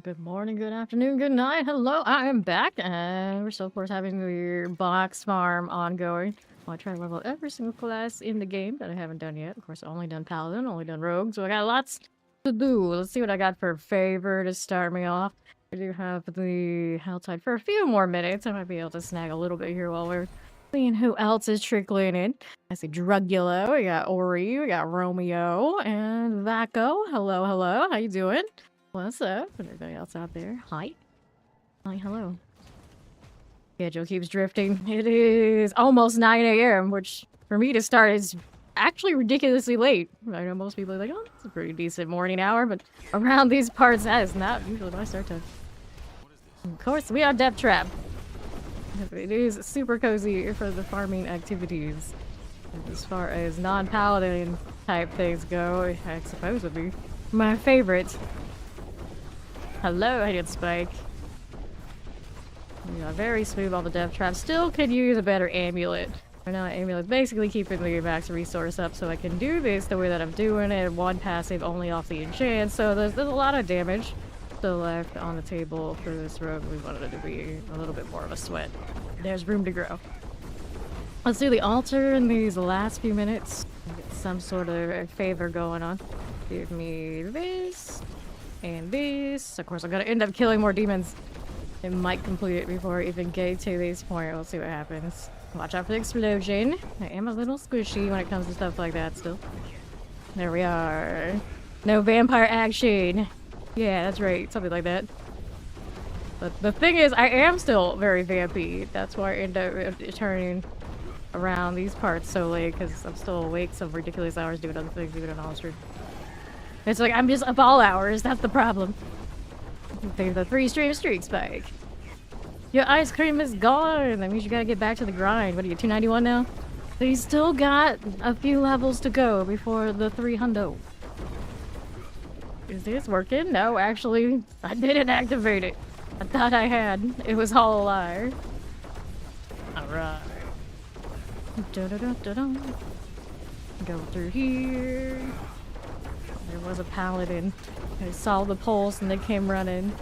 Good morning, good afternoon, good night. Hello, I am back, and we're still, of course, having the box farm ongoing. I try to level every single class in the game that I haven't done yet. Of course, I've only done Paladin, only done Rogue, so I got lots to do. Let's see what I got for favor to start me off. I do have the Helltide for a few more minutes. I might be able to snag a little bit here while we're seeing who else is trickling in. I see Drugula, we got Ori, we got Romeo, and Vaco. Hello, hello, how you doing? What's up? And everybody else out there. Hi. Hi, hello. Schedule keeps drifting. It is almost 9 a.m., which for me to start is actually ridiculously late. I know most people are like, oh, it's a pretty decent morning hour, but around these parts, that is not usually my start time. Of course, we are Death Trap. It is super cozy for the farming activities. As far as non-paladin type things go, I suppose would be my favorite. Hello, I did Spike. Yeah, very smooth on the Death Trap. Still could use a better amulet. Right now, amulet's basically keeping the max resource up so I can do this the way that I'm doing it. One passive only off the enchant, so there's a lot of damage still left on the table for this rogue. We wanted it to be a little bit more of a sweat. There's room to grow. Let's do the altar in these last few minutes. Get some sort of favor going on. Give me this. And this. Of course, I'm gonna end up killing more demons. It might complete it before I even get to this point. We'll see what happens. Watch out for the explosion. I am a little squishy when it comes to stuff like that still. There we are. No vampire action. Yeah, that's right. Something like that. But the thing is, I am still very vampy. That's why I end up turning around these parts so late, because I'm still awake some ridiculous hours doing other things, even on all stream. It's like, I'm just up all hours, that's the problem. The 3-stream streak spike. Your ice cream is gone! That means you gotta get back to the grind. What are you, 291 now? So you still got a few levels to go before the 300. Is this working? No, actually, I didn't activate it. I thought I had. It was all a lie. Alright. Go through here. There was a paladin. They saw the pulse and they came running.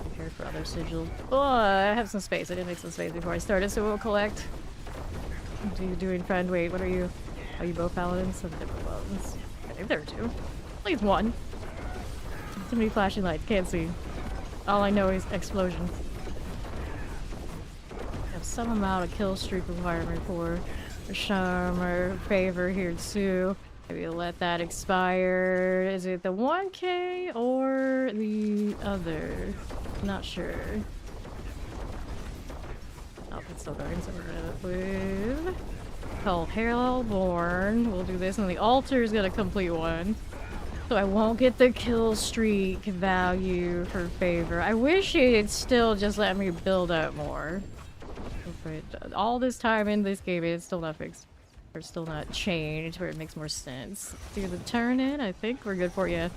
Prepare for other sigils. Oh, I have some space. I did make some space before I started, so we'll collect. What are you doing, friend? Wait, what are you? Are you both paladins? Some different ones. I think there are two. At least one. Too many flashing lights. Can't see. All I know is explosions. I have some amount of kill streak requirement for charm or favor here too. Maybe let that expire. Is it the 1K or the other? Not sure. Oh, it's still going, so we're gonna move. Called Hellborn. We'll do this, and the altar is gonna complete one. So I won't get the kill streak value for favor. I wish it'd still just let me build up more. But all this time in this game, it's still not fixed. Or still not changed where it makes more sense. Do the turn in, I think we're good for it.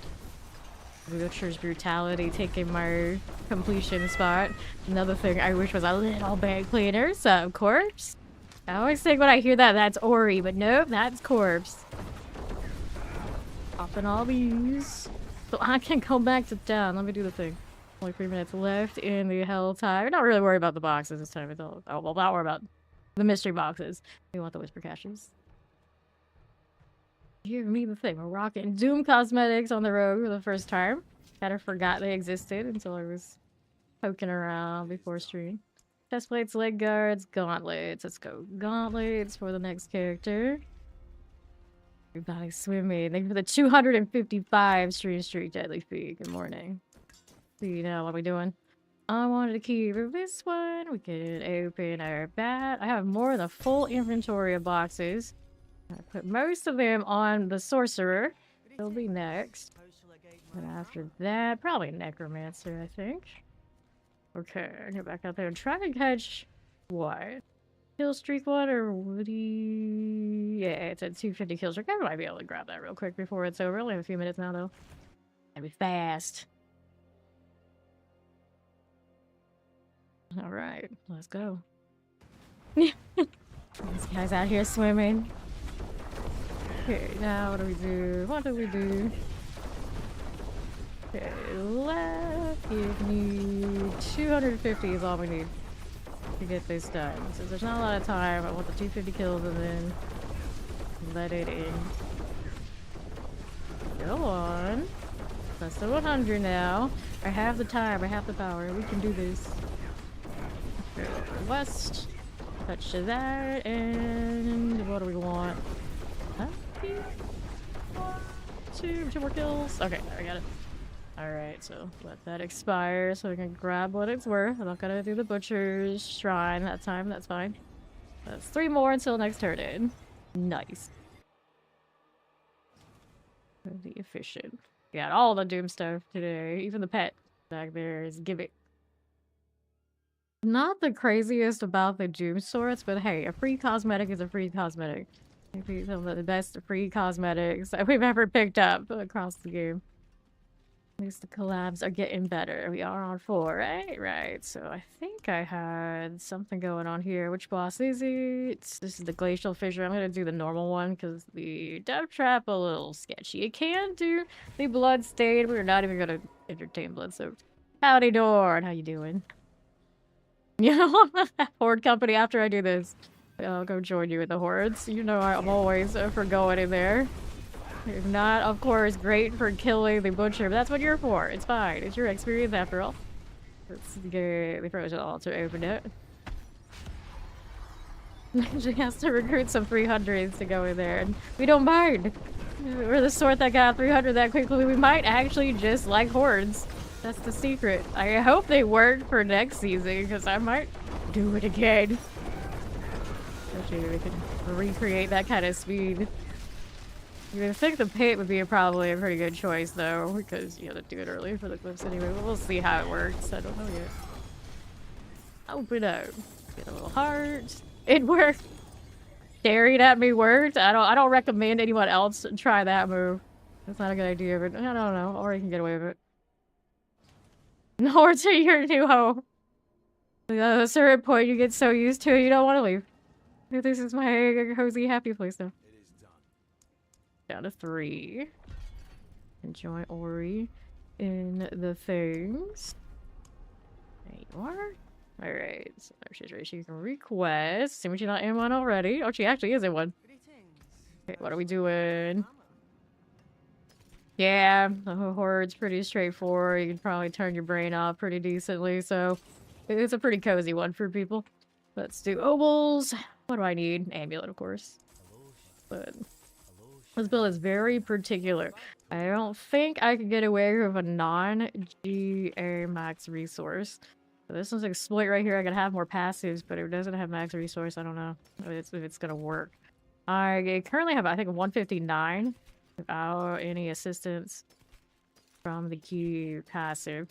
Butcher's brutality taking my completion spot. Another thing I wish was a little bit cleaner, so corpse. I always think when I hear that, that's Ori, but nope, that's corpse. Popping all these. So I can come back to town. Let me do the thing. Only 3 minutes left in the Helltide. We're not really worried about the boxes this time. It's all, oh, well, not worry about the mystery boxes. We want the whisper caches. Hear me the thing. We're rocking Doom Cosmetics on the road for the first time. Kinda forgot they existed until I was poking around before stream. Chest plates, leg guards, gauntlets. Let's go. Gauntlets for the next character. Everybody swimming. Thank you for the 255 stream streak, Deadly Feet. Good morning. See now what are we doing? I wanted to keep this one. We can open our bat. I have more than a full inventory of boxes. I put most of them on the sorcerer. He'll be next. And after that, probably necromancer, I think. Okay, get back out there and try to catch what? Kill streak one or Woody? Yeah, it's at 250 kill streak. I might be able to grab that real quick before it's over. We only have a few minutes now, though. Gotta be fast. Alright, let's go. This guy's out here swimming. Okay, now what do we do? What do we do? Okay, left. Give me 250 is all we need to get this done. Since there's not a lot of time, I want the 250 kills and then let it in. Go on. That's the 100 now. I have the time, I have the power. We can do this. Okay, west. Touch to that, and what do we want? Huh? Two more kills. Okay, there we got it. Alright, so let that expire so we can grab what it's worth. I'm not gonna do the butcher's shrine that time, that's fine. That's 3 more until next turn in. Nice. Really efficient. Got all the doom stuff today. Even the pet back there is giving. Not the craziest about the doom swords, but hey, a free cosmetic is a free cosmetic. Maybe some of the best free cosmetics that we've ever picked up across the game. At least the collabs are getting better. We are on 4, right? Right. So I think I had something going on here. Which boss is it? This is the glacial fissure. I'm gonna do the normal one because the death trap a little sketchy. It can do the blood stain. We're not even gonna entertain blood soaked. Howdy Dorn, how you doing? You know, Horde company after I do this. I'll go join you with the Hordes. You know I'm always for going in there. You're not, of course, great for killing the butcher, but that's what you're for. It's fine. It's your experience after all. Let's get the frozen altar open it. She has to recruit some 300s to go in there, and we don't mind. We're the sort that got 300 that quickly. We might actually just like Hordes. That's the secret. I hope they work for next season, because I might do it again. Especially we can recreate that kind of speed. I think the pit would be probably a pretty good choice, though, because you have to do it early for the clips anyway. But we'll see how it works. I don't know yet. Open up. Get a little heart. It worked. Staring at me worked. I don't recommend anyone else try that move. That's not a good idea, but I don't know. Or you can get away with it. Nor to your new home. At a certain point, you get so used to it, you don't want to leave. This is my cozy, happy place now. Down to 3. Enjoy Ori in the things. There you are. Alright, so she's ready. She can request. Assuming she's not in one already. Oh, she actually is in one. Okay, what are we doing? Yeah, the Horde's pretty straightforward. You can probably turn your brain off pretty decently, so it's a pretty cozy one for people. Let's do obols. What do I need? Amulet, of course. But this build is very particular. I don't think I could get away with a non-GA max resource. So this one's exploit right here. I could have more passives, but it doesn't have max resource. I don't know if it's gonna work. I currently have, I think, 159 without any assistance from the key passive.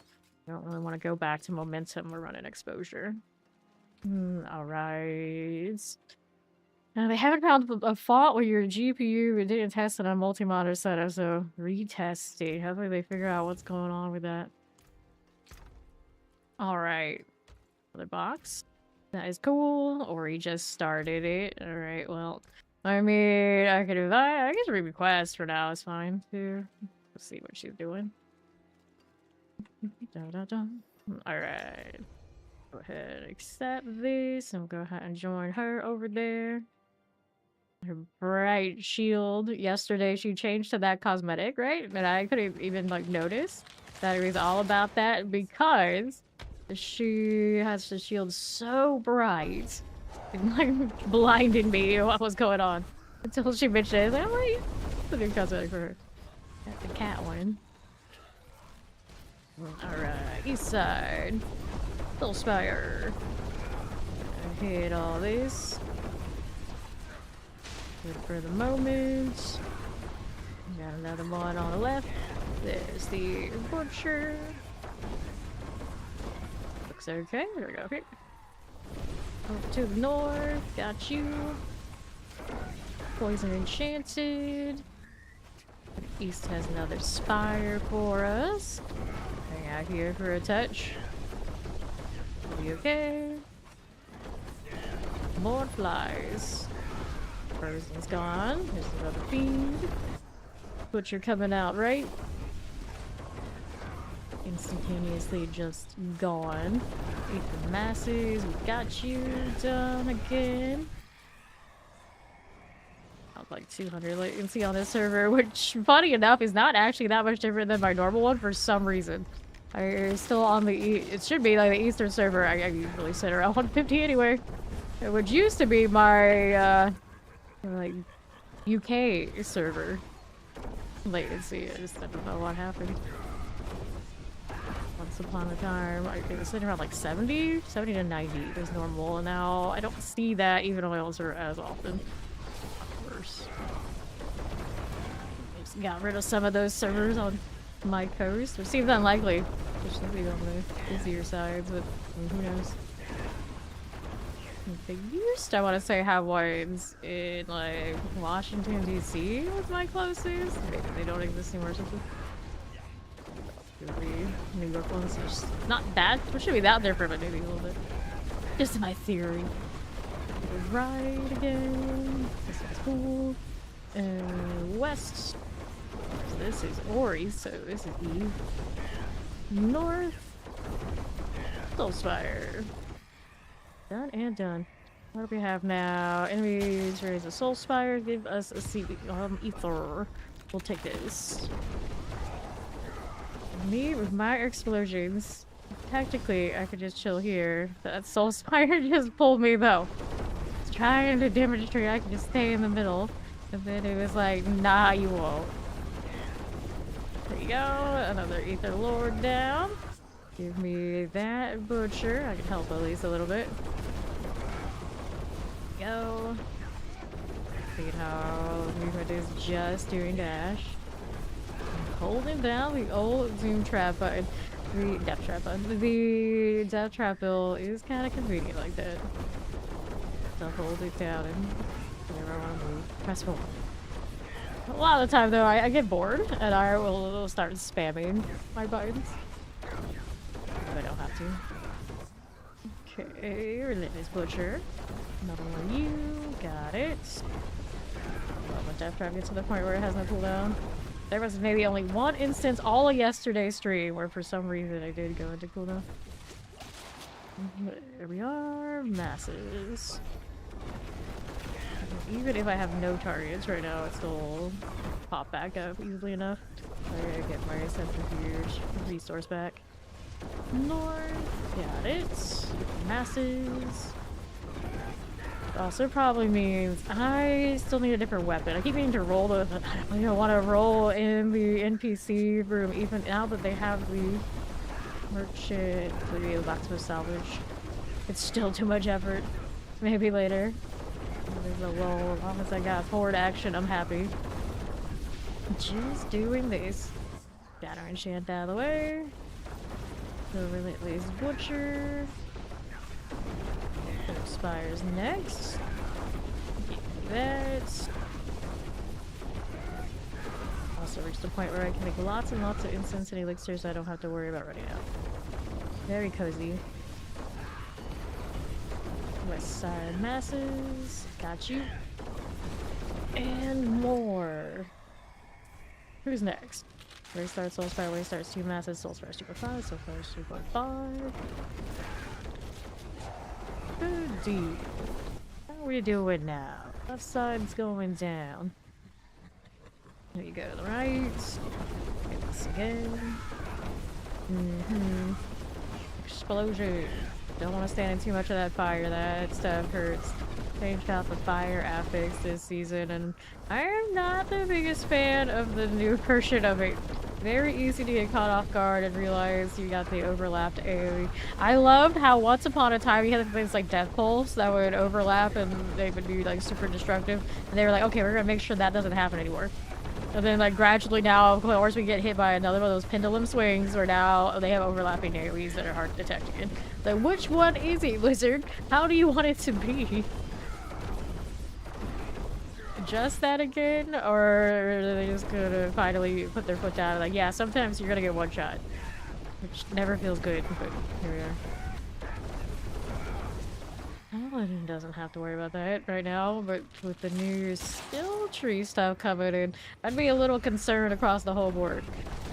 I don't really want to go back to momentum. We're running exposure. Alright. Now, they haven't found a fault with your GPU. We didn't test it on multi-monitor setup, so retesting. Hopefully they figure out what's going on with that. Alright. Another box. That is cool. Or he just started it. Alright, well. I mean, I could I guess request for now is fine, too. Let's see what she's doing. Alright. Go ahead and accept this, and we'll go ahead and join her over there. Her bright shield. Yesterday she changed to that cosmetic, right? And I couldn't even like notice that it was all about that because she has the shield so bright. It like blinded me what was going on. Until she mentioned it. I was like, oh wait, it's a good cosmetic for her. That's the cat one. Alright, east side. Full spire. Hit all this. Good for the moment. Got another one on the left. There's the butcher. Looks okay. There we go. Okay. Over to the north. Got you. Poison enchanted. East has another spire for us. Hang out here for a touch. Be okay. More flies. Frozen's gone. Here's another feed. Butcher coming out right. instantaneously just gone. Ether masses, we got you done again. Like 200 latency on this server, which, funny enough, is not actually that much different than my normal one for some reason. I'm still on the it should be like the Eastern server. I usually sit around 150 anyway, which used to be my like UK server latency. I don't know what happened. Once upon a time, I was sitting around like 70 to 90 is normal, and now I don't see that even on my own server as often. Just got rid of some of those servers on my coast, which seems unlikely. Which should be on the busier sides, but who knows? They used, I want to say, have ones in like Washington D.C. was my closest. Maybe they don't exist anymore. The New York ones are just not that. It should be that different, but maybe a little bit. Just my theory. Right again. This is cool. West. So this is Ori, so this is Eve. North. Soulspire. Done and done. What do we have now? Enemies raise a Soulspire. Give us a ether. We'll take this. Me with my explosions. Tactically, I could just chill here. That Soulspire just pulled me though. Trying to demonstrate I can just stay in the middle, and then it was like, nah, you won't. There you go, another Ether Lord down. Give me that butcher. I can help at least a little bit. Go. See how movement is just doing dash. Holding down the old zoom trap button. The death trap button. The death trap build is kind of convenient like that. So hold it down and whenever I want to move, press forward. A lot of the time though, I get bored and I will start spamming my buttons. But I don't have to. Okay, Relentless Butcher. Another one of you. Got it. Well, my death trap gets to the point where it has no cooldown. There was maybe only one instance all of yesterday's stream where for some reason I did go into cooldown. There we are. Masses. Even if I have no targets right now, it still pop back up easily enough. I get my centrifuge resource back. North. Got it. Masses. Also probably means I still need a different weapon. I keep meaning to roll the... I don't want to roll in the NPC room even now that they have the merchant, the blacksmith salvage. It's still too much effort. Maybe later. There's a roll. As long as I got forward action, I'm happy. Just doing this. Shatter enchant out of the way. The Relentless Butcher. Spires next. Give me that. Also reached the point where I can make lots and lots of incense and elixirs so I don't have to worry about running out. Very cozy. West side masses. Got you. And more. Who's next? Where starts Soulspire, where starts 2 masses, Soulspire's 2.5, Soulspire's 2.5. Good deal. How are we doing now? Left side's going down. There you go to the right. Hit this again. Explosion. Don't want to stand in too much of that fire. That stuff hurts. Changed out the fire affix this season, and I am not the biggest fan of the new version of it. Very easy to get caught off guard and realize you got the overlapped AoE. I loved how once upon a time you had things like death pulse that would overlap and they would be like super destructive, and they were like, okay, we're gonna make sure that doesn't happen anymore. And then like gradually now, of course, we get hit by another one of those pendulum swings where now they have overlapping AoEs that are hard to detect again. Like, which one is it, Blizzard? How do you want it to be? Just that again, or are they just gonna finally put their foot down? Like, yeah, sometimes you're gonna get one shot, which never feels good, but here we are. Paladin doesn't have to worry about that right now, but with the new skill tree stuff coming in, I'd be a little concerned across the whole board.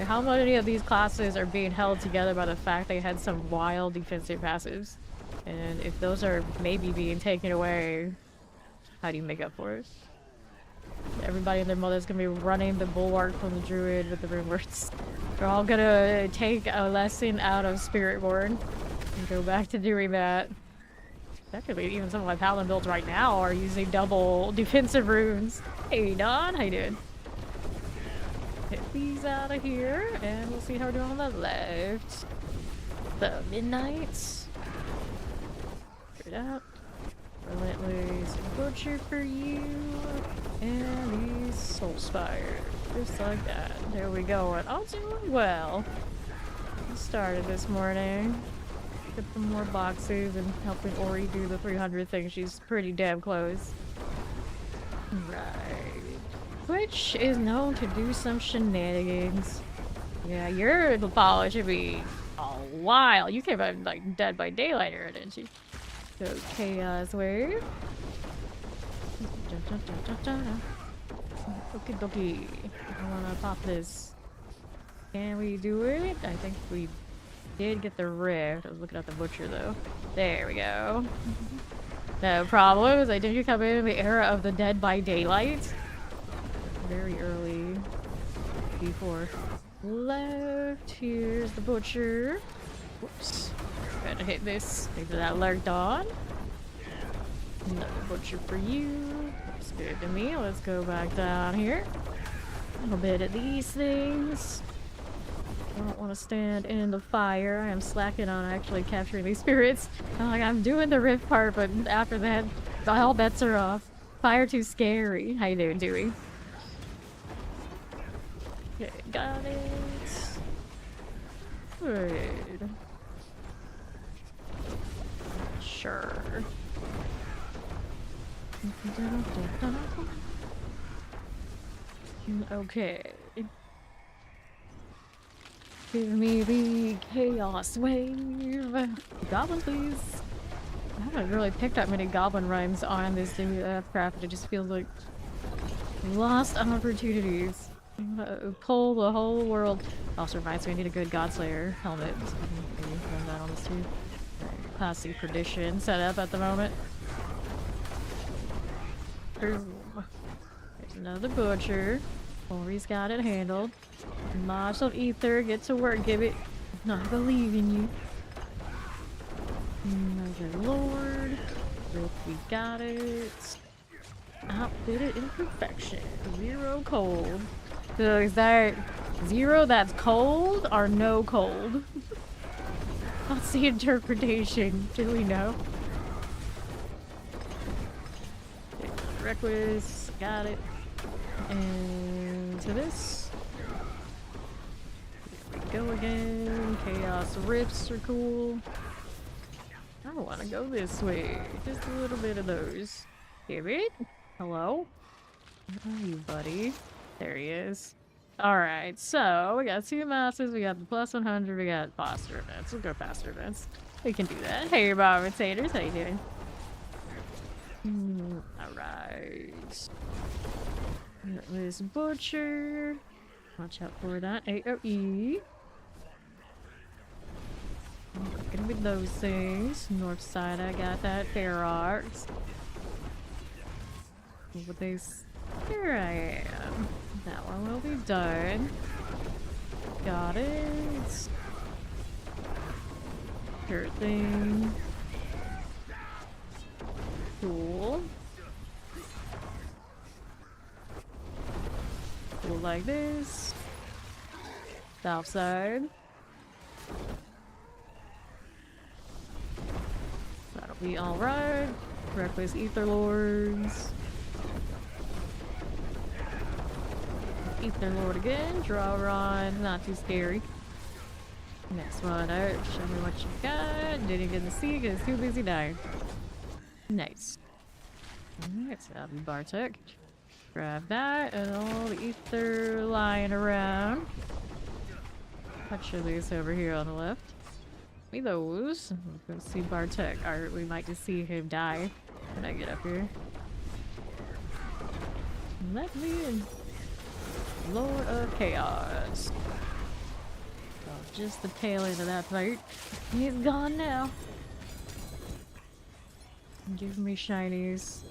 Like, how many of these classes are being held together by the fact they had some wild defensive passives? And if those are maybe being taken away, how do you make up for it? Everybody and their mother's gonna be running the bulwark from the druid with the rune words. They're all gonna take a lesson out of Spiritborn and go back to doing that. Actually, even some of my paladin builds right now are using double defensive runes. Hey Don, how you doing? Hit these out of here, and we'll see how we're doing on the left. The Midnights. Straight out. Relentless Butcher for you. And these Soul Spire. Just like that. There we go. And all doing well. We started this morning. Get some more boxes and helping Ori do the 300 thing. She's pretty damn close. Right. Twitch is known to do some shenanigans. Yeah, your follow should be a while. You came out like Dead by Daylight era, didn't you? So Chaos Wave. Okie dokie. I wanna pop this. Can we do it? I think we did get the rift. I was looking at the butcher though. There we go. No problem. Did you come in the era of the Dead by Daylight? Very early. Before left. Here's the butcher. Whoops. Gotta hit this. Maybe that lurked on. Another butcher for you. Looks good to me. Let's go back down here. A little bit of these things. I don't want to stand in the fire. I am slacking on actually capturing these spirits. Like, I'm doing the rift part, but after that, all bets are off. Fire too scary. How you doing, Dewey? Okay, got it. Good. Sure. Okay. Give me the Chaos Wave. Goblin, please. I haven't really picked up many goblin rhymes on this craft. It just feels like lost opportunities. Pull the whole world. Also reminds me I need a good Godslayer helmet. So maybe run that on this too. Classic Perdition set up at the moment. Boom. There's another butcher. Ori's got it handled. Marshal Ether, get to work, give it. No, I believe in you. Another Lord. We got it. Outfitted in perfection. 0 cold. So is that 0 that's cold or no cold? What's the interpretation? Do we know? Reckless, got it. And to this. Here we go again. Chaos Rifts are cool. I want to go this way. Just a little bit of those. Give it. Hello? Where are you, buddy? There he is. Alright, so we got 2 masters, we got the plus 100, we got faster events. We'll go faster events. We can do that. Hey, Bob Taters, how you doing? Alright. This butcher. Watch out for that AoE. Gonna be those things. North side, I got that fair arts. With these. Here I am. That one will be done. Got it. Sure thing. Cool. Cool like this. South side. That'll be alright. Reckless Ether Lords. Ether Lord again. Draw run. Not too scary. Next one out. Show me what you got. Didn't get to see because too busy dying. Nice. Alright, so that'll be Bartek. Grab that and all the ether lying around. Touch these over here on the left. Me those. Go see Bartek. Or we might just see him die when I get up here. Let me in. Lord of Chaos. just the tail end of that part. He's gone now. Give me shinies.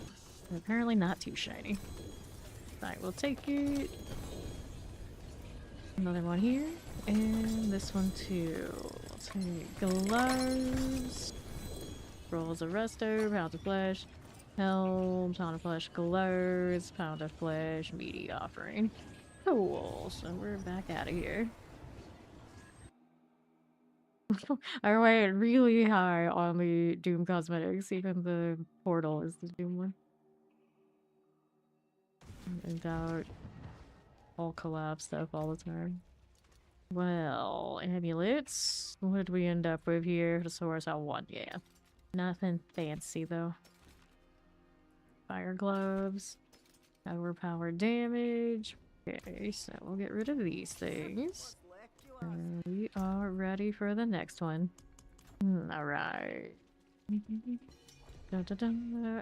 Apparently not too shiny. Alright, we'll take it. Another one here. And this one too. Let's take gloves. Rolls of resto, pounds of flesh. Helm, pound of flesh, gloves, pound of flesh, meaty offering. Cool, so we're back out of here. I went really high on the Doom cosmetics, even the portal is the Doom one. And out all collapse stuff all the time. Well, amulets. What did we end up with here? The source out one, yeah. Nothing fancy though. Fire gloves. Overpowered damage. Okay, so we'll get rid of these things. And we are ready for the next one. Alright.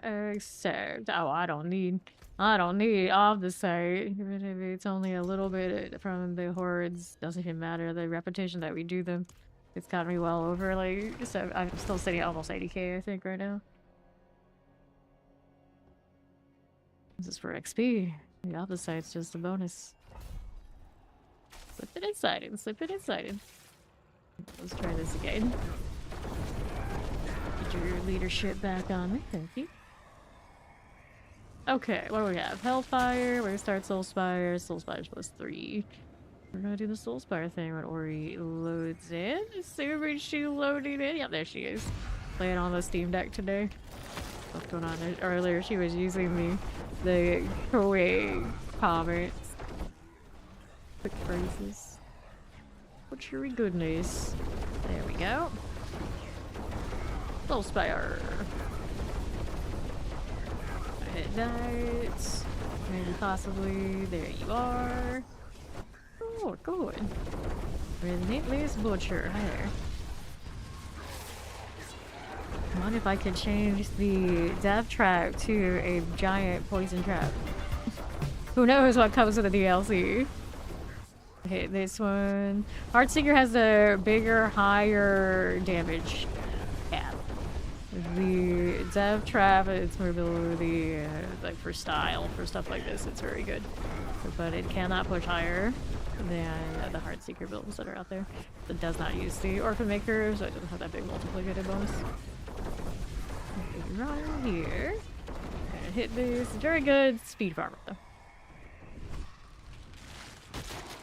Except, oh, I don't need Obfuscate. Even if it's only a little bit from the hordes, doesn't even matter. The repetition that we do them, it's got me well over, like, so I'm still sitting at almost 80k, I think, right now. This is for XP. The Obfuscate's just a bonus. Slip it inside it, slip it inside it. Let's try this again. Get your leadership back on me, thank you. Okay, what do we have? Hellfire, we're gonna start Soulspire. Soulspire's +3. We're gonna do the Soulspire thing when Ori loads in. Assuming she loading in. Yep, there she is. Playing on the Steam Deck today. What's going on? Earlier she was using the quick comments. Quick phrases. Butchery goodness. There we go. Soulspire. Hit that. Maybe possibly. There you are. Oh, good. Relentless Butcher. Hi there. I wonder if I could change the death trap to a giant poison trap. Who knows what comes with the DLC. Hit this one. Heartseeker has a bigger, higher damage cap. The death trap, it's more below the, like for style, for stuff like this, it's very good. But it cannot push higher than the Heartseeker builds that are out there. It does not use the Orphan Maker, so it doesn't have that big multiplicative bonus. Right here. And hit this. Very good speed farmer though.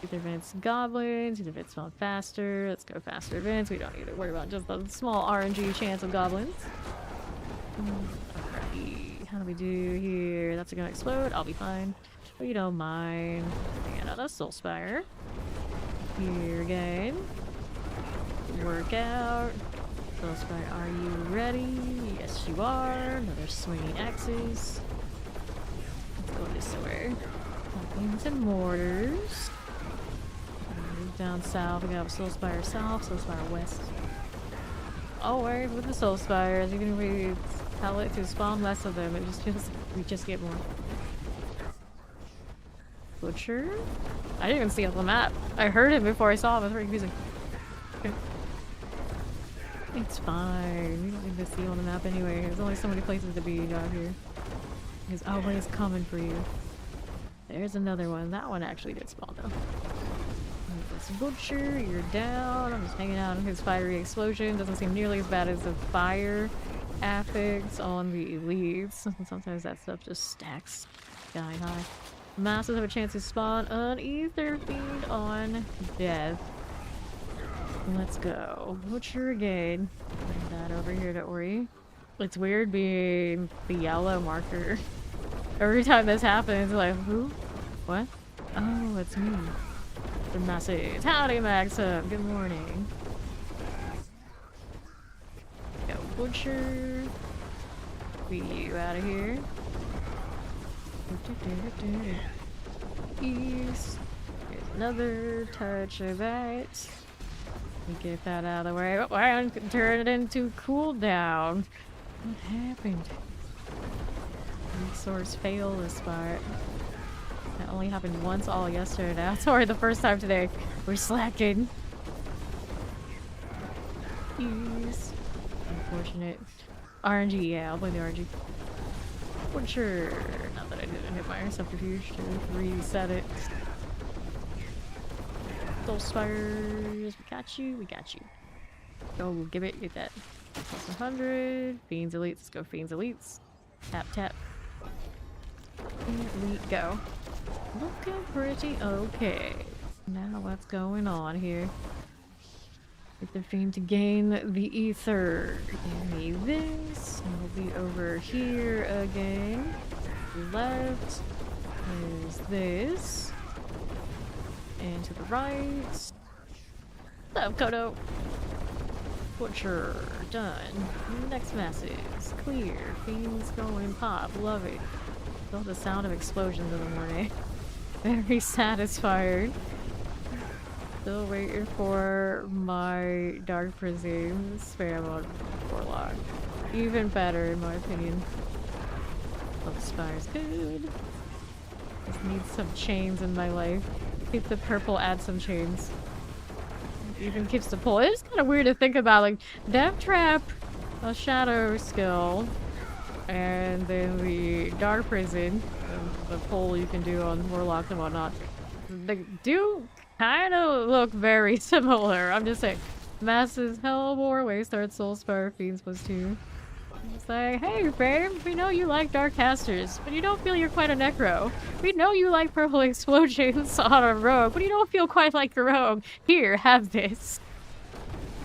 Either events goblins, either events spawn faster. Let's go faster events. We don't need to worry about just the small RNG chance of goblins. Alrighty. How do we do here? That's gonna explode. I'll be fine. We don't mind. And another Soulspire. Here again. Work out. Soulspire, are you ready? Yes, you are. Another swinging axes. Let's go this way. Lightnings and mortars. Move down south. We got Soulspire south, Soulspire west. Always with the Soulspires, even if we tell it to spawn less of them, we just get more. Butcher? I didn't even see it on the map. I heard him before I saw him. It was very confusing. Okay. It's fine. We don't need to see you on the map anyway. There's only so many places to be out here. He's always coming for you. There's another one. That one actually did spawn though. This Butcher, you're down. I'm just hanging out in his fiery explosion. Doesn't seem nearly as bad as the fire affix on the elites. Sometimes that stuff just stacks sky high. Masters have a chance to spawn an Ether Fiend on death. Let's go. Butcher again. Bring that over here to Ori. It's weird being the yellow marker. Every time this happens, like, who? What? Oh, it's me. The message. Howdy, Maxim. Good morning. Go, Butcher. Be you out of here. Ease. Get another touch of that. Get that out of the way. Oh, I turn it into cooldown. What happened? Resource fail this spot. That only happened once all yesterday. Sorry, the first time today. We're slacking. Jeez. Unfortunate. RNG, yeah, I'll play the RNG. Butcher. Not that I didn't hit my subterfuge to reset it. Soul Spires. We got you, we got you. Go, give it, get that. Plus 100. Fiends Elites, let's go Fiends Elites. Tap, tap. Elite, go. Looking pretty okay. Now what's going on here? Get the Fiend to gain the ether. Give me this. We'll be over here again. Left. There's this. And to the right. Stop, Kodo. Butcher. Done. Next masses. Clear. Fiends going pop. Love it. Love the sound of explosions in the morning. Very satisfied. Still waiting for my Dark Presume spam on Warlock. Even better in my opinion. Love Spire's good. Just need some chains in my life. Keep the purple, add some chains. Even keeps the pull. It's kind of weird to think about, like, Death Trap, a shadow skill, and then the Dark Prison, the pull you can do on Warlock and whatnot. They do kind of look very similar. I'm just saying. Masses, Hellbore, Wasteheart, Soulspire, Fiends +2. It's like, hey, babe, we know you like Dark Casters, but you don't feel you're quite a Necro. We know you like Purple Explosions on a Rogue, but you don't feel quite like a Rogue. Here, have this.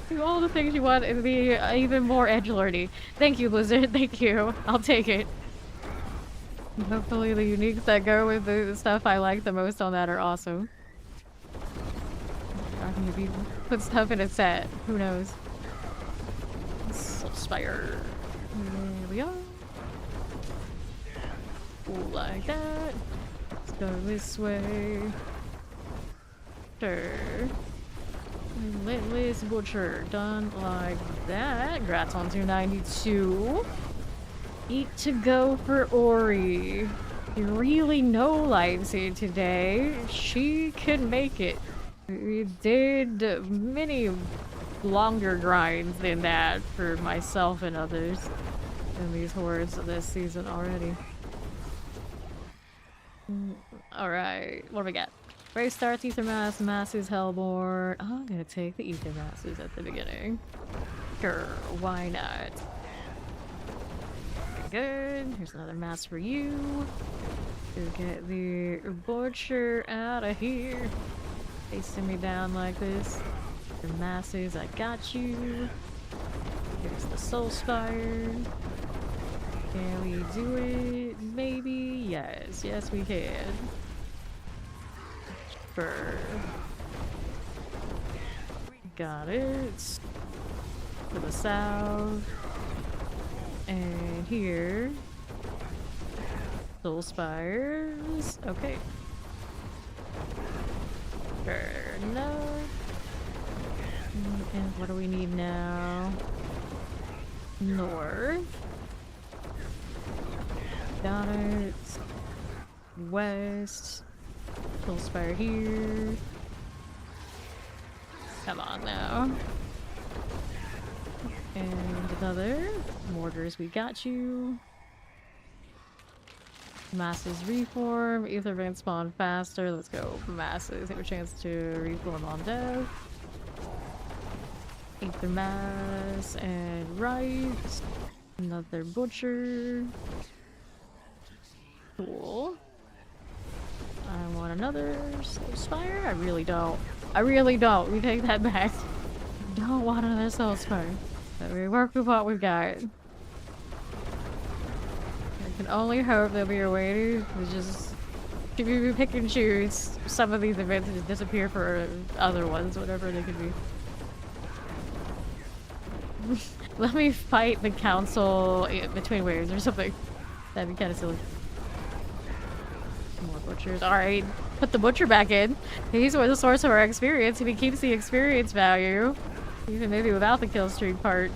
Do all the things you want and be even more edgelordy. Thank you, Blizzard. Thank you. I'll take it. Hopefully the uniques that go with the stuff I like the most on that are awesome. I can maybe put stuff in a set. Who knows? Soulspire. There we are. Like that. Let's go this way. Sure. Relentless Butcher. Done like that. Congrats on 292. Eat to go for Ori. Really no lives here today. She can make it. We did many longer grinds than that for myself and others in these hordes of this season already. Alright, what do we got? Race starts, Ether Mass, Masses, Hellborn. I'm gonna take the Ether Masses at the beginning. Sure, why not? Okay, good. Here's another mass for you. To get the Butcher out of here. Facing me down like this. The masses, I got you. Here's the Soulspire. Can we do it? Maybe? Yes. Yes, we can. Sure. Got it. To the south. And here. Soulspires. Okay. Sure enough. And what do we need now? North. Got it. West. Soulspire here. Come on now. And another. Mortars, we got you. Masses reform. Ether Van spawn faster. Let's go. Masses. Have a chance to reform on death. Ether Mass and right. Another Butcher. Cool. I want another Soulspire? I really don't. I really don't. We take that back. Don't want another Soulspire. But we work with what we've got. I can only hope that we are waiting to just pick and choose some of these events and just disappear for other ones, whatever they could be. Let me fight the council between waves or something. That'd be kind of silly. More butchers. Alright, put the butcher back in. He's the source of our experience. If he keeps the experience value, even maybe without the kill streak part,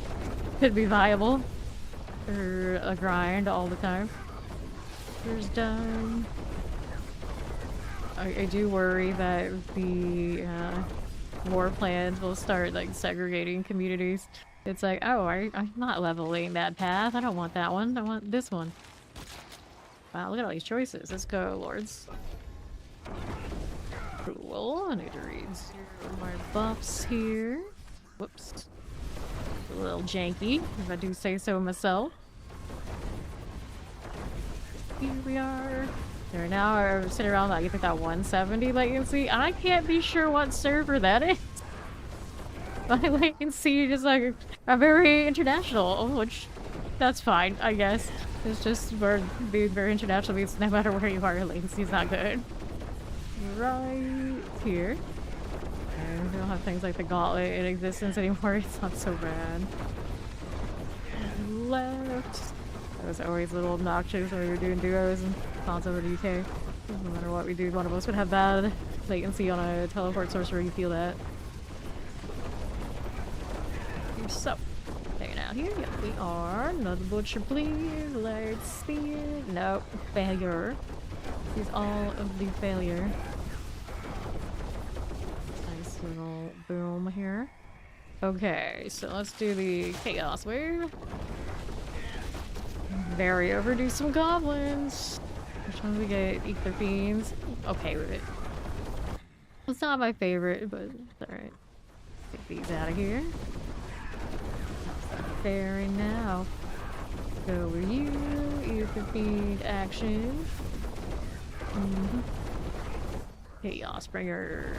could be viable. Or a grind all the time. Butcher's done. I do worry that the war plans will start like segregating communities. It's like, oh, I'm not leveling that path. I don't want that one. I want this one. Wow, look at all these choices. Let's go, lords. Cool. I need to read my buffs here. Whoops. A little janky, if I do say so myself. Here we are. There now are sitting around like I think that 170 latency. I can't be sure what server that is. My latency is like a very international, which that's fine, I guess. It's just being very international means no matter where you are, your latency is not good. Right here. And we don't have things like the gauntlet in existence anymore. It's not so bad. Left. That was always a little obnoxious when we were doing duos and console over the UK. No matter what we do, one of us would have bad latency on a teleport sorcerer. You feel that. So, hanging out here. Yep, we are. Another butcher, please. Let's see it. Nope. Failure. This is all of the failure. Nice little boom here. Okay, so let's do the chaos wave. Very overdue some goblins. Which one do we get? Ether fiends. Okay with it. It's not my favorite, but it's alright. Take these out of here. Very now. Go with you. Ether fiend action. Chaos bringer.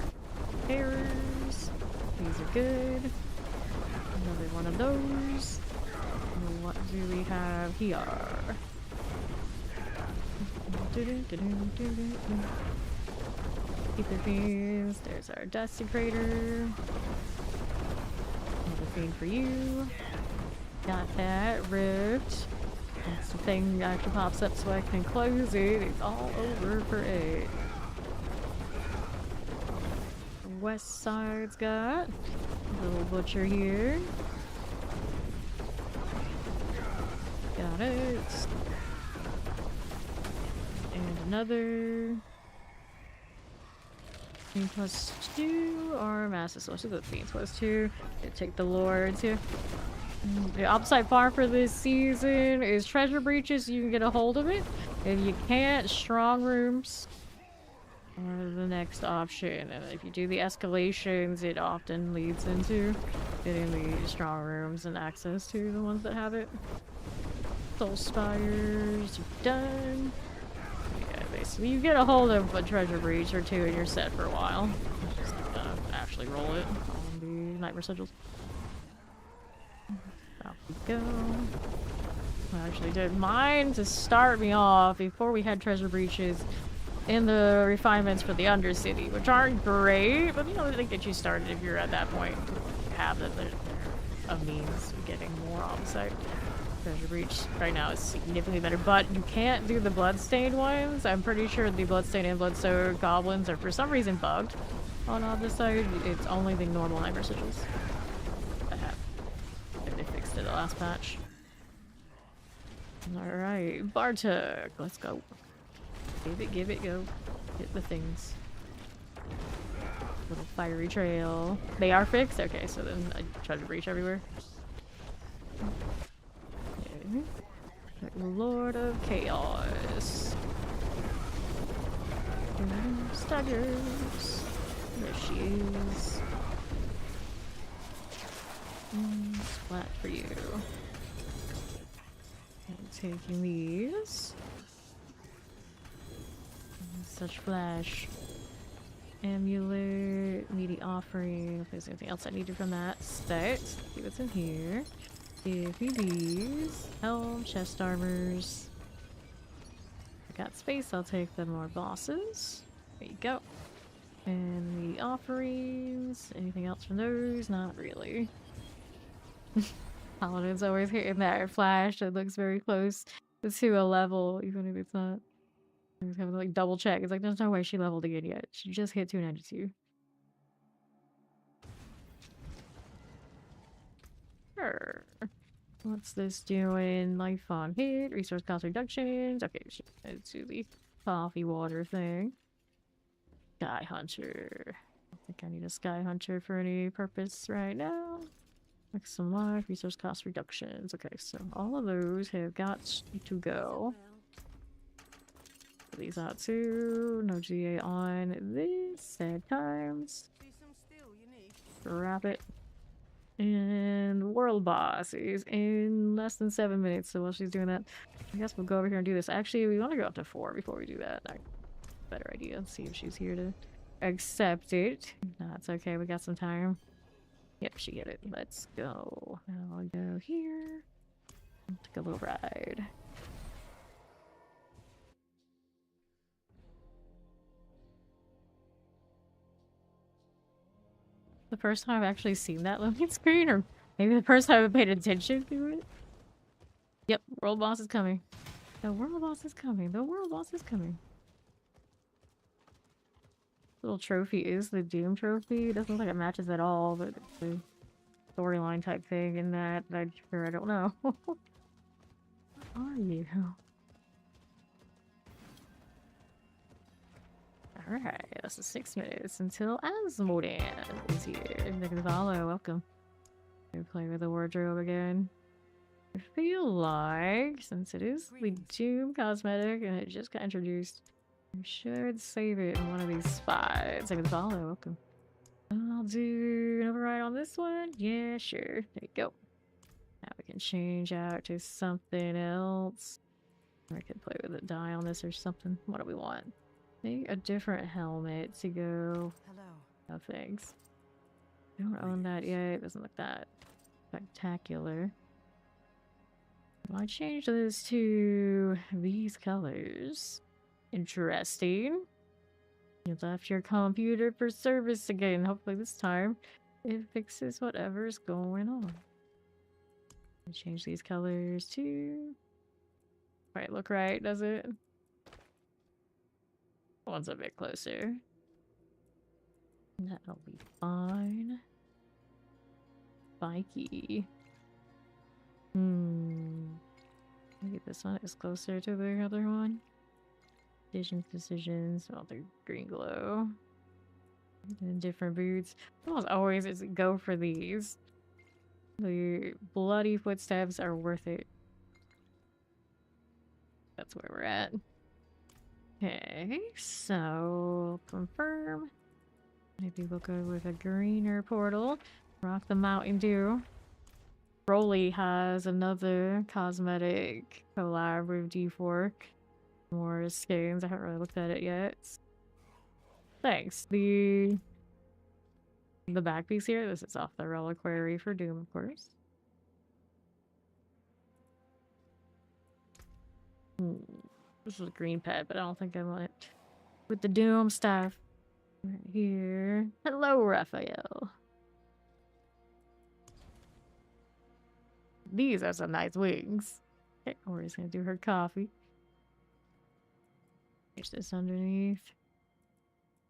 Errors. These are good. Another one of those. What do we have here? Ether fiends. There's our desecrator. Another fiend for you. Got that. Rift. Once the thing actually pops up so I can close it, it's all over for it. West side's got a little butcher here. Got it. And another. Fiend +2 or Master Source of the Fiends +2. Take the lords here. The upside farm for this season is treasure breaches. You can get a hold of it. If you can't, strong rooms are the next option. And if you do the escalations, it often leads into getting the strong rooms and access to the ones that have it. Soul Spires, you're done. Yeah, basically you get a hold of a treasure breach or two and you're set for a while. Just actually roll it on the nightmare sigils. Out we go. I actually did mine to start me off before we had treasure breaches in the refinements for the Undercity, which aren't great, but you know, they get you started if you're at that point. You have that they're a means of getting more on site. Treasure breach right now is significantly better, but you can't do the bloodstained ones. I'm pretty sure the bloodstained and bloodsoaked goblins are for some reason bugged on the side. It's only the normal nightmare sigils that have. They fixed it the last patch. Alright, Bartek, let's go. Give it, go. Hit the things. Little fiery trail. They are fixed? Okay, so then I try to breach everywhere. Okay. Lord of Chaos. Staggers. There she is. Splat for you. I'm taking these. Such flash. Amulet. Meaty offering. If there's anything else I needed from that set. See what's in here. Give me these. Helm, chest armors. I got space, I'll take the more bosses. There you go. And the offerings. Anything else from those? Not really. Paladin's always hitting that flash that looks very close to a level, even if it's not. I was having to like double check. It's like there's no way she leveled again yet. She just hit 292. Sure. What's this doing? Life on hit, resource cost reductions. Okay, let's do the coffee water thing. Guy Hunter. I think I need a Sky Hunter for any purpose right now. Like some life, resource cost reductions. Okay, so all of those have got to go. Put these out too. No GA on this. Sad times. Wrap it. And world boss is in less than 7 minutes. So while she's doing that, I guess we'll go over here and do this. Actually, we want to go up to 4 before we do that. Better idea. Let's see if she's here to accept it. No, it's okay. We got some time. Yep, she get it. Let's go. I'll go here. Take a little ride. The first time I've actually seen that loading screen, or maybe the first time I paid attention to it. Yep, world boss is coming. The world boss is coming. The world boss is coming. Little trophy is the Doom trophy. It doesn't look like it matches at all, but it's a storyline type thing in that I don't know. What are you? Alright, that's 6 minutes until Asmodan is here. Nicolo, welcome. We play with the wardrobe again. I feel like, since it is the Doom cosmetic and it just got introduced, I should save it in one of these spots. Nicolo, welcome. I'll do an override on this one. Yeah, sure. There you go. Now we can change out to something else. Or I could play with a die on this or something. What do we want? Maybe a different helmet to go. Hello. No thanks. I don't own that yet. It doesn't look that spectacular. I change this to these colors. Interesting. You left your computer for service again. Hopefully this time it fixes whatever's going on. Change these colors to... Right, look right, does it? One's a bit closer. That'll be fine. Spiky. Maybe this one is closer to the other one. Decisions. Oh, the green glow. And different boots. Almost always is go for these. The bloody footsteps are worth it. That's where we're at. Okay, so confirm. Maybe we'll go with a greener portal. Rock the Mountain Dew. Broly has another cosmetic collab with D4. More skins. I haven't really looked at it yet. Thanks. The back piece here. This is off the reliquary for Doom, of course. This is a green pet, but I don't think I want it with the Doom stuff. Right here. Hello, Raphael. These are some nice wings. Okay, we're just gonna do her coffee. Change this underneath.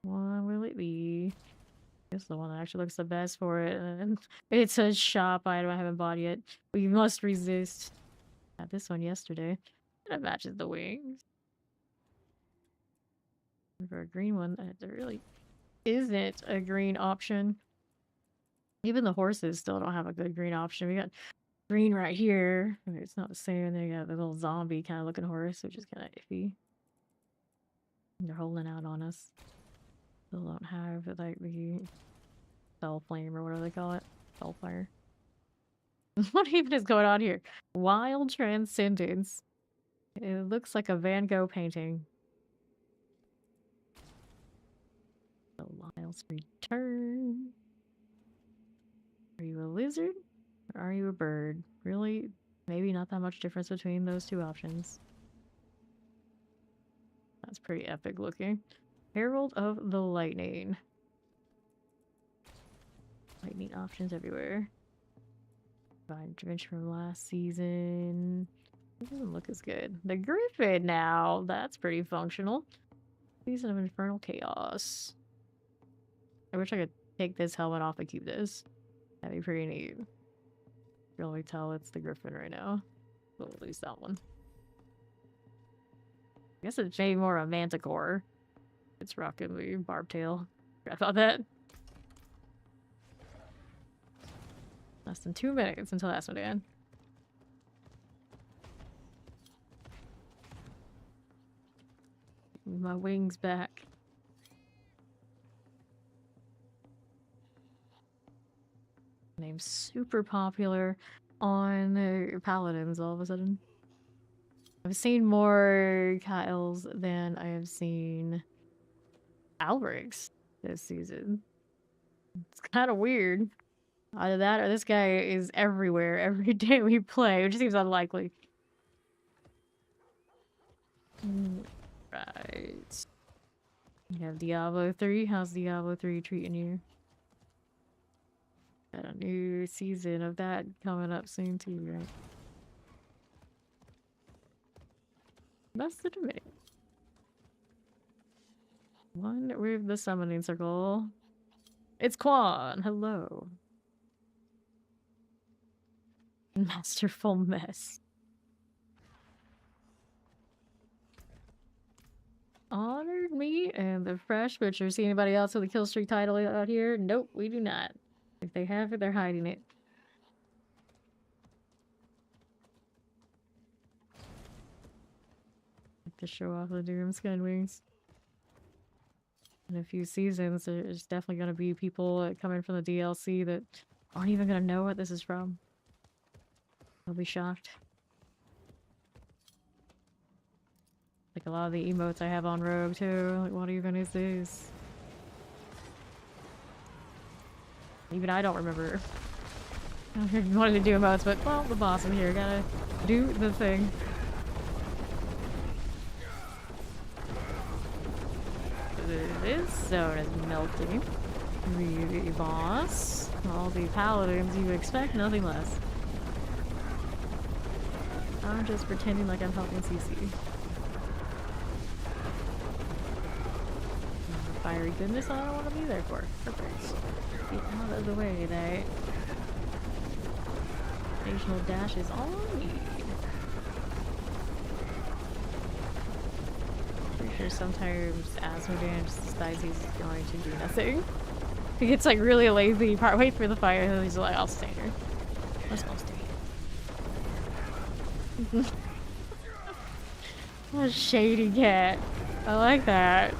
One will it be? This is the one that actually looks the best for it. And it's a shop item I haven't bought yet. We must resist. Got this one yesterday. That matches the wings. For a green one, there really isn't a green option. Even the horses still don't have a good green option. We got green right here. I mean, it's not the same. They got the little zombie kind of looking horse, which is kind of iffy. They're holding out on us. Still don't have like the spell flame or whatever they call it. Spellfire. What even is going on here? Wild Transcendence. It looks like a Van Gogh painting. The Lyle's return. Are you a lizard? Or are you a bird? Really? Maybe not that much difference between those two options. That's pretty epic looking. Herald of the Lightning. Lightning options everywhere. Divine Intervention from last season. It doesn't look as good. The Griffin now. That's pretty functional. Season of Infernal Chaos. I wish I could take this helmet off and keep this. That'd be pretty neat. Really tell it's the Griffin right now. We'll lose that one. I guess it's maybe more a Manticore. It's rocking the barbed tail. Forgot about that. Less than 2 minutes until Asmodan. My wings back. Name's super popular on Paladins all of a sudden. I've seen more Kyles than I have seen Albrics this season. It's kind of weird. Either that or this guy is everywhere every day we play, which seems unlikely. Right. You have Diablo 3. How's Diablo 3 treating you? Got a new season of that coming up soon too, right? That's the debate. One with the summoning circle. It's Quan. Hello. Masterful mess. Honored me and the fresh butcher. See anybody else with a kill streak title out here? Nope, we do not. If they have it, they're hiding it. Like to show off the Doomskin wings. In a few seasons, there's definitely going to be people coming from the DLC that aren't even going to know what this is from. They'll be shocked. Like a lot of the emotes I have on Rogue too. Like, what even is this? Even I don't remember. I wanted to do emotes, but well, the boss in here gotta do the thing. This zone is melting. The boss. All the paladins, you would expect nothing less. I'm just pretending like I'm helping CC. Fiery goodness, I don't want to be there for. Perfect. Get out of the way, they. Occasional dash is all I need. Pretty sure sometimes Asmodan just decides he's going to do nothing. He gets like really lazy, wait for the fire, and he's like, I'll stay here. I'm supposed to be. What a shady cat. I like that.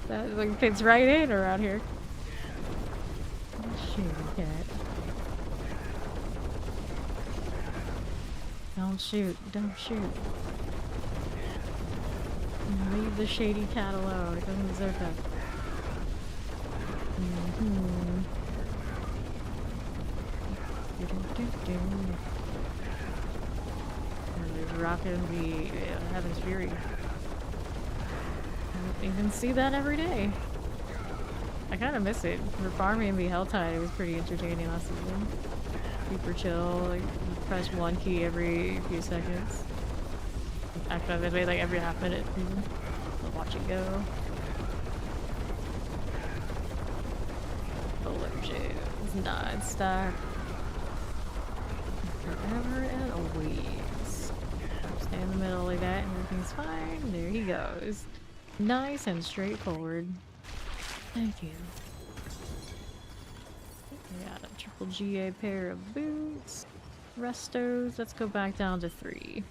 That like fits right in around here. What a shady cat. Don't shoot. Don't shoot. Leave the shady cat alone. It doesn't deserve that. We're rocking the Heaven's Fury. I don't even see that every day. I kind of miss it. For farming the Helltide, it was pretty entertaining last season. Super chill, like press one key every few seconds. Actually, like every half minute. I'll watch it go. Illusions, non-stop. Forever and always. Stay in the middle like that and everything's fine. There he goes. Nice and straightforward. Thank you. We got a triple GA pair of boots. Restos. Let's go back down to 3.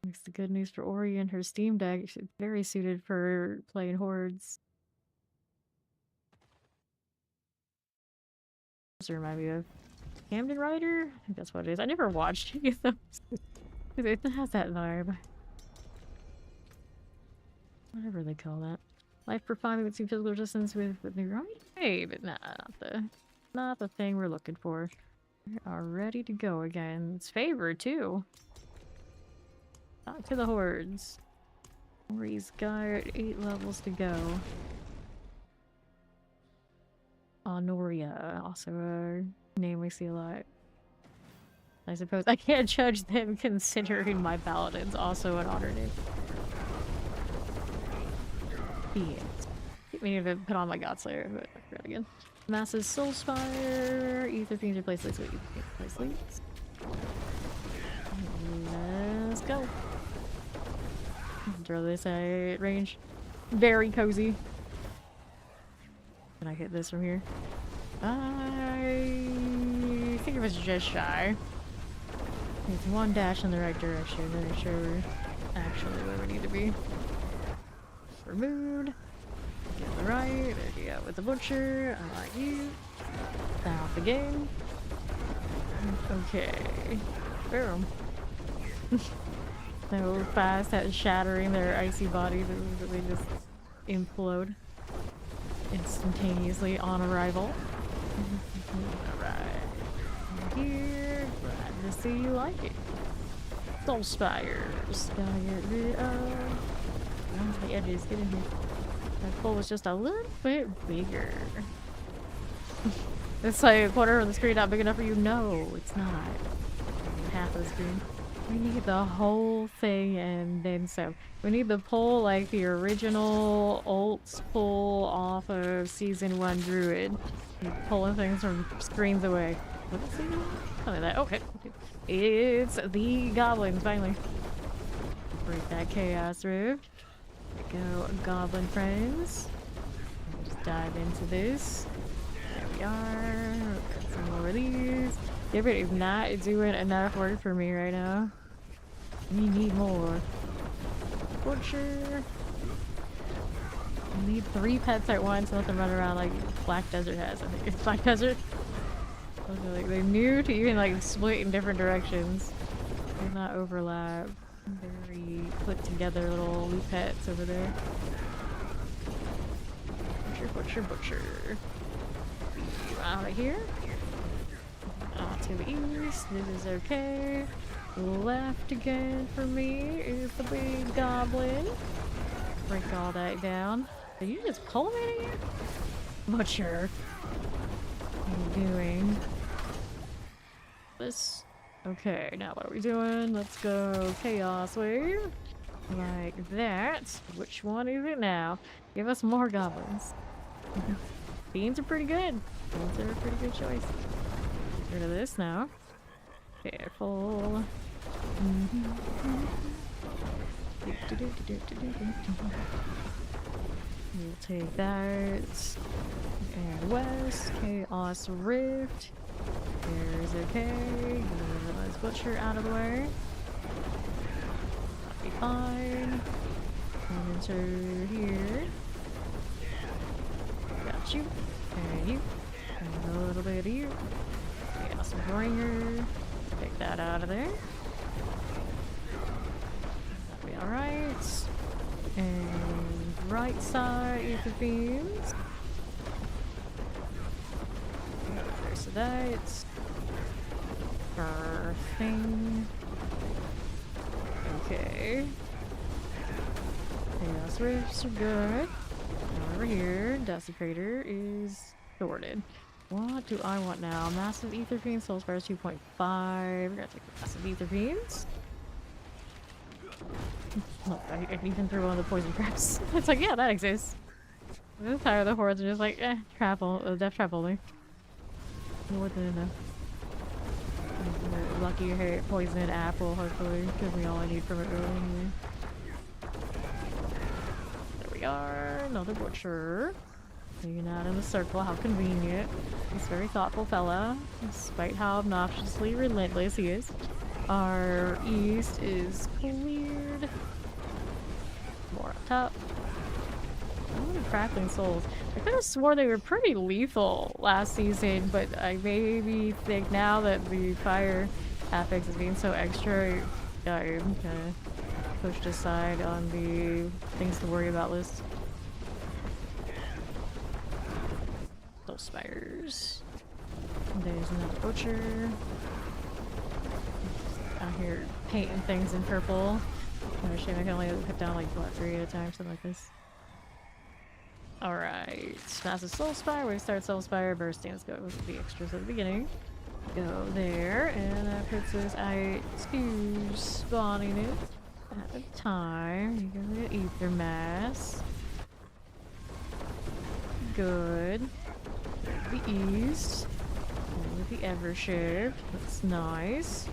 Makes the good news for Ori and her Steam Deck. She's very suited for playing hordes. Does it remind me of Camden Rider? I think that's what it is. I never watched any of those. It has that vibe. Whatever they call that. Life profiling with some physical resistance with new right? Hey, but nah, not the thing we're looking for. We are ready to go again. It's favored too. Back to the hordes. Ori's got 8 levels to go. Honoria, also a name we see a lot. I suppose I can't judge them considering my paladin's also an honor name. Yes. Keep meaning to put on my Godslayer, but I forgot again. Massive Soulspire, Ether Fiends replace Leaks with Ether Fiends replace Leaks. Let's go. Throw this at range. Very cozy. Can I hit this from here? I think it was just shy. It's one dash in the right direction, then sure we're actually where we need to be. Removed. Get on the right. There you go with the butcher. I like you. Off the game. Okay. Boom. So fast at shattering their icy bodies that they just implode instantaneously on arrival. Alright. Here. Glad to see you like it. Soul spires. Gotta get rid of the edges. Get in here. That pole was just a little bit bigger. It's like a quarter of the screen not big enough for you? No, it's not. Half of the screen. We need the whole thing and then some. We need the pull like the original Ults pull off of Season 1 Druid. You're pulling things from screens away. What is it? Tell me that. Okay. It's the goblins, finally. Break that chaos rift. Go, goblin friends. Just dive into this. There we are. Got some more of these. Yeah, but it's not doing enough work for me right now. We need more. Butcher. We need 3 pets at once, let them run around like Black Desert has. I think it's Black Desert. Like they knew to even like split in different directions. They're not overlap. Very put together little loot pets over there. Butcher, butcher, butcher. Out of here. To the east. This is okay. Left again for me is the big goblin. Break all that down. Did you just pull me in here? Butcher. What are you doing? This. Okay, now what are we doing? Let's go Chaos Wave. Like that. Which one is it now? Give us more goblins. Beans are pretty good. Beans are a pretty good choice. Get rid of this now. Careful. We'll take that. And west. Chaos Rift. There's okay. Let's butcher out of the way. That'll be fine. And enter here. Got you. And you. And a little bit of you. Chaos Bringer. Take that out of there. That'll be alright. And right side, Ether Beams. There's that. Thing. Okay. Chaos Rifts are good. Now over here, Desecrator is sorted. What do I want now? Massive Ether Fiend, Soul Spires 2.5. We're gonna take the Massive Ether Fiends. Look, I even threw one of the poison traps. It's like, yeah, that exists. I'm tired of the hordes are just like, trap death trap only. More than enough. Lucky hit poison apple, hopefully, because we all need from it early anyway. There we are, another butcher. Hanging out in the circle, how convenient. He's a very thoughtful fella, despite how obnoxiously relentless he is. Our east is cleared. More up top. How many crackling souls? I could have swore they were pretty lethal last season, but I maybe think now that the fire affix is being so extra, I'm kind of pushed aside on the things to worry about list. Those spires. There's another butcher. Out here painting things in purple. What a shame I can only put down like what, 3 at a time, something like this. Alright, Massive Soul Spire, we start Soul Spire bursting. Let's go with the extras at the beginning. Go there, and that puts us at 2 spawning it at a time. You go to Ether Mass. Good. The east. With the Evershift. That's nice.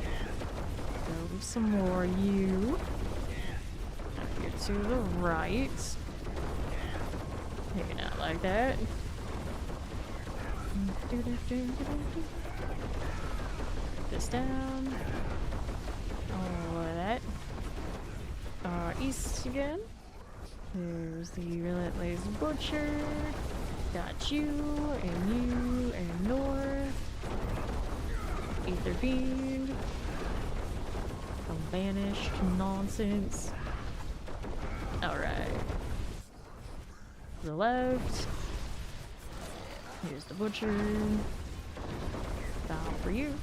Go with some more you. Here to the right. like that. This down. All of that. East again. There's the Relentless Butcher. Got you, and you, and north. Ether Fiend. Some banished nonsense. Alright. To the left. Here's the Butcher. Bow for you.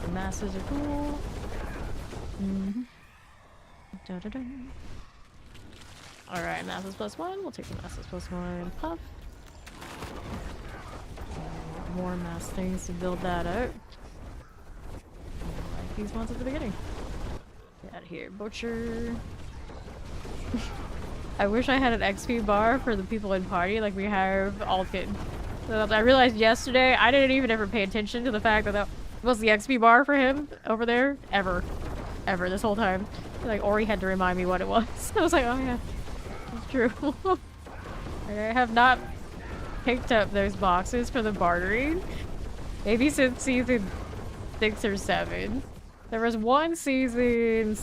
The masses are cool. Da-da-da. Alright, masses +1. We'll take the masses +1 puff. More mass things to build that out. Like these ones at the beginning. Get out of here, Butcher. I wish I had an XP bar for the people in party like we have Altkin. So I realized yesterday I didn't even ever pay attention to the fact that that was the XP bar for him over there. Ever this whole time. Like Ori had to remind me what it was. I was like, oh yeah, it's true. I have not picked up those boxes for the bartering maybe since season 6 or 7. There was one season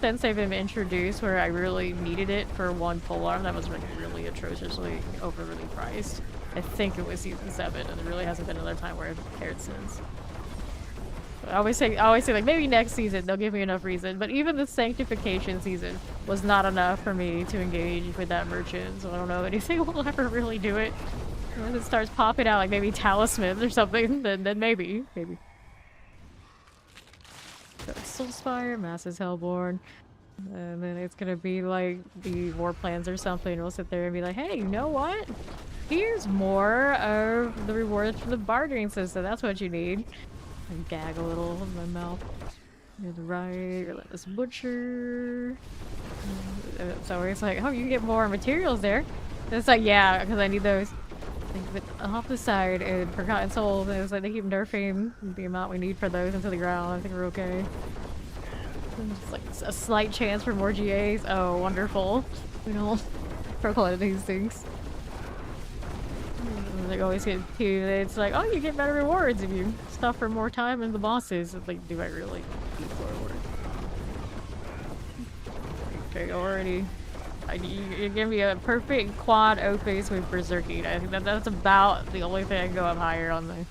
since they've been introduced where I really needed it for one polearm that was really atrociously overly priced. I think it was season 7, and there really hasn't been another time where I've cared since. I always say like maybe next season they'll give me enough reason, but even the sanctification season was not enough for me to engage with that merchant, so I don't know if anything will ever really do it. Once it starts popping out like maybe talismans or something, then maybe. So Soulspire, Masses Hellborn, and then it's gonna be like the war plans or something. We'll sit there and be like, hey, you know what? Here's more of the rewards from the bartering system. That's what you need. And gag a little in my mouth. Near the right, Relentless Butcher. So it's like, oh, you can get more materials there. And it's like, yeah, because I need those. But off the side in Forgotten Souls, and it's like they keep nerfing the amount we need for those into the ground. I think we're okay. It's like a slight chance for more GAs. Oh, wonderful. We don't proclaim these things. They always get to, it's like, oh, you get better rewards if you stuff for more time in the bosses. It's like, do I really need forward? Okay, already. You're giving me a perfect quad O-face with Berserking. I think that's about the only thing I can go up higher on my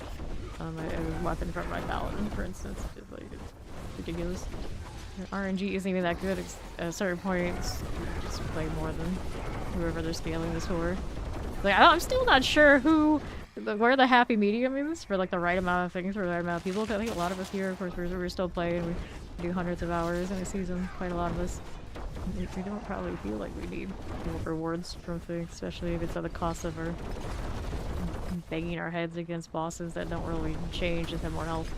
weapon from my paladin, for instance. It's like, it's ridiculous. RNG isn't even that good at certain points. Just play more than whoever they're scaling this for. Like, I'm still not sure where the happy medium is for like the right amount of things for the right amount of people. I think a lot of us here, of course, we're still playing. We do hundreds of hours in a season. Quite a lot of us. We don't probably feel like we need rewards from things, especially if it's at the cost of our banging our heads against bosses that don't really change and have more health.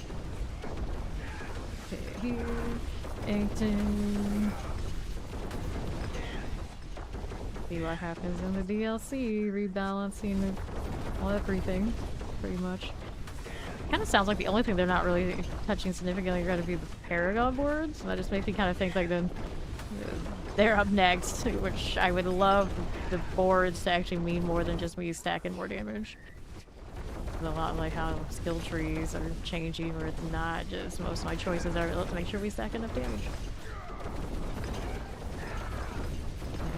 Okay, here. Inkton. See what happens in the DLC, rebalancing of everything, pretty much. Kind of sounds like the only thing they're not really touching significantly are going to be the Paragon boards, and that just makes me kind of think like then they're up next, which I would love the boards to actually mean more than just me stacking more damage. It's a lot like how skill trees are changing, where it's not just most of my choices are let's make sure we stack enough damage.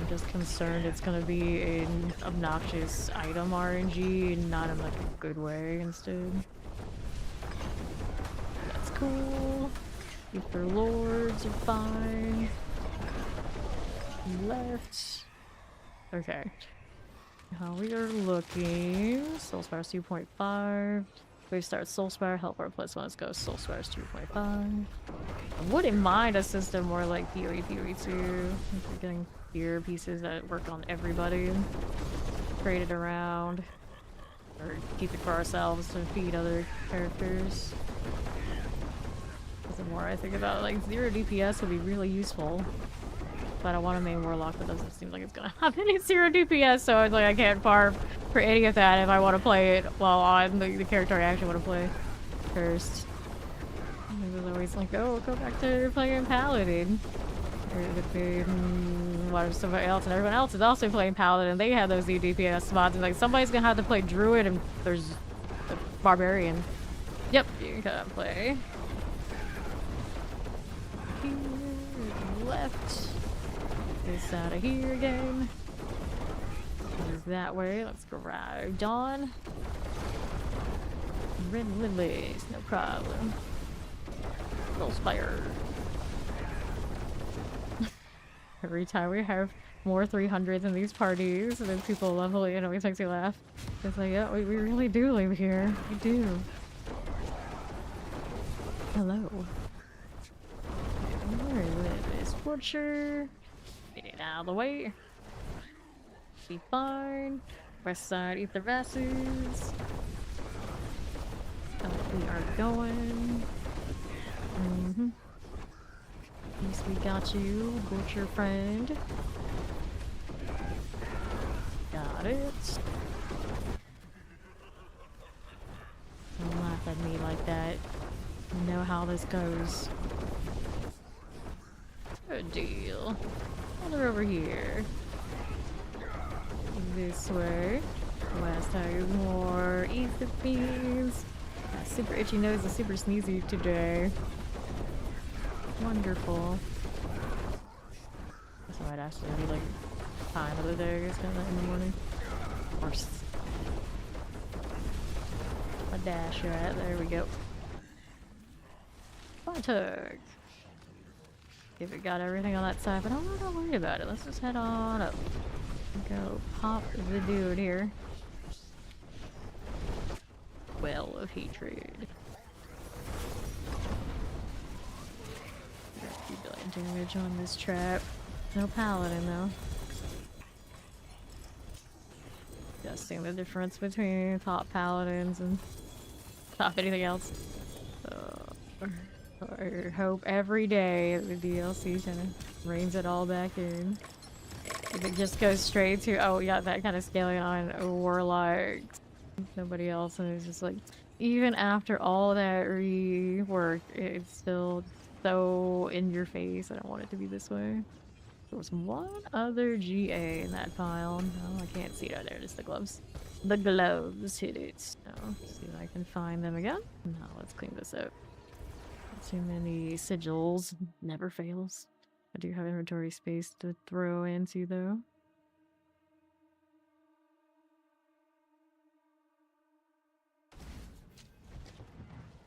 Just concerned it's gonna be an obnoxious item RNG and not in like a good way instead. That's cool. Ether Lords are fine. Left. Okay. How we are looking. Soulspire's 2.5. Wave start Soulspire, Hellfire +1. Let's go. Soulspire's 2.5. I wouldn't mind a system more like PoE 2. If we're getting gear pieces that work on everybody. Trade it around. Or keep it for ourselves to feed other characters. The more I think about it, like 0 DPS would be really useful. But I want a main warlock that doesn't seem like it's gonna have any 0 DPS, so it's like I can't farm for any of that if I want to play it while on the character I actually want to play first. It was always like, oh, go back to playing Paladin. Or it would be, and watch somebody else, and everyone else is also playing Paladin, and they have those new DPS mods, and like somebody's gonna have to play Druid, and there's a Barbarian. Yep, you can play. Here, left. This out of here again. Goes that way. Let's go right on. Red lilies, no problem. Little spire. Every time we have more 300s in these parties, and then people level it, it always makes me laugh. It's like, yeah, we really do live here. We do. Hello. Where is this butcher? Get it out of the way. Be fine. West side, eat the vases. We are going. At least we got you, butcher friend. Got it. Don't laugh at me like that. You know how this goes. Good deal. Water over here. This way. Last time more. Eat the beans. Got super itchy nose and super sneezy today. Wonderful. So I'd actually be like time of the day, I guess, kind of in the morning. Of course. A dash right there we go. Fun tug. If it got everything on that side, but I'm not worried about it. Let's just head on up. Go pop the dude here. Well of hatred. Damage on this trap. No paladin though. Just seeing the difference between top paladins and top anything else. I hope every day the DLC kind of reins it all back in. If it just goes straight to, oh yeah, that kind of scaling on warlocks, nobody else, and it's just like, even after all that rework, it's still so in your face. I don't want it to be this way. There was one other GA in that pile. No, I can't see it right there. Just the gloves. The gloves hit it. No, see if I can find them again. No, let's clean this up. Too many sigils. Never fails. I do have inventory space to throw into though.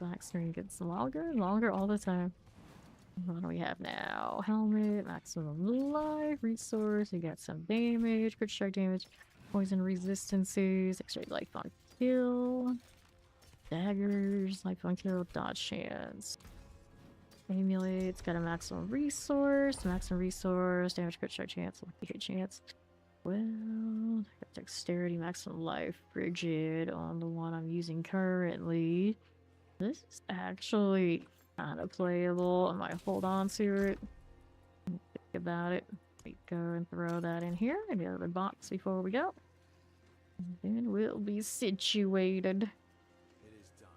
Black screen gets longer and longer all the time. What do we have now? Helmet, maximum life, resource, we got some damage, crit strike damage, poison resistances, extra life on kill, daggers, life on kill, dodge chance. Amulets, got a maximum resource, damage, crit strike chance, lucky hit chance. Well, got dexterity, maximum life, rigid on the one I'm using currently. This is actually kind of playable. I might hold on to it. Think about it. We go and throw that in here in the other box before we go. And then we'll be situated. It is done.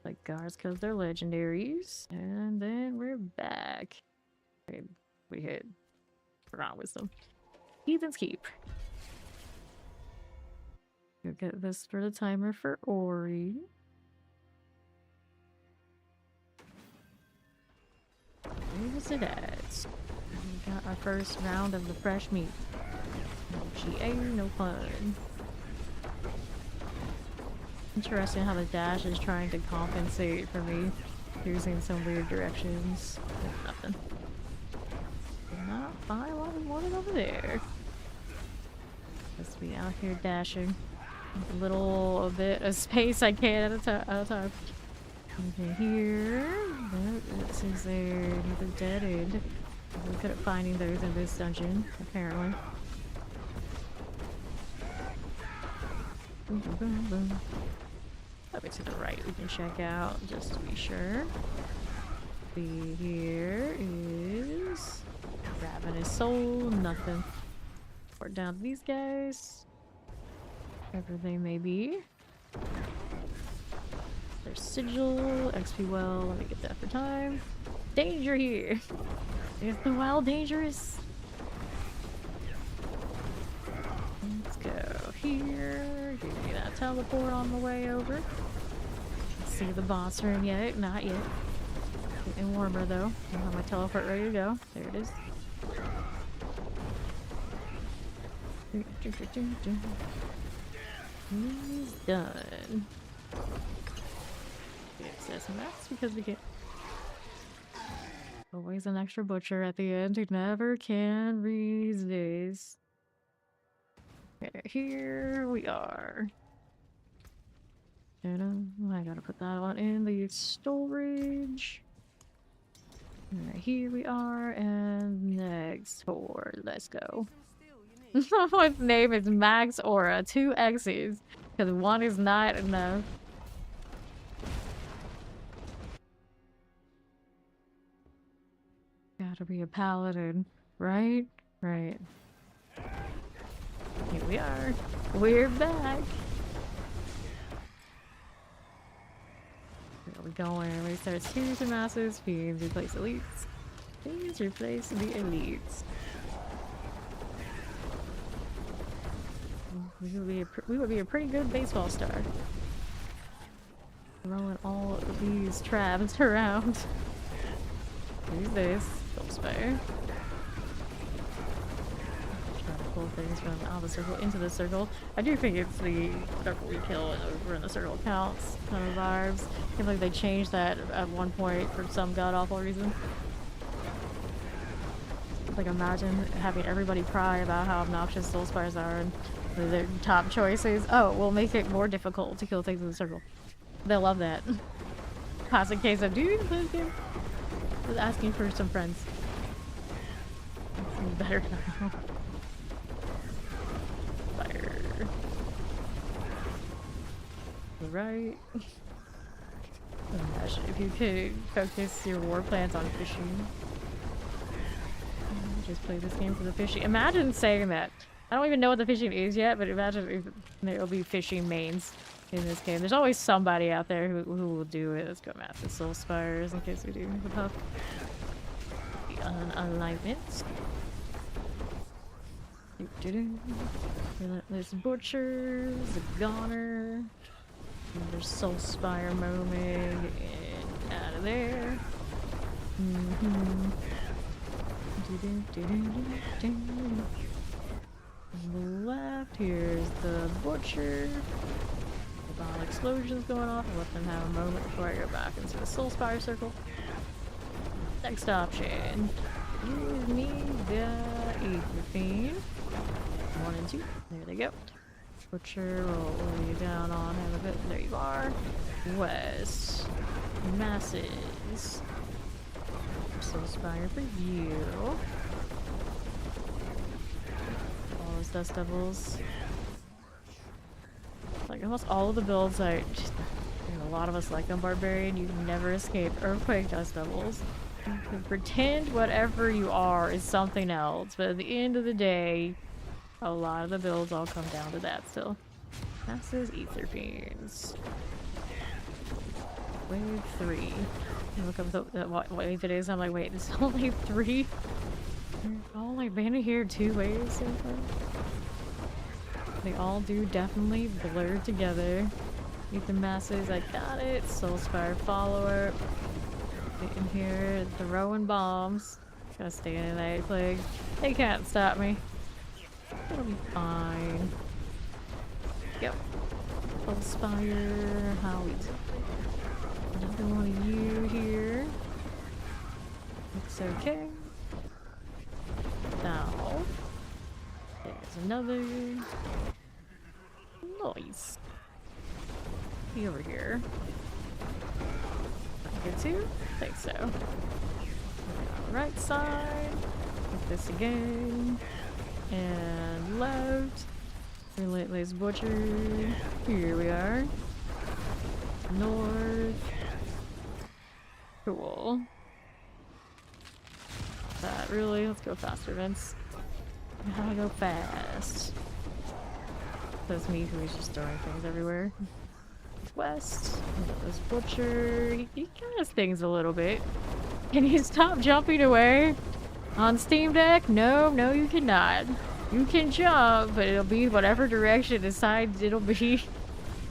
Like guards, because they're legendaries. And then we're back. Okay, we hit. Forgot wisdom. Heathen's Keep. Go get this for the timer for Ori. Where was it at? We got our first round of the fresh meat. No GA, no fun. Interesting how the dash is trying to compensate for me using some weird directions. Nothing. Did not find what we wanted over there. Let's be out here dashing. A little bit of space I can at a time. Okay, here. This is another dead end. We're good at finding those in this dungeon, apparently. Boom, boom, boom. Over to the right, we can check out just to be sure. See, here is Ravenous Soul, nothing. We're down to these guys. Whatever they may be. There's Sigil, XP well, let me get that for time. Danger here! Is the wild dangerous? here. Give me that teleport on the way over. See the boss room yet? Not yet. Getting warmer though. I have my teleport ready to go. There it is. He's done. Access max because we get always an extra butcher at the end. You never can resist. Okay, here we are. I gotta put that one in the storage. Alright, here we are, and next Horde. Let's go. My name is Max Aura, 2 X's, because 1 is not enough. Gotta be a paladin, right? Right. Here we are. We're back. Where are we going? We start tiers and masses. Fiends replace elites. Fiends replace the elites. We would be a pretty good baseball star. Throwing all of these traps around. Use this. Spire. Trying to pull things from out of the circle into the circle. I do think it's the circle we kill and over in the circle counts kind of vibes. I feel like they changed that at one point for some god awful reason. Like imagine having everybody cry about how obnoxious soul spires are and their top choices. Oh, we'll make it more difficult to kill things in the circle. They'll love that. Classic case of dude, was asking for some friends. Better now. Fire. Right. Imagine if you could focus your war plans on fishing. Just play this game for the fishing. Imagine saying that. I don't even know what the fishing is yet, but imagine if there'll be fishing mains in this game. There's always somebody out there who will do it. Let's go map the soul spires in case we do the puff. The alignment. Relentless butchers, a goner. Another soul spire moment. And out of there. On the left, here's the butcher. The bomb explosions going off. I'll let them have a moment before I go back into the soul spire circle. Next option. Give me the Ether Fiend. 1 and 2. There they go. Butcher will lay you down on him a bit. There you are. West. Masses. Soul Spire for you. All those Dust Devils. Like almost all of the builds, a lot of us like on Barbarian, you can never escape Earthquake Dust Devils. You can pretend whatever you are is something else, but at the end of the day, a lot of the builds all come down to that still. Masses, Ether Fiends. Wave 3. I look up what wave it is, I'm like, wait, it's only 3? I've only been here 2 waves so far. They all do definitely blur together. Ether Masses, I got it. Soul Spire follower. Get in here, throwing bombs. Gotta stay in that plague. They can't stop me. It'll be fine. Yep. Soul Spire, how easy. Another one of you here. Looks okay. Now, there's another. Nice. Be over here. Get to? I think so. Right side. Hit this again. And left. Relentless Butcher. Here we are. North. Cool. That really? Let's go faster, Vince. I gotta go fast. That's me who is just throwing things everywhere. West. This butcher. He kind of stings a little bit. Can you stop jumping away? On Steam Deck? No, no you cannot. You can jump, but it'll be whatever direction decides it'll be.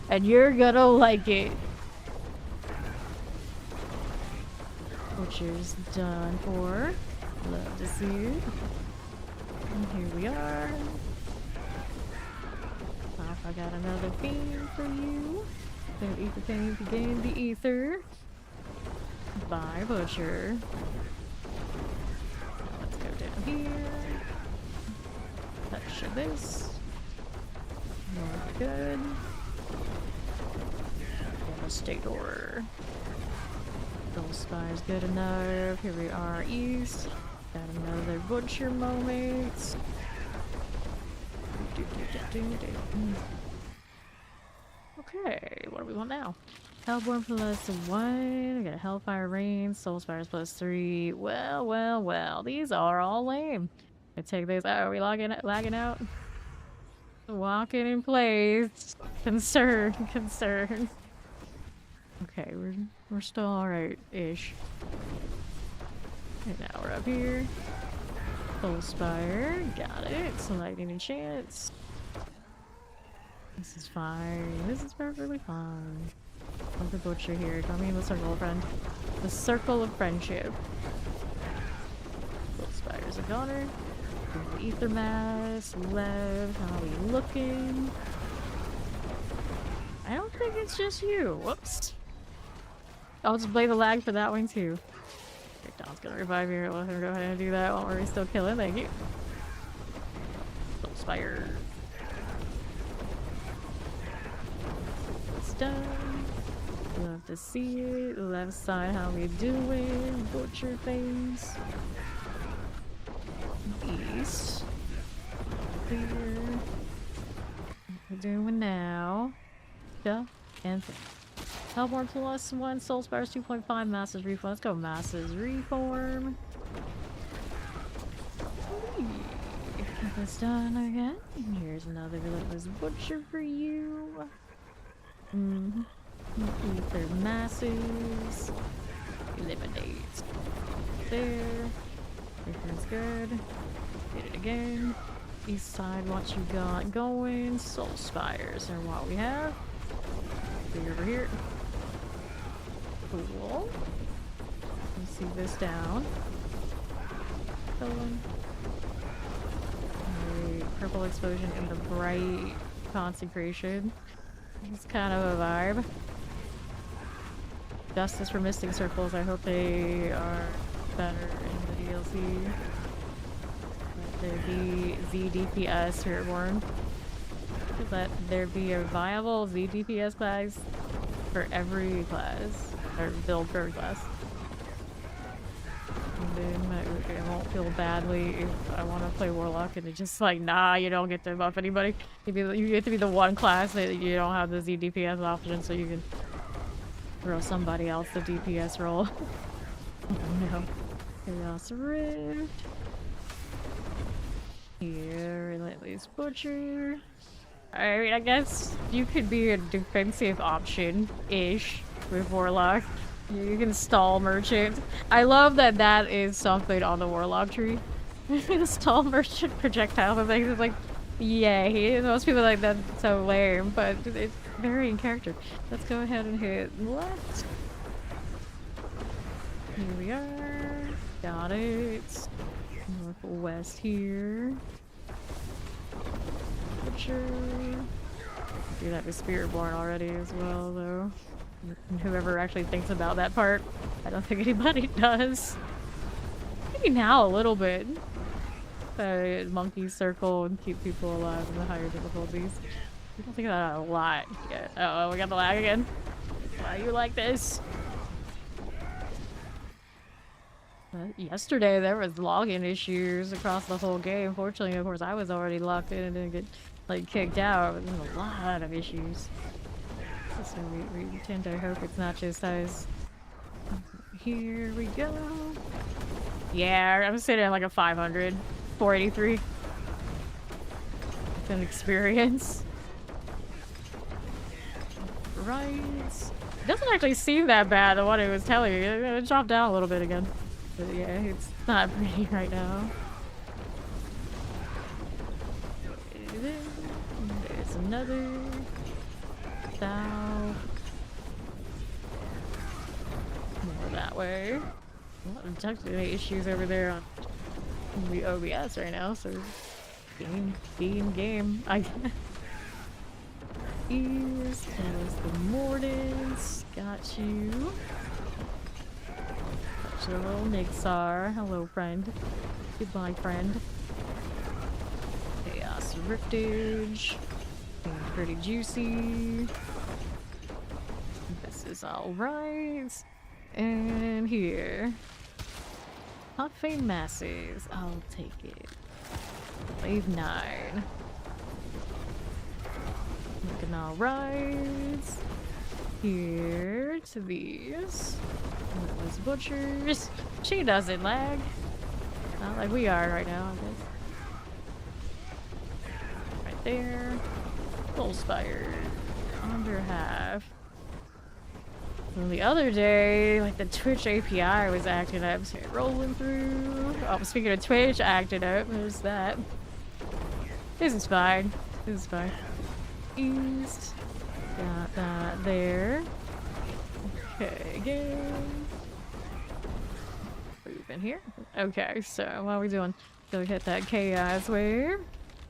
And you're gonna like it. Butcher's done for. Love to see it. And here we are. Oh, I got another theme for you. Don't eat the thing to gain the ether. Bye, Butcher. Let's go down here. Touch this. More good. Devastator. Gold Spire's good enough. Here we are east. Got another Butcher moment. Okay, what do we want now? Hellborn +1. We got a Hellfire Rain. Soul Spires +3. Well. These are all lame. I take these. Oh, are we lagging out? Walking in place. Concern. Okay, we're still alright-ish. And now we're up here. Soul Spire. Got it. Selecting enchants. This is fine. This is perfectly fine. Love the Butcher here. Got me in the circle of friend. The circle of friendship. Soul Spire's a goner. The Ether Mass. Lev. How are we looking? I don't think it's just you. Whoops. I'll just blame the lag for that one too. Okay, Don's gonna revive here. Let her go ahead and do that while we're still killing. Thank you. Soul Spire. It's done. Love to see it. Left side, how we doing? Butcher things. East. Clear. What we're doing now. Yeah. And Hellborn +1. Soul Spires 2.5. Masses Reform. Let's go Masses Reform. Get this done again. Here's another Relentless Butcher for you. Ether Masses. Eliminate. There. Everything's good. Hit it again. East side, what you got going? Soul Spires are what we have. Be over here. Cool. Let's see this down. Purple explosion in the bright consecration. It's kind of a vibe. Justice for Mystic Circles. I hope they are better in the DLC. Let there be ZDPS Reborn. Let there be a viable ZDPS class for every class. Or build per class. And then I won't feel badly if I want to play Warlock and it's just like, nah, you don't get to buff anybody. You get to be the one class that you don't have the ZDPS option, so you can throw somebody else the DPS role. Oh no. Chaos Rift. Here, Relentless Butcher. I mean, I guess you could be a defensive option-ish with Warlock. You can stall Merchant. I love that that is something on the Warlock tree. Stall Merchant projectile and things. It's like, yay. Most people like that so lame, but it's very in character. Let's go ahead and hit left. Here we are. Got it. Northwest here. Butcher. Do that with Spiritborn already as well, though. And whoever actually thinks about that part, I don't think anybody does. Maybe now a little bit. Monkey circle and keep people alive in the higher difficulties. I don't think about that a lot yet. Uh oh, we got the lag again. Why are you like this? Yesterday there was login issues across the whole game. Fortunately, of course, I was already locked in and didn't get like kicked out. There was a lot of issues. So we tend to hope it's not just us. Here we go. Yeah, I'm sitting at like a 500. 483. It's an experience. Right. It doesn't actually seem that bad than what it was telling you. It dropped down a little bit again. But yeah, it's not pretty right now. another. South. More that way. Well, I'm technically issues over there on the OBS right now, so game. I guess. Ears, there's the Mordants. Got you. Got your little Nixar. Hello, friend. Goodbye, friend. Chaos Riftage. Seems pretty juicy. This is alright. And here. Puffing Masses. I'll take it. Wave 9. Looking alright. Here to these. Those butchers. She doesn't lag. Not like we are right now, I guess. Right there. Full spire. Under half. And the other day, like the Twitch API was acting up, so rolling through. Oh, speaking of Twitch acting up, there's that. This is fine. This is fine. East. Got that there. Okay, again. Move in here. Okay, so what are we doing? Go hit that chaos wave.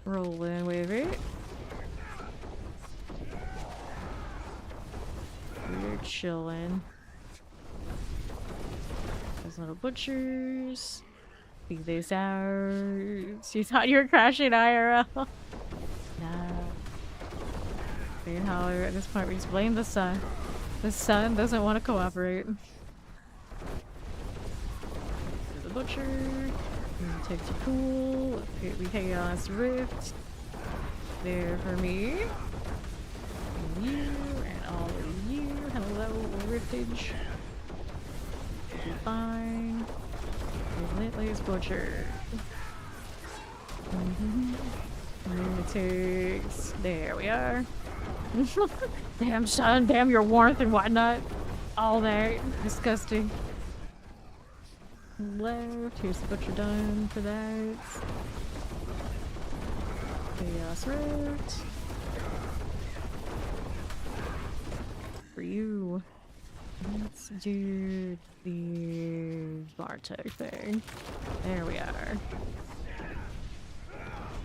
Rolling with it. We're chilling. Those little butchers. See this out. You thought you were crashing IRL. No. Weird how at this point we just blame the sun. The sun doesn't want to cooperate. The butcher. Take the pool. The chaos rift. There for me. And you and all of you. Hello, riftage. Be fine. Relentless butcher. Lunatics. There we are. Damn sun, damn your warmth and whatnot. All that. Disgusting. Left. Here's the butcher done for that. Chaos Rift. For you. Let's do the Bartek thing. There we are.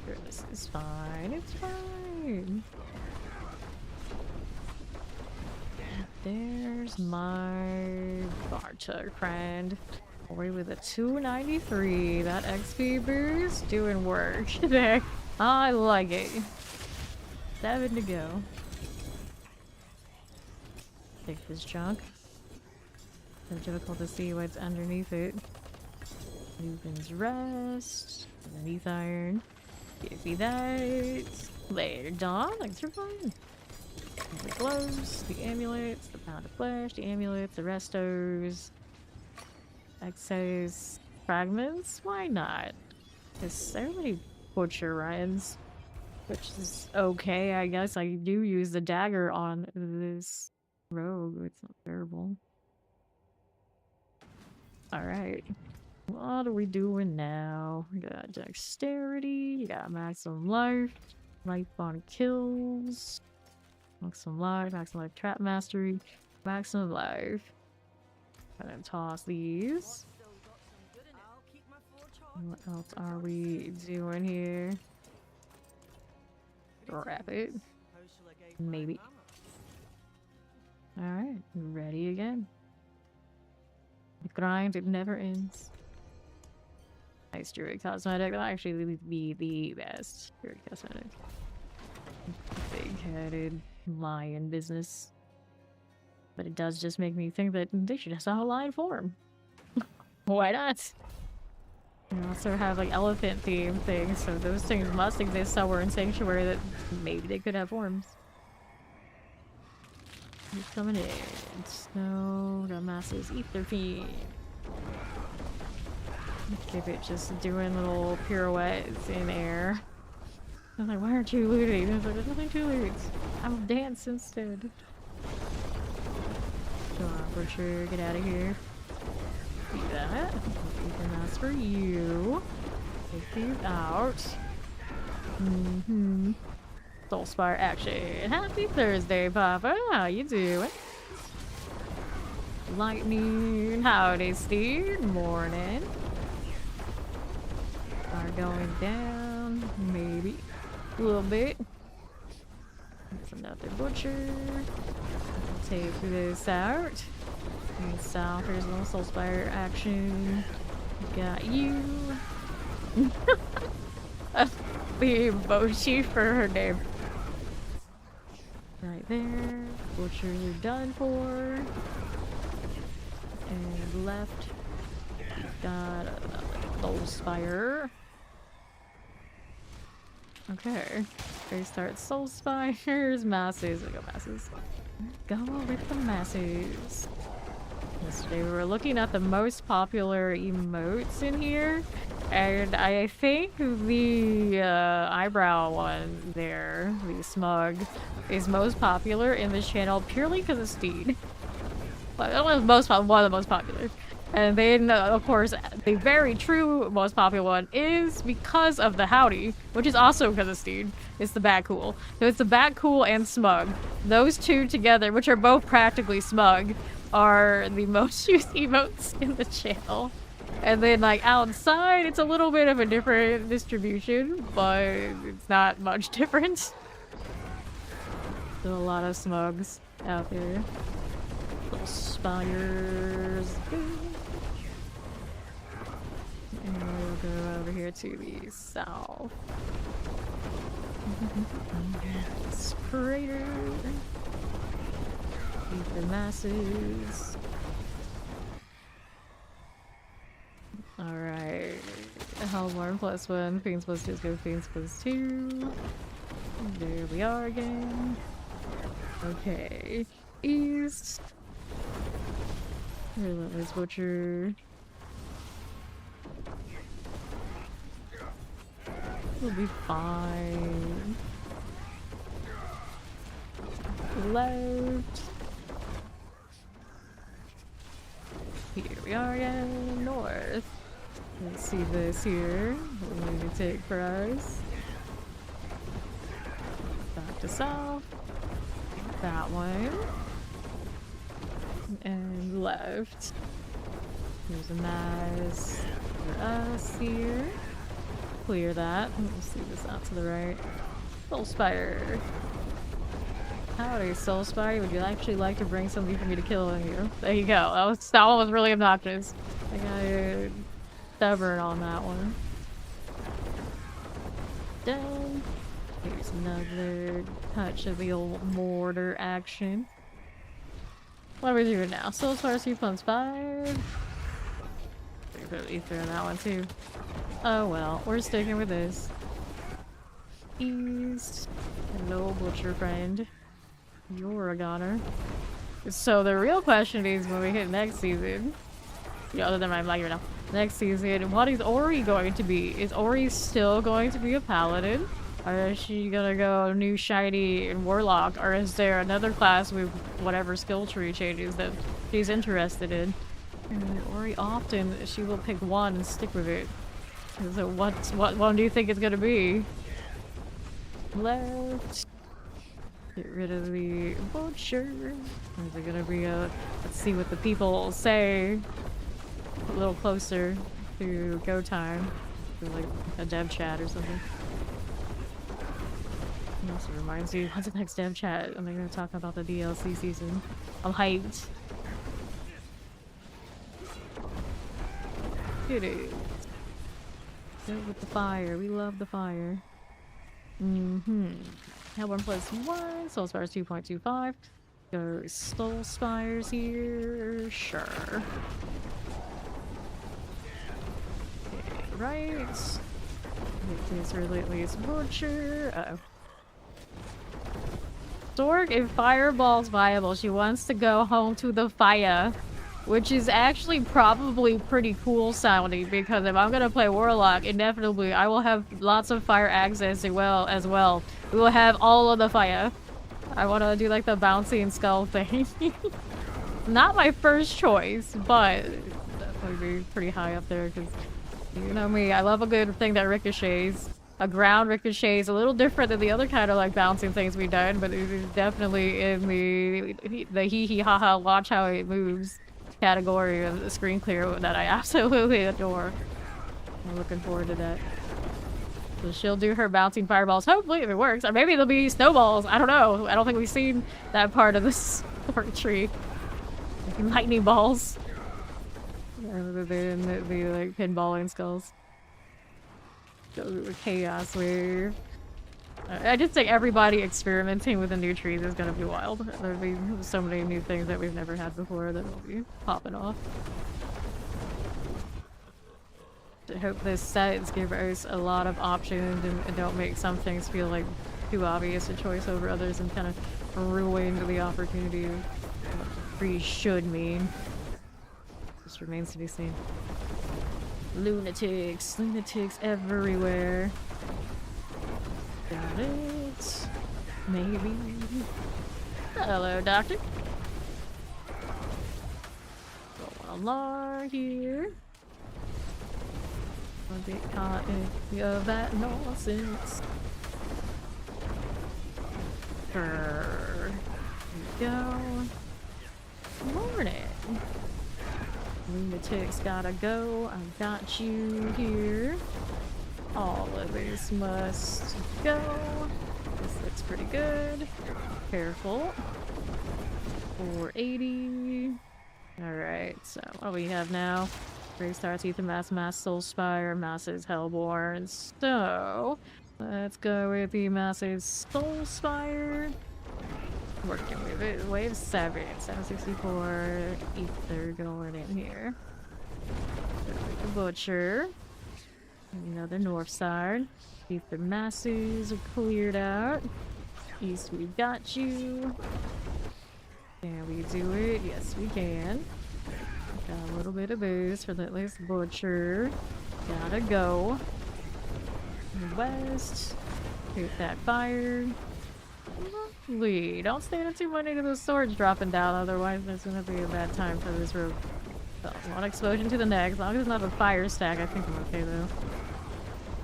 Sure, this is fine. It's fine. There's my Bartek friend. Away with a 293. That XP boost doing work there. I like it. 7 to go. Take this junk. So difficult to see what's underneath it. Lupin's Rest. Underneath Iron. Give me that. Later, Dawn. Thanks for fun. The gloves, the amulets, the pound of flesh, the amulets, the restos. Excess fragments? Why not? There's so many butcher runs. Which is okay, I guess. I do use the dagger on this rogue. It's not terrible. Alright. What are we doing now? We got dexterity, you got maximum life, life on kills, maximum life trap mastery, maximum life. Gonna toss these. What else are we doing here? Grab it. Maybe. Alright, ready again. The grind, it never ends. Nice Druid Cosmetic. That'll actually be the best Druid Cosmetic. Big-headed lion business. But it does just make me think that they should have a lion form. Why not? You also have like elephant theme things, so those things must exist somewhere in Sanctuary that maybe they could have forms. He's coming in. Snow, got masses, ether feet. Give it just doing little pirouettes in air. I was like, why aren't you looting? I was like, there's nothing to loot. I will dance instead. Come on, Butcher, get out of here. Do that. And that's for you. Take these out. Soul Spire action. Happy Thursday, Papa. How you doing? Lightning. Howdy, Steve. Morning. Are going down. Maybe. A little bit. There's another butcher. I'll take this out. And south, there's no Soul Spire action. Got you. The Bochi for her name. Right there. Butchers are done for. And left. Got another Soul Spire. Okay. They start Soul Spires. Masses. I go masses. Go with the masses. Yesterday we were looking at the most popular emotes in here, and I think the eyebrow one there, the smug, is most popular in this channel purely because of Steed. But it was one of the most popular. And then, of course, the very true most popular one is because of the Howdy, which is also because of Steed. It's the Bat Cool. So it's the Bat Cool and Smug. Those two together, which are both practically Smug, are the most used emotes in the channel. And then, like, outside, it's a little bit of a different distribution, but it's not much different. Still a lot of Smugs out there. Little spires. And we'll go over here to the south. Sprayer. Keep the masses. Alright. Hellborn +1. Fiends +2. Go Fiends +2. There we are again. Okay. East. Relentless Butcher. We'll be fine. Left. Here we are again. North. Let's see this here. What we need to take for us. Back to south. That one. And left. Here's a mass for us here. Clear that. Let's see this out to the right. Soul Spire. Howdy, Soul Spire. Would you actually like to bring somebody for me to kill you? There you go. That one was really obnoxious. I got stubborn on that one. Done. Here's another touch of the old mortar action. What are we doing now? Soul Spire 3+5. Put ether in that one too. Oh well, we're sticking with this. East. Hello, butcher friend. You're a goner. So the real question is when we hit next season, other than my flag right now, next season, what is Ori going to be? Is Ori still going to be a paladin? Or is she gonna go new shiny and warlock? Or is there another class with whatever skill tree changes that she's interested in? And Ori often, she will pick one and stick with it. So what one do you think it's gonna be? Left. Get rid of the butcher. Or is it gonna be a, let's see what the people say. A little closer to go time. To like a dev chat or something. It also reminds me, when's the next dev chat? Am I gonna talk about the DLC season? I'm hyped. It is. Go with the fire. We love the fire. Hellborn +1. Soul Spires 2.25. Go Soul Spires here. Sure. Okay, right. Make this Relentless Butcher. Uh-oh. Stork, if Fireball's viable, she wants to go home to the fire. Which is actually probably pretty cool sounding, because if I'm gonna play Warlock, inevitably I will have lots of fire access as well. We will have all of the fire. I wanna do like the bouncy and skull thing. Not my first choice, but definitely be pretty high up there, because you know me, I love a good thing that ricochets. a ground ricochet is a little different than the other kind of like bouncing things we've done, but it is definitely in the hee hee ha ha watch how it moves category of the screen clear that I absolutely adore. I'm looking forward to that. So she'll do her bouncing fireballs, hopefully if it works, or maybe there'll be snowballs. I don't know. I don't think we've seen that part of this tree. Lightning balls. Rather than the like pinballing skulls. Go with chaos wave. I just think everybody experimenting with the new trees is gonna be wild. There'll be so many new things that we've never had before that will be popping off. I hope this sets give us a lot of options and don't make some things feel like too obvious a choice over others and kind of ruin the opportunity of what trees should mean. Just remains to be seen. Lunatics everywhere. Got it. Maybe. Hello, doctor. Go along here. I'll get caught in that nonsense. Here we go. Morning. Lunatics gotta go. I've got you here. All of this must go. This looks pretty good. Careful. 480. Alright, so what do we have now? Grey Star, Teeth and Mass, Soul Spire, Masses, Hellborn. So, let's go with the Masses Soul Spire. Working with it. Wave 7, 764. Ether going in here. The Butcher. Another north side. Ether Masses are cleared out. East, we got you. Can we do it? Yes, we can. Got a little bit of boost for that last Butcher. Gotta go. West. Hit that fire. Lovely. Don't stand up too much into those swords dropping down, otherwise there's gonna be a bad time for this rope. So, one explosion to the neck. As long as it's not a fire stack, I think I'm okay though.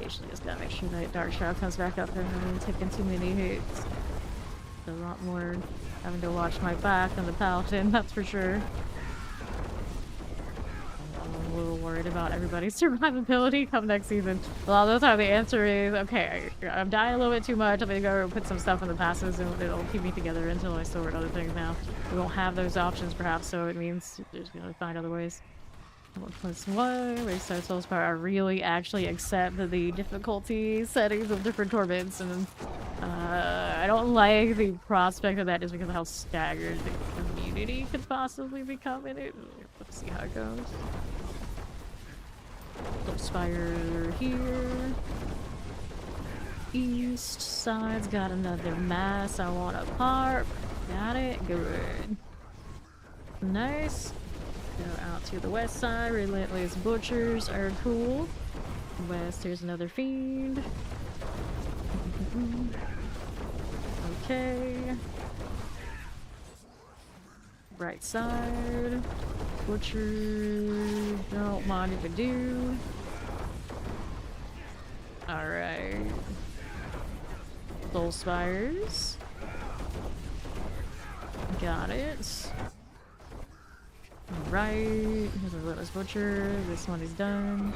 Occasionally just gotta make sure that Dark Shadow comes back up there and I'm taking too many hits. A lot more having to watch my back than the Paladin, that's for sure. I'm a little worried about everybody's survivability come next season. A lot of the time the answer is, okay, I'm dying a little bit too much, I'm gonna go put some stuff in the passes and it'll keep me together until I sort other things now. We won't have those options perhaps, so it means there's gonna find other ways. +1, Wayside Soul Spire. I really actually accept the difficulty settings of different torments, and I don't like the prospect of that just because of how staggered the community could possibly become in it. Let's see how it goes. Soul Spire here. East side's got another mass I want to park. Got it. Good. Nice. Go out to the west side. Relentless Butchers are cool. West, here's another Fiend. Okay. Right side. Butcher. Don't mind if I do. Alright. Soul Spires. Got it. Right, here's a Relentless Butcher. This one is done.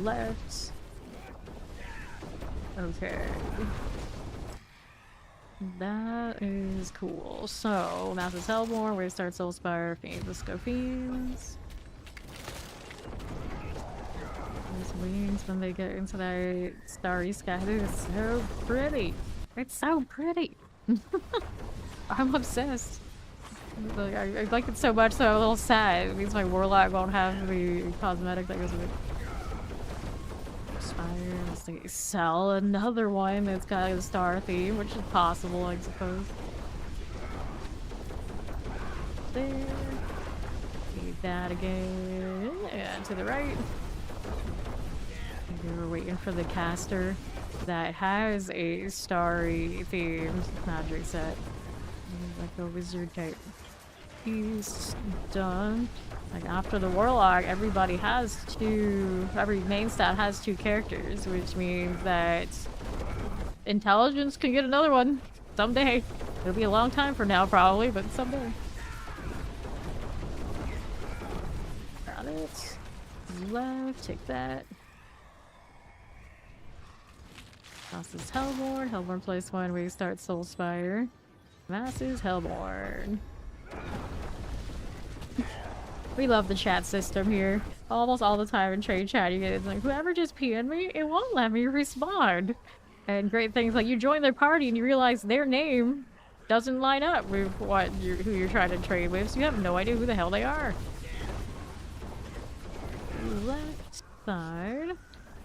Left. Okay. That is cool. So, Masses Hellborn, Wave Start Soul Spire, Fiends. Let's go Fiends. Those wings when they get into that starry sky. It is so pretty. It's so pretty. I'm obsessed. Like, I like it so much, so I'm a little sad. It means my Warlock won't have the cosmetic that goes with it. Spire, let's see, sell another one that's got a star theme, which is possible, I suppose. There. Need that again. And to the right. We were waiting for the caster that has a starry themed magic set. Like a wizard type. East, done. Like after the Warlock, everybody has every main stat has 2 characters, which means that Intelligence can get another one someday. It'll be a long time from now probably, but someday. Got it. Left, take that. This is Hellborn. Hellborn plays 1, we start Soulspire. Masses, Hellborn. We love the chat system here. Almost all the time in trade chat, you get it's like, whoever just PN'd me, it won't let me respond. And great things like you join their party and you realize their name doesn't line up with who you're trying to trade with, so you have no idea who the hell they are. Left side.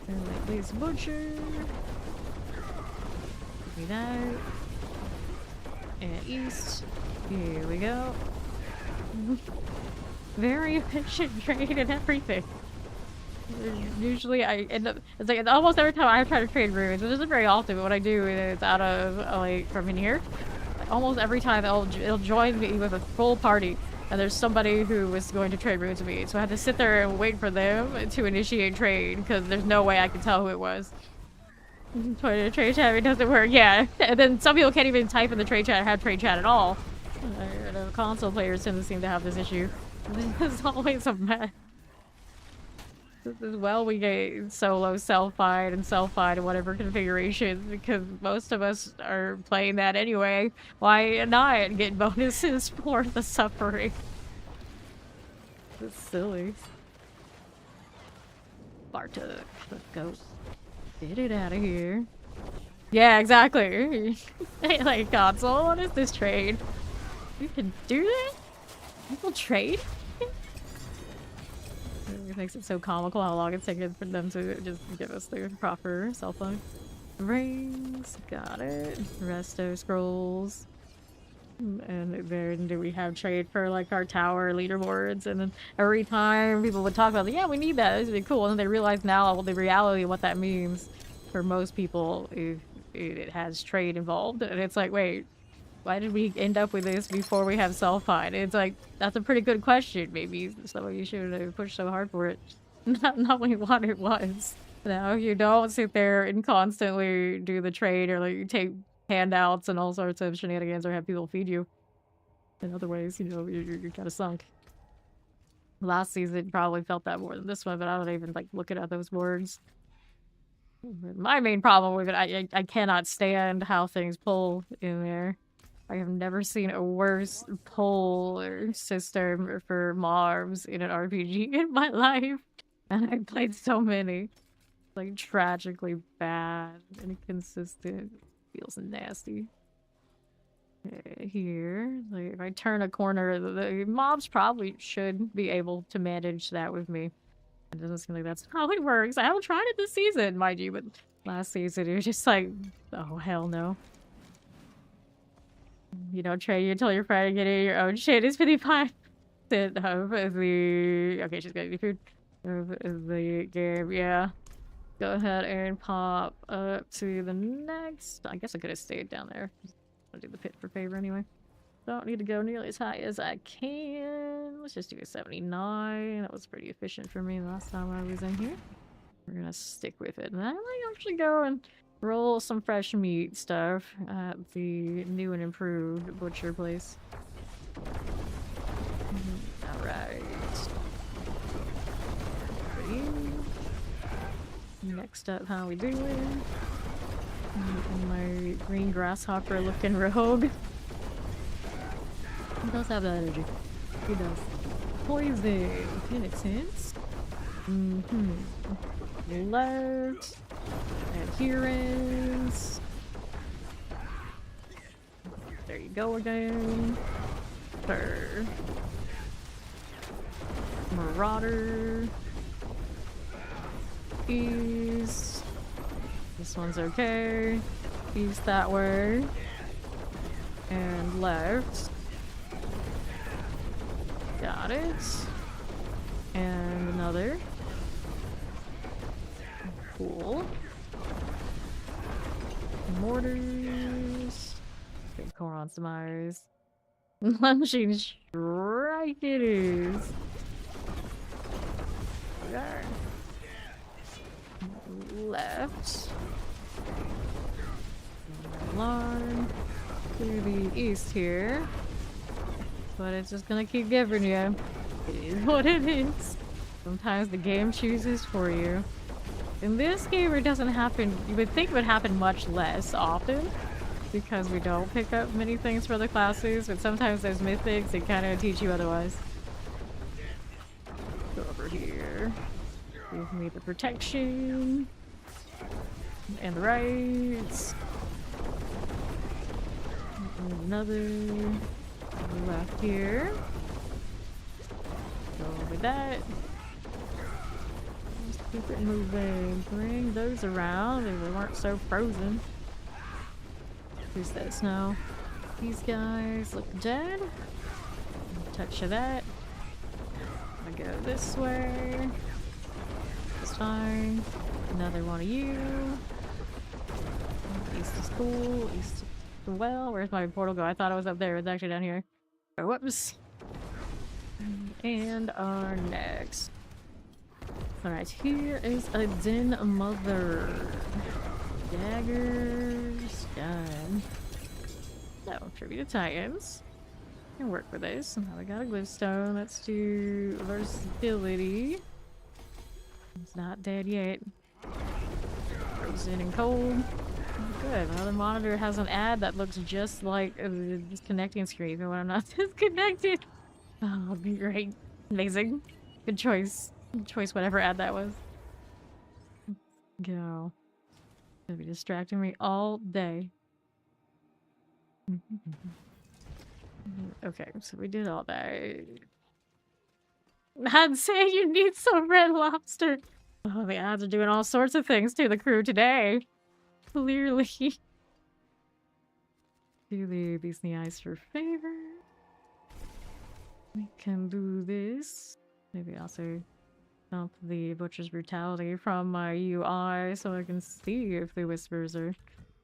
And like this butcher. Give me that. And east. Here we go. Very efficient trade and everything. Usually I end up, it's like almost every time I try to trade ruins, which isn't very often, but what I do is out of like from in here, like, almost every time it'll join me with a full party and there's somebody who was going to trade ruins with me, so I had to sit there and wait for them to initiate trade because there's no way I could tell who it was. Trade chat, it doesn't work, yeah. And then some people can't even type in the trade chat or have trade chat at all. The console players tend to seem to have this issue. It's always a mess. As well, we get solo self-fight and self-fight in whatever configuration because most of us are playing that anyway. Why not get bonuses for the suffering? It's silly. Bartok, let's go. Get it out of here. Yeah, exactly. Like, console, what is this trade? You can do that? People trade? It makes it so comical how long it's taken for them to just give us their proper cell phone. Rings, got it. Resto scrolls. And then do we have trade for like our tower leaderboards? And then every time people would talk about like, yeah, we need that, this would be cool. And then they realize now well, the reality of what that means for most people if it has trade involved. And it's like, wait, why did we end up with this before we have self-fight? It's like, that's a pretty good question. Maybe some of you shouldn't have pushed so hard for it. Not knowing what it was. Now, if you don't sit there and constantly do the trade or like you take handouts and all sorts of shenanigans or have people feed you in other ways, you know, you're kind of sunk. Last season probably felt that more than this one, but I don't even like looking at those words. My main problem with it, I cannot stand how things pull in there. I have never seen a worse pull system for mobs in an RPG in my life. And I played so many. Like, tragically bad and inconsistent. Feels nasty. Okay, here. Like, if I turn a corner, the mobs probably should be able to manage that with me. It doesn't seem like that's how it works. I haven't tried it this season, mind you, but last season it was just like, oh, hell no. You don't trade until you're fighting getting your own shit. It's 55% of the... Okay, she's getting the food. Of the game, yeah. Go ahead and pop up to the next... I guess I could have stayed down there. I'll do the pit for favor anyway. Don't need to go nearly as high as I can. Let's just do a 79. That was pretty efficient for me last time I was in here. We're gonna stick with it. And I might actually go and roll some fresh meat stuff at the new and improved butcher place. Alright. Next up, how we doing? My green grasshopper looking rogue. He does have that energy. He does. Poison. Penitence. Left. Adherence. There you go again. Sir. Marauder. East. This one's okay. East that way. And left. Got it. And another. Cool. Mortars. Big Coron's demise. Lunging straight like it is. Okay. Left. Alarm. To the east here. But it's just gonna keep giving you. It is what it is. Sometimes the game chooses for you. In this game, it doesn't happen. You would think it would happen much less often because we don't pick up many things for the classes, but sometimes there's mythics that kind of teach you otherwise. Go over here. Give me the protection and the rights. And another left here. Go with that. Just keep it moving. Bring those around if they weren't so frozen. Who's this now? These guys look dead. Touch of that. I'm gonna go this way. It's fine. Another one of you. East is cool. East is well. Where's my portal go? I thought it was up there. It's actually down here. Oh, whoops. And our next. Alright, here is a Den Mother. Daggers. Done. So, Tribute to Titans. Can work with this. Now we got a glowstone. Let's do versatility. It's not dead yet. Frozen and cold. Good. Another monitor has an ad that looks just like a disconnecting screen when I'm not disconnected. Oh, that'd be great. Amazing. Good choice. Good choice, whatever ad that was. Go. It'll be distracting me all day. Okay, so we did all that. I'd say you need some red lobster. Oh, the ads are doing all sorts of things to the crew today. Clearly. Do the beast in the eyes for favor. We can do this. Maybe also dump the butcher's brutality from my UI so I can see if the whispers are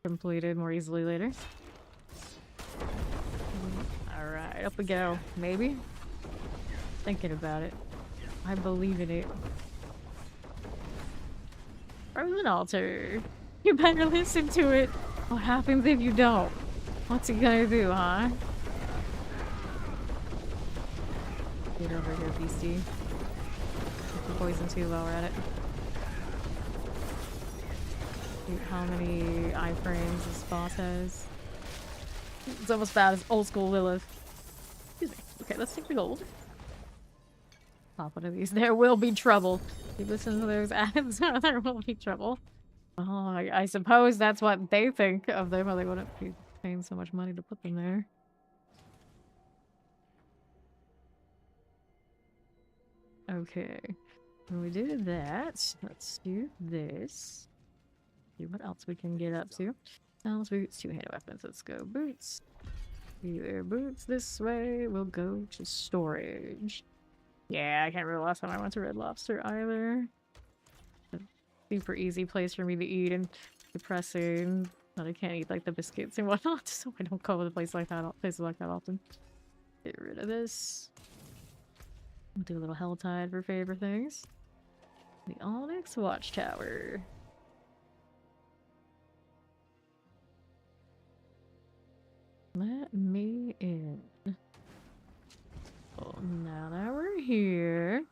completed more easily later. Alright, up we go. Maybe? Thinking about it. I believe in it. Frozen altar. You better listen to it. What happens if you don't? What's he gonna do, huh? Get over here, beastie. Get the poison too while we're at it. Shoot, how many iframes this boss has? It's almost bad as old school Lilith. Excuse me. Okay, let's take the gold. Pop one of these. There will be trouble. You listen to those ads, there will be trouble. Oh, I suppose that's what they think of them, or they wouldn't be paying so much money to put them there. Okay. When we did that, let's do this. See what else we can get up to. Styles, boots, two-handed weapons. Let's go boots. Either boots this way. We'll go to storage. Yeah, I can't remember the last time I went to Red Lobster either. A super easy place for me to eat and depressing. But I can't eat like the biscuits and whatnot, so I don't go to places like that often. Get rid of this. We'll do a little Helltide for favorite things. The Onyx Watchtower. Let me in. Oh, now that we're here,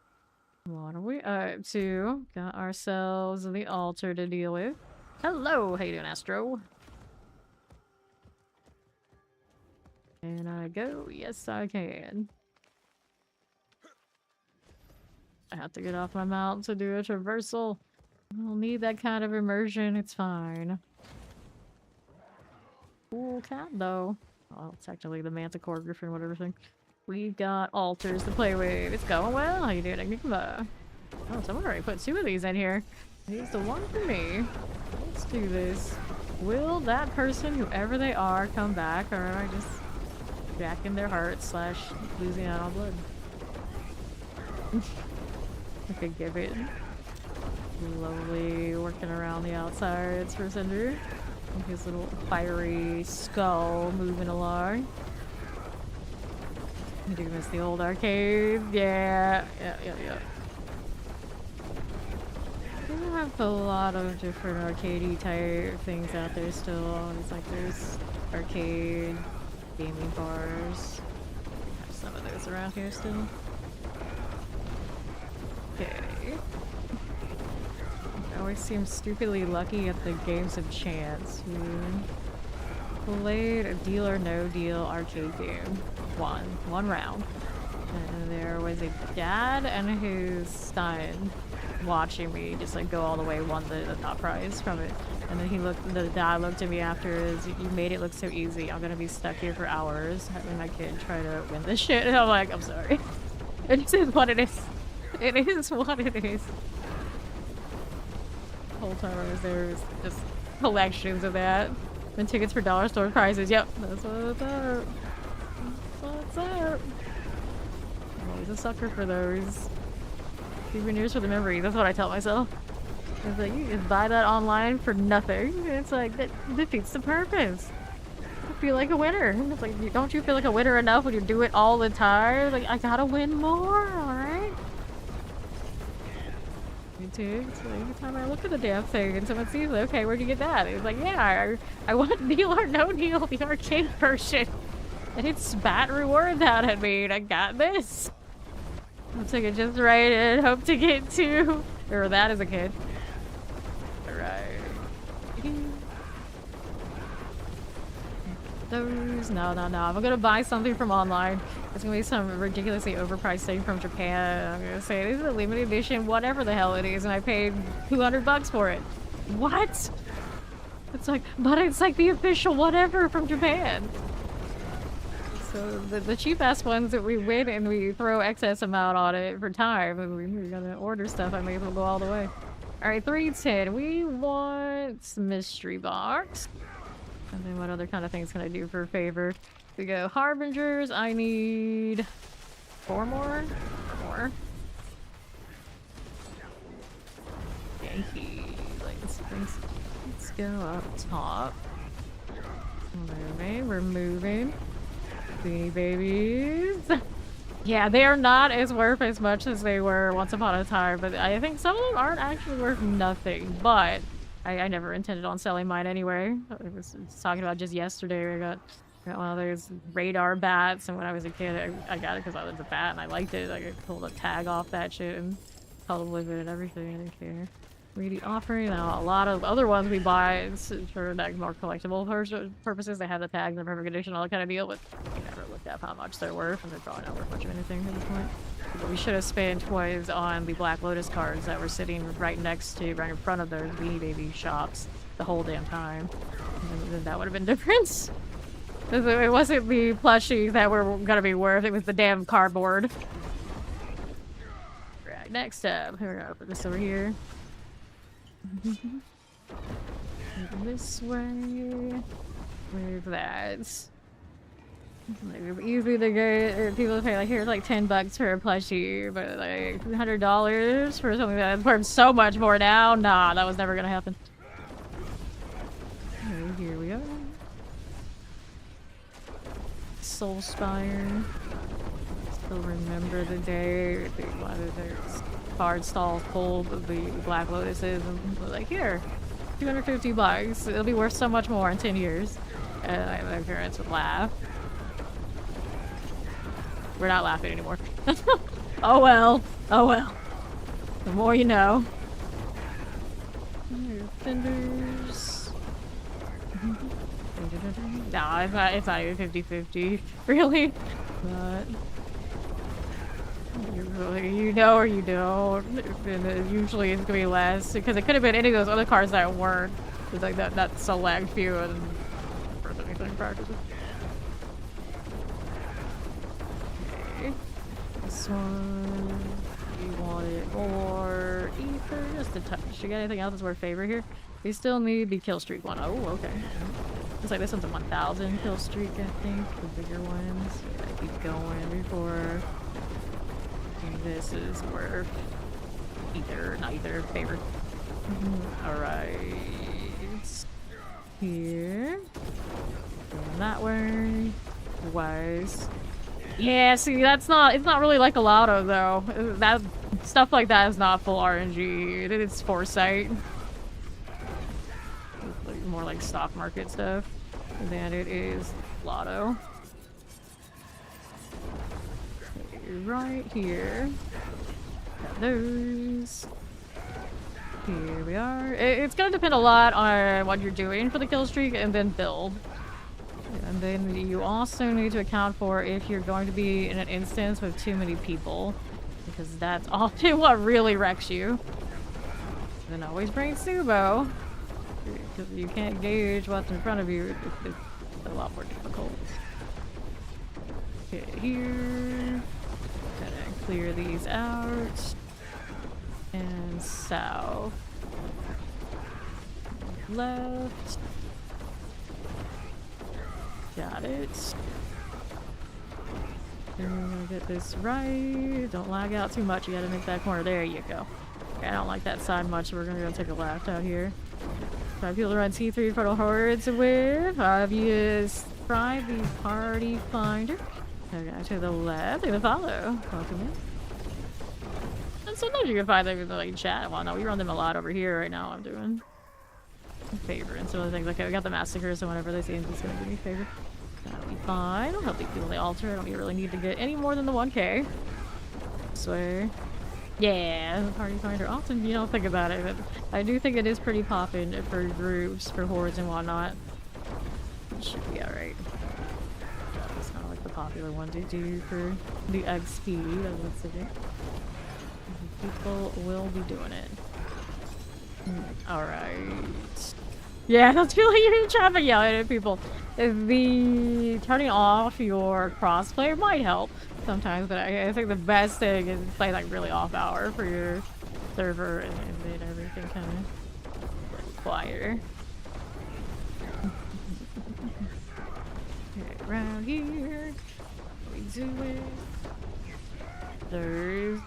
what are we up to? Got ourselves the altar to deal with. Hello, how you doing, Astro? Can I go? Yes, I can. I have to get off my mount to do a traversal. I'll need that kind of immersion. It's fine. Cool cat, though. Well, technically the Manticore Griffin, whatever thing. We've got altars to play with. It's going well. How you doing, Enigma? Oh, someone already put two of these in here. Here's the one for me. Let's do this. Will that person, whoever they are, come back, or am I just jacking their heart / losing out on blood? I could give it. Slowly working around the outsides for Cinder. His little fiery skull moving along. I do miss the old arcade. Yeah. We have a lot of different arcadey type things out there still. It's like there's arcade, gaming bars. We have some of those around here still. Okay. I always seem stupidly lucky at the games of chance. Played a Deal or No Deal arcade game. One round. And there was a dad and his son watching me just like go all the way, won the top prize from it. And then the dad looked at me after, you made it look so easy. I'm gonna be stuck here for hours having my kid try to win this shit. And I'm like, I'm sorry. It just is what it is. It is what it is. The whole time I was there, it was just collections of that. And tickets for dollar store prizes. Yep, that's what's up. What's up? I'm always a sucker for those. Souvenirs for the memory. That's what I tell myself. It's like, you just buy that online for nothing. It's like, that defeats the purpose. I feel like a winner. It's like, don't you feel like a winner enough when you do it all the time? Like, I gotta win more, alright? Me too. It's like, every time I look at the damn thing and someone sees it, okay, where'd you get that? It's like, yeah, I want Deal or No Deal, the arcade version. And it spat rewards out at me, and I got this. I took it just right and hope to get two. Or that as a kid. Alright. Those. No. If I'm gonna buy something from online, it's gonna be some ridiculously overpriced thing from Japan. I'm gonna say this is a limited edition, whatever the hell it is, and I paid $200 for it. What? It's like, but it's like the official whatever from Japan. So the cheap-ass ones that we win and we throw excess amount on it for time, and we're gonna order stuff, I may as well go all the way. Alright, 310. We want mystery box. And then what other kind of things can I do for a favor? We go Harbingers. I need 4 more? 4 more. Yankee. Let's go up top. We're moving. Beanie Babies. Yeah, they are not as worth as much as they were once upon a time, but I think some of them aren't actually worth nothing, but I never intended on selling mine anyway. I was talking about just yesterday, I got one of those radar bats, and when I was a kid, I got it because I was a bat and I liked it. I could pull the tag off that shit and color with it and everything, I didn't care. Greedy offering. Now, a lot of other ones we buy for like more collectible purposes. They have the tags in perfect condition, all that kind of deal, but we never looked up how much they're worth, and they're probably not worth much of anything at this point. What we should have spent was on the Black Lotus cards that were sitting right in front of their Beanie Baby shops the whole damn time. And then that would have been different. It wasn't the plushies that were gonna be worth, it was the damn cardboard. Right, next up, we're gonna put this over here. This way with that. Like, easy to get people to pay like, here's like $10 for a plushie, but like $100 for something that's worth so much more now. Nah, that was never gonna happen. Okay, here we go. Soulspire. Still remember the day one of their card stalls pulled the Black Lotuses and was like, here, $250. It'll be worth so much more in 10 years. And my parents would laugh. We're not laughing anymore. Oh well. Oh well. The more you know. Fenders. No, it's not even 50-50. Really? But you know or you don't. And usually it's gonna be less. Because it could have been any of those other cards that weren't. It's like that select few and for anything practices. Okay. This one. You want it more ether? Just a touch. You got anything else that's worth favor here? We still need the kill streak one. Oh, okay. Looks like this one's a 1000 kill streak, I think. The bigger ones. Yeah, keep going before. This is worth neither favor. Alright. Here. Going that way. Otherwise, Yeah, see, it's not really like a lotto, though. That stuff like that is not full RNG. It's foresight. It's like more like stock market stuff than it is lotto. Right here. Got those. Here we are. It's gonna depend a lot on what you're doing for the kill streak and then build. And then you also need to account for if you're going to be in an instance with too many people, because that's often what really wrecks you. Then always bring Subo, because you can't gauge what's in front of you. It's a lot more difficult. Okay, here. Gonna clear these out. And south. Left. Got it. And we're gonna get this right. Don't lag out too much. You gotta make that corner. There you go. Okay, I don't like that side much, so we're gonna go take a left out here. 5 people to run T3 for the hordes with. Obvious. Try the party finder. Okay, to the left. They're gonna follow. Welcome in. And sometimes you can find them in the like, chat and whatnot. We run them a lot over here right now. I'm doing favor and some other things. Like, we got the massacre, so whenever they see him, he's gonna give me favor. That'll be fine. I'll help these people on the altar. I don't really need to get any more than the 1k. I swear. Yeah, the party finder. Often you don't think about it, but I do think it is pretty poppin' for groups, for hordes and whatnot. It should be alright. It's kind of like the popular one to do for the XP. That's it. People will be doing it. Alright. Yeah, that's really you're trying to yell at people. The turning off your crossplay might help sometimes, but I think the best thing is play like really off hour for your server and then everything kind of quieter. Okay, around here. We do it.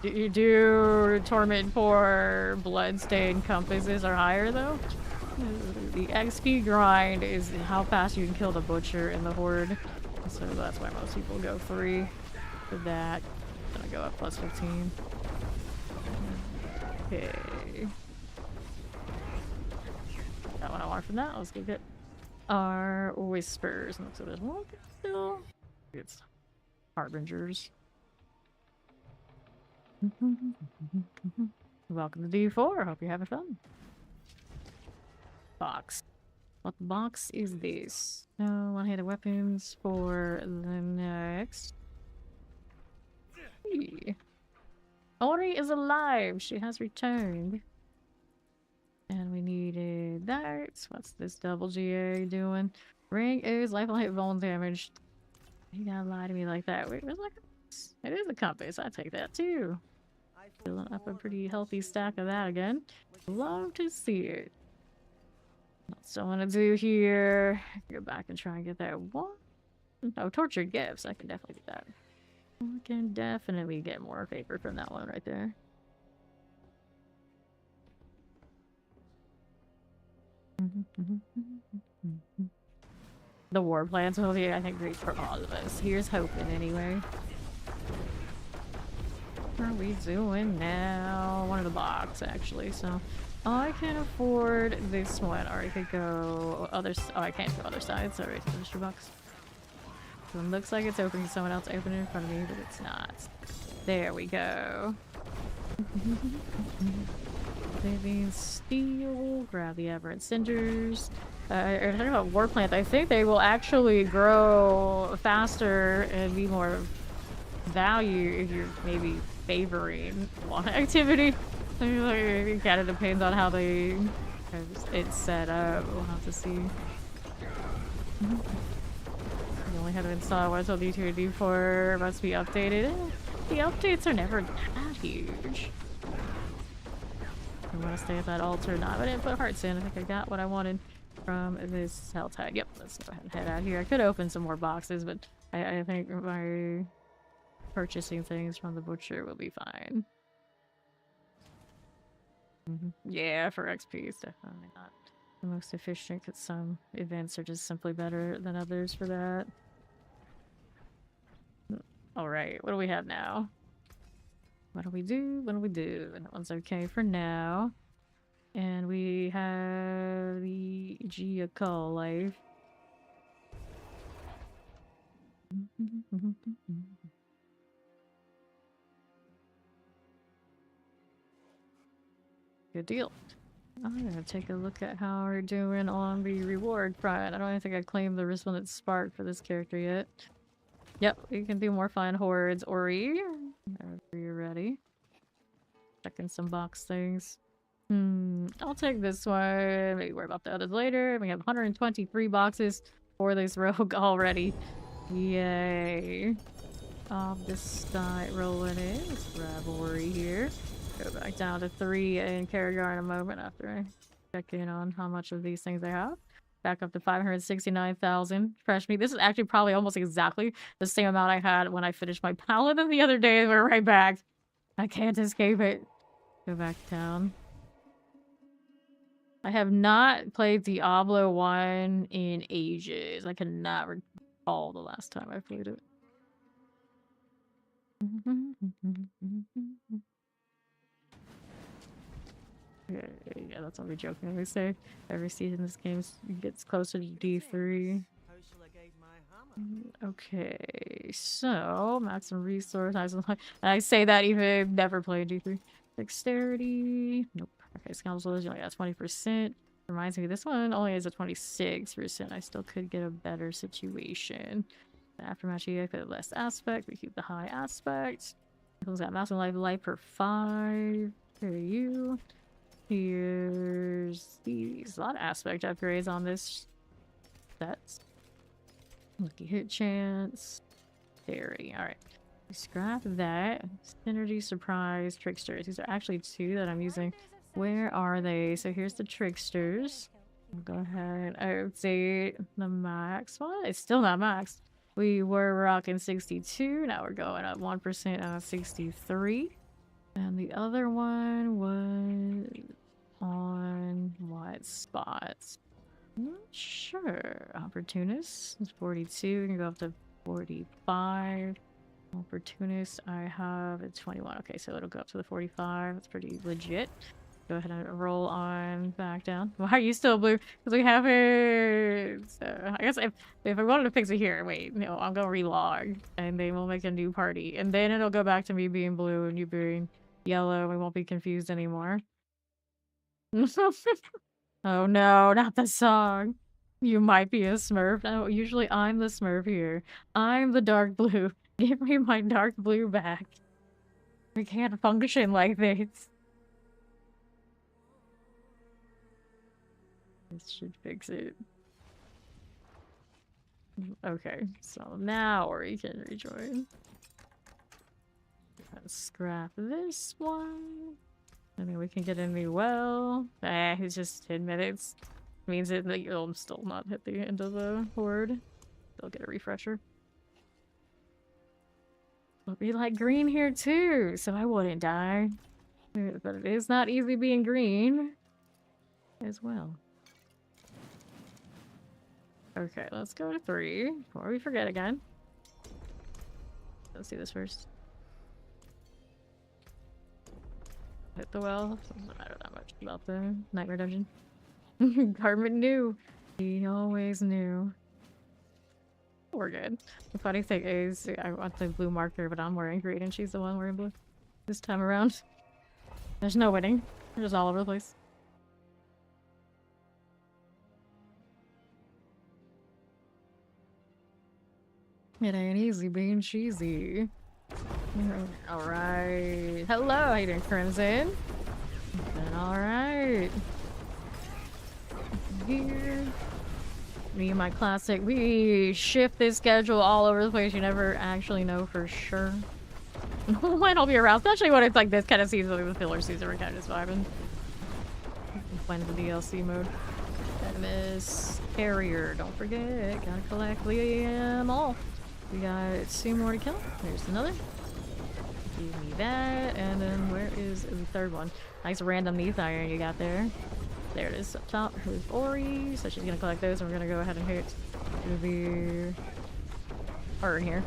You do torment for bloodstained compasses are higher though. The XP grind is how fast you can kill the butcher in the horde, so that's why most people go free for that. Gonna go up plus 15. Okay. Got what I want from that. Let's go get our whispers. Looks like there's one still. It's harbingers. Welcome to D4. Hope you're having fun. Box. What box is this? No one-handed weapons for the next. Hey. Ori is alive. She has returned. And we needed that. What's this double GA doing? Ring is life and hit bone damage. You gotta lie to me like that. Wait, where's my compass? It is a compass. I take that too. Filling up a pretty healthy stack of that again. Love to see it. What I want to do here? Go back and try and get that one. Oh, tortured gifts. I can definitely do that. I can definitely get more paper from that one right there. The war plans will be, I think, great for all of us. Here's hoping, anyway. What are we doing now? One of the box, actually, so I can afford this one, or I could go other. Oh, I can't go other sides. Sorry, it's mystery box. So it looks like it's open. Someone else opened it in front of me, but it's not. There we go. Living steel. Grab the aberrant cinders. Talking about war plant, I think they will actually grow faster and be more value if you're maybe favoring one activity. It kind of depends on how it's set up. We'll have to see. You only have to install one until D2 and D4 must be updated. The updates are never that huge. I want to stay at that altar. No, I didn't put hearts in. I think I got what I wanted from this hell tag. Yep, let's go ahead and head out here. I could open some more boxes, but I think my purchasing things from the butcher will be fine. Yeah, for XP, it's definitely not the most efficient, because some events are just simply better than others for that. Alright, what do we have now? What do we do? What do we do? And that one's okay for now. And we have the Geocall life. Good deal. I'm gonna take a look at how we're doing on the reward front. I don't even think I claimed the Resplendent Spark for this character yet. Yep, we can do more fine hordes, Ori. Whenever you're ready. Checking some box things. I'll take this one. Maybe worry about the others later. We have 123 boxes for this rogue already. Yay. This side rolling in. Let's grab Ori here. Go back down to 3 in Karagar in a moment after I check in on how much of these things I have. Back up to 569,000 fresh meat. This is actually probably almost exactly the same amount I had when I finished my paladin the other day. We're right back. I can't escape it. Go back down. I have not played Diablo 1 in ages. I cannot recall the last time I played it. Yeah, that's what we jokingly say. Every season this game gets closer to D3. Okay, so maximum resource. I say that even never played D3. Dexterity. Nope. Okay, scoundrels only got 20%. Reminds me, this one only has a 26%. I still could get a better situation. The aftermatch EA for the less aspect. We keep the high aspect. Who's got maximum life per 5. Here you. Here's these. A lot of aspect upgrades on this set. Lucky hit chance. Dairy. Alright. Scrap that. Synergy, surprise, tricksters. These are actually 2 that I'm using. Where are they? So here's the tricksters. I'll go ahead. I would say the max one. It's still not max. We were rocking 62. Now we're going up 1% on 63. And the other one was on what spots? Not sure. Opportunist is 42. We can go up to 45. Opportunist, I have a 21. Okay, so it'll go up to the 45. That's pretty legit. Go ahead and roll on back down. Why are you still blue? Because we haven't. I guess if I wanted to fix it here, wait, no, I'm gonna relog, and then we'll make a new party, and then it'll go back to me being blue and you being yellow. We won't be confused anymore. Oh no, not the song. You might be a Smurf. No, usually I'm the Smurf here. I'm the dark blue. Give me my dark blue back. We can't function like this. This should fix it. Okay, so now Ori can rejoin. Let's scrap this one. And then we can get a new well. It's just 10 minutes. Means that you'll still not hit the end of the horde. They'll get a refresher. But we like green here too, so I wouldn't die. But it is not easy being green as well. Okay, let's go to 3 before we forget again. Let's do this first. Hit the well. Doesn't matter that much about the nightmare dungeon. Carmen knew. He always knew. We're good. The funny thing is, I want the blue marker, but I'm wearing green and she's the one wearing blue. This time around. There's no winning. We're just all over the place. It ain't easy being cheesy. Alright. Hello, how you doing, Crimson? Alright. Here. Me and my classic. We shift this schedule all over the place. You never actually know for sure when I'll be around. Especially when it's like this kind of season, like the filler season. We're kind of just vibing. Playing the DLC mode. Miss Carrier. Don't forget. Gotta collect them all. We got 2 more to kill. There's another. Give me that. And then where is the third one? Nice random Neath Iron you got there. There it is up top. Here's Ori. So she's gonna collect those and we're gonna go ahead and hit the Horde here.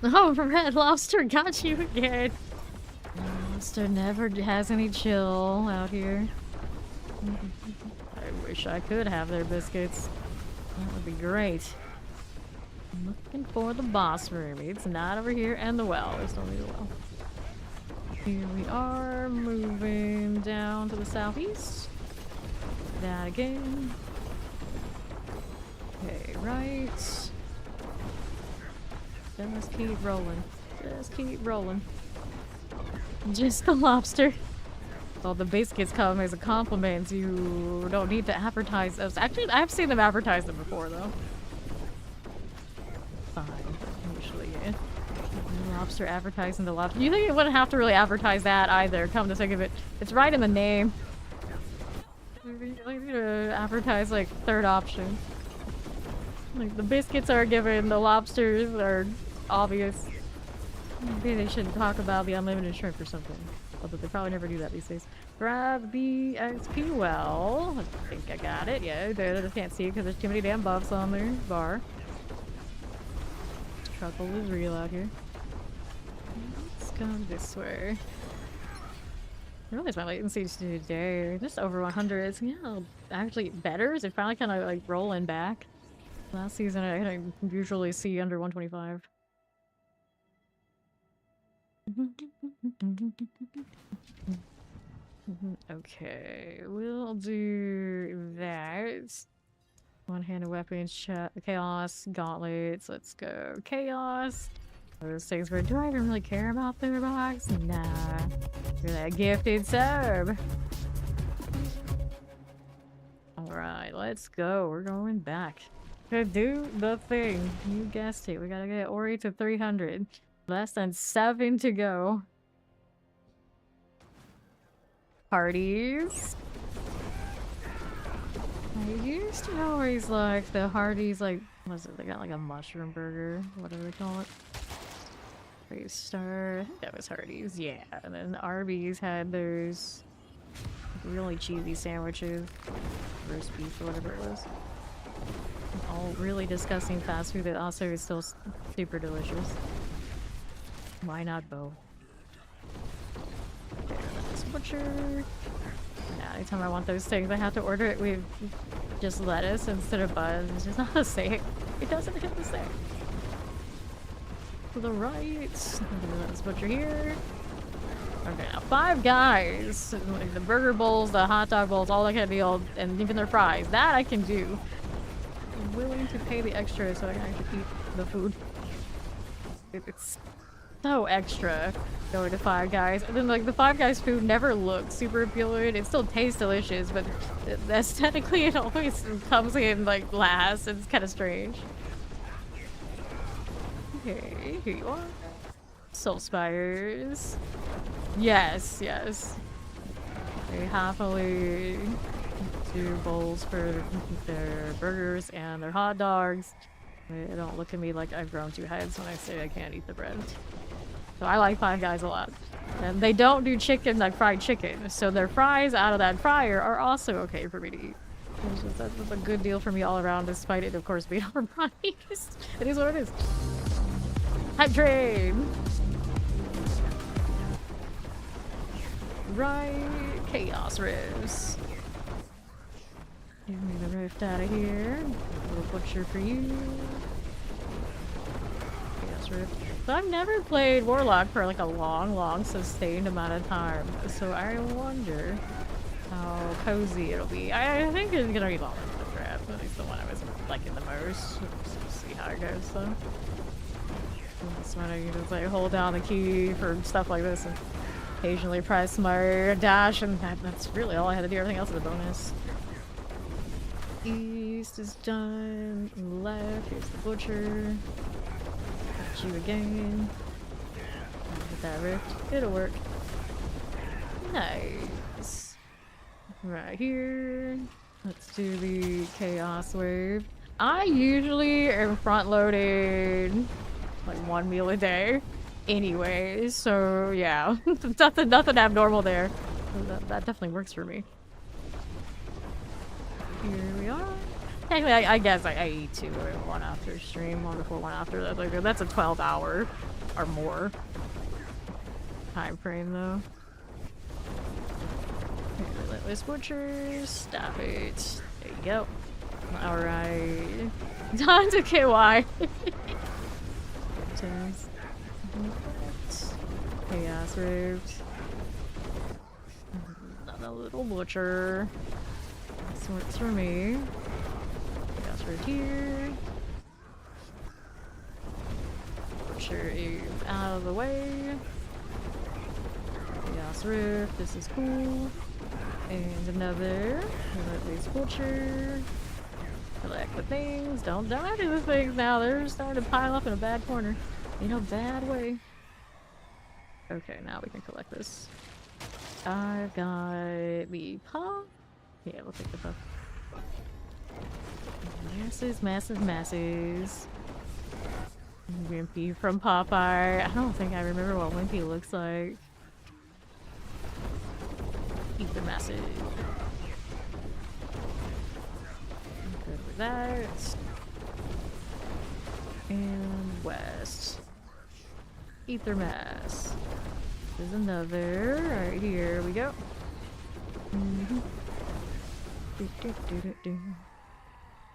Oh, Red Lobster got you again. Lobster never has any chill out here. I wish I could have their biscuits. That would be great. I'm looking for the boss room. It's not over here, and the well. There's only the well. Here we are, moving down to the southeast. That again. Okay, right. Just keep rolling. Just keep rolling. Just the lobster. Well, the biscuits come as a compliment. You don't need to advertise those. Actually, I've seen them advertise them before, though. Fine. Usually, yeah. Lobster advertising the lobster. You think it wouldn't have to really advertise that either, come to think of it. It's right in the name. Advertise, like, third option. Like, the biscuits are given, the lobsters are obvious. Maybe they should talk about the unlimited shrimp or something. Although they probably never do that these days. Grab the XP well. I think I got it. Yeah, I can't see it because there's too many damn buffs on their bar. Trouble is real out here. Let's go this way. I realize my latency today just over 100. It's, yeah, actually better. Is it finally kind of like rolling back? Last season I usually see under 125. Okay, we'll do that. One-handed weapons, chaos, gauntlets. Let's go chaos. Those things where do I even really care about their box? Nah. You're that gifted sub. Alright, let's go. We're going back. To do the thing. You guessed it. We gotta get Ori to 300. Less than 7 to go. Parties. I used to always like the Hardee's, like, what is it? They got like a mushroom burger. What do they call it? Star. I think that was Hardee's. Yeah. And then Arby's had those really cheesy sandwiches. Roast beef or whatever it was. All really disgusting fast food that also is still super delicious. Why not both? Okay, that's butcher. Yeah, anytime I want those things, I have to order it with just lettuce instead of buns. It's just not the same. It doesn't hit the same. To the right. Let's butcher here. Okay, now 5 guys. Like the burger bowls, the hot dog bowls, all that kind of deal, and even their fries. That I can do. I'm willing to pay the extra so I can actually eat the food. It's so extra going to 5 Guys. And then like the 5 Guys food never looks super appealing. It still tastes delicious, but aesthetically it always comes in like last. It's kind of strange. Okay, here you are. Soul Spires. Yes, yes. They happily do bowls for their burgers and their hot dogs. They don't look at me like I've grown 2 heads when I say I can't eat the bread. So I like 5 Guys a lot. And they don't do chicken like fried chicken, so their fries out of that fryer are also okay for me to eat. That's a good deal for me all around, despite it, of course, being overpriced. It is what it is. Hype train! Right, chaos rifts. Give me the rift out of here. A little butcher for you. Chaos rift. So I've never played Warlock for like a long, sustained amount of time. So I wonder how cozy it'll be. I think it's gonna be longer than the draft. At least the one I was liking the most. Let's see how it goes though. This one I can just like hold down the key for stuff like this and occasionally press my dash, and that's really all I had to do. Everything else is a bonus. East is done. Left, here's the butcher. Got you again. Get that rift. It'll work. Nice. Right here. Let's do the chaos wave. I usually am front loaded like 1 meal a day anyways, so yeah. nothing abnormal there. That definitely works for me. Here we are. Technically, I guess I eat 2 and 1 after stream, 1 before, 1 after. That. Like, that's a 12-hour or more time frame, though. Relentless Butchers. Stop it. There you go. Alright. Time to KY. Chaos Rift. Another little butcher. This works for me. Chaos Rift here. Butcher is out of the way. Chaos Rift, this is cool. And another. Relentless Butcher. Collect the things. Don't die to the things now. They're starting to pile up in a bad corner. In a bad way. Okay, now we can collect this. I've got the puff. Yeah, we'll take the puff. Masses, masses, masses. Wimpy from Popeye. I don't think I remember what Wimpy looks like. Eat the masses. Good with that. And west. Ether mass. There's another right here. We go.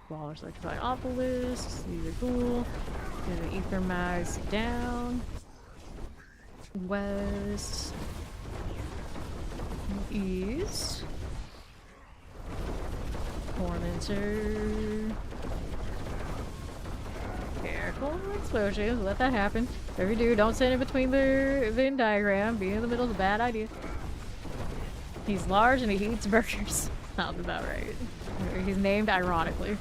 Walrus electrified obelisk. These are cool. Get an ether mass down. West. East. Tormentor. Careful explosions. Let that happen. Whatever you do, don't sit in between the Venn diagram. Being in the middle is a bad idea. He's large and he eats burgers. Sounds about right. He's named ironically.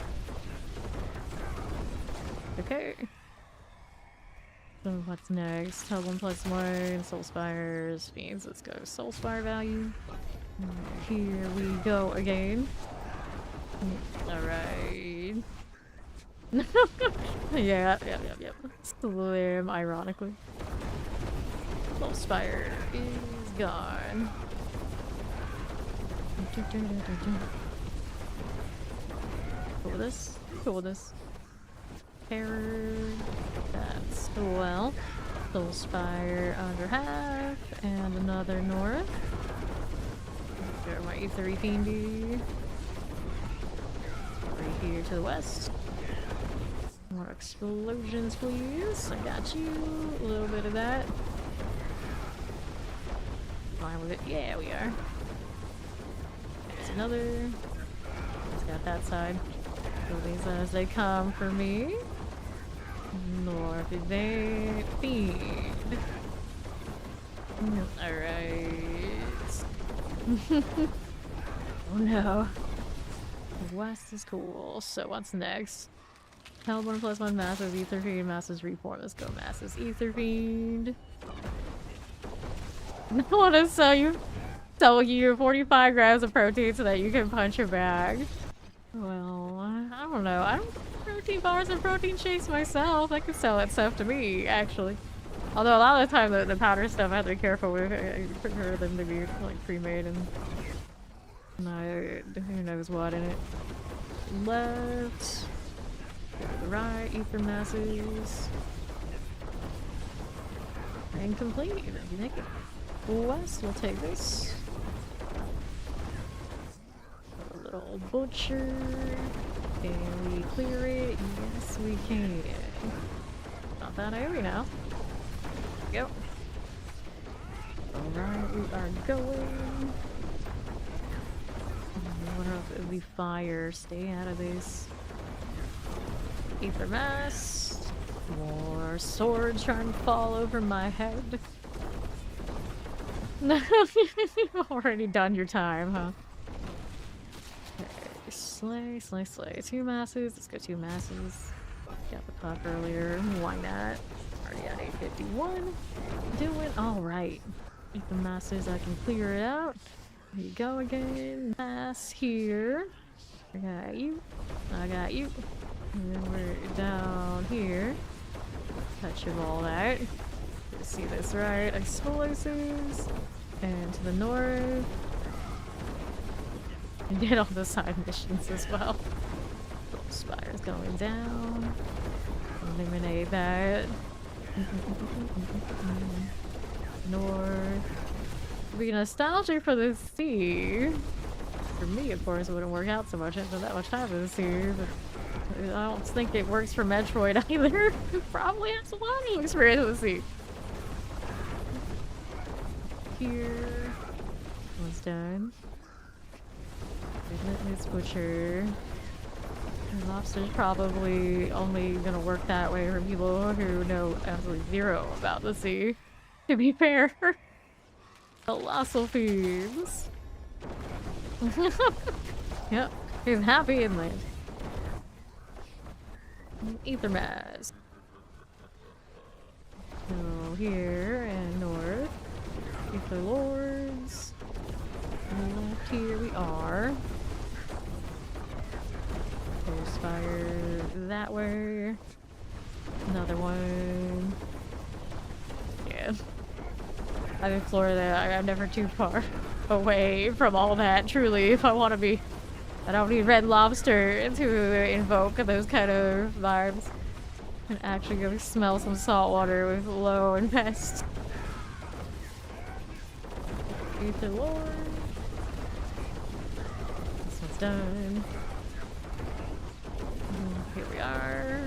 Okay. So what's next? Hell 1+1, Soul Spires, Fiends. Let's go. Soul Spire value. Here we go again. Alright. Yep. Slim, ironically. Soul Spire is gone. Cool with this. Cool with this. Terror. That's well. Soul Spire under half. And another north. There my Ether Fiendy. Right here to the west. More explosions, please. I got you. A little bit of that. Fine with it. Yeah, we are. There's another. It's got that side. So these as they come for me. North evade. Fiend. Alright. Oh no. West is cool. So what's next? Hell 1+1 masses, Ether Fiend, masses reform. Let's go masses, Ether Fiend. I want to sell you 45 grams of protein so that you can punch your bag. Well, I don't know. I don't think protein bars and protein shakes myself. I could sell that stuff to me, actually. Although a lot of the time the powder stuff I have to be careful with. I prefer them to be like pre-made and who knows what in it. Left. Go to the right, ether masses. And complete. West, we'll take this. A little butcher. Can we clear it? Yes, we can. Not that area now. Go. Alright, we are going. What else? The fire. Stay out of this. Ether mass. More swords trying to fall over my head. No, you've already done your time, huh? Okay, slay. 2 masses. Let's go 2 masses. Got the pop earlier. Why not? Already at 851. Doing alright. Ether masses, I can clear it out. Here you go again. Mass here. I got you. I got you. And then we're down here. Touch of all that. Let's see this right. Explosives. And to the north. And get all the side missions as well. Spire's going down. Eliminate that. North. Be nostalgic for the sea. For me, of course, it wouldn't work out so much. I spent that much time in the sea, but I don't think it works for Metroid either. Probably has a lot of experience with the sea. Here. One's done. Relentless Butcher. And Lobster's probably only gonna work that way for people who know absolutely zero about the sea. To be fair. Colossal Fiends. Yep, he's happy inland. Ether Mask. So here and north. Ether Lords. And left here we are. There's fire that way. Another one. Yeah. I'm in Florida. I'm never too far away from all that, truly, if I want to be. I don't need Red Lobster to invoke those kind of vibes. And actually go smell some salt water with Low and Pest. Ether Lord. This one's done. Here we are.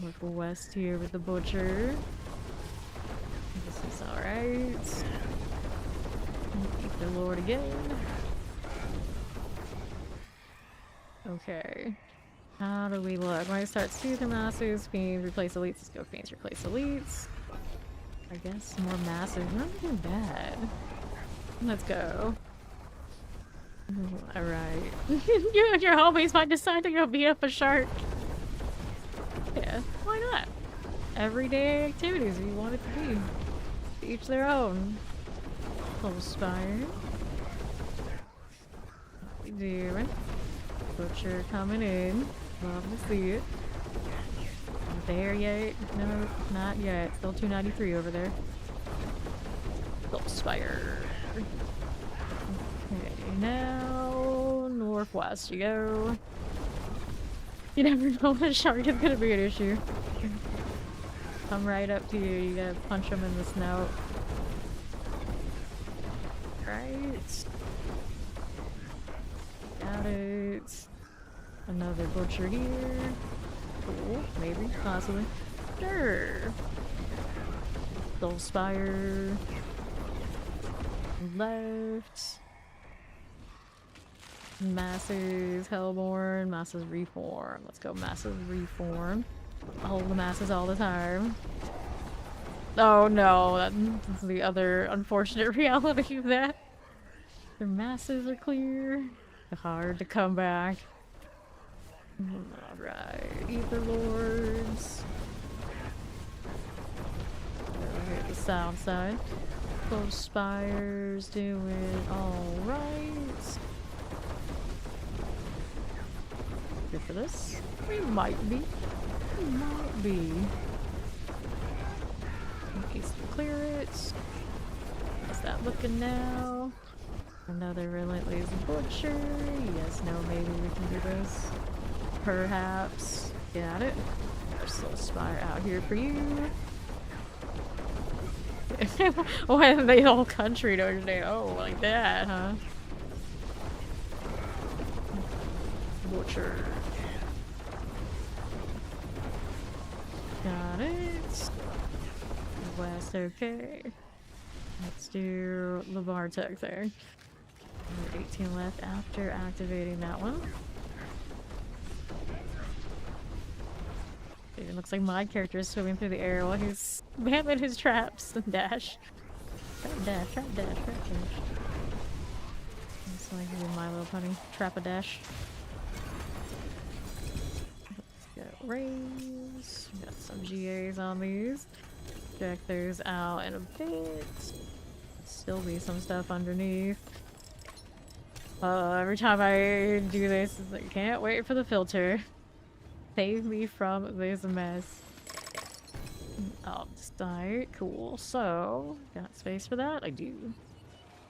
Look west here with the Butcher. This is alright. Ether Lord again. Okay. How do we look? When I start Ether Masses, Fiends, replace Elites. Let's go Fiends, replace Elites. I guess more Masses. Not even bad. Let's go. Alright. You and your homies might decide to go beat up a shark. Yeah, why not? Everyday activities you want it to be. Each their own. Full Spire. What we doing? Butcher coming in. Love to see it. Not there yet? No, not yet. Still 293 over there. Full Spire. Okay, now northwest you go. You never know when a shark is gonna be an issue. Come right up to you, you gotta punch him in the snout. Right. Got it. Another Butcher here. Cool, maybe, possibly. Sure. Soul Spire. Left. Masses, Hellborn, Masses Reform. Let's go Masses Reform. I'll hold the Masses all the time. Oh no, that's the other unfortunate reality of that. Their Masses are clear. Hard to come back. Alright, Ether Lords. Over here at the south side. Those Spires doing alright. Good for this. We might be. We might be. In case we clear it. How's that looking now? Another Relentless Butcher. Yes, no, maybe we can do this. Perhaps. Got it. There's Soul Spire out here for you. Why have they the whole country to understand? Oh, like that, huh? Butcher. Got it. West, okay. Let's do the Bartek there. 18 left after activating that one. It looks like my character is swimming through the air while he's spamming his traps and dash. Trap dash, trap dash, trap dash. It's like he's My Little Pony. Trap-a-dash. Let's go raise. Got some GAs on these. Check those out in a bit. Still be some stuff underneath. Every time I do this, it's like, can't wait for the filter. Save me from this mess. I'll start. Cool. So, got space for that? I do.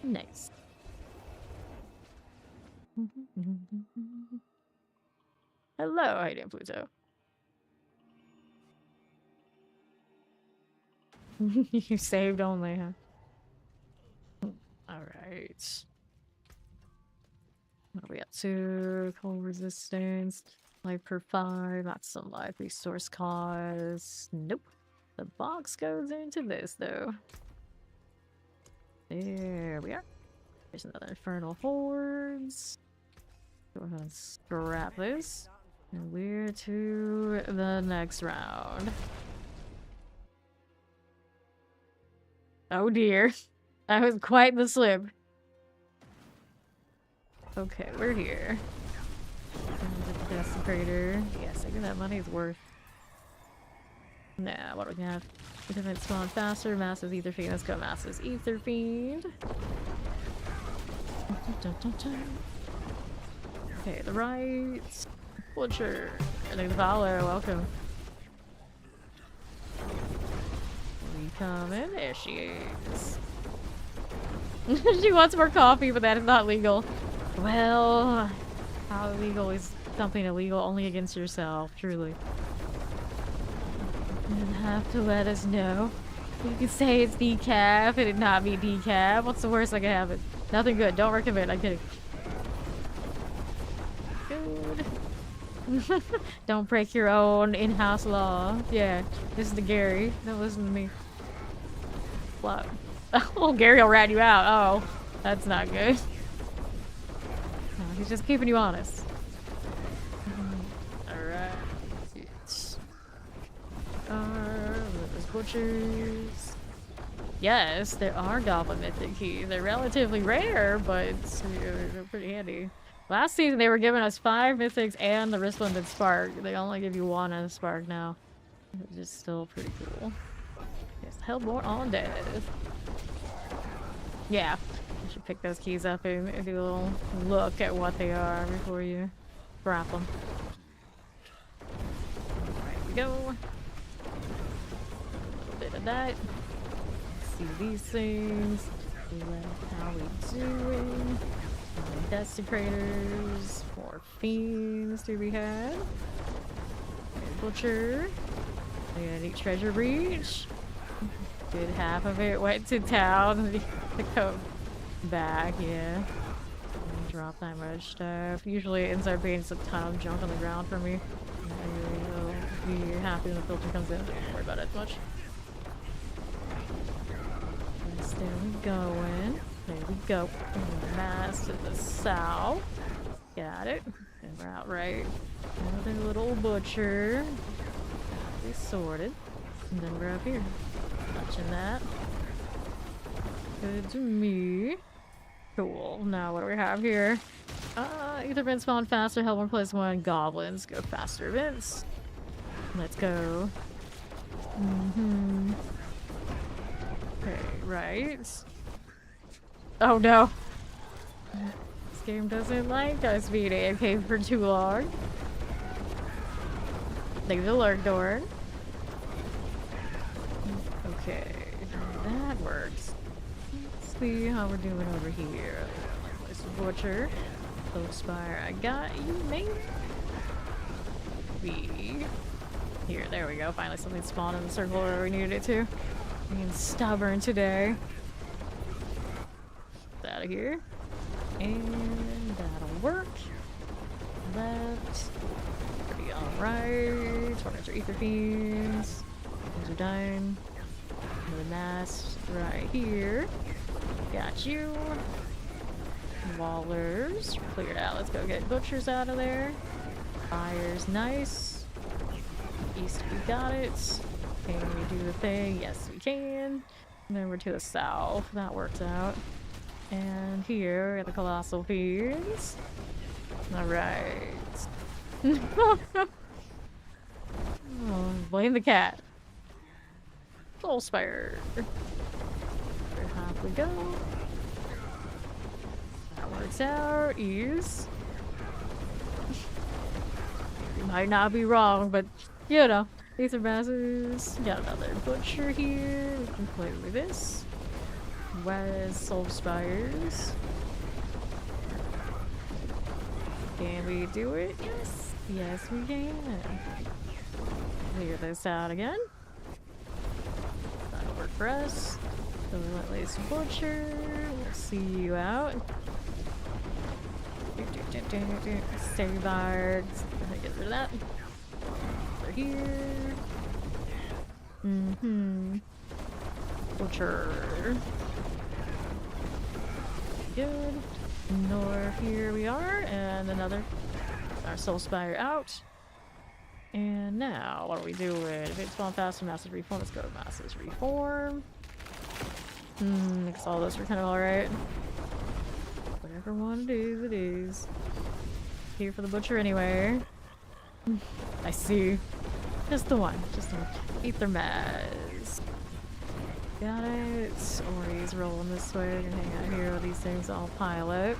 Nice. Hello, how you doing, Pluto? You saved only, huh? Alright. What are we up to? Cold resistance. Life per 5. That's some life resource cost. Nope. The box goes into this, though. There we are. There's another Infernal Hordes. Go ahead and scrap this. And we're to the next round. Oh dear. That was quite the slip. Okay, we're here. The Desecrator. Yes, I think that money's worth. Nah, what do we have? Different spawn faster, Massive Ether Fiend. Let's go, Massive Ether Fiend. Okay, the right. Butcher. And the Valor, welcome. We coming? There she is. She wants more coffee, but that is not legal. Well, how illegal is something illegal? Only against yourself, truly. You'd have to let us know. You could say it's decaf and it not be decaf. What's the worst that could happen? Nothing good. Don't recommend. I'm kidding. Good. Don't break your own in-house law. Yeah, this is the Gary. Don't listen to me. What? Oh, Gary will rat you out. Oh, that's not good. No, he's just keeping you honest. Alright. There's butchers. Yes, there are Goblin Mythic Keys. They're relatively rare, but they're pretty handy. Last season, they were giving us 5 Mythics and the Resplendent Spark. They only give you 1 and a Spark now. Which is still pretty cool. Yes, Hellborn on death. Yeah, you should pick those keys up and do a little look at what they are before you drop them. There we go. A bit of that. See these things. How we doing? Desecrators. More fiends do we have? Butcher. We got any treasure breach. Good half of it went to town. The coat back, yeah. Drop that much stuff. Usually it ends up being a ton of junk on the ground for me. I will be happy when the filter comes in. Don't worry about it as much. There we going. There we go. Mass to the south. Got it. And we're out right. Another little butcher. Got this sorted. And then we're up here. Touching that. Good to me. Cool. Now what do we have here? Ether Vents spawn faster, Hellborn plays 1, Goblins go faster events. Let's go. Okay, right. Oh no. This game doesn't like us being AFK for too long. There's a lurk door. Okay, that works. Let's see how we're doing over here. Place the butcher. Close Spire, I got you, mate. Here, there we go. Finally something spawned in the circle where we needed it to. Being stubborn today. Get out of here. And that'll work. Left. Pretty alright. Tornado Ether Fiends. These are dying. Another mass right here. Got you. Wallers. Cleared out. Let's go get butchers out of there. Fire's nice. East, we got it. Can we do the thing? Yes, we can. And then we're to the south. That works out. And here, we got the Colossal Fiends. Alright. Oh, blame the cat. Soul Spire. Where half we go. That works out. Ease. You might not be wrong, but you know. These are masses. Got another butcher here. We can play with this. Where's Soul Spires? Can we do it? Yes. Yes, we can. Clear this out again. That'll work for us. The Relentless Butcher. We'll see you out. Stay bards. I'm gonna get rid of that. Over here. Butcher. Good. North, here we are, and another. Our Soul Spire out. And now, what are we doing? If it's spawn faster, Master's Reform, let's go to Master's Reform. Because all those are kind of alright. Whatever one it is, it is. Here for the Butcher anyway. I see. Just the one. Just the one. Ether Maz. Got it. Ori's rolling this way. We're gonna hang out here while these things all pile up.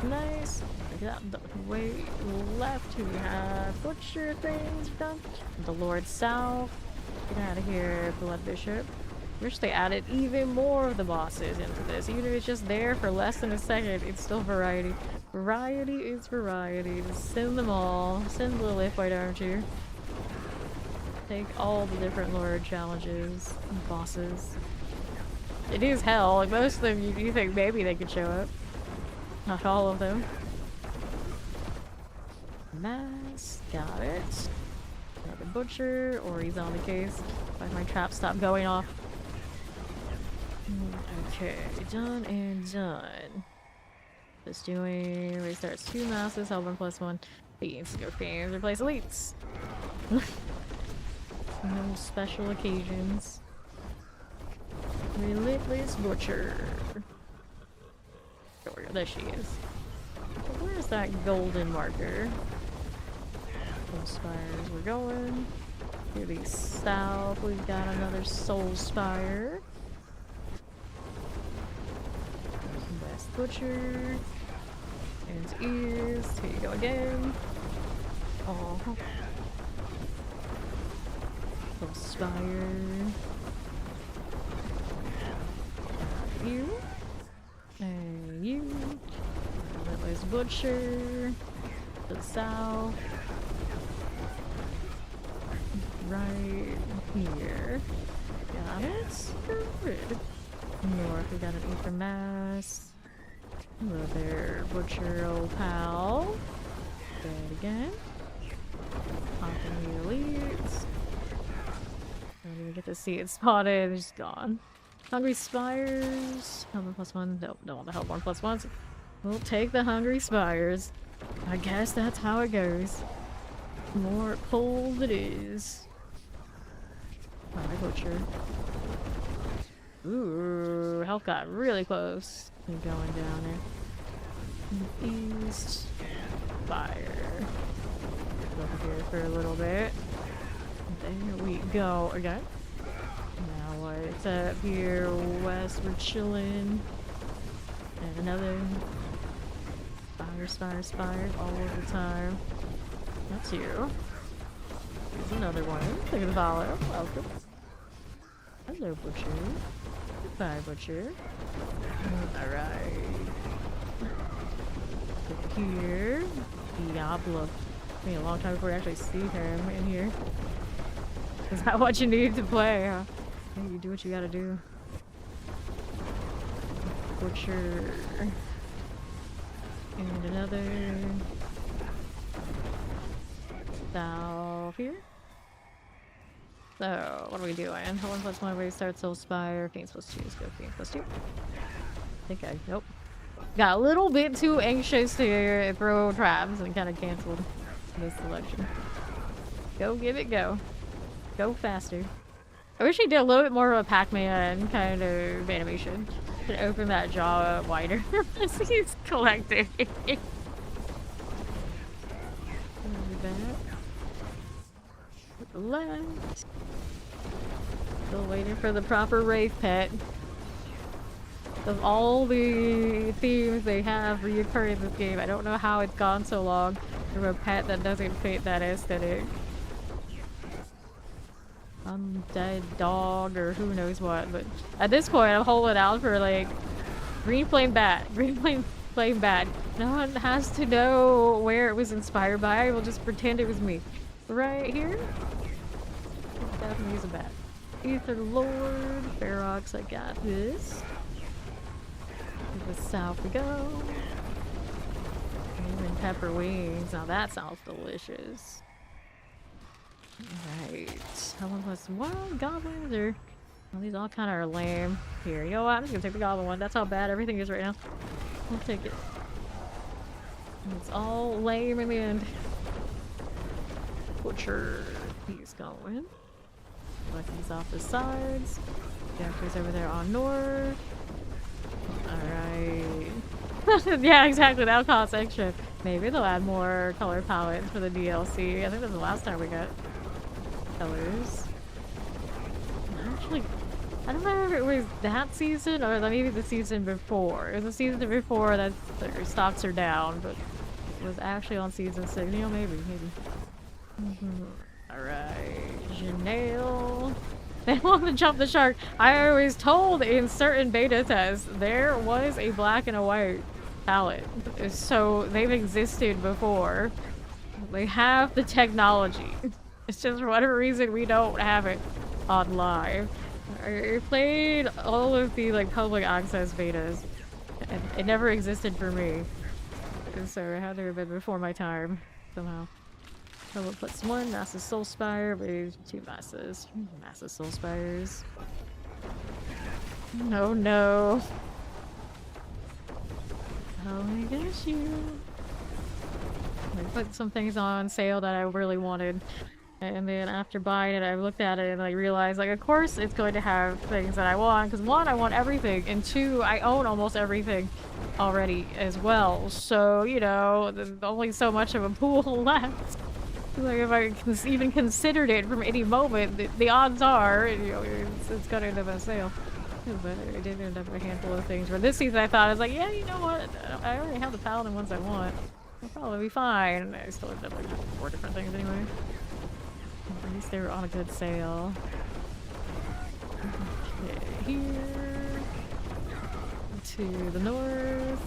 Nice. Got the way left. We have Butcher things done. The Lord South. Get out of here, Blood Bishop. Wish they added even more of the bosses into this. Even if it's just there for less than a second, it's still variety. Variety is variety. Just send them all. Send Lilith, why don't you? Take all the different Lord challenges and bosses. It is hell. Like most of them, you think maybe they could show up. Not all of them. Mass. Got it. Another Butcher. Or he's on the case. If my trap stop going off. Okay. Done and done. Just doing restarts 2 masses, help 1+1. Fiends, go fiends, replace elites. No special occasions. Relentless Butcher. There she is. Where's that golden marker? Soul Spires, we're going. To the south, we've got another Soul Spire. West Butcher. And ears. Here you go again. Oh. Soul Spire. You. And you. Relentless Butcher. To the south. Right here. Got it. Good. North, we got an Ether Mass. Hello there, Butcher, old pal. Dead again. Popping the elites. Don't even get to see it spotted. It's gone. Hungry Spires. Help 1+1. Nope, don't want the help 1+1s. We'll take the Hungry Spires. I guess that's how it goes. More pulled it is. Alright, Butcher. Ooh, health got really close. Keep going down there. East. Fire. Over here for a little bit. There we go again. Now what's up here? West, we're chilling. And another. Spires all of the time. That's you. Here's another one. Look at the follow. Welcome. Hello, Butcher. Goodbye, Butcher. Alright. Here. Diablo. It's been a long time before we actually see him in here. Is that what you need to play, huh? Yeah, you do what you gotta do. Butcher. And another. South here. So, what are we doing? 1+1 restart, Soul Spire, Fiends +2, let's go Fiends +2. I think I, nope. Got a little bit too anxious to throw traps and kind of canceled this selection. Go, give it go. Go faster. I wish he did a little bit more of a Pac-Man kind of animation. Should open that jaw wider as he's collecting. Left. Still waiting for the proper rave pet. Of all the themes they have reoccurring in this game, I don't know how it's gone so long for a pet that doesn't fit that aesthetic. Undead dog or who knows what, but at this point I'm holding out for like green flame bat, green flame plain bad. No one has to know where it was inspired by. We'll just pretend it was me. Right here? Definitely use a bat. Ether Lord, Ferox, I got this. To the south we go. Even pepper wings. Now that sounds delicious. Alright. How long was wild goblins or well, these all kinda are lame. Here, you know what? I'm just gonna take the goblin one. That's how bad everything is right now. I'll take it. It's all lame in the end. Butcher. He's going. Lucky's off the sides. Jacker's over there on north. Alright. Yeah, exactly. That'll cost extra. Maybe they'll add more color palette for the DLC. I think that's the last time we got colors. Actually, I don't know if it was that season or maybe the season before. It was the season before that their stocks are down, but it was actually on season 6. You know, maybe. Alright, Janelle. They want to jump the shark. I was told in certain beta tests there was a black and a white palette. So they've existed before. They have the technology. It's just for whatever reason we don't have it on live. I played all of the like public access betas and it never existed for me. So it had to have been before my time somehow. So we'll put one massive soul spire, but two massive soul spires. No, no. Oh my gosh, you. I put some things on sale that I really wanted. And then after buying it, I looked at it and I realized, like, of course it's going to have things that I want. Because one, I want everything. And two, I own almost everything already as well. So, you know, there's only so much of a pool left. Like, if I even considered it from any moment, the odds are, you know, it's gonna end up on sale. But I did end up with a handful of things. For this season, I thought, I was like, yeah, you know what? I already have the paladin ones I want. I'll probably be fine. I still ended up with like 4 different things anyway. At least they were on a good sale. Okay, here. To the north.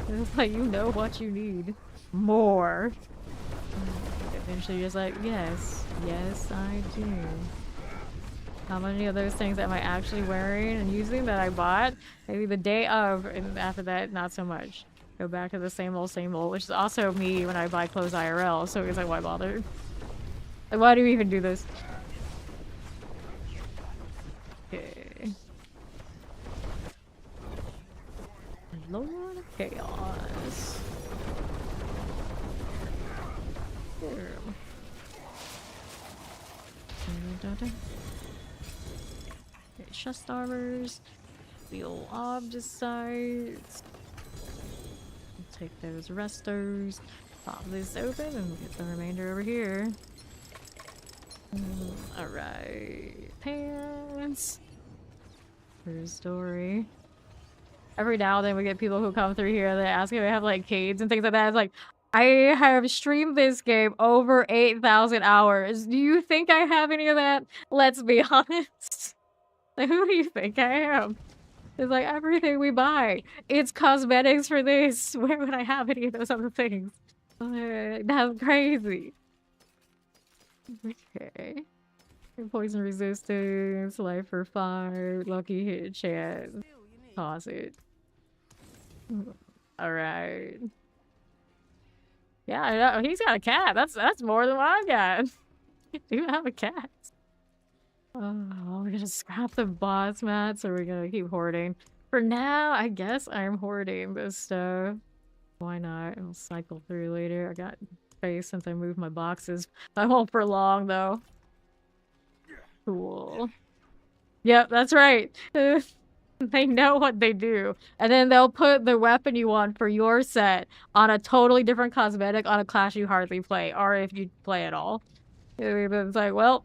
It's like, you know what you need. More. Eventually just like, yes, yes I do. How many of those things am I actually wearing and using that I bought? Maybe the day of, and after that, not so much. Go back to the same old, which is also me when I buy clothes IRL, so it's like, why bother? Like, why do we even do this? Okay. Lord of Chaos. Here. Okay, chest armors. The old Obdicites. Take those restors. Pop this open and we'll get the remainder over here. Alright. Pants. Here's story. Every now and then we get people who come through here that ask if they have like cades and things like that. It's like, I have streamed this game over 8,000 hours. Do you think I have any of that? Let's be honest. Like, who do you think I am? It's like everything we buy. It's cosmetics for this. Where would I have any of those other things? That's crazy. Okay. Poison resistance, life for 5, lucky hit chance. Toss it. Alright. Yeah, I know. He's got a cat. That's more than what I've got. You do have a cat. Oh, we're gonna scrap the boss mats or we're gonna keep hoarding. For now, I guess I'm hoarding this stuff. Why not? I'll cycle through later. I got space since I moved my boxes. I won't for long though. Cool. Yep, that's right. They know what they do. And then they'll put the weapon you want for your set on a totally different cosmetic on a class you hardly play, or if you play at all. It's like, well,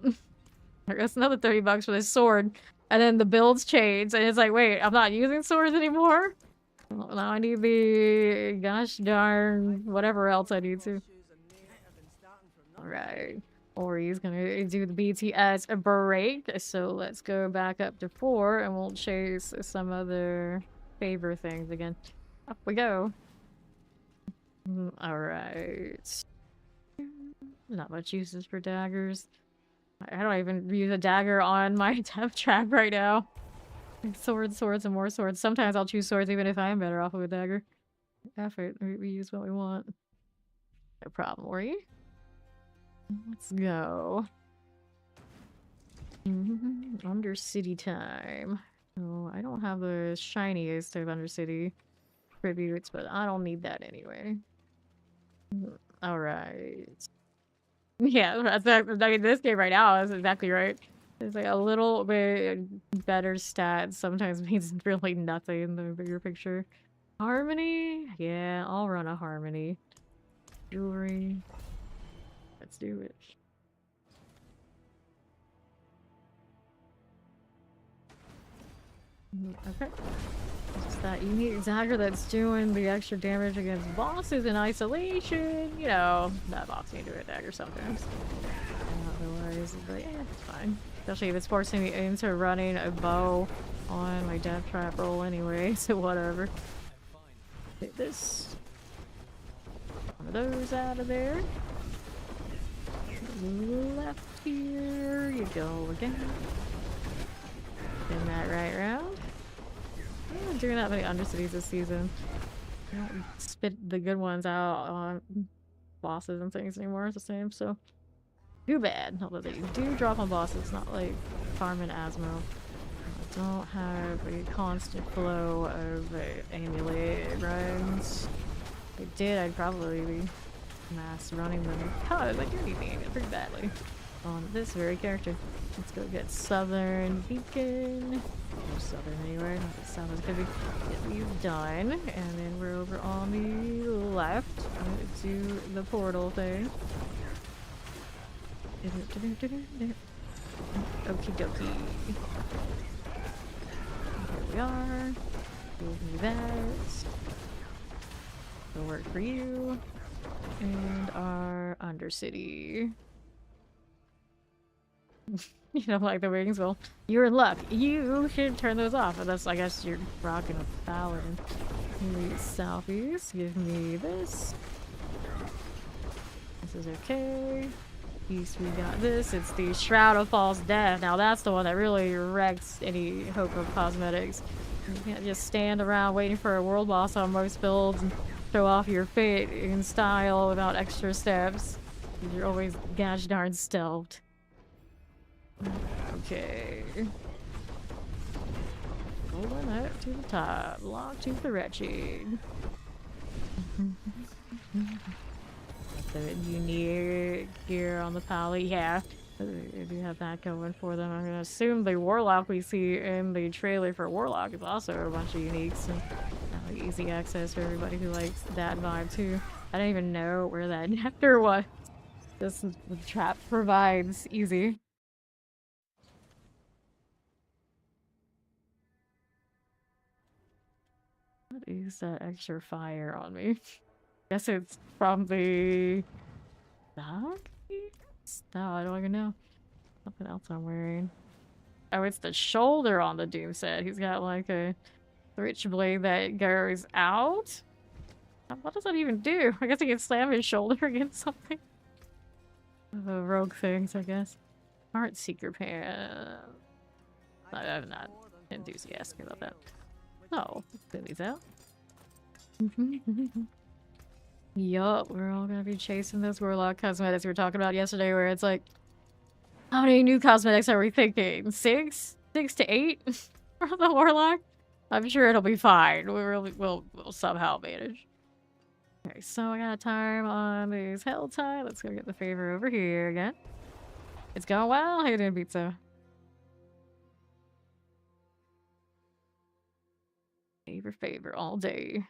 I guess another 30 bucks for this sword. And then the builds change, and it's like, wait, I'm not using swords anymore? Well, now I need the gosh darn whatever else I need to. Alright. Ori's gonna do the BTS break, so let's go back up to 4 and we'll chase some other favor things again. Up we go. Alright. Not much uses for daggers. I don't even use a dagger on my death trap right now. Swords, swords, and more swords. Sometimes I'll choose swords even if I am better off with a dagger. Effort. We use what we want. No problem, worry. Let's go. Undercity time. Oh, I don't have the shiniest of Undercity tributes, but I don't need that anyway. Alright. Yeah, I mean, this game right now is exactly right. It's like a little bit better stats sometimes means really nothing in the bigger picture. Harmony? Yeah, I'll run a harmony. Jewelry. Let's do it. Okay. Just that unique dagger that's doing the extra damage against bosses in isolation. You know, that boss can do a dagger sometimes. Otherwise, but yeah, it's fine. Especially if it's forcing me into running a bow on my death trap roll anyway, so whatever. Take this. One of those out of there. Left here you go again. Spin that right round. I'm not doing that many Undercities this season. I don't spit the good ones out on bosses and things anymore. It's the same, so too bad. Although they do drop on bosses, not like Farm and Asmo. I don't have a constant flow of amulet runs. If I did, I'd probably be mass running them because I do need the amulet pretty badly on this very character. Let's go get Southern Beacon. Or Southern anywhere, not that Southern could be. Get these done, and then we're over on the left to the portal thing. Okie dokie. Here we are. Give me that. It'll work for you. And our Undercity. You don't like the wings? Well, you're in luck. You should turn those off. Unless, I guess, you're rocking a paladin. Give me selfies. Give me this. This is okay. At least we got this. It's the Shroud of False Death. Now that's the one that really wrecks any hope of cosmetics. You can't just stand around waiting for a world boss on most builds and show off your fate in style without extra steps. You're always gosh darn stealthed. Okay. Going up to the top. Lock to the wretched. The unique gear on the pally. Yeah. They do have that going for them. I'm gonna assume the Warlock we see in the trailer for Warlock is also a bunch of uniques and like easy access for everybody who likes that vibe too. I don't even know where that nectar was. This is the trap provides easy. What is that extra fire on me? Guess it's from the dog? No, I don't even know. Something else I'm wearing. Oh, it's the shoulder on the Doom set. He's got like a switchblade that goes out. What does that even do? I guess he can slam his shoulder against something. Rogue things, I guess. Heart Seeker Pants. I'm not enthusiastic about that. Oh, clean these out. Yup, we're all gonna be chasing those Warlock cosmetics we were talking about yesterday, where it's like, how many new cosmetics are we thinking? 6? 6 to 8 for the Warlock? I'm sure it'll be fine. We'll somehow manage. Okay, so I got a time on these hell tie. Let's go get the favor over here again. It's going well. How you doing, pizza? Favor all day.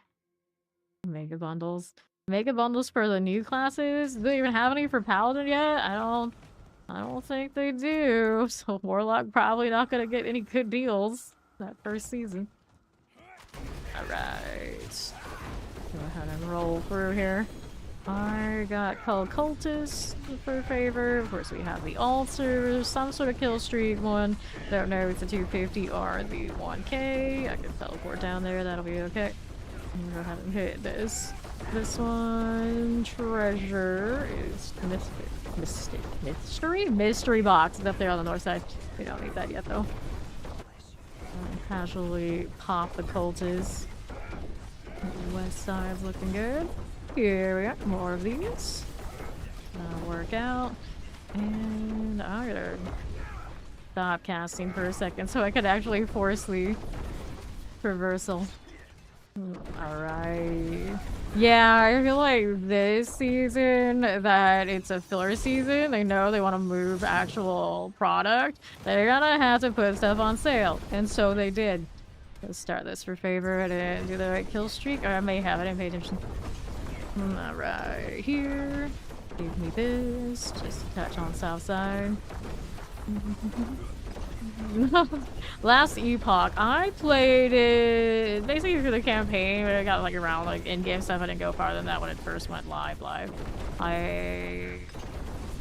Mega bundles. Mega bundles for the new classes? Do they even have any for Paladin yet? I don't think they do. So Warlock probably not gonna get any good deals that first season. Alright. Go ahead and roll through here. I got called cultist for favor. Of course, we have the altar, some sort of kill streak one. Don't know if it's a 250 or the 1K. I can teleport down there. That'll be okay. I'm gonna go ahead and hit this. This one, treasure is mystery box is up there on the north side. We don't need that yet though. Casually pop the cultists. The west side's looking good. Here we go, more of these. That'll work out. And I'm gonna stop casting for a second so I could actually force the reversal. Alright. Yeah, I feel like this season that it's a filler season, they know they want to move actual product. They're gonna have to put stuff on sale. And so they did. Let's start this for favor. I didn't do the right kill streak. Or I may have, I didn't pay attention. Alright, here. Give me this. Just a touch on south side. Last Epoch, I played it basically through the campaign, but I got like around like in-game stuff. I didn't go farther than that when it first went live. I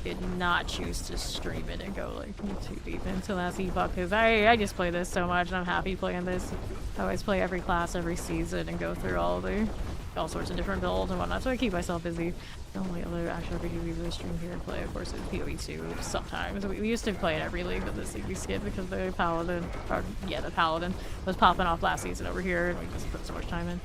did not choose to stream it and go like too deep into last Epoch because I just play this so much and I'm happy playing this. I always play every class every season and go through all sorts of different builds and whatnot, so I keep myself busy. The only other actual RPG we really stream here and play, of course, is PoE2 sometimes. We used to play it every league, but this league we skipped because the Paladin, the Paladin was popping off last season over here, and we just put so much time in.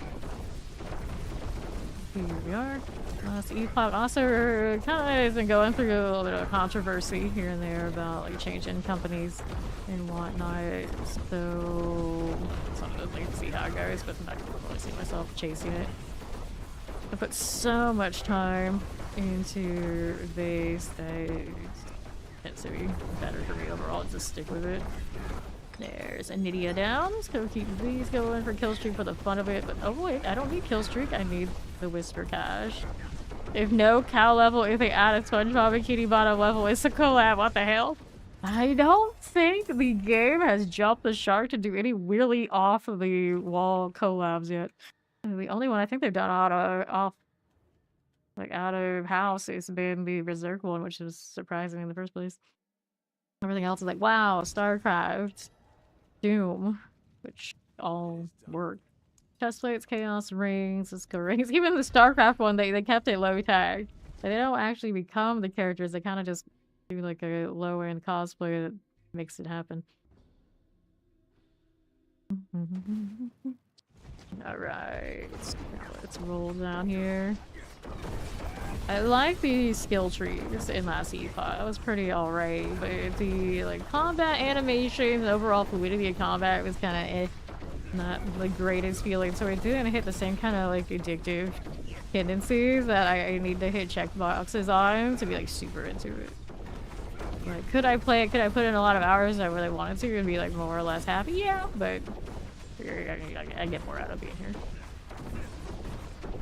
Here we are. Last Epoch also kind of has been going through a little bit of controversy here and there about like changing companies and whatnot. So some of the things, see how it goes, but I'm not gonna really see myself chasing it. I put so much time into this that it's to be better for me overall to just stick with it. There's a Nydia down. Let's go keep these going for kill streak for the fun of it. But oh wait, I don't need kill streak. I need the Whisper Cache. If no cow level, if they add a SpongeBob Bikini Bottom level, it's a collab. What the hell? I don't think the game has jumped the shark to do any really off of the wall collabs yet. The only one I think they've done out of house has been the Berserk one, which is surprising in the first place. Everything else is like, wow, StarCraft, Doom, which all work. Chest plates, Chaos Rings, Cisco Rings. Even the StarCraft one, they kept it low tag. They don't actually become the characters, they kind of just do like a low end cosplay that makes it happen. Alright, let's roll down here. I like the skill trees in last Epoch. That was pretty alright, but the like combat animations and overall fluidity of combat was kind of not the greatest feeling. So it didn't hit the same kind of like addictive tendencies that I need to hit checkboxes on to be like super into it. Like, could I play it? Could I put in a lot of hours I really wanted to and be like more or less happy? Yeah, but I get more out of being here.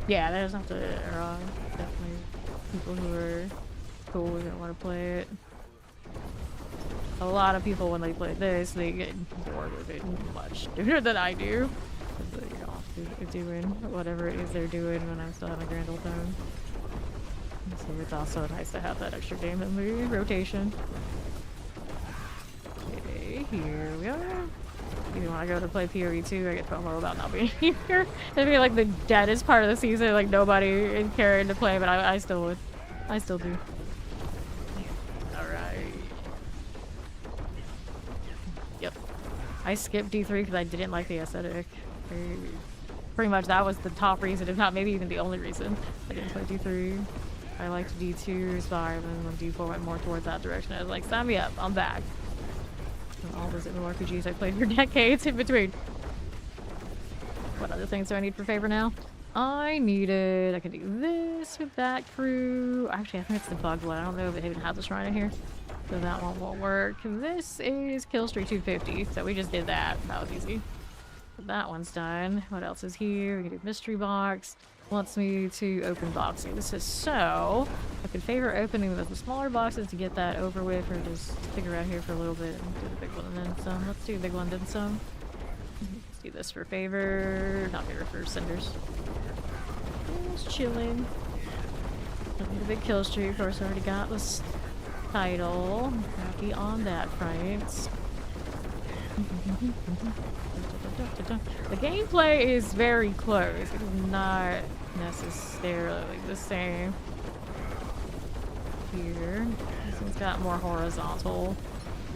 Yeah, there's not definitely people who are cool and want to play it. A lot of people, when they play this, they get bored with it much sooner than I do. But, you know, they're doing whatever it is they're doing when I'm still having a grand old time. So it's also nice to have that extra game in the rotation. Okay, here we are. Even when I go to play PoE2, I get FOMO about not being here. It'd be like the deadest part of the season, like nobody is caring to play, but I still would. I still do. Alright. Yep. I skipped D3 because I didn't like the aesthetic. Pretty much that was the top reason, if not maybe even the only reason I didn't play D3. I liked D2, so and then when D4 went more towards that direction, I was like, sign me up, I'm back. And all those MMORPGs I played for decades in between. What other things do I need for favor now? I can do this with that crew. Actually, I think it's the bug one. I don't know if it even has a shrine in here. So that one won't work. This is Killstreak 250, so we just did that. That was easy. That one's done. What else is here? We can do mystery box. Wants me to open boxes. So I could favor opening the smaller boxes to get that over with, or just stick around here for a little bit and do the big one and then some. Let's do the big one then some. Let's do this for favor. Not favor, for cinders. Just chilling. Don't need a big kill streak. Of course, I already got this title. Happy on that front. The gameplay is very close. It is not necessarily the same. Here, this one's got more horizontal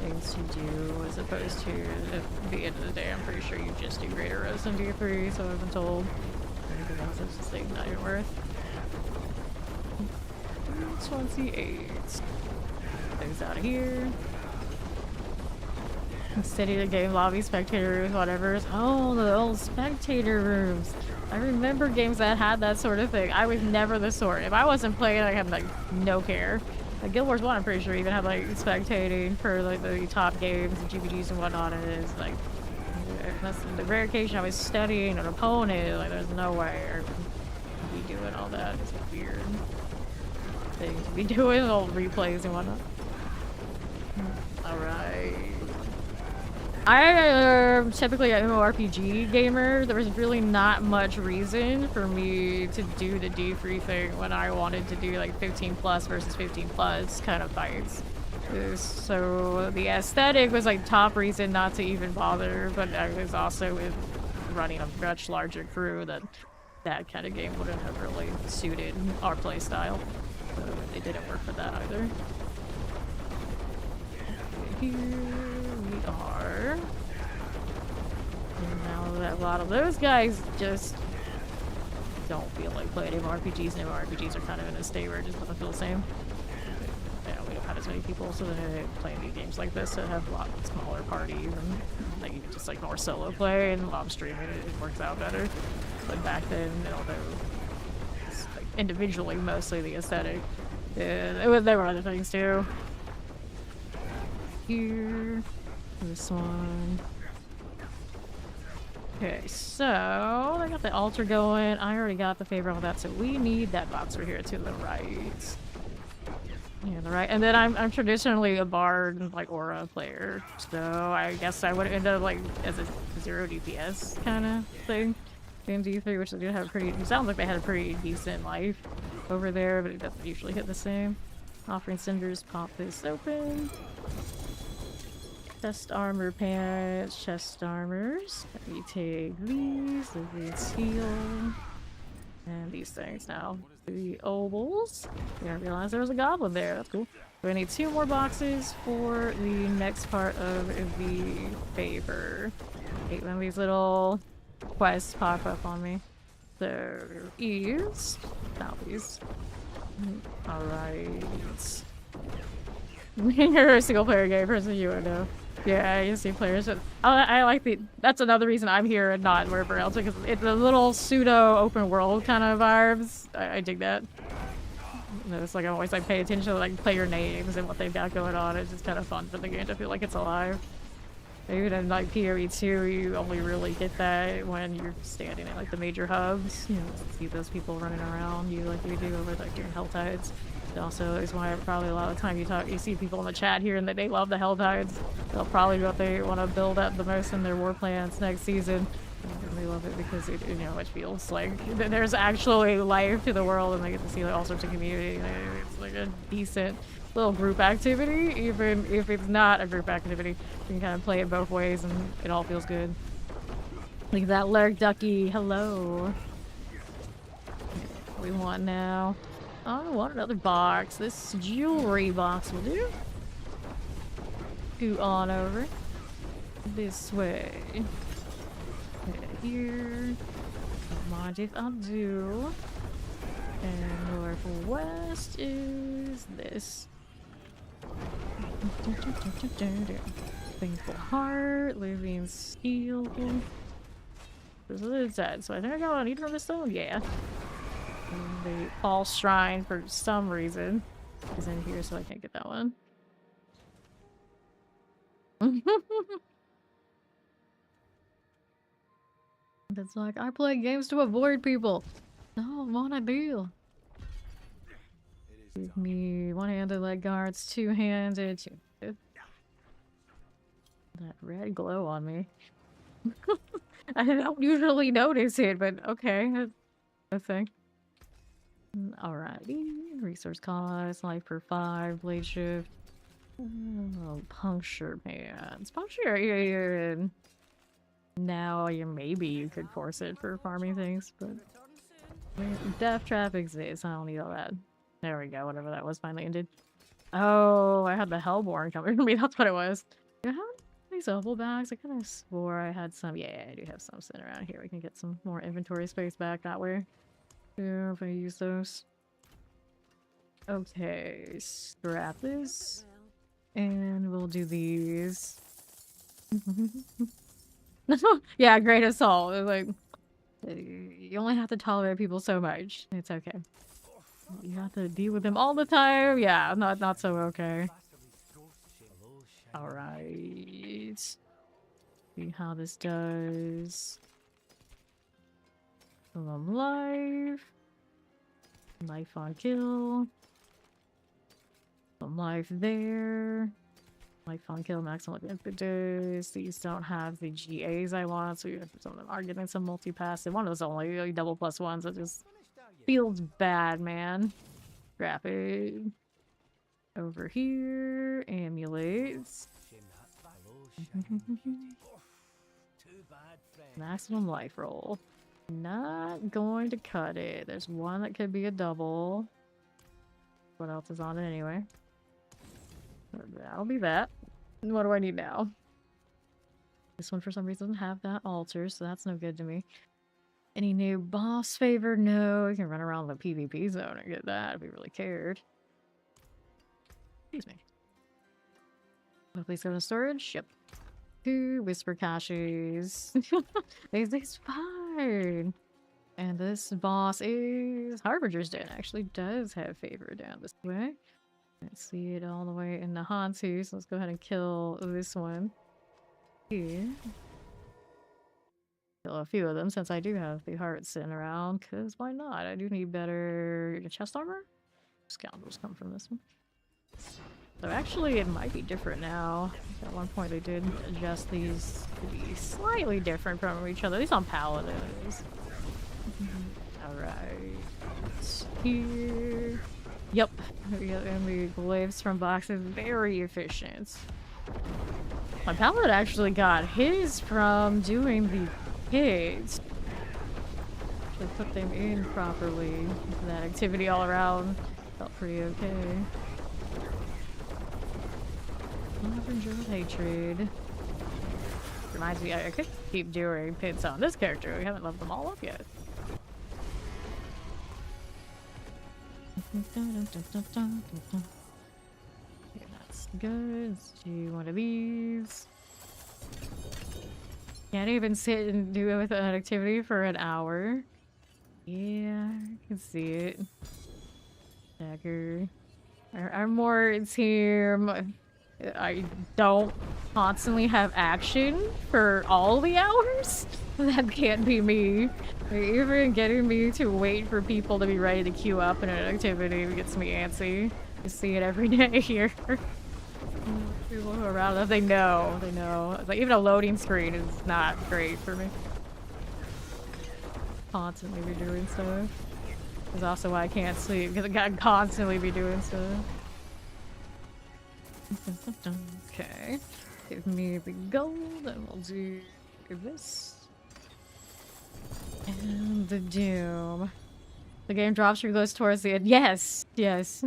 things to do as opposed to at the end of the day. I'm pretty sure you just do greater res than D3, so I've been told. Anything else is just like not even worth. 28. Things out of here. City to game lobby, spectator rooms, whatever. Oh, the old spectator rooms. I remember games that had that sort of thing. I was never the sort. If I wasn't playing, I had like no care. Like Guild Wars 1, I'm pretty sure even had like spectating for like the top games and GPGs and whatnot. And it is like that's the rare occasion I was studying an opponent. Like there's no way I could be doing all that. It's a weird thing to be doing, all replays and whatnot. Alright. I am typically an MMORPG gamer. There was really not much reason for me to do the D3 thing when I wanted to do like 15 plus versus 15 plus kind of fights. So the aesthetic was like top reason not to even bother, but I was also with running a much larger crew that kind of game wouldn't have really suited our play style. So it didn't work for that either. Here we are. And now that a lot of those guys just don't feel like playing MMORPGs, and MMORPGs are kind of in a state where it just doesn't feel the same. Yeah, we don't have as many people, so they're playing new games like this that have a lot smaller parties, and like you can just like more solo play, and while I'm streaming it works out better. But back then, although it's like individually mostly the aesthetic, there were other things too. Here, this one. Okay, so I got the altar going. I already got the favor on that, so we need that boxer here to the right. Yeah, the right. And then I'm traditionally a bard and like aura player, so I guess I would end up like as a 0 DPS kind of thing in D3, which they do have a pretty. It sounds like they had a pretty decent life over there, but it doesn't usually hit the same. Offering cinders, pop this open. Chest armor pants, chest armors. Let me take these, the steel, and these things now. The ovals. Yeah, I realized there was a goblin there. That's cool. We need 2 more boxes for the next part of the favor. Hate when these little quests pop up on me. There is. Now these. Alright. You're a single player game person, you would know. Yeah, I see players. I like the. That's another reason I'm here and not wherever else, because it's a little pseudo open world kind of vibes. I dig that. You know, it's like I always like pay attention to like player names and what they've got going on. It's just kind of fun for the game to feel like it's alive. Even in like PoE2, you only really get that when you're standing at like the major hubs. You know, see those people running around you like you do over like your Hell Tides. Also, is why probably a lot of the time you see people in the chat here and that they love the Hell Tides. They'll probably what they want to build up the most in their war plans next season. And they love it because it, you know, it feels like there's actually life to the world, and they get to see like all sorts of community. It's like a decent little group activity, even if it's not a group activity. You can kind of play it both ways, and it all feels good. Look at that lurk ducky. Hello. What do we want now? Oh, I want another box. This jewelry box will do. Go on over. This way. Okay, here. Don't mind if I do. And northwest is this. Thankful heart, living steel. This is that. So I think I got an Eater of the Stone? Yeah. And the false shrine for some reason is in here, so I can't get that one. That's like, I play games to avoid people. No, what a deal. Give me one-handed leg guards, two-handed. That red glow on me. I don't usually notice it, but okay, that's a thing. Alrighty. Resource cost, life per 5, blade shift. Oh, puncture pants. Puncture, now maybe you could force it for farming things, but death trap exists. I don't need all that. There we go, whatever that was finally ended. Oh, I had the Hellborn coming for me, that's what it was. Do I have these opal bags? I kind of swore I had some. Yeah, I do have some sitting around here. We can get some more inventory space back that way. Yeah, if I use those. Okay, scrap this. And we'll do these. Yeah, great assault. It's like, you only have to tolerate people so much. It's okay. You have to deal with them all the time. Yeah, not so okay. Alright. See how this does. Some life. Life on kill. Some life there. Life on kill, maximum impetus. These don't have the GAs I want, so some of them are getting some multi-passive. One of those only double plus ones. It just feels bad, man. Rapid. Over here. Amulets. Maximum life roll. Not going to cut it. There's one that could be a double. What else is on it anyway? That'll be that. And what do I need now? This one for some reason doesn't have that altar, so that's no good to me. Any new boss favor? No, you can run around the PvP zone and get that if you really cared. Excuse me. Oh, please go to storage? Yep. 2 whisper caches. It's fine. And this boss is Harbinger's Den. Actually does have favor down this way. Let's see it all the way in the Hantu, so let's go ahead and kill this one. Here. Kill a few of them since I do have the hearts sitting around, because why not? I do need better chest armor. Scoundrels come from this one. So actually it might be different now. At one point they did adjust these to be slightly different from each other, at least on paladins. Alright. Here. Yep. And the glyphs from boxes, very efficient. My paladin actually got his from doing the kids. Actually put them in properly. That activity all around felt pretty okay. Harbinger of Hatred. Reminds me, I could keep doing pits on this character. We haven't leveled them all up yet. Okay, that's good. Let's do one of these. Can't even sit and do it with an activity for an hour. Yeah, I can see it. Dagger. Our more team. I don't constantly have action for all the hours. That can't be me. Even getting me to wait for people to be ready to queue up in an activity gets me antsy. I see it every day here. People who are around us, they know. Like, even a loading screen is not great for me. Constantly be doing stuff. That's also why I can't sleep, because I gotta constantly be doing stuff. Okay, give me the gold and we'll do this. And the doom. The game drops your glyphs towards the end. Yes! Yes.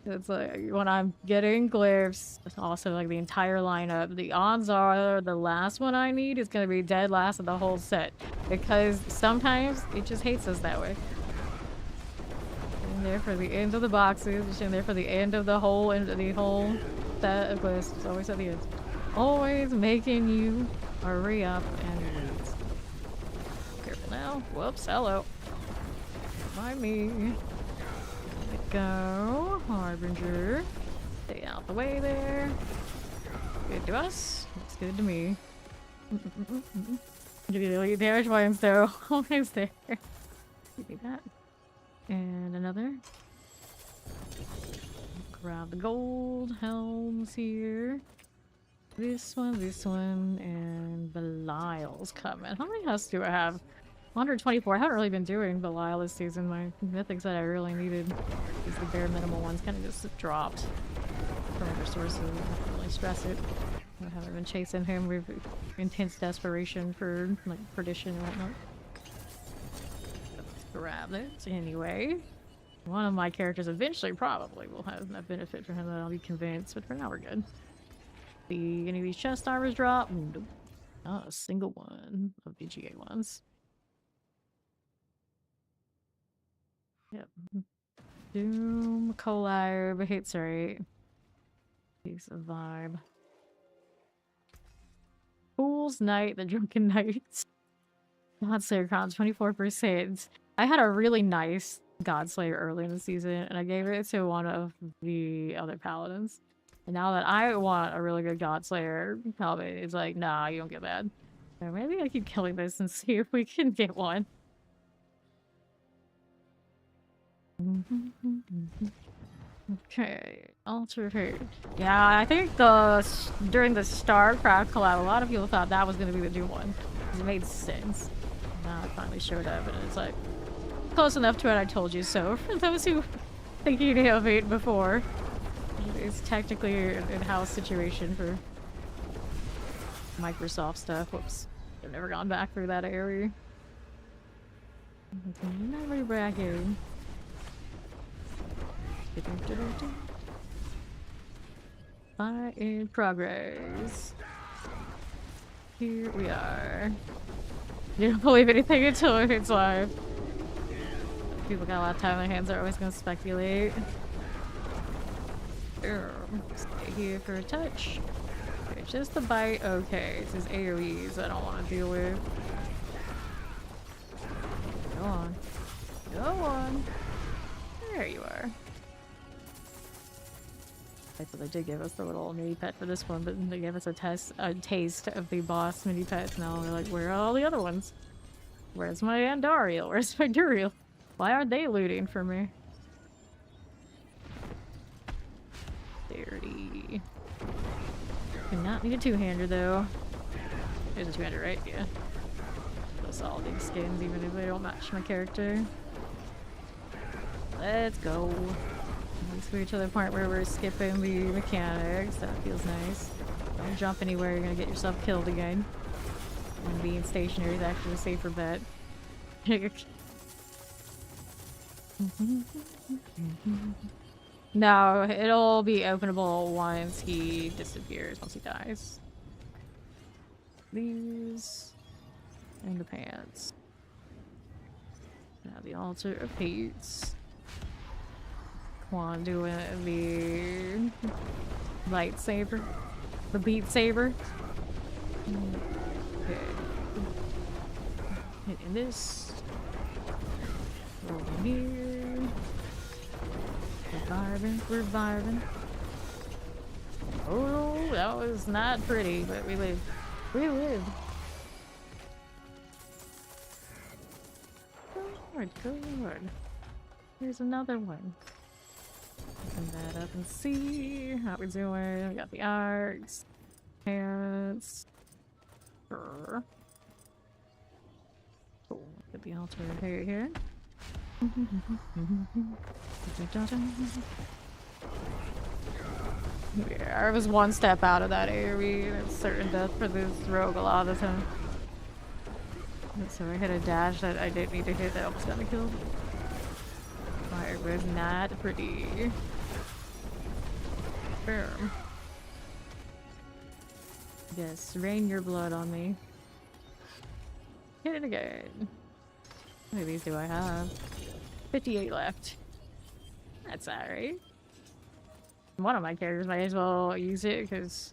It's like when I'm getting glyphs, it's also like the entire lineup. The odds are the last one I need is gonna be dead last of the whole set. Because sometimes it just hates us that way. In there for the end of the boxes, just in there for the end of the whole set of quests. It's always at the end. Always making you hurry up and wait. Careful now. Whoops, hello. Mind me. Let it go. Harbinger. Stay out the way there. Good to us. Looks good to me. Give you the elite damage ones though. Always there. Give me that. And another. Grab the gold helms here. This one, and Belial's coming. How many husks do I have? 124. I haven't really been doing Belial this season. My mythics that I really needed, is the bare minimal ones, kind of just dropped from other sources. I don't really stress it. I haven't been chasing him with intense desperation for like perdition and whatnot. Let's grab this anyway. One of my characters eventually probably will have enough benefit for him that I'll be convinced, but for now we're good. See any of these chest armors drop? Nope. Not a single one of the GA ones. Yep. Doom, Collab, hits right. He's a vibe. Fool's Night, the Drunken Knights. Godslayer Crown, 24%. I had a really nice Godslayer early in the season, and I gave it to one of the other paladins. And now that I want a really good Godslayer, it's like, nah, you don't get that. So maybe I keep killing this and see if we can get one. Okay, Alter Fate. Yeah, I think during the StarCraft collab, a lot of people thought that was going to be the new one. It made sense. Now it finally showed up, and it's like, close enough to it, I told you so. For those who think you'd have it before, it's technically an in-house situation for Microsoft stuff. Whoops. I've never gone back through that area. Memory bragging. Fight in progress. Here we are. You don't believe anything until it hits live. People got a lot of time on their hands, are always gonna speculate. Stay here for a touch. Okay, just the bite. Okay, it's his AoEs I don't want to deal with. Go on. Go on. There you are. So they did give us the little mini pet for this one, but they gave us a taste of the boss mini pets. Now we're like, where are all the other ones? Where's my Andariel? Where's my Duriel? Why aren't they looting for me? Dirty. Do not need a two-hander though. There's a two-hander, right? Yeah. Those all these skins, even if they don't match my character. Let's go. Let's move to the point where we're skipping the mechanics. That feels nice. Don't jump anywhere, you're gonna get yourself killed again. And being stationary is actually a safer bet. No, it'll be openable once he disappears, once he dies. These. And the pants. Now the altar of Pete's. Quan doing the lightsaber. The beat saber. Okay. Hitting this. Rolling here. Reviving, reviving. Oh, that was not pretty, but we lived. We lived. Good, good. Here's another one. Open that up and see how we're doing. We got the arcs, pants. Cool. Get the altar here. Yeah, I was one step out of that area. It's certain death for this rogue a lot of the time. So I hit a dash that I didn't need to hit that almost got me killed. Fire was not pretty. Boom. Yes, rain your blood on me. Hit it again. How many of these do I have? 58 left. That's alright. One of my characters might as well use it because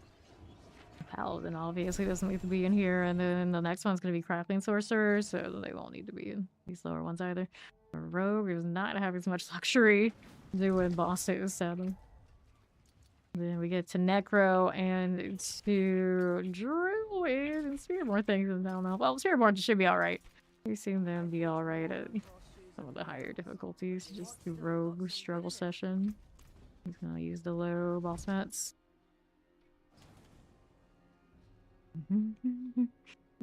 Paladin obviously doesn't need to be in here, and then the next one's going to be Crafting Sorcerer, so they won't need to be in these lower ones either. A Rogue is not having as much luxury doing bosses, sadly. Then we get to Necro and to Druid and Spiritborn things, and I don't know. Well, Spiritborn should be alright. We seem to be alright at some of the higher difficulties. Just the Rogue struggle session. He's gonna use the low boss mats.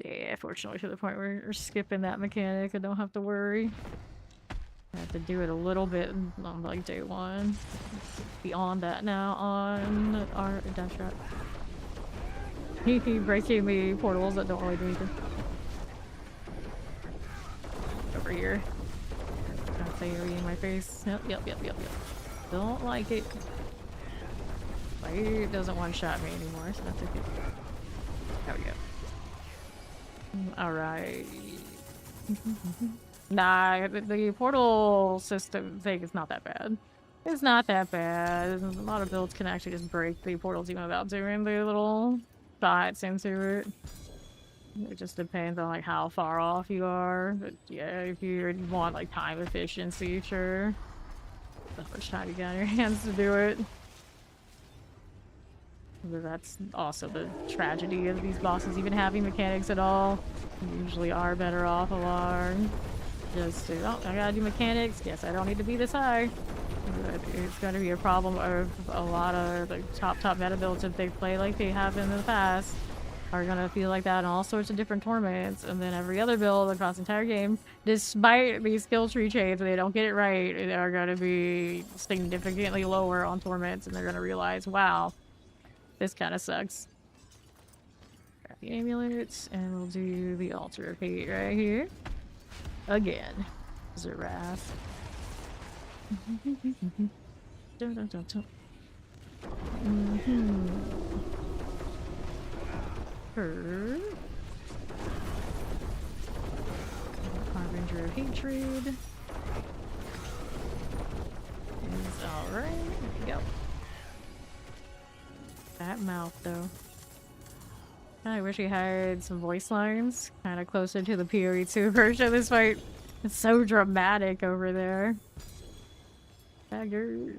Yeah, fortunately to the point where we're skipping that mechanic. I don't have to worry. I have to do it a little bit on like day one. Beyond that now on our dash trap. Breaking the portals that don't really do anything. Over here. Trying to say you're in my face. Yep. Don't like it. It doesn't one-shot me anymore, so that's okay. There we go. Alright. Nah, the portal system thing is not that bad. It's not that bad. A lot of builds can actually just break the portals even without doing the little dots into it. It just depends on like how far off you are. But yeah, if you want like time efficiency, sure. How much time you got on your hands to do it. But that's also the tragedy of these bosses even having mechanics at all. You usually are better off along. Just, oh, I gotta do mechanics. Yes, I don't need to be this high. But it's gonna be a problem of a lot of the top meta builds if they play like they have in the past. Are gonna feel like that in all sorts of different tournaments, and then every other build across the entire game, despite these skill tree chains, if they don't get it right, they are gonna be significantly lower on tournaments, and they're gonna realize, wow, this kind of sucks. Grab the amulets, and we'll do the altar of hate right here. Again. Zerath. Harbinger of Hatred. Is alright. There we go. That mouth, though. I wish he had some voice lines kind of closer to the PoE2 version of this fight. It's so dramatic over there. Dagger.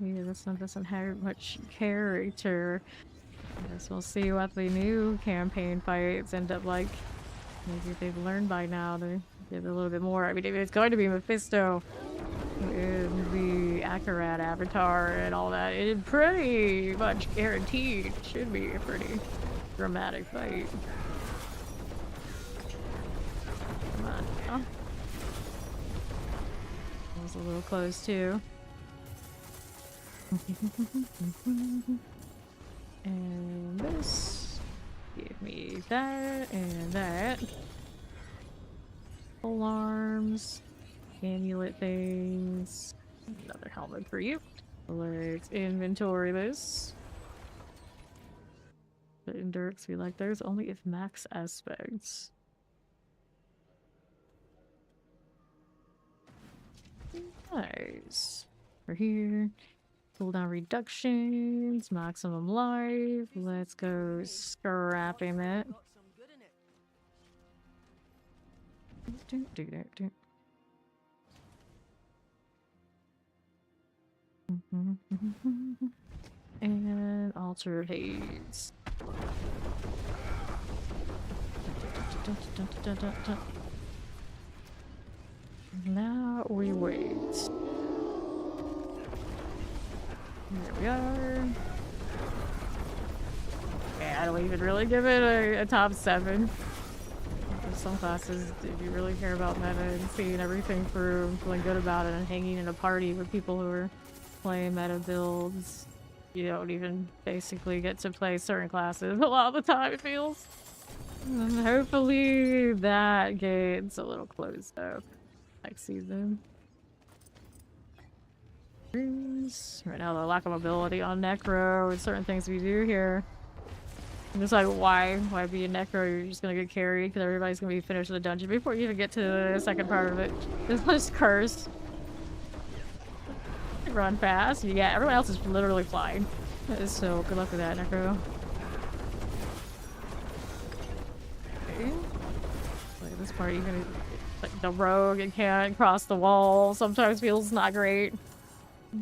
Yeah, this one doesn't have much character. I guess we'll see what the new campaign fights end up like. Maybe they've learned by now to give a little bit more. I mean, if it's going to be Mephisto in the Akarat avatar and all that, it's pretty much guaranteed. It should be a pretty dramatic fight. Come on now. That was a little close too. And this. Give me that and that. Alarms. Amulet things. Another helmet for you. Let's inventory this. The endurance we like those only if max aspects. Nice. We're here. Cooldown reductions, maximum life. Let's go scrapping that. And altar of haze. Now we wait. There we are. Yeah, I don't even really give it a top 7. There's some classes, if you really care about meta and seeing everything through and feeling good about it and hanging in a party with people who are playing meta builds, you don't even basically get to play certain classes a lot of the time, it feels. And hopefully that gets a little closed up next season. Right now, the lack of mobility on Necro and certain things we do here. I'm just like, why be a Necro? You're just gonna get carried because everybody's gonna be finished with the dungeon before you even get to the second part of it. This was cursed. Run fast. Yeah, everyone else is literally flying. So good luck with that, Necro. Okay. Like this part, even like the rogue and can't cross the wall sometimes feels not great.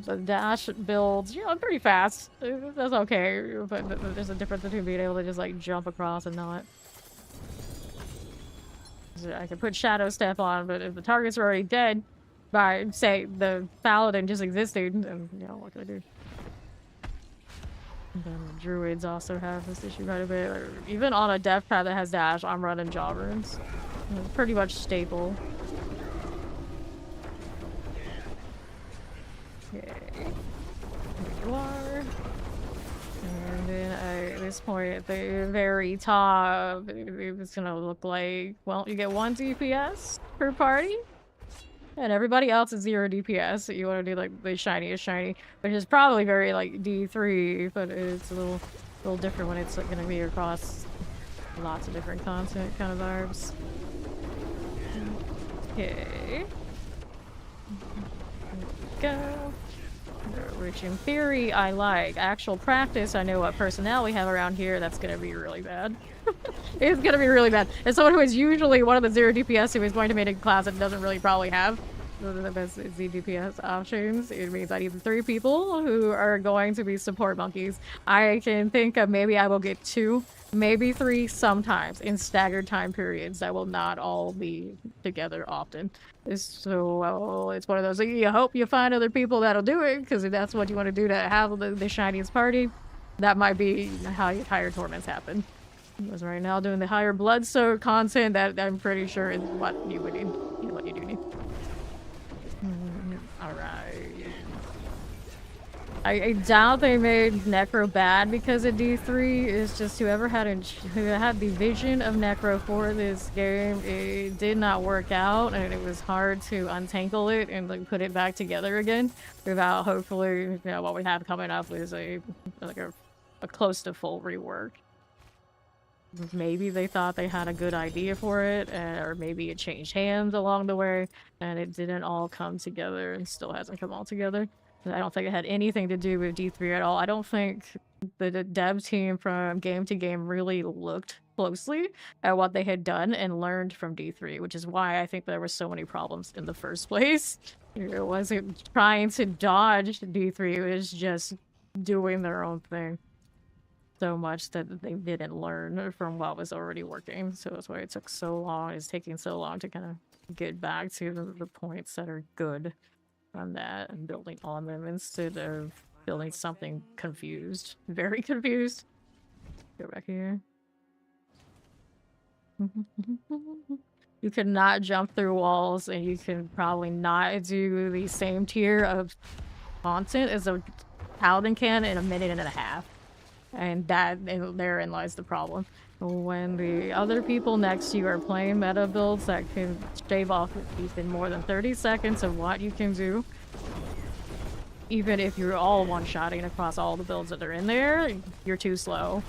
The dash builds, you know, pretty fast. That's okay, but there's a difference between being able to just like jump across and not. I can put Shadow Step on, but if the targets are already dead by, say, the Paladin just existing, then, you know, what can I do? Then the druids also have this issue quite a bit. Even on a death path that has dash, I'm running jaw runes. It's pretty much staple. Okay. There you are. And then at this point, at the very top, it's gonna look like, well, you get 1 DPS per party. And everybody else is 0 DPS, so you want to do like the shiniest shiny, which is probably very like D3, but it's a little different when it's like, gonna be across lots of different content kind of vibes. Okay. Go. Which in theory I like. Actual practice, I know what personnel we have around here, that's gonna be really bad. It's gonna be really bad. As someone who is usually one of the 0 DPS who is going to make a class that doesn't really probably have the best Z DPS options, it means I need 3 people who are going to be support monkeys. I can think of maybe I will get 2, maybe 3 sometimes in staggered time periods that will not all be together often. So well, it's one of those, you hope you find other people that'll do it, because if that's what you want to do to have the shiniest party, that might be how higher torments happen. Because right now doing the higher blood soak content, that I'm pretty sure is what you would need, what you do need. Alright. I doubt they made Necro bad because of D3. It's just whoever had the vision of Necro for this game, it did not work out, and it was hard to untangle it and like put it back together again without hopefully, you know, what we have coming up is a close to full rework. Maybe they thought they had a good idea for it, or maybe it changed hands along the way, and it didn't all come together and still hasn't come all together. I don't think it had anything to do with D3 at all. I don't think the dev team from game to game really looked closely at what they had done and learned from D3, which is why I think there were so many problems in the first place. It wasn't trying to dodge D3, it was just doing their own thing so much that they didn't learn from what was already working. So that's why it took so long. It's taking so long to kind of get back to the points that are good from that and building on them instead of building something confused. Very confused. Go back here. You cannot jump through walls, and you can probably not do the same tier of content as a paladin can in a minute and a half. And therein lies the problem. When the other people next to you are playing meta builds that can shave off even more than 30 seconds of what you can do, even if you're all one-shotting across all the builds that are in there, you're too slow.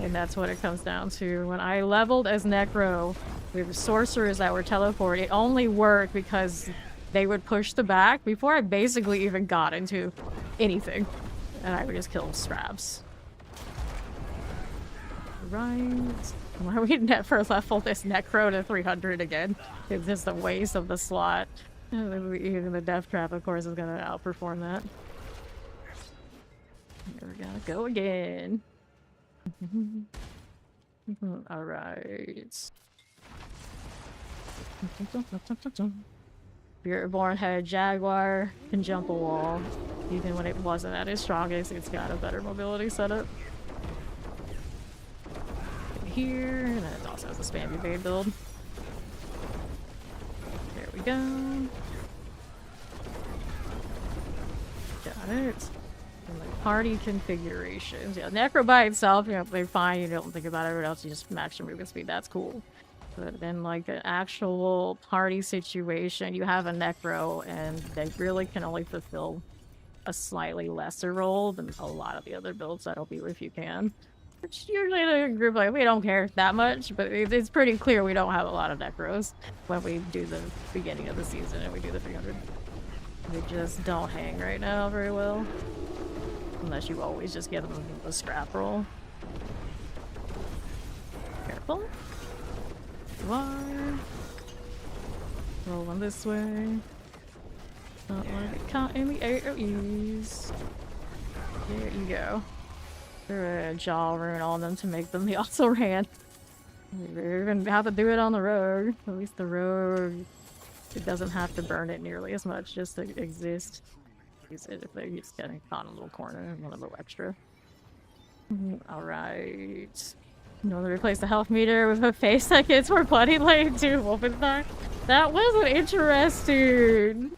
And that's what it comes down to. When I leveled as Necro with sorcerers that were teleport, it only worked because they would push the back before I basically even got into anything. And I would just kill straps. Right. Why are we never leveled this Necro to 300 again? It's just a waste of the slot. Even the death trap, of course, is gonna outperform that. Here we gotta go again. Alright. Spiritborn had Jaguar, can jump a wall. Even when it wasn't at its strongest, it's got a better mobility setup. Here, and then it also has a spam evade build. There we go. Got it. And the party configurations. Yeah, Necro by itself, you know, they're fine, you don't think about everyone else, you just max your movement speed, that's cool. But then, like, an actual party situation, you have a Necro, and they really can only fulfill a slightly lesser role than a lot of the other builds that'll be if you can. Which usually in a group like, we don't care that much, but it's pretty clear we don't have a lot of Necros when we do the beginning of the season and we do the 300. They just don't hang right now very well. Unless you always just give them the scrap roll. Careful. You are. Rolling this way. Don't want to get caught in the AoEs. There you go. Throw a jaw rune on them to make them the also ran. We're even have to do it on the rogue. At least the rogue, it doesn't have to burn it nearly as much just to exist. Use it if they're just getting caught in a little corner and want a little extra. Alright. You want to replace the health meter with a face that gets more bloody like to Wolfenstein? That was an interesting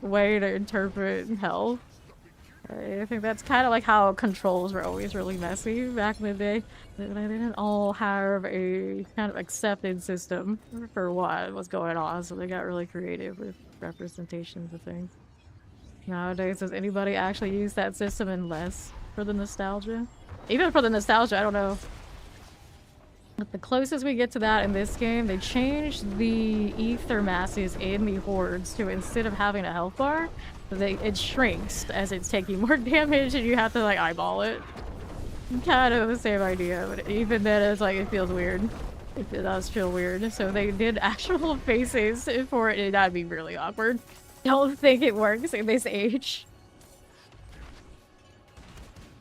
way to interpret health. I think that's kind of like how controls were always really messy back in the day. They didn't all have a kind of accepted system for what was going on, so they got really creative with representations of things. Nowadays, does anybody actually use that system unless for the nostalgia? Even for the nostalgia, I don't know. But the closest we get to that in this game, they changed the ether masses in the hordes to, instead of having a health bar, it shrinks as it's taking more damage and you have to like eyeball it. Kind of the same idea, but even then it's like it feels weird. It does feel weird. So they did actual faces for it, and that'd be really awkward. Don't think it works in this age.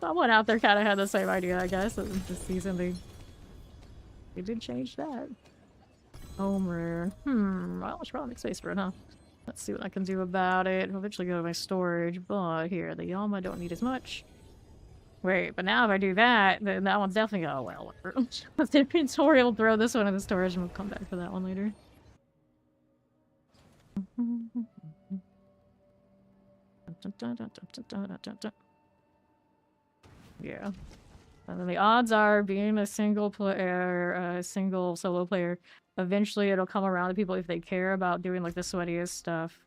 Someone out there kind of had the same idea, I guess. This season they did change that. Homer. Well, I should probably make space for it, huh? Let's see what I can do about it. I'll eventually go to my storage, but here, the Yama don't need as much. Wait, but now if I do that, then that one's definitely gonna well. Let's inventory, we'll throw this one in the storage and we'll come back for that one later. Yeah. And then the odds are, being a single player, single solo player, eventually it'll come around to people if they care about doing like the sweatiest stuff.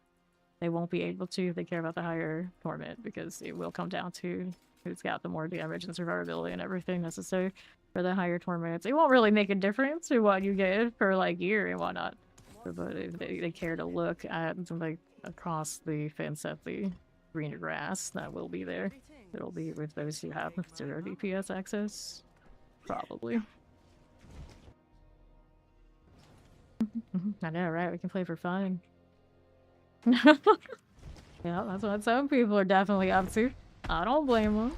They won't be able to if they care about the higher torment, because it will come down to who's got the more damage and survivability and everything necessary for the higher torments. It won't really make a difference to what you get for like gear and whatnot. But if they care to look at like across the fence at the green grass, that will be there. It'll be with those who have 0 DPS access. Probably. I know, right? We can play for fun. Yeah, that's what some people are definitely up to. I don't blame them.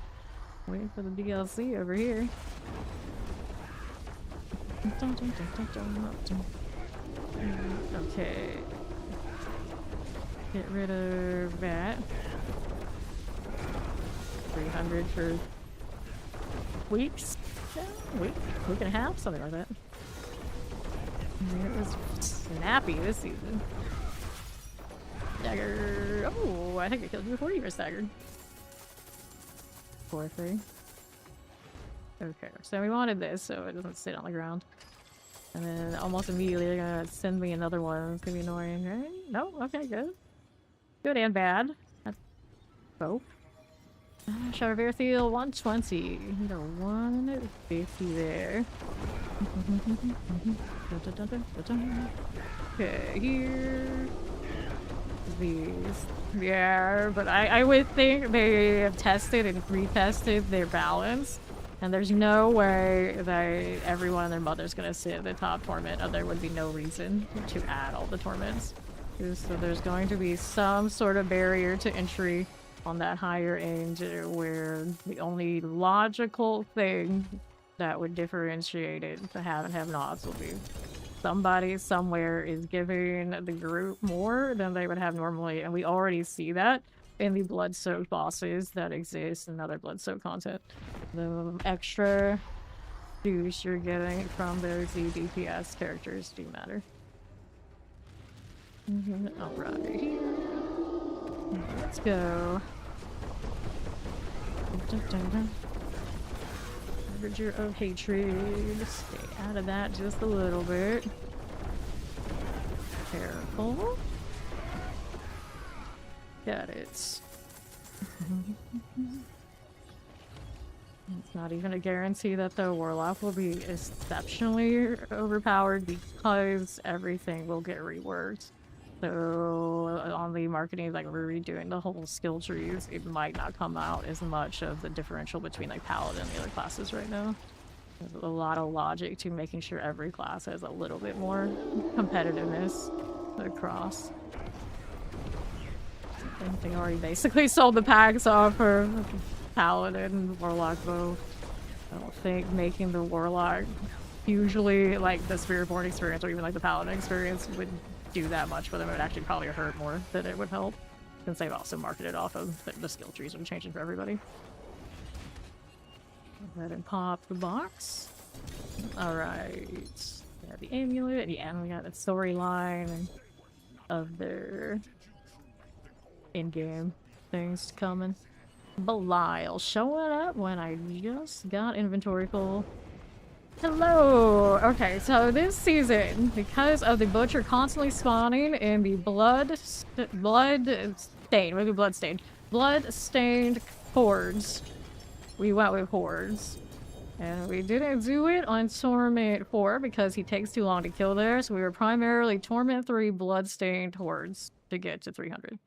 Waiting for the DLC over here. Okay. Get rid of that. 300 for weeks? Yeah, week and a half? Something like that. It was snappy this season. Stagger. Oh, I think I killed you before you were staggered. Poor thing. Okay, so we wanted this so it doesn't sit on the ground. And then almost immediately they're gonna send me another one. It's gonna be annoying, right? No? Okay, good. Good and bad. That's both. Shower of Airfield 120. No, 150 there. Okay, here. These. Yeah, but I would think they have tested and retested their balance. And there's no way that everyone and their mother's gonna sit at the top torment, or there would be no reason to add all the torments. So there's going to be some sort of barrier to entry on that higher end where the only logical thing that would differentiate it to have and have nots will be somebody somewhere is giving the group more than they would have normally, and we already see that in the blood-soaked bosses that exist in other blood-soaked content. The extra juice you're getting from those DPS characters do matter. Alright, here. Let's go. Harbinger of Hatred. Stay out of that just a little bit. Careful. Got it. It's not even a guarantee that the Warlock will be exceptionally overpowered because everything will get reworked. So on the marketing, like we're redoing the whole skill trees, it might not come out as much of the differential between like Paladin and the other classes right now. There's a lot of logic to making sure every class has a little bit more competitiveness across. I think I already basically sold the packs off for Paladin and Warlock both. I don't think making the Warlock usually like the Spiritborn experience or even like the Paladin experience would do that much for them. It would actually probably hurt more than it would help, since they've also marketed off of the skill trees are changing for everybody. Go ahead and pop the box. Alright. We got the amulet. Yeah, and we got the storyline of their in-game things coming. Belial showing up when I just got inventory full. Hello! Okay, so this season, because of the butcher constantly spawning in the blood-stained hordes, we went with hordes. And we didn't do it on Torment 4 because he takes too long to kill there, so we were primarily Torment 3 blood-stained hordes to get to 300.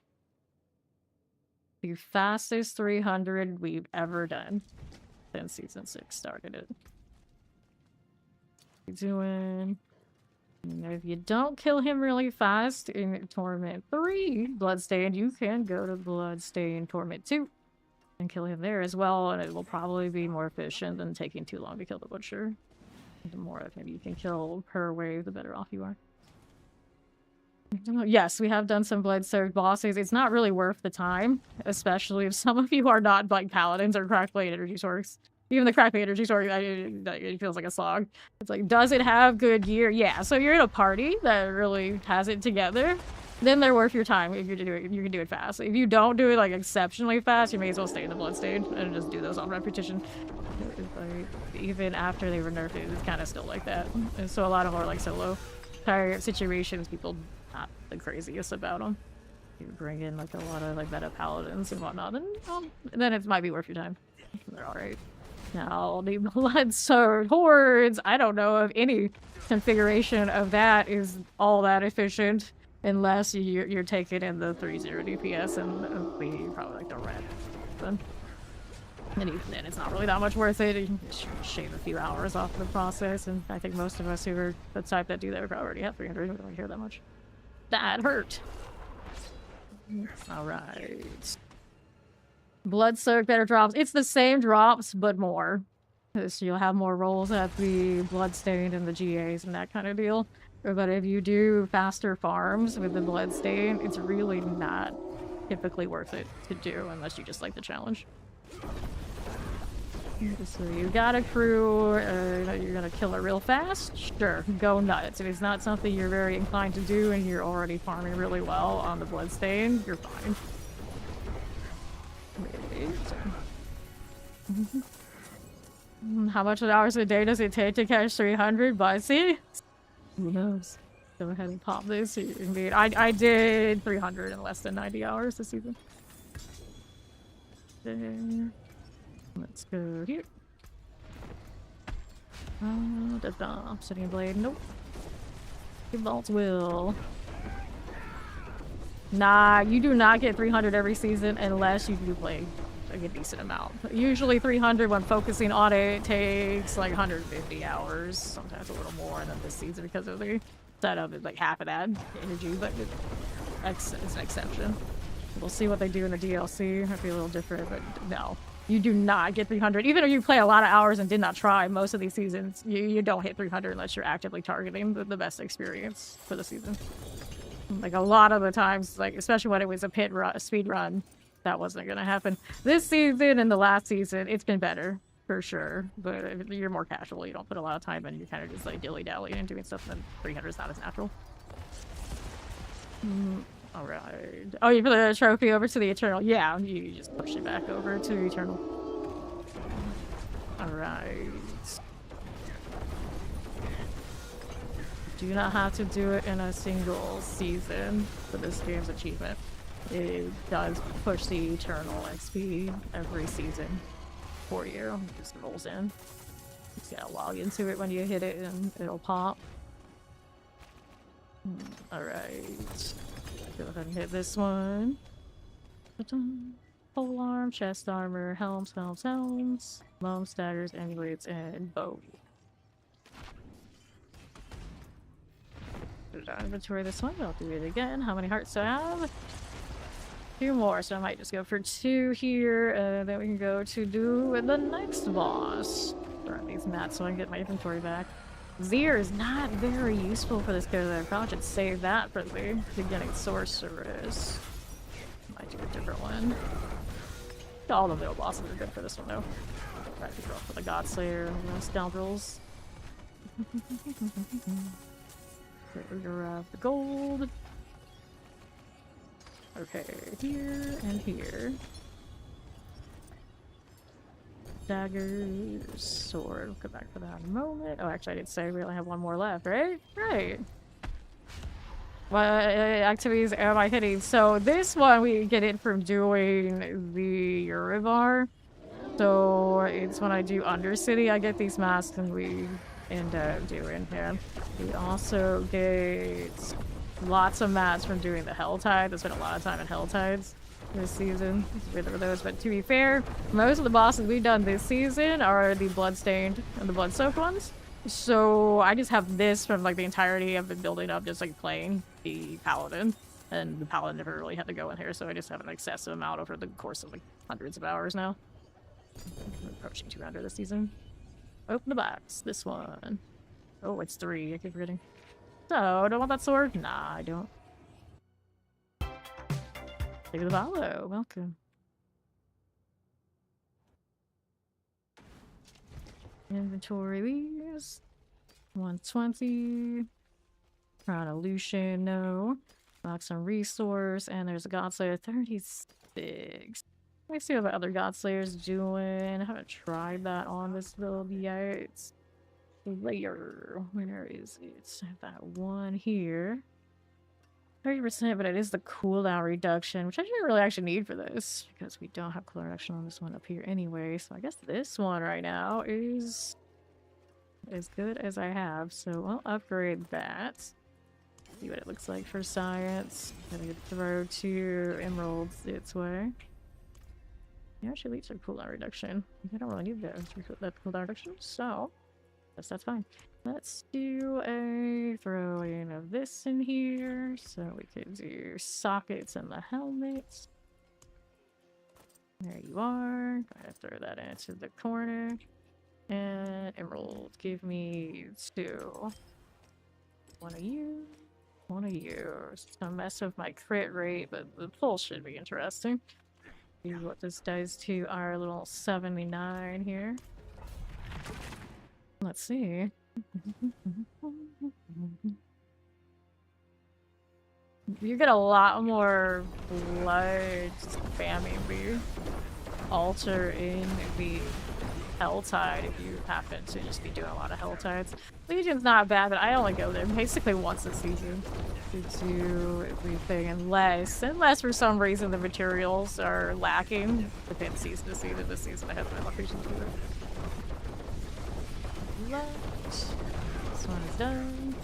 The fastest 300 we've ever done since Season 6 started it. Doing... If you don't kill him really fast in Torment 3 Bloodstained, you can go to Bloodstained Torment 2 and kill him there as well, and it will probably be more efficient than taking too long to kill the Butcher. The more of him you can kill per wave, the better off you are. Yes, we have done some Blood-Soaked bosses. It's not really worth the time, especially if some of you are not like Paladins or Crackblade Energy Source. Even the Crackblade Energy Source, it feels like a slog. It's like, does it have good gear? Yeah, so you're in a party that really has it together, then they're worth your time if you do it. You can do it fast. If you don't do it like exceptionally fast, you may as well stay in the Bloodstained and just do those on repetition. Like, even after they were nerfed, it's kind of still like that. And so a lot of more like solo type situations, people not the craziest about them. You bring in like a lot of like meta paladins and whatnot, then it might be worth your time. They're all right. Now the blood-soaked hordes, I don't know if any configuration of that is all that efficient. Unless you're taking in the 30 DPS and probably like the red. And even then, it's not really that much worth it. You can shave a few hours off the process, and I think most of us who are the type that do that would already have 300. We don't care that much. That hurt. Alright. Blood-soaked better drops. It's the same drops, but more. So you'll have more rolls at the Bloodstained and the GAs and that kind of deal. But if you do faster farms with the Bloodstain, it's really not typically worth it to do unless you just like the challenge. So you got a crew, you're gonna kill it real fast? Sure, go nuts. If it's not something you're very inclined to do and you're already farming really well on the Bloodstain, you're fine. How much hours a day does it take to catch 300? Buzzzy? Who knows? Go ahead and pop this. Indeed, I did 300 in less than 90 hours this season. There. Let's go here. Obsidian blade. Nope. Vault will. Nah, you do not get 300 every season unless you do play like a decent amount. Usually 300 when focusing on it takes like 150 hours, sometimes a little more than this season because of the setup is like half of that energy, but it's an exception. We'll see what they do in the DLC. Might be a little different, but no. You do not get 300. Even if you play a lot of hours and did not try most of these seasons, you don't hit 300 unless you're actively targeting the best experience for the season. Like a lot of the times, like especially when it was a speed run, that wasn't gonna happen. This season and the last season, it's been better for sure. But if you're more casual, you don't put a lot of time in. You're kind of just like dilly-dallying and doing stuff. Then 300 is not as natural. All right. Oh, you put the trophy over to the Eternal. Yeah, you just push it back over to Eternal. All right. Do not have to do it in a single season for this game's achievement. It does push the Eternal XP every season for you. It just rolls in. You just gotta log into it when you hit it and it'll pop. Alright. Go ahead and hit this one. Pole arm, chest armor, helms, mums, daggers, amulets, and bow. Inventory this one, but I'll do it again. How many hearts do I have? 2 more, so I might just go for 2 here, and then we can go to do the next boss. Burn these mats so I can get my inventory back. Zir is not very useful for this character. I probably should save that for the beginning sorceress. Might do a different one. All the middle bosses are good for this one though. Try to go for the God Slayer and the scoundrels. Okay, we grab the gold. Okay, here and here. Daggers, sword. We'll come back for that in a moment. Oh, actually, I did say we only have one more left, right? Right. What activities am I hitting? So this one we get it from doing the Urivar. So it's when I do Undercity, I get these masks and we end up doing him. We also get lots of mats from doing the Helltide. I spent a lot of time in Helltides this season. Rid of those, but to be fair, most of the bosses we've done this season are the Bloodstained and the Bloodsoaked ones. So I just have this from like the entirety of the building up, just like playing the Paladin. And the Paladin never really had to go in here, so I just have an excessive amount over the course of like hundreds of hours now. I'm approaching 200 this season. Open the box. This one. Oh, it's 3. I keep forgetting. So, do I want that sword? Nah, I don't. Look at the Diablo. Welcome. Inventory these. 120. Crown Illusion, no. Box on resource, and there's a God Slayer 36. Let me see what the other God Slayer's doing. I haven't tried that on this build yet. Slayer. Where is it? I have that one here. 30%, but it is the cooldown reduction, which I didn't really actually need for this, because we don't have cooldown reduction on this one up here anyway. So I guess this one right now is as good as I have. So I'll upgrade that. See what it looks like for science. Gonna throw 2 emeralds its way. Yeah, she leads her cooldown reduction. I don't really need that cooldown reduction, so yes, that's fine. Let's do a throwing of this in here. So we could do sockets and the helmets. There you are. Gotta throw that into the corner. And emerald, give me 2. One of you. One of you. It's gonna mess with my crit rate, but the pull should be interesting. See what this does to our little 79 here. Let's see. You get a lot more blood spamming the altar in the Helltide if you happen to just be doing a lot of Helltides. Legion's not bad, but I only go there basically once a season to do everything, unless for some reason the materials are lacking. Depends season to season. This season I haven't had locations for it. This one is done.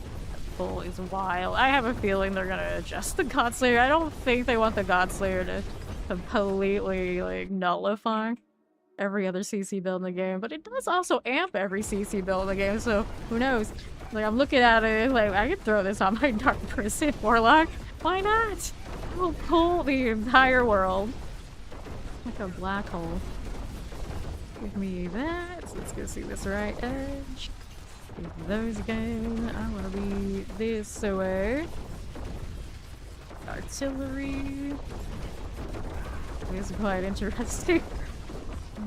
Full is wild. I have a feeling they're gonna adjust the God Slayer. I don't think they want the God Slayer to completely like nullify every other CC build in the game, but it does also amp every CC build in the game, so who knows? Like, I'm looking at it, like, I could throw this on my Dark Prison Warlock. Why not? I'll pull the entire world. Like a black hole. Give me that. So let's go see this right edge. Give those again. I want to be this way. Artillery. This is quite interesting.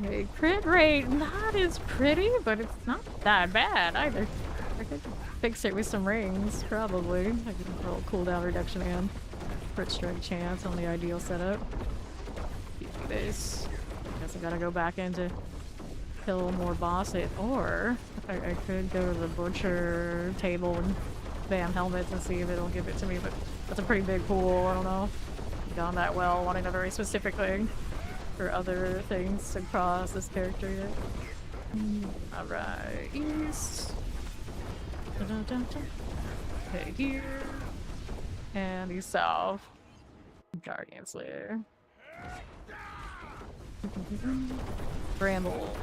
Okay, crit rate, not as pretty, but it's not that bad either. I could fix it with some rings, probably. I could roll cooldown reduction and crit strike chance on the ideal setup. Do this. Guess I gotta go back in to kill more bosses, or I could go to the butcher table and spam helmets and see if it'll give it to me, but that's a pretty big pool, I don't know. Gone that well, wanting a very specific thing. For other things to cross this character yet. Alright, east. Okay, here. And the south. Guardian Slayer. Bramble.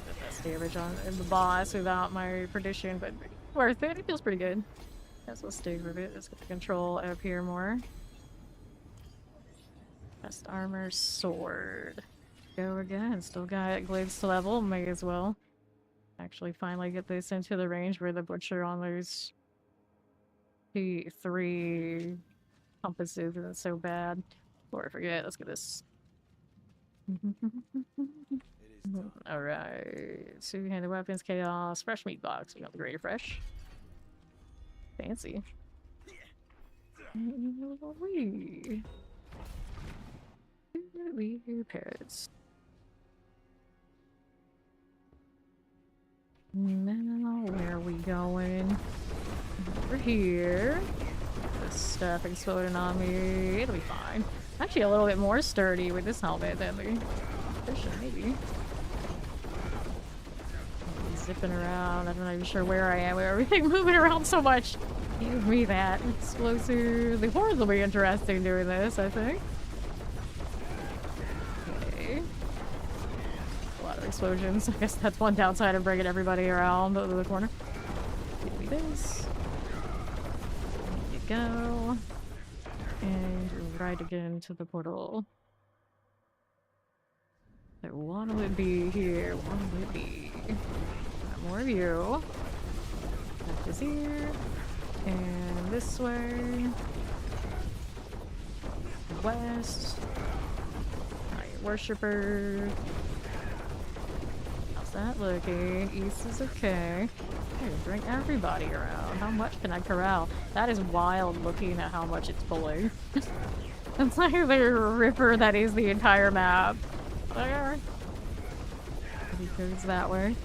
The best damage on the boss without my perdition, but worth it. It feels pretty good. Guess we'll stay with it. Let's get the control up here more. Best armor, sword. Go again. Still got glaives to level. May as well. Actually, finally get this into the range where the butcher on those 3 compasses isn't so bad. Before I forget, let's get this Alright. Two-handed weapons, chaos, fresh meat box. We got the greater fresh. Fancy. We parrots. Now, where are we going? Over here. This stuff exploding on me. It'll be fine. Actually, a little bit more sturdy with this helmet than the fishing, maybe. Zipping around. I'm not even sure where I am. With everything moving around so much. Give me that. Explosive. The Horde will be interesting doing this, I think. Okay. A lot of explosions. I guess that's one downside of bringing everybody around the corner. Give me this. There you go. And right again to the portal. So what will it be here? What will it be? Got more of you. That is here. And this way. West. Alright, worshipper. How's that looking? East is okay. Hey, bring everybody around. How much can I corral? That is wild looking at how much it's pulling. It's like the ripper that is the entire map. There. He goes that way.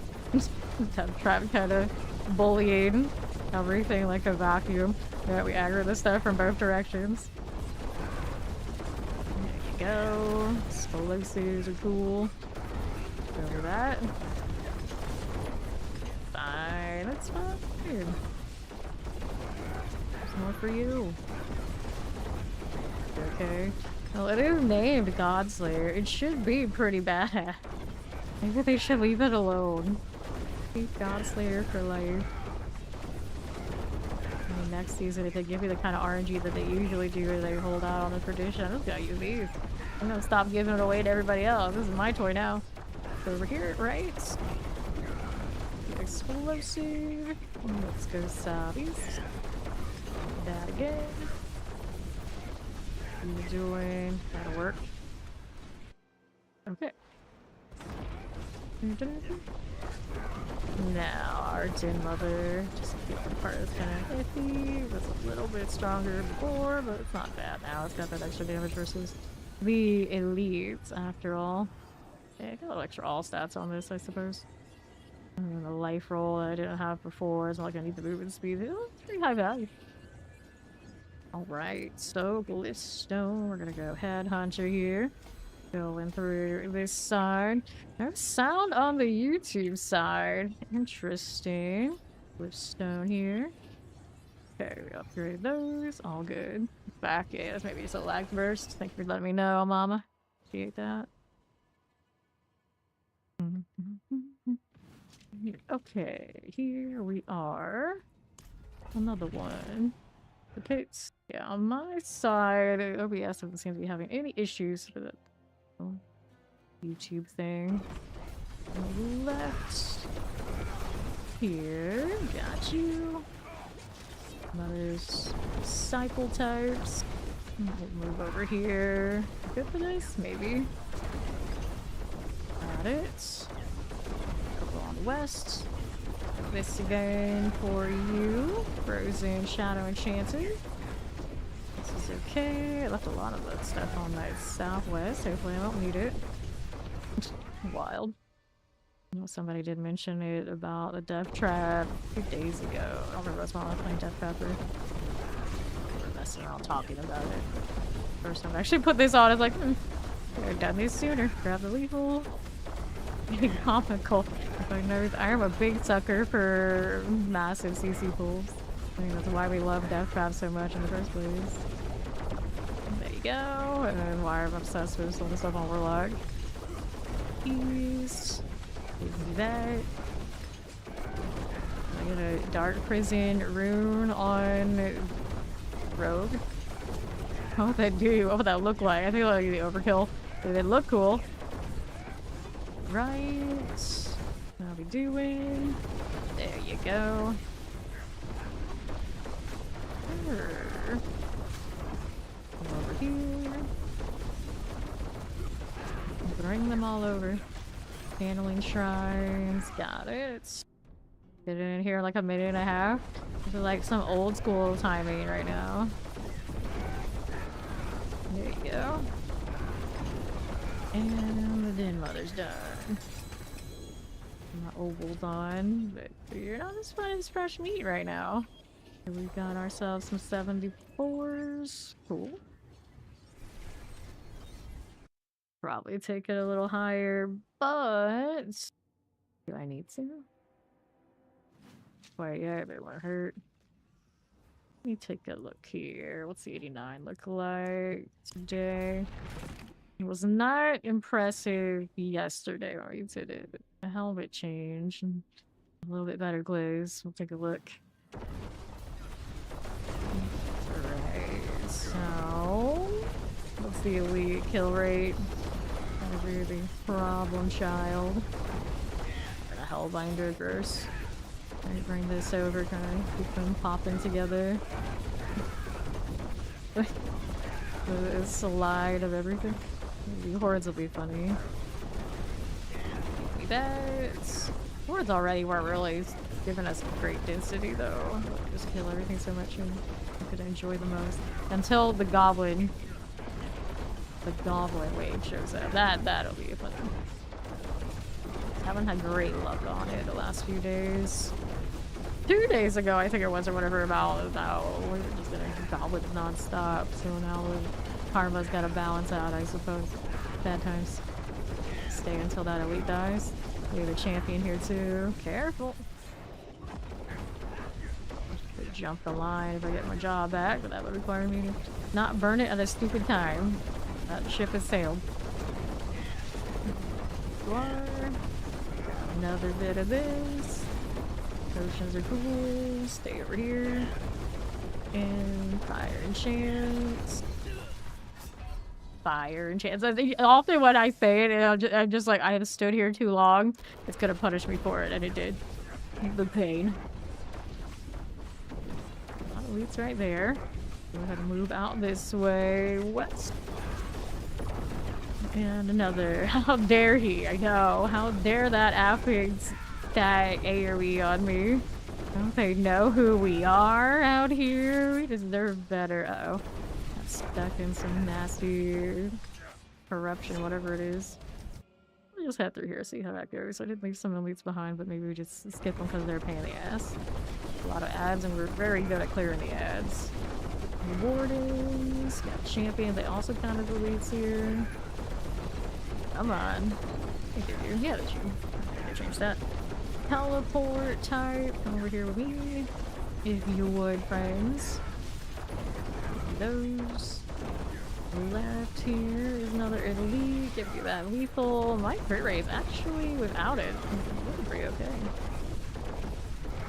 Trap kind of bullying everything like a vacuum. Yeah, we aggro this stuff from both directions. There you go. Explosives are cool. Over that. Fine, that's fine. There's more for you. Okay. Well, it is named Godslayer. It should be pretty bad. Maybe they should leave it alone. Keep Godslayer for life. I mean, next season, if they give you the kind of RNG that they usually do, where they hold out on the tradition, I'm just gonna use these. I'm gonna stop giving it away to everybody else. This is my toy now. So over here, right? Explosive. Let's go southeast. That again. What are you doing? That'll work. Okay. Now, our Din Mother. Just the other part is kind of iffy. It was a little bit stronger before, but it's not bad now. It's got that extra damage versus the elites, after all. Yeah, got a little extra all stats on this, I suppose. And the life roll that I didn't have before. It's not like I need the movement speed. It's pretty high value. Alright, so Gliststone. We're gonna go Headhunter here. Going through this side. No sound on the YouTube side. Interesting. Gliststone here. Okay, we upgrade those. All good. Back is maybe it's a lag burst. Thank you for letting me know, Mama. Appreciate that. Okay, here we are. Another one. Okay, yeah, on my side, OBS doesn't seem to be having any issues with it. YouTube thing. On the left. Here, got you. Mother's disciple types. We'll move over here. Good for this? Maybe. Got it. Couple on the west. This again for you. Frozen Shadow Enchanted. This is okay. I left a lot of that stuff on that southwest. Hopefully I don't need it. Wild. I know somebody did mention it about the Death Trap a few days ago. I don't remember when I was playing Death Trapper. We were messing around talking about it. First time I actually put this on, I was like, could have done this sooner. Grab the lethal. Getting comical. I am a big sucker for massive CC pulls. I think that's why we love Death Trap so much in the first place. There you go. And then why I'm obsessed with some of the stuff on Warlock. East. Give me that. I get a Dark Prison rune on Rogue. What would that do? What would that look like? I think it'll be the overkill. They look cool. Right. How we doing? There you go. Over here. Bring them all over. Handling shrines. Got it. Get in here like a minute and a half. This is like some old school timing right now. There you go. And the Den Mother's done. My oval's on, but you're not as fun as fresh meat right now. We've got ourselves some 74s. Cool. Probably take it a little higher, but do I need to? Wait, yeah, it won't hurt. Let me take a look here. What's the 89 look like today? It was not impressive yesterday when we did it. The helmet change and a little bit better glaze. We'll take a look. Alright, so what's the elite kill rate? Gonna be the problem child. And a Hellbinder verse. Alright, bring this over, kind of keep them popping together. The slide of everything. The hordes will be funny. Maybe that. Hordes already weren't really giving us great density though. Just kill everything so much and you could enjoy the most. Until the goblin wave shows up. That'll be fun. Haven't had great luck on it the last few days. 2 days ago, I think it was, or whatever, about we're just gonna goblin non-stop. So now the karma's gotta balance out, I suppose. Bad times. Stay until that elite dies. We have a champion here too. Careful. Could jump the line if I get my job back, but that would require me to not burn it at a stupid time. That ship has sailed. Another bit of this. Potions are cool. Stay over here. And fire enchants. Fire enchants. I think often when I say it, I'm just like, I have stood here too long. It's gonna punish me for it, and it did. The pain. A lot of elites right there. Go ahead and move out this way west. And another. How dare he? I know. How dare that affix that AoE on me? Don't they know who we are out here? We deserve better. Uh oh. Got stuck in some nasty corruption, whatever it is. We'll just head through here, see how that goes. I did leave some elites behind, but maybe we just skip them because they're a pain in the ass. A lot of ads, and we're very good at clearing the ads. Wardens. Got champions. They also count as elites here. Come on. Thank you. Yeah, that you. I change that. Teleport type. Come over here with me. If you would, friends. Those. Left here is another elite. Give you that lethal. My crit rate is actually without it. Looking pretty okay.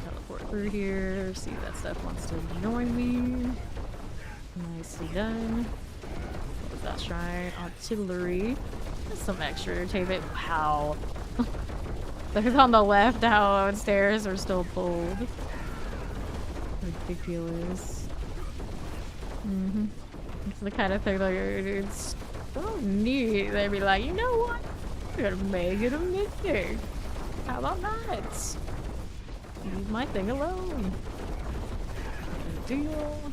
Teleport through here. See if that stuff wants to join me. Nicely done. What was that shrine? Artillery. Some extra entertainment. Wow. Look on the left how stairs are still pulled. Ridiculous. It's the kind of thing like it's so neat. They'd be like, you know what? We're gonna make it a mythic. How about that? Leave my thing alone. Good deal.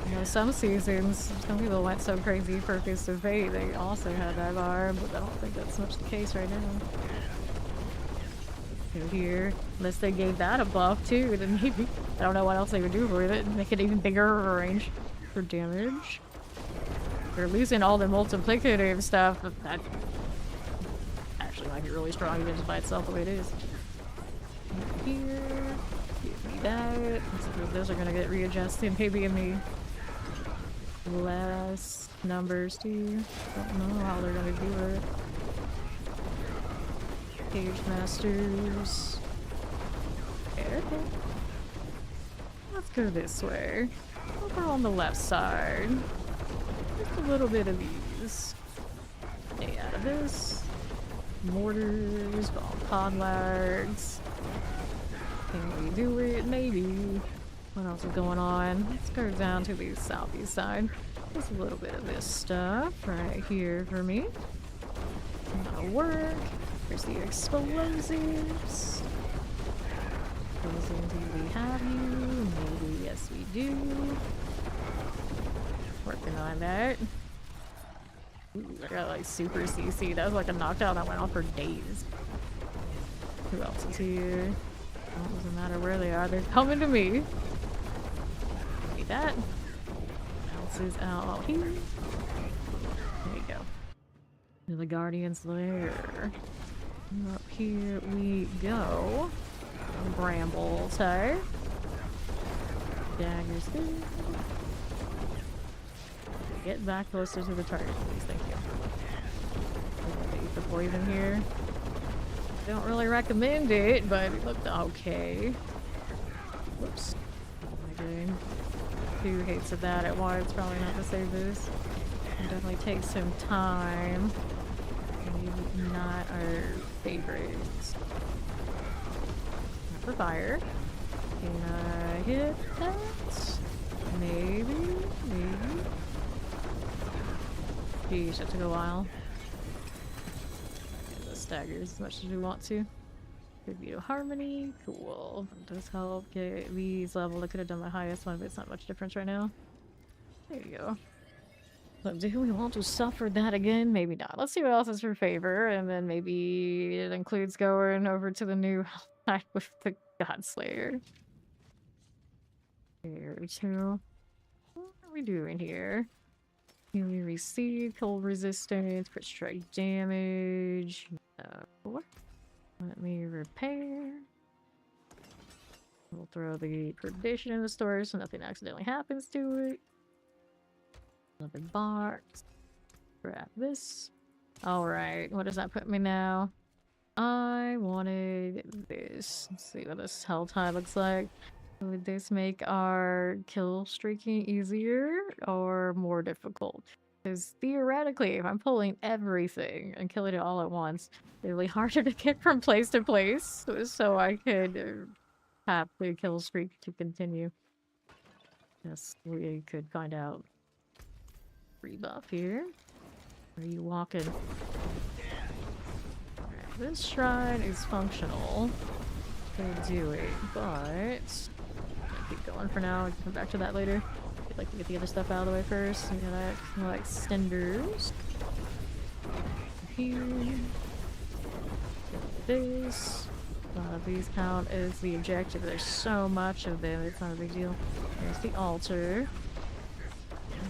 You know, some seasons, some people went so crazy for Fist of Fate, they also had that arm, but I don't think that's much the case right now. Go here, unless they gave that a buff too, then maybe. I don't know what else they would do with it. Make it even bigger of a range for damage. They're losing all the multiplicative stuff, but that actually might be really strong even just by itself the way it is. Here, give me that. Those are gonna get readjusted, maybe in the less numbers too. Don't know how they're gonna do it. Page masters. Okay. Let's go this way. Over on the left side. Just a little bit of these. Stay out of this. Mortars, podlags. Can we do it? Maybe. What else is going on? Let's go down to the southeast side. Just a little bit of this stuff right here for me. That'll work. There's the explosives. Explosives, do we have you? Maybe, yes we do. Working on that. Ooh, I got like super CC. That was like a knockdown that went on for days. Who else is here? Well, it doesn't matter where they are, they're coming to me. Need that. What else is out here? There you go. To the Guardian's lair. Up here we go. Brambles, hey? Daggers good. Get back closer to the target, please. Thank you. Eat the poison here. Don't really recommend it, but it looked okay. Whoops. What am I doing? 2 hits of that at once. Probably not to save this. It'll definitely take some time. Maybe not our favorites. Not for fire. Can I hit that? Maybe? Maybe? Geez, that took a while. Get the staggers as much as we want to. Could be a harmony. Cool. That does help get these leveled. I could have done my highest one, but it's not much difference right now. There you go. So do we want to suffer that again? Maybe not. Let's see what else is for favor, and then maybe it includes going over to the new hide with the Godslayer. Here too. What are we doing here? Can we receive cold resistance, crit strike damage? No. Let me repair. We'll throw the perdition in the store so nothing accidentally happens to it. Another box. Grab this. Alright, what does that put me now? I wanted this. Let's see what this hell tie looks like. Would this make our kill streaking easier or more difficult? Because theoretically, if I'm pulling everything and killing it all at once, it's really harder to get from place to place, so I could have the kill streak to continue. Yes, we could find out. Rebuff here. Are you walking? Alright, this shrine is functional. Could do it, but keep going for now. We can come back to that later. I'd like to get the other stuff out of the way first. We got like extenders. Here. This. A lot of these count as the objective. There's so much of them, it's not a big deal. There's the altar.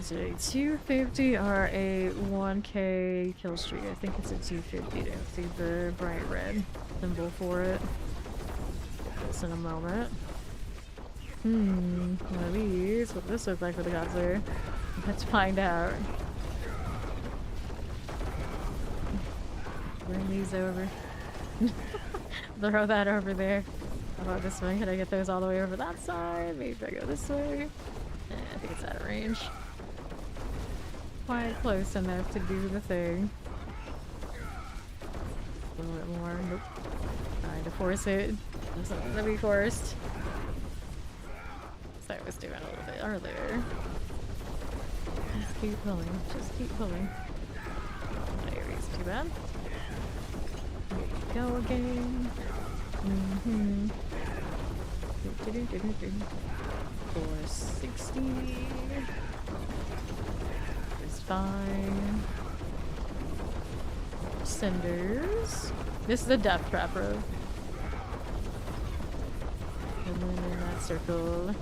Is it a 250 or a 1k kill streak? I think it's a 250. I don't see the bright red symbol for it. Get this in a moment. One of these. What does this look like for the Godslayer? Let's find out. Bring these over. Throw that over there. How about this one? Can I get those all the way over that side? Maybe if I go this way. I think it's out of range. Quite close enough to do the thing. A little bit more. Nope. Trying to force it. Doesn't want to be forced. So I was doing a little bit earlier. Just keep pulling. Just keep pulling. There it is. Too bad. There you go again. 460. It's fine. Cinders. This is a death trap road. And then in that circle.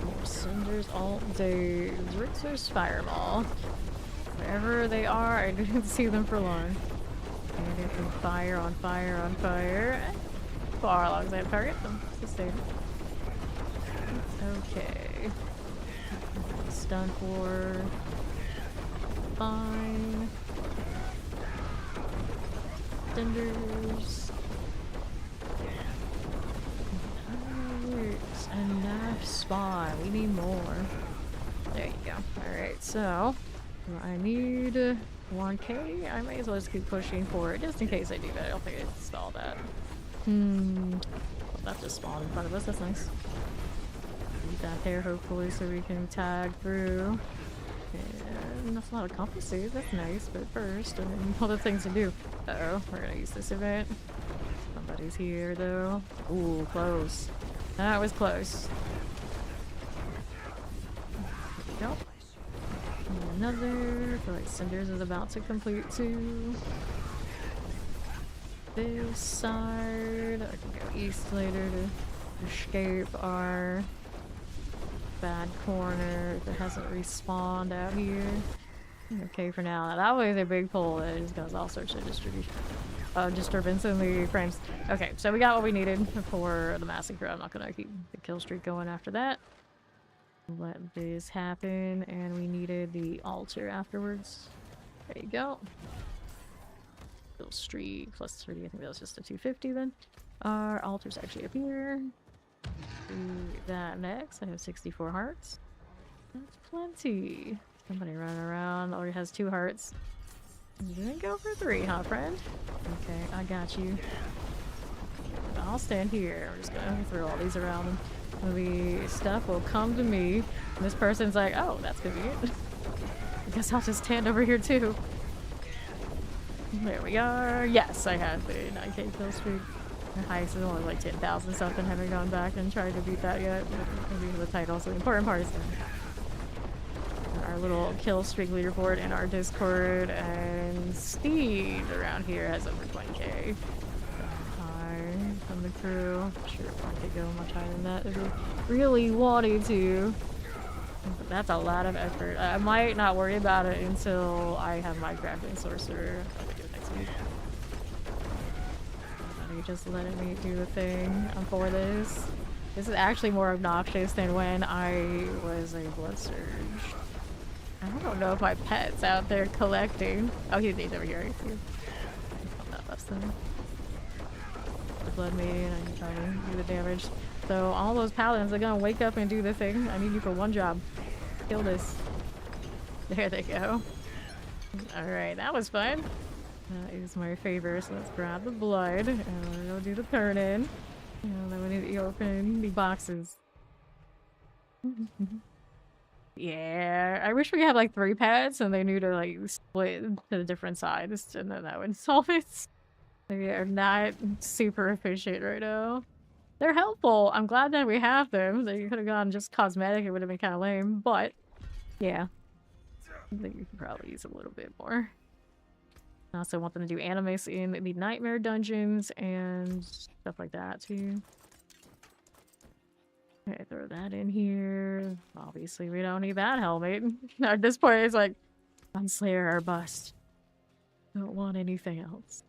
More cinders all day. Ritzer's fireball. Wherever they are, I didn't see them for long. And get them fire on fire on fire. Far as long as I have target them. It's the same. Okay. Stun for. Fine. Cinders. Enough spawn. We need more. There you go. Alright, so I need 1k. I may as well just keep pushing for it just in case I do that. I don't think I installed that. I'll have to spawn in front of us. That's nice. Leave that there hopefully so we can tag through. And that's a lot of compasses, that's nice, but first, I mean, other things to do. Uh-oh, we're gonna use this event. Somebody's here, though. Ooh, close. That was close. There we go. And another. I feel like Cinders is about to complete too. This side. I can go east later to escape our bad corner that hasn't respawned out here. Okay for now. That was a big pull that just caused all sorts of disturbance in the frames. Okay, so we got what we needed for the massacre. I'm not gonna keep the kill streak going after that. Let this happen, and we needed the altar afterwards. There you go. Kill streak plus 30. I think that was just a 250 then. Our altar's actually up here. Do that next. I have 64 hearts. That's plenty. Somebody running around already has 2 hearts. You didn't go for 3, huh, friend? Okay, I got you. I'll stand here. We're just gonna throw all these around. The stuff will come to me. And this person's like, oh, that's convenient. I guess I'll just stand over here too. There we are. Yes, I have the 9k kill streak. The highest is only like 10,000 something. Haven't gone back and tried to beat that yet. Maybe the title. So the important part is our little kill streak leaderboard in our Discord, and Steve around here has over 20k. High from the crew. I'm sure I could go much higher than that if we really wanted to. But that's a lot of effort. I might not worry about it until I have my crafting sorcerer. I'll do it next week. Just letting me do the thing for this. This is actually more obnoxious than when I was a blood surge. I don't know if my pet's out there collecting. Oh, he's over here. He's not less than the blood maiden. I can probably do the damage. So all those paladins are gonna wake up and do the thing. I need you for one job. Kill this. There they go. Alright, that was fun. That is my favorite, so let's grab the blood and we're gonna do the turn in. And then we need to open the boxes. Yeah, I wish we had like 3 pets and they knew to like split to the different sides, and then that would solve it. They are not super efficient right now. They're helpful. I'm glad that we have them. They could have gone just cosmetic, it would have been kind of lame, but yeah. I think you could probably use a little bit more. I also want them to do animes in the nightmare dungeons and stuff like that too. Okay, throw that in here. Obviously, we don't need that helmet. At this point, it's like, Unslayer or bust. Don't want anything else.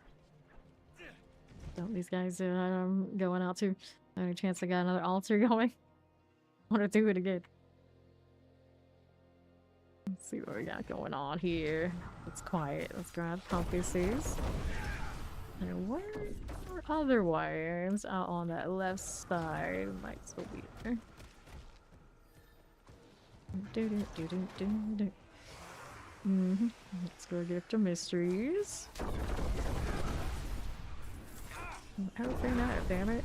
Don't these guys going out to? Any chance I got another altar going? I want to do it again. Let's see what we got going on here. It's quiet. Let's grab compasses. And where are other wires out on that left side? Might still be there. Let's go Gift of Mysteries. Open that, damn it.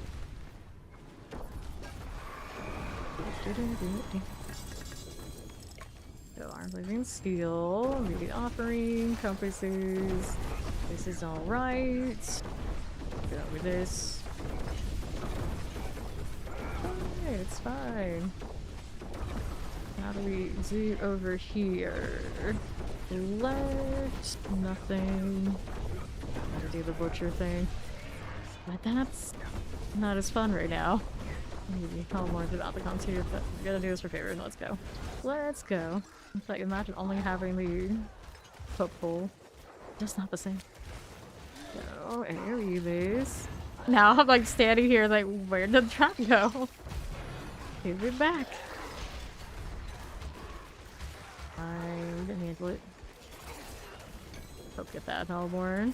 So Armed Living Steel, Immediate Offering, Compasses. This is alright. Go with this. Okay, it's fine. How do we do over here? Left, nothing. Gotta do the butcher thing. But that's not as fun right now. Maybe I'll more about the comms here, but we're gonna do this for favor. Let's go. Let's go. In fact, imagine only having the hook pull. Just not the same. So, area this. Now I'm like standing here like, where did the trap go? Give it back. I'm gonna handle it. Hope get that Hellborn.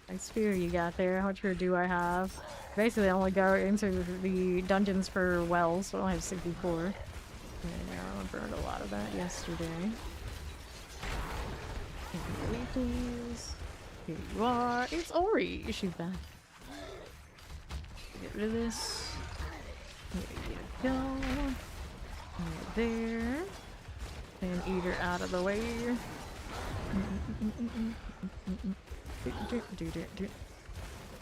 Nice spear you got there. How much here do I have? Basically, I only go into the dungeons for wells, so I only have 64. And I burned a lot of that yesterday. Please. Here you are. It's Ori. She's back. Get rid of this. There you go. Right there. And eater out of the way.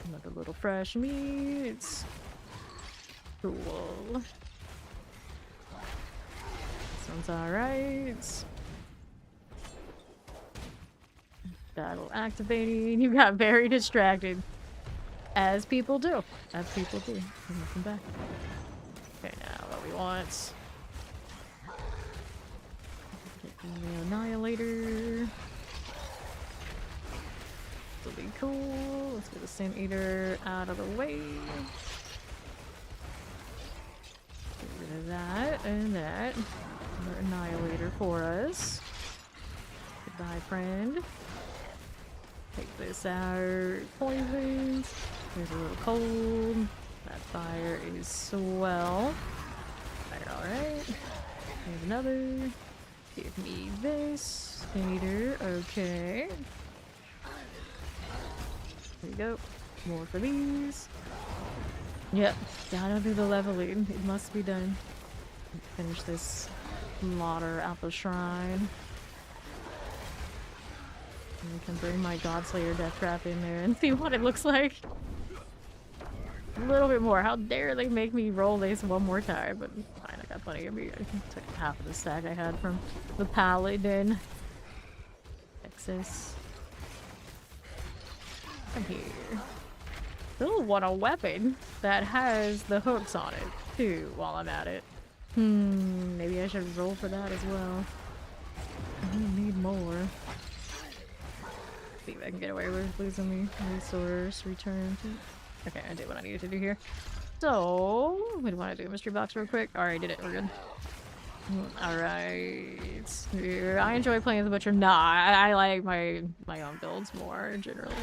Another little fresh meat. Cool. Sounds alright. Battle activating. You got very distracted. As people do. As people do. Welcome back. Okay, now what we want. Get the Annihilator. This'll be cool. Let's get the Sin Eater out of the way. Get rid of that and that. Another Annihilator for us. Goodbye, friend. Take this out. Poisons. There's a little cold. That fire is swell. Fire, alright. Here's another. Give me this. Hater, okay. There you go. More for these. Yep, gotta do the leveling. It must be done. Finish this slaughter out the shrine. And we can bring my Godslayer Death Trap in there and see what it looks like. A little bit more. How dare they make me roll this one more time? But fine, I got plenty of me. I can take half of the stack I had from the Paladin. Texas. Come here. Still want a weapon that has the hooks on it, too, while I'm at it. Maybe I should roll for that as well. I need more. See if I can get away with losing the resource return. Okay, I did what I needed to do here. So, we want to do a mystery box real quick. Alright, did it. We're good. Alright. I enjoy playing the Butcher. Nah, I like my own builds more, generally.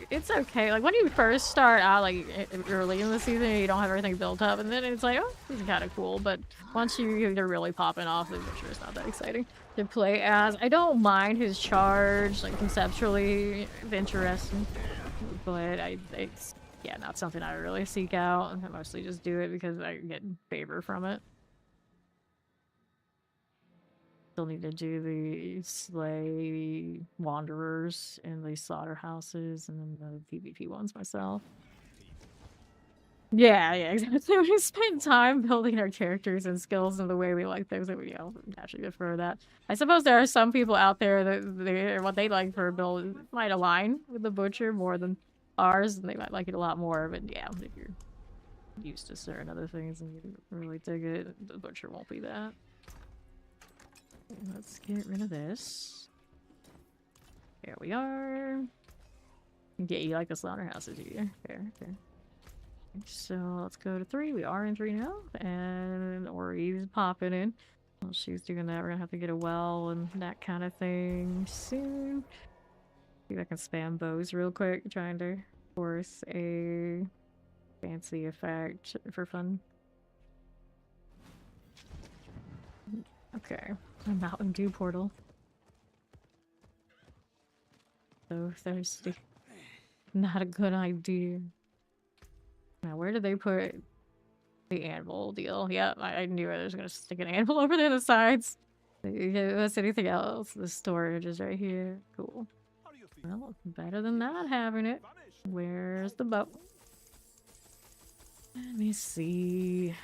It's okay. Like, when you first start out, like, early in the season, you don't have everything built up, and then it's like, oh, this is kind of cool. But once you're really popping off, the Butcher is not that exciting to play as. I don't mind his charge, like, conceptually, it's interesting. But it's, yeah, not something I really seek out. I mostly just do it because I get favor from it. Still need to do the slay wanderers and the slaughterhouses and then the PvP ones myself. Yeah, exactly. We spend time building our characters and skills in the way we like things that we naturally prefer that. I suppose there are some people out there that what they like for a build might align with the Butcher more than ours, and they might like it a lot more, but yeah, if you're used to certain other things and you really dig it, the Butcher won't be that. Let's get rid of this. There we are. Yeah, you like the slaughterhouses, do you? Fair. So let's go to 3. We are in 3 now, and Ori's popping in. While she's doing that, we're gonna have to get a well and that kind of thing soon. See if I can spam bows real quick, trying to force a fancy effect for fun. Okay, a Mountain Dew portal. So thirsty. Not a good idea. Now, where did they put the anvil deal? Yeah, I knew I was gonna stick an anvil over there on the sides. What's anything else? The storage is right here. Cool. Well, better than not having it. Where's the boat? Let me see.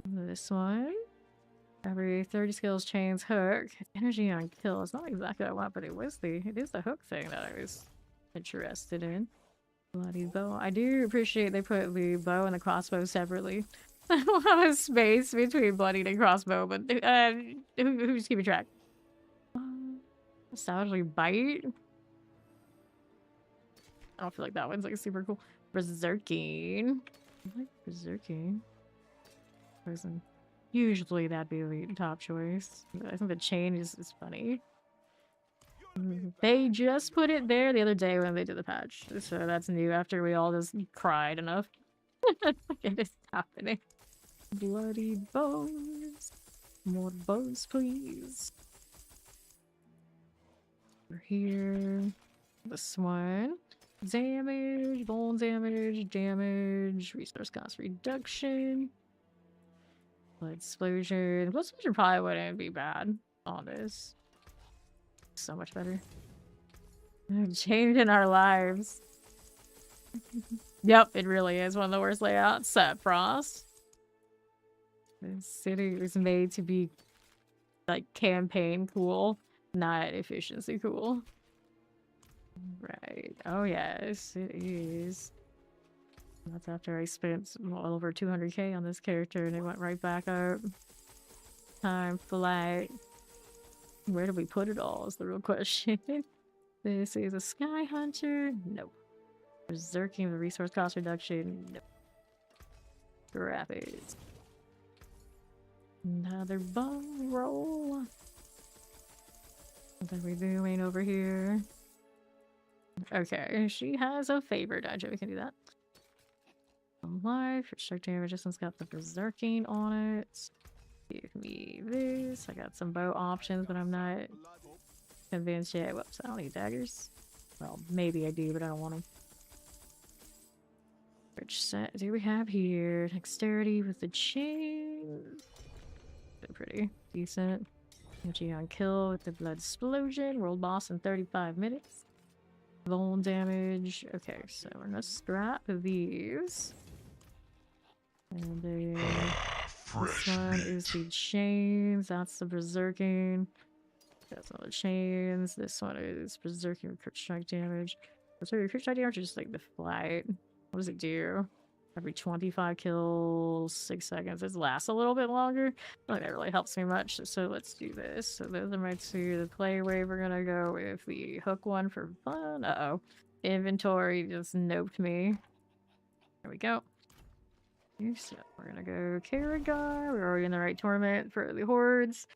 This one. Every 30 skills chains hook. Energy on kill. It's not exactly what I want, but it is the hook thing that I was interested in. Bloody bow. I do appreciate they put the bow and the crossbow separately. I don't have a space between bloodied and crossbow, but who's keeping track? Savagely bite. I don't feel like that one's like super cool. Berserking. I like berserking. Poison. Usually that'd be the top choice. I think the chain is funny. They just put it there the other day when they did the patch, so that's new after we all just cried enough. It is happening. Bloody bones. More bones, please. We're here. This one. Damage, bone damage, resource cost reduction. Blood explosion. Blood explosion probably wouldn't be bad on this. So much better. Changing our lives. Yep, it really is one of the worst layouts. Frost. This city was made to be like campaign cool, not efficiency cool. Right. Oh yes, it is. That's after I spent well over 200k on this character and it went right back up. Time flight. Where do we put it all is the real question. This is a Sky Hunter. Nope. Berserking the resource cost reduction. Nope. Rapids. Another bone roll. What are we doing over here? Okay, she has a favor dungeon. We can do that. Life, restrict damage. This one's got the berserking on it. Give me this. I got some bow options, but I'm not convinced yet. Whoops, I don't need daggers. Well, maybe I do, but I don't want them. Which set do we have here? Dexterity with the chain. Pretty decent. Energy on kill with the blood explosion. World boss in 35 minutes. Vuln damage. Okay, so we're gonna scrap these. And then this one is the chains. That's the berserking. That's all the chains. This one is berserking with crit strike damage. Berserking crit strike damage is just like the flight. What does it do? Every 25 kills, 6 seconds. It lasts a little bit longer. I think that really helps me much. So let's do this. So those are my two. The play wave, we're gonna go with the hook one for fun. Uh-oh. Inventory just noped me. There we go. So we're gonna go Karagar. We're already in the right tournament for the hordes.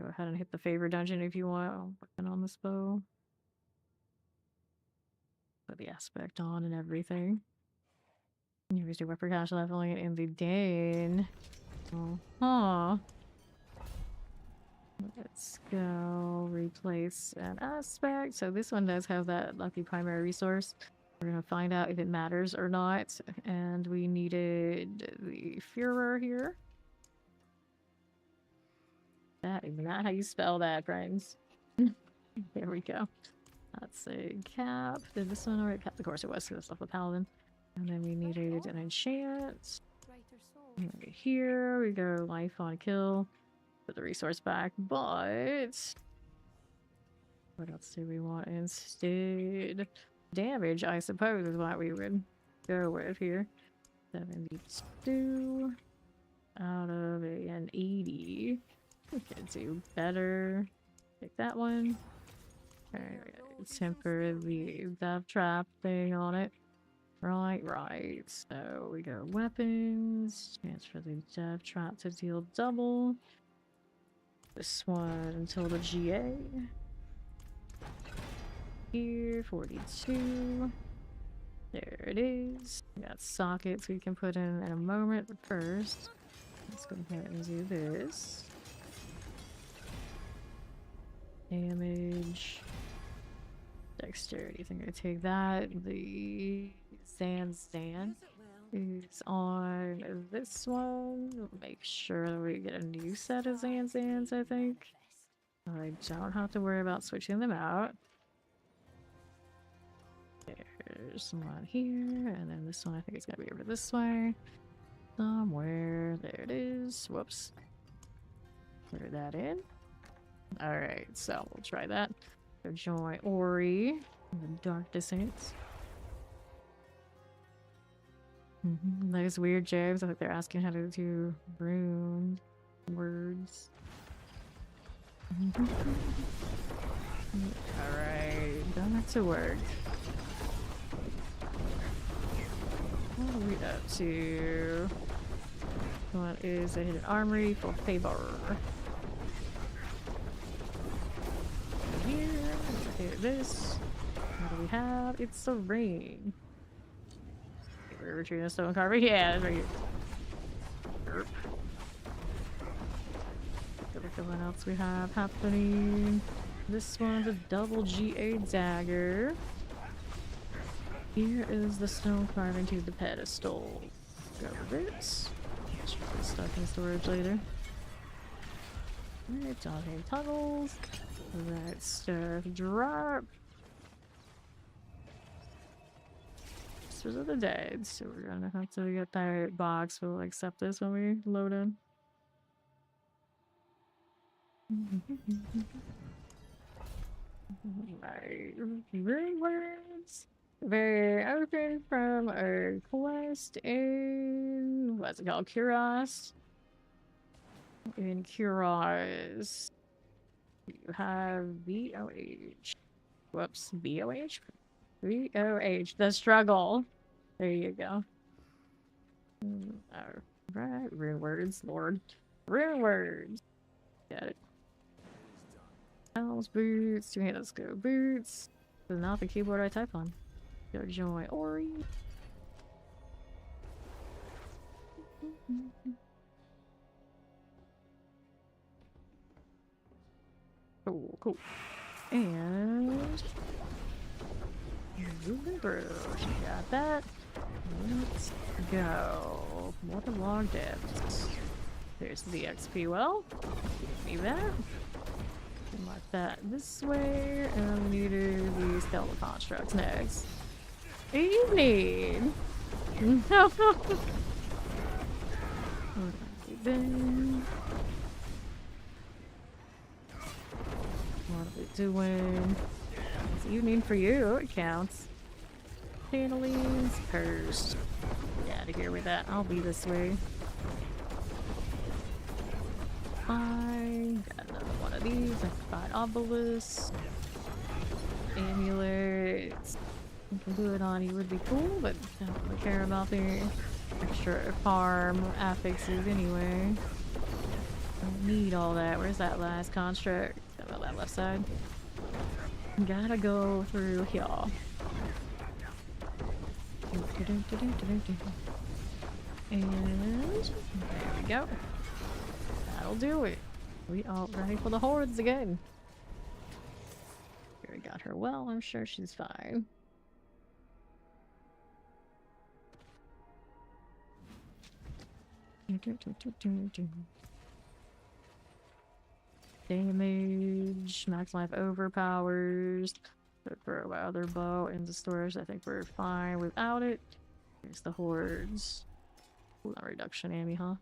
Go ahead and hit the favor dungeon if you want. I'm working on this bow. Put the aspect on and everything. You always do weapon cash leveling in the Dane. Oh, let's go replace an aspect. So this one does have that lucky primary resource. We're gonna find out if it matters or not. And we needed the Führer here. That is not how you spell that, friends. There we go. That's a cap. Did this one already? Cap, of course it was, because it's off the paladin. And then we needed an enchant. Right here we go life on kill. Put the resource back, but what else do we want instead? Damage, I suppose, is what we would go with here. 72 out of an 80. We can do better. Take that one. Alright, temper the death trap thing on it. Right. So we go weapons. Transfer the death trap to deal double. This one until the GA. Here, 42. There it is. We got sockets we can put in a moment, but first, let's go ahead and do this. Damage. Dexterity. I think I take that. The Zan is on this one. Make sure that we get a new set of Zans, I think. I don't have to worry about switching them out. There's one here, and then this one I think it's gotta be over this way. Somewhere. There it is. Whoops. Put that in. Alright, so we'll try that. So join Ori, the Dark Descent. Those weird jabs, I think they're asking how to do rune words. Alright, going back to work. What are we up to? What is a hidden armory for favor? Here, hit this. What do we have? It's a ring. We're retrieving a stone carver. Yeah, it's right here. Look at what else we have happening. This one's a double GA dagger. Here is the stone carving to the pedestal. Go with it. Should get stuck in storage later. Alright, talking tunnels. That stuff drop. Monsters of the Dead. So we're gonna have to get that box. We'll accept this when we load in. Right. Very words. Very open from a quest in what's it called? Kuros. In Kuros. You have VOH. Whoops, VOH? VOH. The struggle. There you go. Alright, rune words, Lord. Rune words. Got it. Owls, boots, two-handed scope boots. This is not the keyboard I type on. Go join Ori. Cool, cool. And moving through. She got that. Let's go. Waterlogged depths. There's the XP well. Give me that. Mark that this way. And we needed the skeletal constructs next. Evening! No! Then. What are we doing? It's evening for you, it counts. Channelings, cursed. Get out of here with that. I'll be this way. Fine. Got another one of these. I got obelisks. Amulets. You can do it on you would be cool, but I don't really care about the extra farm affixes anyway. Don't need all that. Where's that last construct? About that left side. Gotta go through here. And there we go. That'll do it. We all ready for the hordes again. Here we got her well. I'm sure she's fine. Damage, max life overpowers. Throw my other bow into storage. I think we're fine without it. Here's the hordes. Ooh, that reduction ammy, huh?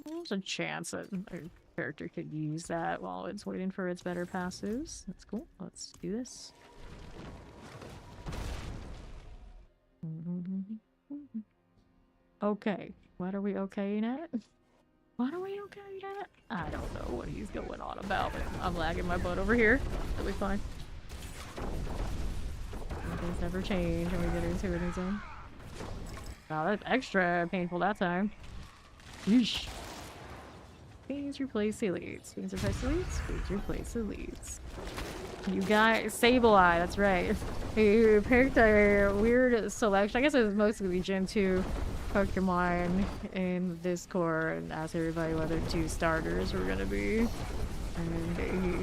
There's a chance that our character could use that while it's waiting for its better passives. That's cool. Let's do this. Okay. What are we okaying at? What are we okaying at? I don't know what he's going on about, but I'm lagging my butt over here. It'll be fine. Things never change when we get into a new zone. Wow, that's extra painful that time. Yeesh. Please replace elites. Please replace elites. Please replace elites. You got Sable Eye, that's right. You picked a weird selection. I guess it was mostly Gen 2 Pokemon in Discord and asked everybody whether 2 starters were gonna be. And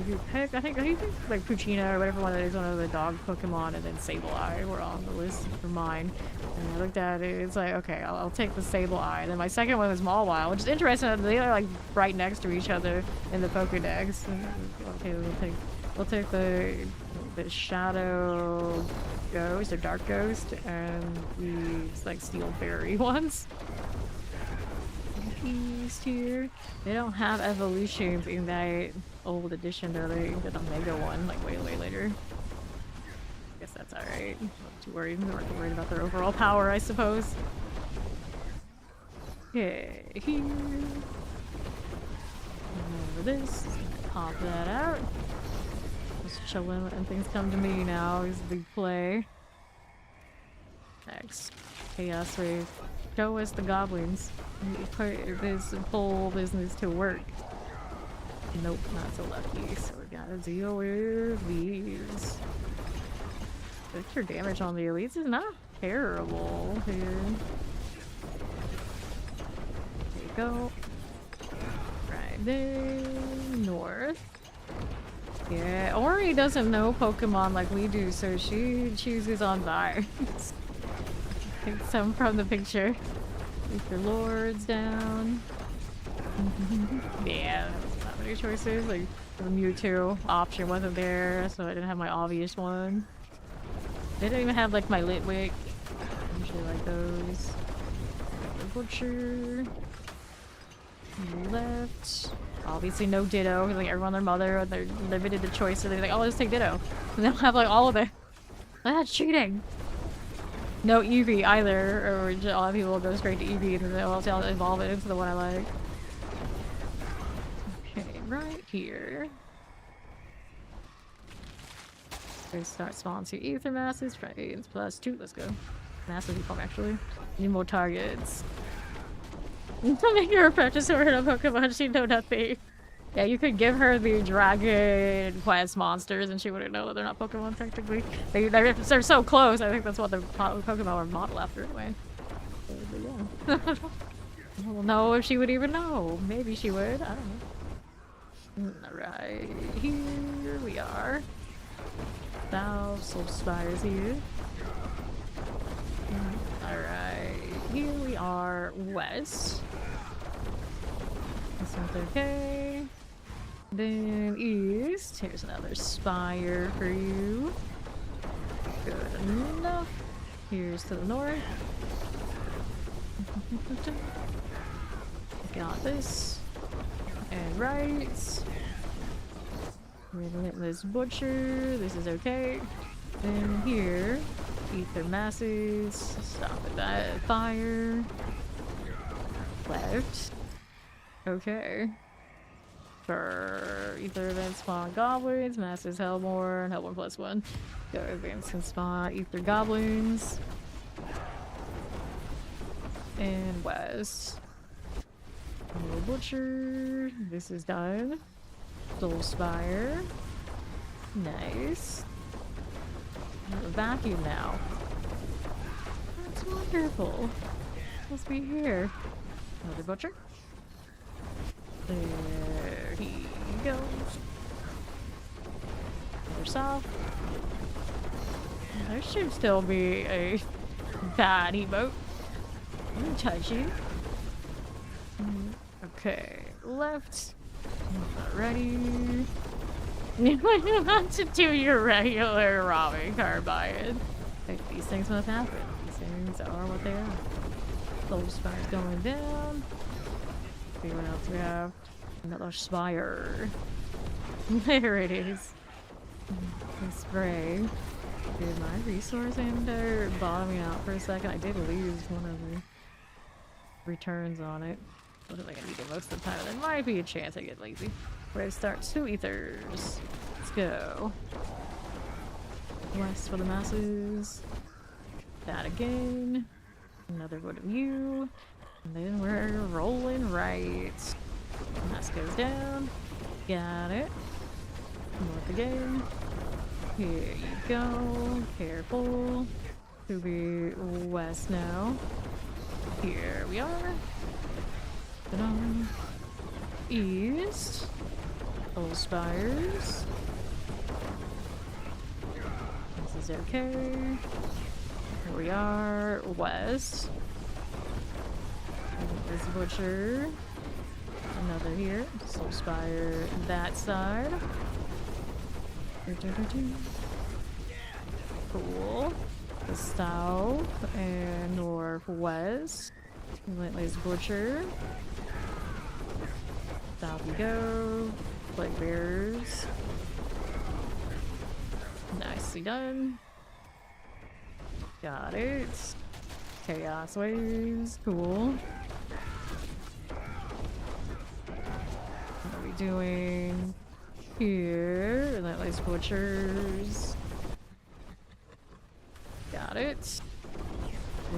he picked, I think he picked like Puccina or whatever one that is, one of the dog Pokemon, and then Sableye were on the list for mine. And I looked at it, it's like, okay, I'll take the Sableye. And then my second one was Mawile, which is interesting that they are like right next to each other in the Pokedex. And, okay, we'll take the Shadow Ghost or Dark Ghost and these like Steel Fairy ones. Here. They don't have evolutions in that old edition though. They did a Mega one like way later. Guess that's alright. Not too worried. I'm not too worried about their overall power, I suppose. Okay, here. Over this. Pop that out. Just chilling and things come to me now is the big play. Next. Chaos Wave. Show us the goblins. Put this whole business to work. Nope, not so lucky. So we gotta deal with these. Extra damage on the elites is not terrible here. There you go. Right there. North. Yeah, Ori doesn't know Pokemon like we do, so she chooses on vibes. Take some from the picture. Keep your lords down. Yeah, not many choices. Like the Mewtwo option wasn't there, so I didn't have my obvious one. They didn't even have like my Litwick. I usually like those. The Butcher. Left. Obviously no Ditto, because like everyone their mother and they're limited to choice, so they're like, oh, let's take Ditto. And they'll have like all of it. That's cheating. No Eevee either, or a lot of people will go straight to Eevee and then they'll evolve it into the one I like. Okay, right here. Let's start sponsoring Ether Masses, Trades +2, let's go. Massive reform actually. Need more targets. To make her a purchase order of Pokemon, she know nothing. Yeah, you could give her the Dragon Quest monsters and she wouldn't know that they're not Pokemon technically. They're so close, I think that's what the Pokemon were modeled after anyway. But yeah. I don't know if she would even know. Maybe she would, I don't know. Alright, here we are. Soul Spires here. Alright, here we are west. This one's okay. Then east. Here's another spire for you. Good enough. Here's to the north. Got this. And right. Relentless Butcher. This is okay. Then here. Ether Masses. Stop at that. Fire. Left. Okay. For Ether Event Spawn Goblins, Masses Hellborn, Hellborn +1. Go Advance and Spawn Ether Goblins. And West. No Butcher. This is done. Soul Spire. Nice. Vacuum now. That's wonderful. Must be here. Another Butcher. There he goes. Another south. There should still be a bad emote. Let me touch you. Okay, left. Not ready. You want to do your regular robbing carbine. Like, these things must happen. These things are what they are. Soul Spire's going down. See what else we have. Another spire. There it is. The spray. Dude, my resource ender bottoming out for a second. I did lose one of the returns on it. Wasn't like I need it most of the time. There might be a chance I get lazy. We're gonna start 2 ethers. Let's go. West for the masses. That again. Another one of you. And then we're rolling right. Mass goes down. Got it. North again. Here you go. Careful. To be west now. Here we are. Ta-da. East. Soul Spires. This is okay. Here we are. West. There's the Butcher. Another here. Soul Spire that side. Cool. The south and northwest. Relentless Butcher. South we go. Plague Bearers. Nicely done. Got it. Chaos Waves. Cool. What are we doing here? Relentless Butchers. Got it.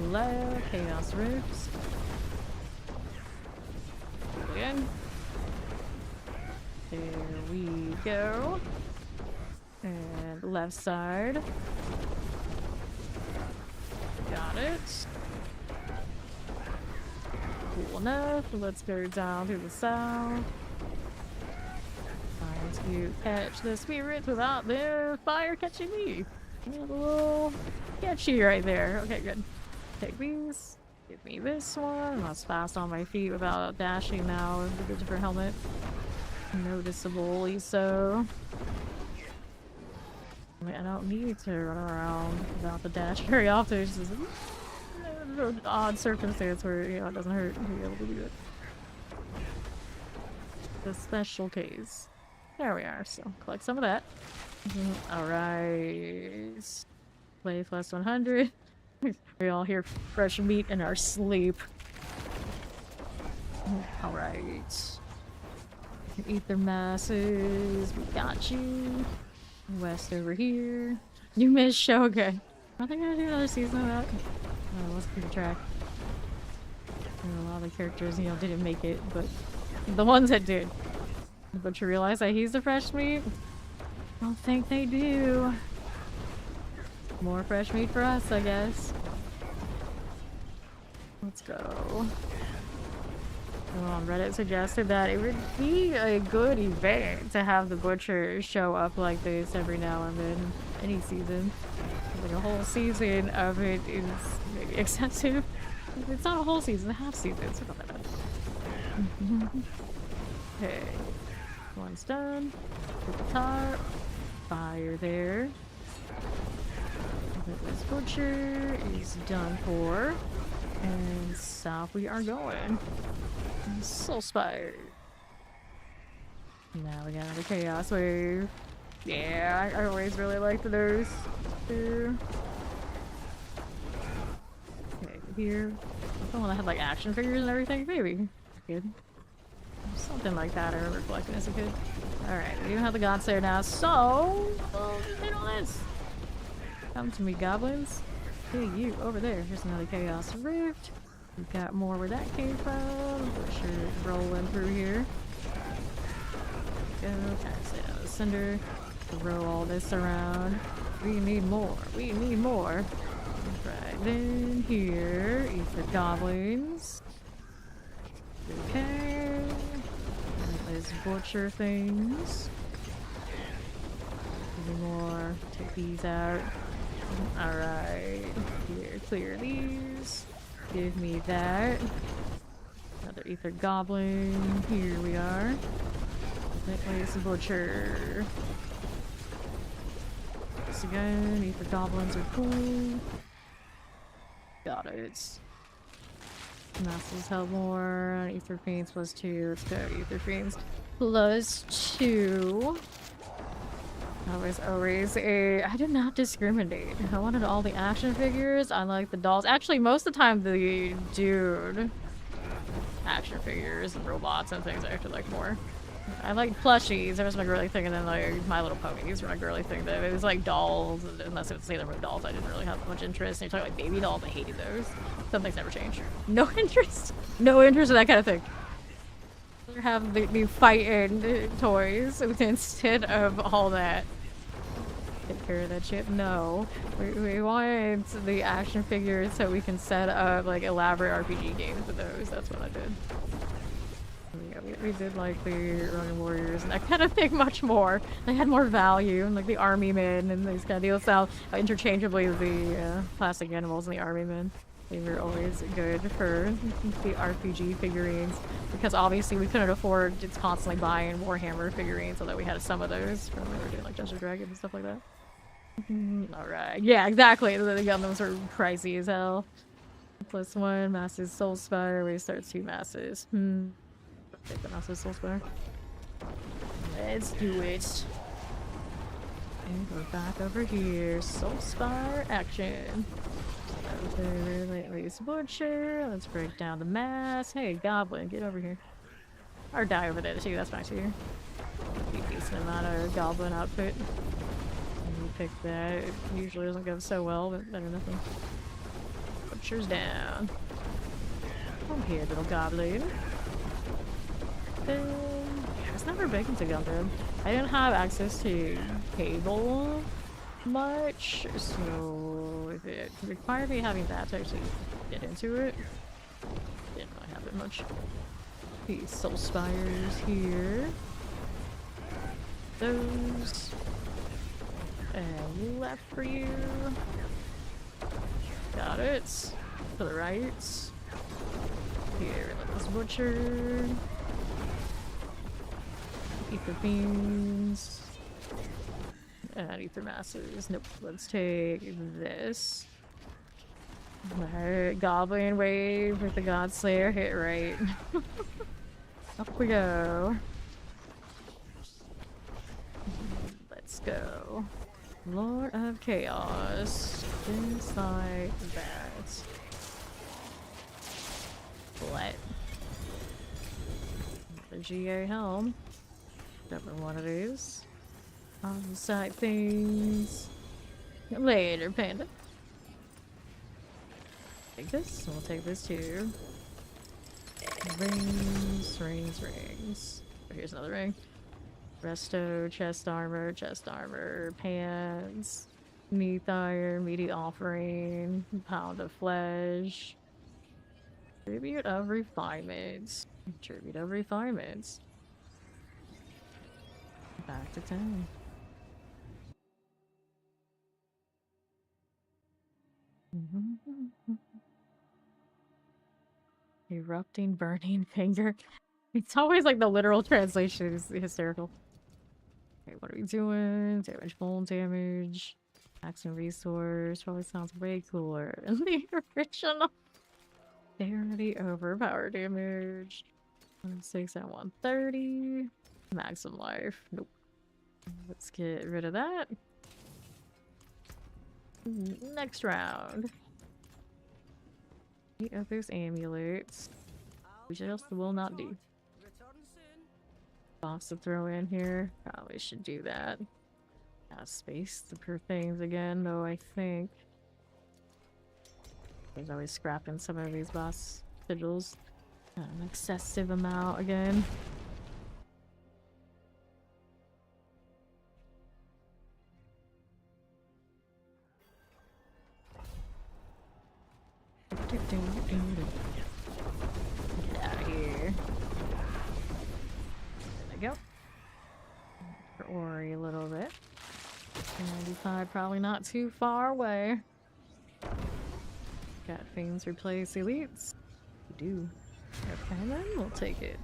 Left. Chaos Rifts. Again. There we go. And left side. Got it. Cool enough. Let's go down to the south. Trying to catch the spirits without the fire catching me. A little catchy right there. Okay, good. Take these. Give me this one. I'm as fast on my feet without dashing now with a different helmet. Noticeably so. I mean, I don't need to run around without the dash very often. It's just an odd circumstance where, you know, it doesn't hurt to be able to do it. The special case. There we are. So collect some of that. Alright. Play plus 100. We all hear fresh meat in our sleep. Alright. Ether masses. We got you. West over here. You missed Shogun. I think I'm gonna do another season of that. Oh, let's keep track. A lot of the characters, you know, didn't make it, but the ones that did. But you realize that he's the fresh meat? I don't think they do. More fresh meat for us, I guess. Let's go. Reddit suggested that it would be a good event to have the butcher show up like this every now and then, any season. Like a whole season of it is maybe excessive. It's not a whole season, a half season, so not that bad. Okay, one's done. Put the top. Fire there. This butcher is done for. And south we are going. Soulspire. Now we got another Chaos Wave. Yeah, I always really liked those too. Okay, here. The one that had like action figures and everything, maybe. Good. Something like that I remember collecting as a kid. Alright, we even have the Godslayer now, so we'll hit on this. Come to me, goblins. Hey, you over there. Here's another Chaos Rift. We've got more where that came from. We're sure rolling through here. Go, pass it out of cinder. Throw all this around. We need more. We need more. Right then, here. Ether goblins. Okay. There's butcher things. Any more? Take these out. Alright. Here, clear these. Give me that. Another ether goblin. Here we are. Place butcher. Once again, ether goblins are cool. Got it. Masses help more. Ether fiends plus 2. Let's go. Ether fiends plus 2. That was always a... I did not discriminate. I wanted all the action figures. I like the dolls. Actually, most of the time the dude action figures and robots and things I actually like more. I like plushies. That was my girly thing, and then like My Little Ponies were my girly thing. Though it was like dolls, unless it was Sailor Moon dolls, I didn't really have much interest. And you're talking like baby dolls, I hated those. Some things never changed. No interest. No interest in that kind of thing. Have the fighting toys instead of all that. Take care of that shit. No, we wanted the action figures so we can set up like elaborate RPG games with those. That's what I did. Yeah, we did like the Ronin Warriors and that kind of thing much more. They had more value, and like the army men and these kind of deals. So interchangeably the plastic animals and the army men. They were always good for the RPG figurines because obviously we couldn't afford just constantly buying Warhammer figurines, although we had some of those from when we were doing like Dungeons & Dragons and stuff like that. Alright, yeah, exactly. The Gundams were pricey as hell. Plus 1, Massive Soulspire. We start 2 masses. Take the Massive Soulspire. Let's do it. And we're back over here. Soulspire action. Release Butcher. Let's break down the mass. Hey, Goblin, get over here. Or die over there too, that's nice here. Be a decent amount of Goblin outfit. And we pick that. It usually doesn't go so well, but better than nothing. Butcher's down. Come here, little Goblin. I was never big into Gundam. I didn't have access to cable much, so if it required me having that to actually get into it, didn't really have it much. These Soul Spires here. Those. And left for you. Got it. To the right. Here, Relentless Butcher. Ether Beans. And Ether Masses. Nope, let's take this. Alright, Goblin Wave with the Godslayer hit right. Up we go. Let's go. Lord of Chaos. Just like that. What? The GA helm. Whatever one it is. On the side things. Later, Panda. Take this, and we'll take this too. Rings, rings, rings. Oh, here's another ring. Resto, chest armor, pants, meat iron, meaty offering, pound of flesh. Tribute of refinements. Tribute of refinements. Back to town. Erupting, burning finger. It's always like the literal translation is hysterical. Okay, what are we doing? Damage, bone damage. Action resource. Probably sounds way cooler than the original. Very overpowered damage. 106 at 130. Maximum life. Nope. Let's get rid of that. Next round. Of those amulets. We just will not do. Box to throw in here. Probably should do that. Space to per things again, though I think there's always scrapping some of these boss sigils. An excessive amount again. Get out of here. There we go. For Ori a little bit. 95, probably not too far away. Got things replace elites. We do. Okay, then we'll take it.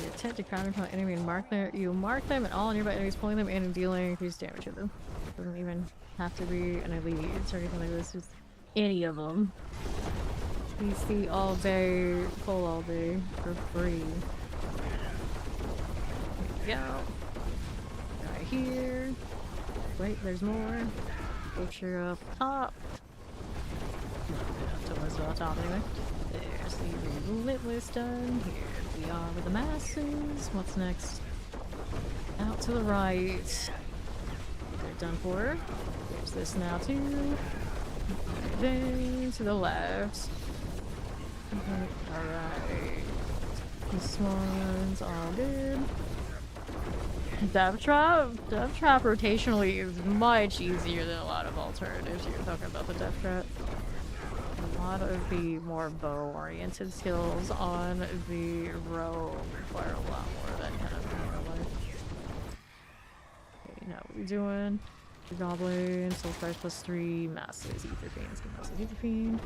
You attempt to crowd into an enemy and mark them. You mark them and all nearby enemies, pulling them in and dealing increased damage to them. Doesn't even have to be an elite or anything like this. Just any of them. PC all day, pull all day for free. Here we go. Right here. Wait, there's more. Butcher up top. Towards the top anyway. There's the Relentless done. Here we are with the masses. What's next? Out to the right. They're done for. There's this now too. Then to the left. Alright. This one's all good. Dev Trap rotationally is much easier than a lot of alternatives. You're talking about the Dev Trap. A lot of the more bow-oriented skills on the rogue require a lot more of that kind of melee. Okay, now what are we doing? Goblin, Soul Price +3, Masses, Ether Fiends, Masses, Ether Fiend.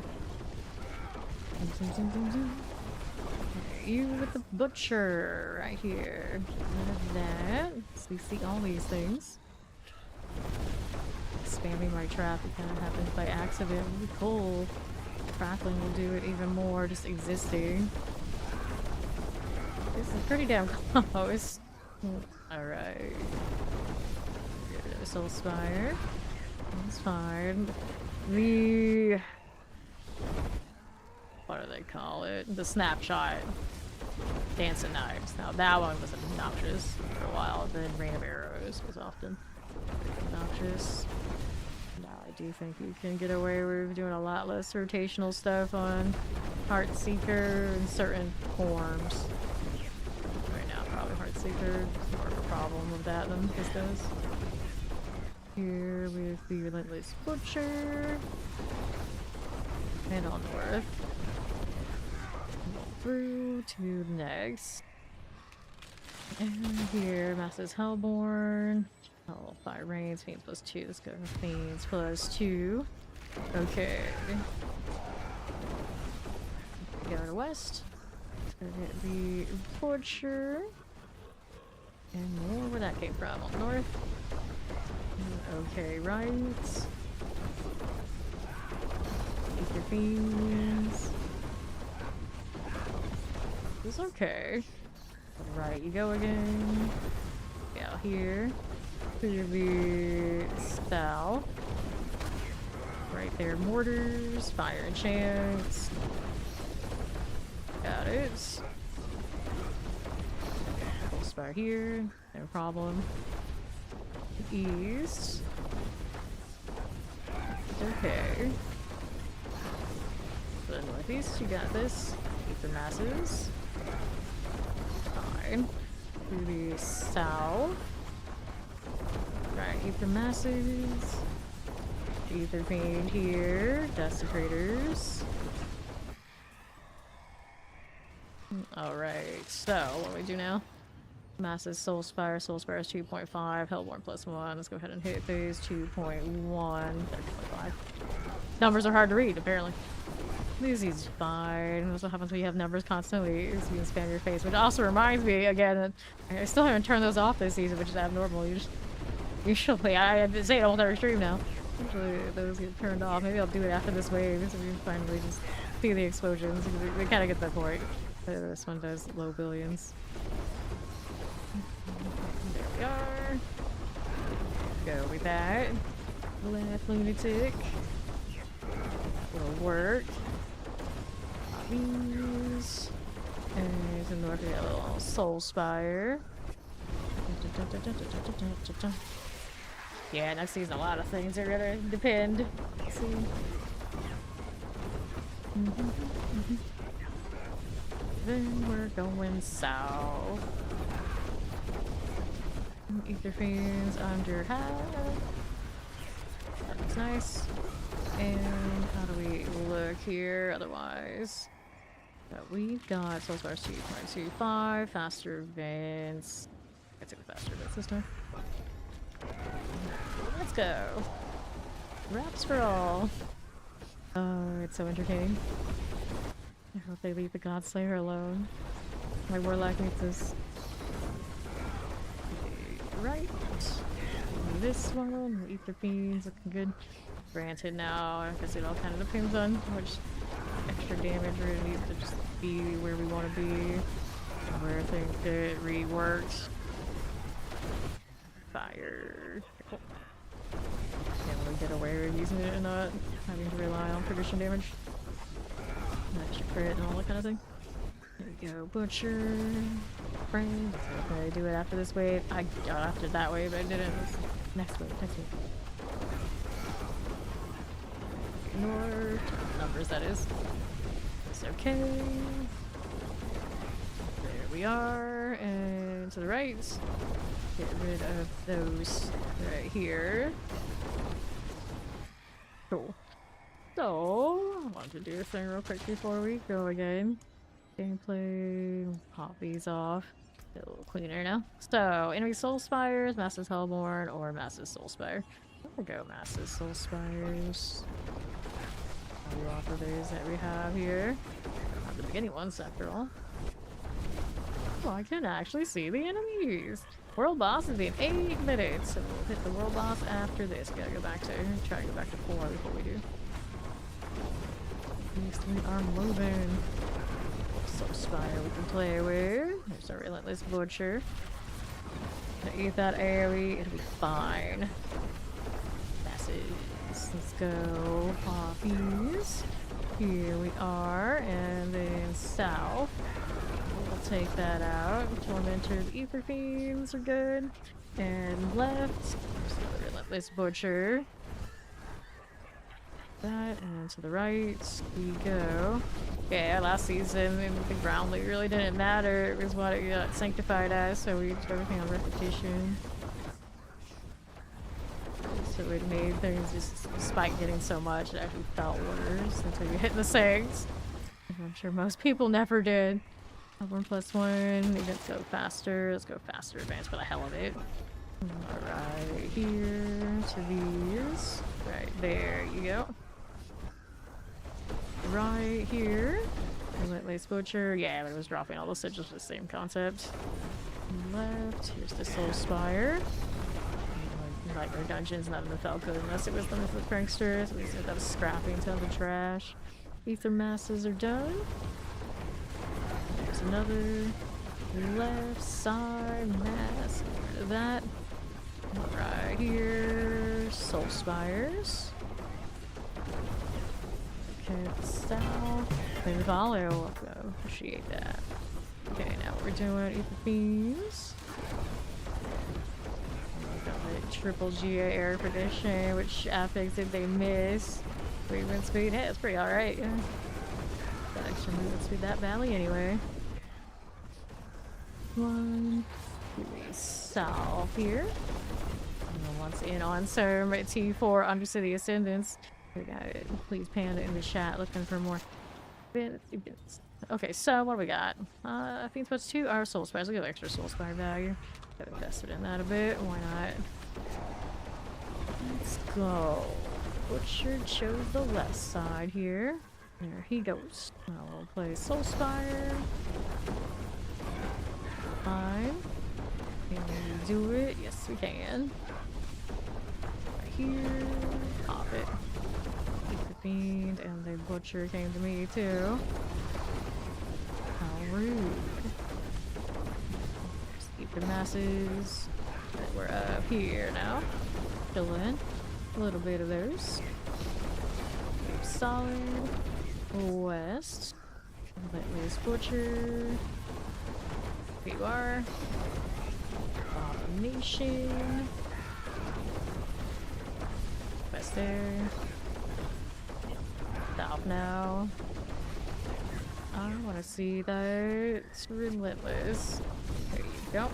You with the Butcher right here. None of that. So we see all these things. Spamming my trap, it kind of happens by accident. Really cool. Crackling will do it even more, just existing. This is pretty damn close. Alright. Soul Spire. That's fine. The... what do they call it? The snapshot. Dancing Knives. Now that one was obnoxious for a while. Then Rain of Arrows was often obnoxious. Now I do think you can get away with doing a lot less rotational stuff on Heartseeker and certain forms. Right now probably Heartseeker. More of a problem with that than this does. Here with the Relentless Butcher. And on north. Through to the next. And here, Masses Hellborn. Oh, Fire Rains, Fiends +2. Let's go with Fiends +2. Okay. Go to west. Go get the butcher. And more where that came from. On north. Okay, right. Eat your beans. It's okay. Right, you go again. Out here. To the south. Right there, mortars, fire and chance. Got it. Full spire here, no problem. East. Okay. The northeast, you got this. Keep the masses. Fine. To the south. Right, keep the masses. Ether paint here. Desecrators. Alright, so what do we do now? Masses, Soul Spire. Soul Spire is 2.5. Hellborn +1. Let's go ahead and hit these 2.1. 3.5. Numbers are hard to read, apparently. Lucy's fine. That's what happens when you have numbers constantly. So you can spam your face. Which also reminds me, again, that I still haven't turned those off this season, which is abnormal. Usually, I have to say it almost every stream now. Usually those get turned off. Maybe I'll do it after this wave so we can finally just see the explosions. We kind of get the point. This one does low billions. There we are. Go with that. Left lunatic. That'll work. These. And to the north we got a little Soul Spire. Yeah, next season a lot of things are gonna depend. Let's see. Then we're going south. Ether fiends under half. That looks nice. And how do we look here otherwise? We've got Soul Spire 2.25, faster advance. I took the faster advance this time. Let's go. Raps for all. Oh, it's so entertaining. I hope they leave the Godslayer alone. My Warlock needs this. Okay, right. This one, Ether Fiends, looking good. Granted now, I guess it all kind of depends on how much extra damage we need to just be where we want to be. Where I think it reworked. Fire. Cool. Can't really get away with using it and not having to rely on prediction damage. Extra crit and all that kind of thing. There we go. Butcher. Frame. Okay, do it after this wave. I got after that wave, but I didn't. Next wave. Next wave. North. Numbers, that is. It's okay. There we are. And to the right. Get rid of those right here. Cool. So, I want to do a thing real quick before we go again. Gameplay, pop these off. Get a little cleaner now. So, enemy Soul Spires, Masses Hellborn, or Masses Soul Spire. There we go, Masses Soul Spires. I'll do off of those that we have here. Not the beginning ones, after all. Oh, I can actually see the enemies. World boss is in 8 minutes, so we'll hit the world boss after this. We gotta go back to, try to go back to 4 before we do. Next we are moving. Soul Spire we can play with. There's our Relentless Butcher. Gonna eat that AoE, it'll be fine. Masses. Let's go. Poppies. Here we are, and then south. We'll take that out. Tormented Ether Fiends are good. And left, there's the Relentless Butcher. That, and to the right we go. Yeah, last season the ground league really didn't matter. It was what it got sanctified as, so we did everything on repetition. So it made things just, despite getting so much, it actually felt worse until you hit the sanks. I'm sure most people never did. 1+1, let's go faster. Let's go faster advance for the hell of it. Alright, here to these. Right there you go. Right here. Relentless Butcher. Yeah, but it was dropping all the sigils, the same concept. Left. Here's the Soul Spire. Nightmare Dungeons, not in the Falco, unless it was the Mythic Pranksters. At least that was scrapping tons of trash. Ether masses are done. There's another left side mass. Get rid of that. Right here, Soul Spires. Okay, south. Maybe Valio. Appreciate that. Okay, now we're doing Ether Beams. Triple GA air prediction, which affix did they miss? Movement speed, hey, it's pretty alright, yeah. That extra movement speed that badly anyway. 1, 2 south here. And then once in on Serm at T4 Undercity Ascendants. We got it. Please Panda in the chat looking for more. Okay, so what do we got? I think it's 2 our Soul Spires. We'll give extra Soul Spire value. Got invested in that a bit. Why not? Let's go. Butcher chose the left side here. There he goes. Now we'll play Soul Spire. Fine. Can we do it? Yes, we can. Right here. Pop it. Keep the Fiend and the Butcher came to me too. How rude. Keep the masses. We're up here now. Chilling. A little bit of those. Solid. West. Relentless Butcher. Here you are. Abomination. West there. South now. I want to see that. It's Relentless. There you go.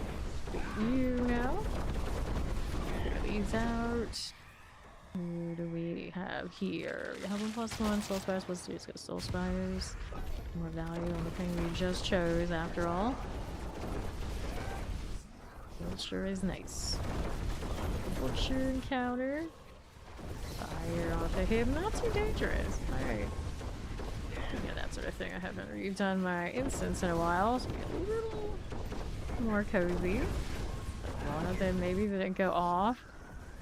You now. Get these out. Who do we have here? We have 1+1 Soul Spires. Let's do go Soul Spires. More value on the thing we just chose after all. It sure is nice. Butcher encounter. Fire off of him. Not too dangerous. Alright. Yeah, that sort of thing. I haven't redone my instance in a while, so a little more cozy. One of them maybe didn't go off.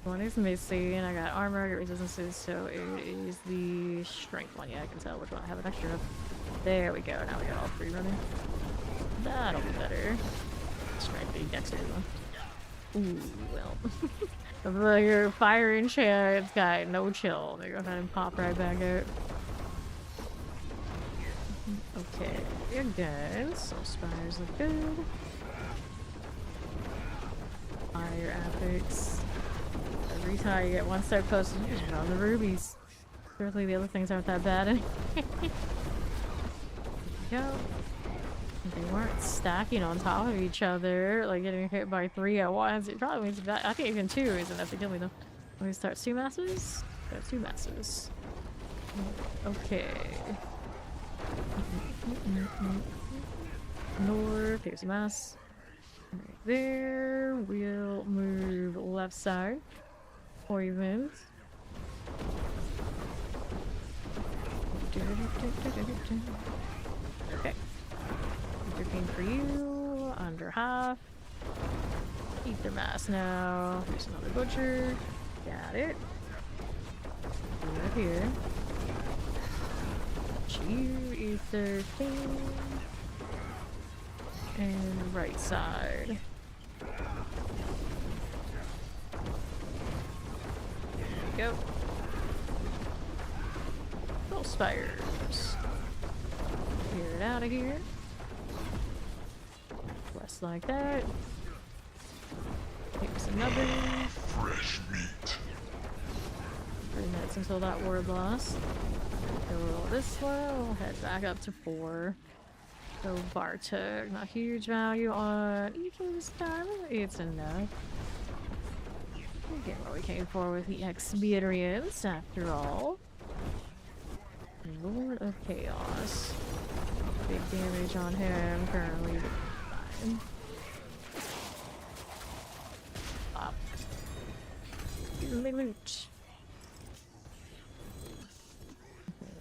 One is missing, and I got armor, I got resistances, so it is the strength one. Yeah, I can tell which one I have an extra of. There we go, now we got all 3 running. That'll be better. Strength, the dexterity one. Ooh, well. Your fire enchant's got no chill. They go ahead and pop right back out. Okay, you're good. Soul Spires look good. Fire affix. Every time you get 1 step closer, you just run the rubies. Surely the other things aren't that bad. There you go. They weren't stacking on top of each other, like getting hit by 3 at once. It probably means that I think even 2 is enough to kill me though. Let me start 2 masses. Got 2 masses. Okay. North, here's a mass. Right there. We'll move left side. Poisons. Okay. 13 for you. Under half. Ether mass now. Here's another butcher. Got it. Right here. You ether thing. And right side. There we go. Soul Spires. Clear it out of here. West like that. Here's another. Fresh meat. 3 minutes until that ward loss. Go this way. We'll head back up to 4. So Bartek, not huge value on each of this time. It's enough. We get what we came for with the experience, after all. Lord of Chaos. Big damage on him currently. Fine. Pop. Give me loot.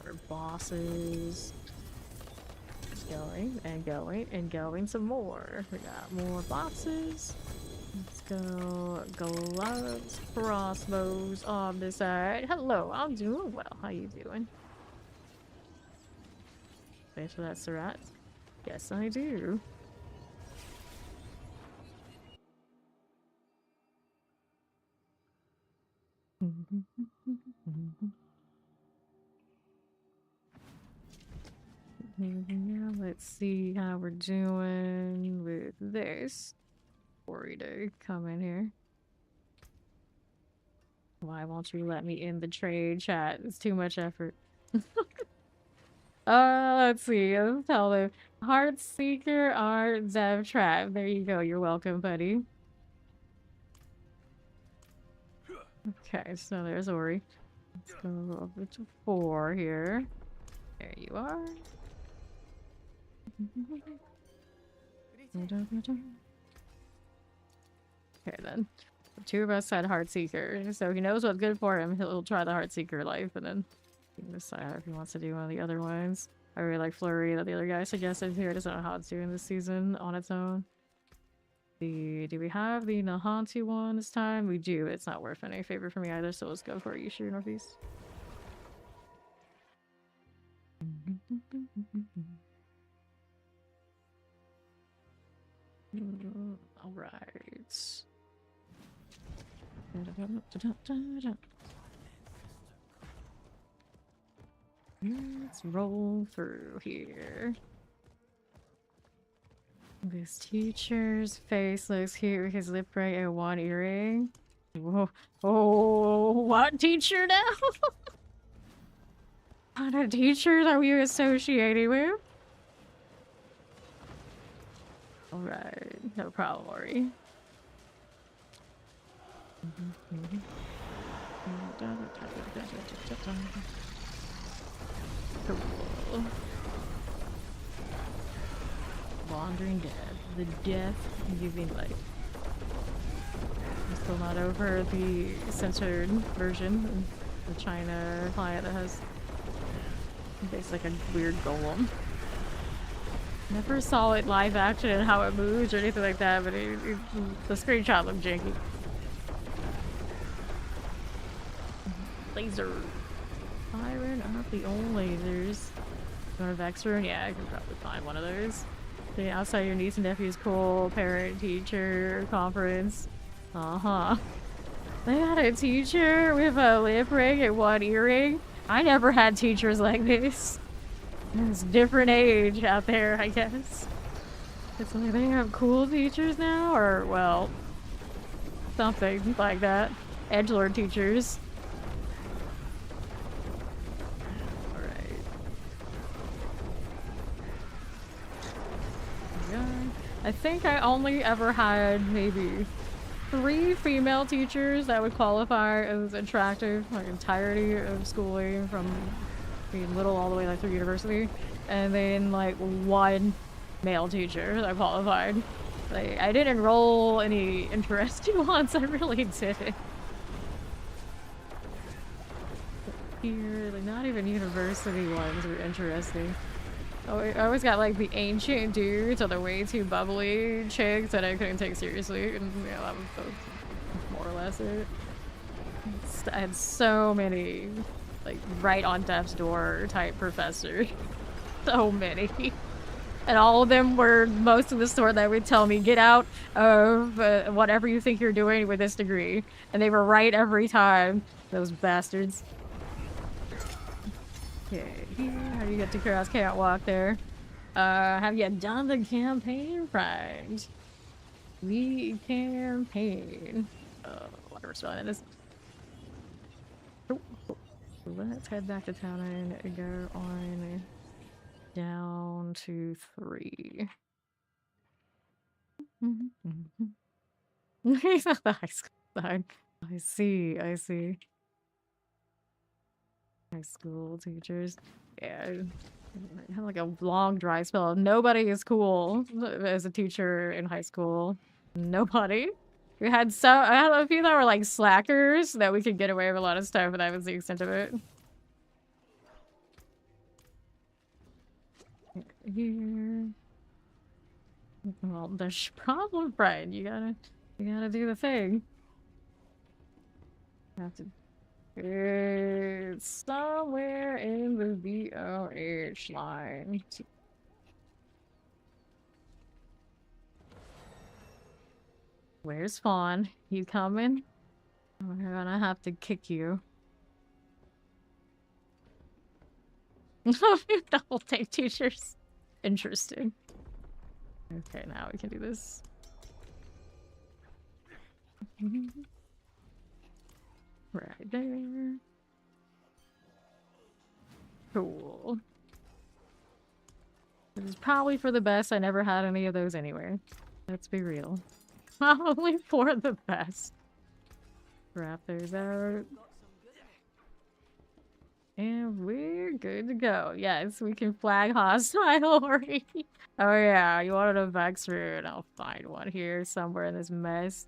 More bosses. Going and going and going some more. We got more boxes. Let's go gloves, crossbows on this side. Hello, I'm doing well. How you doing? Thanks for that, Surat. Yes, I do. Yeah, let's see how we're doing with this. Worry to come in here. Why won't you let me in the trade chat? It's too much effort. Let's see. Let's tell them. Heartseeker Art Dev Trap. There you go. You're welcome, buddy. Okay, so there's Ori. Let's go over to 4 here. There you are. Okay then. The 2 of us had Heartseeker, so he knows what's good for him. He'll try the Heartseeker life, and then he can decide if he wants to do one of the other ones. I really like Flurry that the other guy suggested here. I just don't know how it's doing this season on its own. Do we have the Nahantu one this time? We do. It's not worth any favor for me either, so let's go for Yushu Northeast. All right. Let's roll through here. This teacher's face looks cute with his lip ring and one earring. Whoa. Oh, what teacher now? What kind of teachers are we associating with? Alright, no problem, Ori. Cool. Wandering Death. The death giving life. I'm still not over the censored version. The China client that has basically like a weird golem. Never saw it live action and how it moves or anything like that, but the screenshot looked janky. Laser. Firing up the old lasers. Norvex rune? Yeah, I can probably find one of those. The outside your niece and nephew's cool parent teacher conference. Uh-huh. They had a teacher with a lip ring and one earring. I never had teachers like this. It's a different age out there, I guess. It's like they have cool teachers now, or, well, something like that. Edgelord teachers. Alright. Yeah. I think I only ever had maybe 3 female teachers that would qualify as attractive, like entirety of schooling from being little all the way like through university, and then like 1 male teacher that qualified. Like, I didn't enroll any interesting ones. I really didn't. Here, like not even university ones were interesting. Oh, I always got like the ancient dudes or the way too bubbly chicks that I couldn't take seriously, and yeah, that was more or less it. I had so many like right on death's door type professors. So many. And all of them were most of the sort that would tell me, get out of whatever you think you're doing with this degree. And they were right every time. Those bastards. Okay, how do you get to Chaos Chaos Walk there? Have you done the campaign right? The campaign. Whatever spelling it is. Let's head back to town and go on down to 3. He's not the high school side. I see. High school teachers. Yeah. I had like a long dry spell. Nobody is cool as a teacher in high school. Nobody. We had I had a few that were like slackers that we could get away with a lot of stuff, but that was the extent of it. here. Well, there's problem, Brian. You gotta do the thing. Have to. It's somewhere in the VOH line. Where's Fawn? You coming? We're gonna have to kick you. Double take teachers. Interesting. Okay, now we can do this. Right there. Cool. This is probably for the best. I never had any of those anywhere. Let's be real. Probably for the best. Wrap those out. And we're good to go. Yes, we can flag hostile already. Oh yeah, you wanted a Vex rune. I'll find one here somewhere in this mess.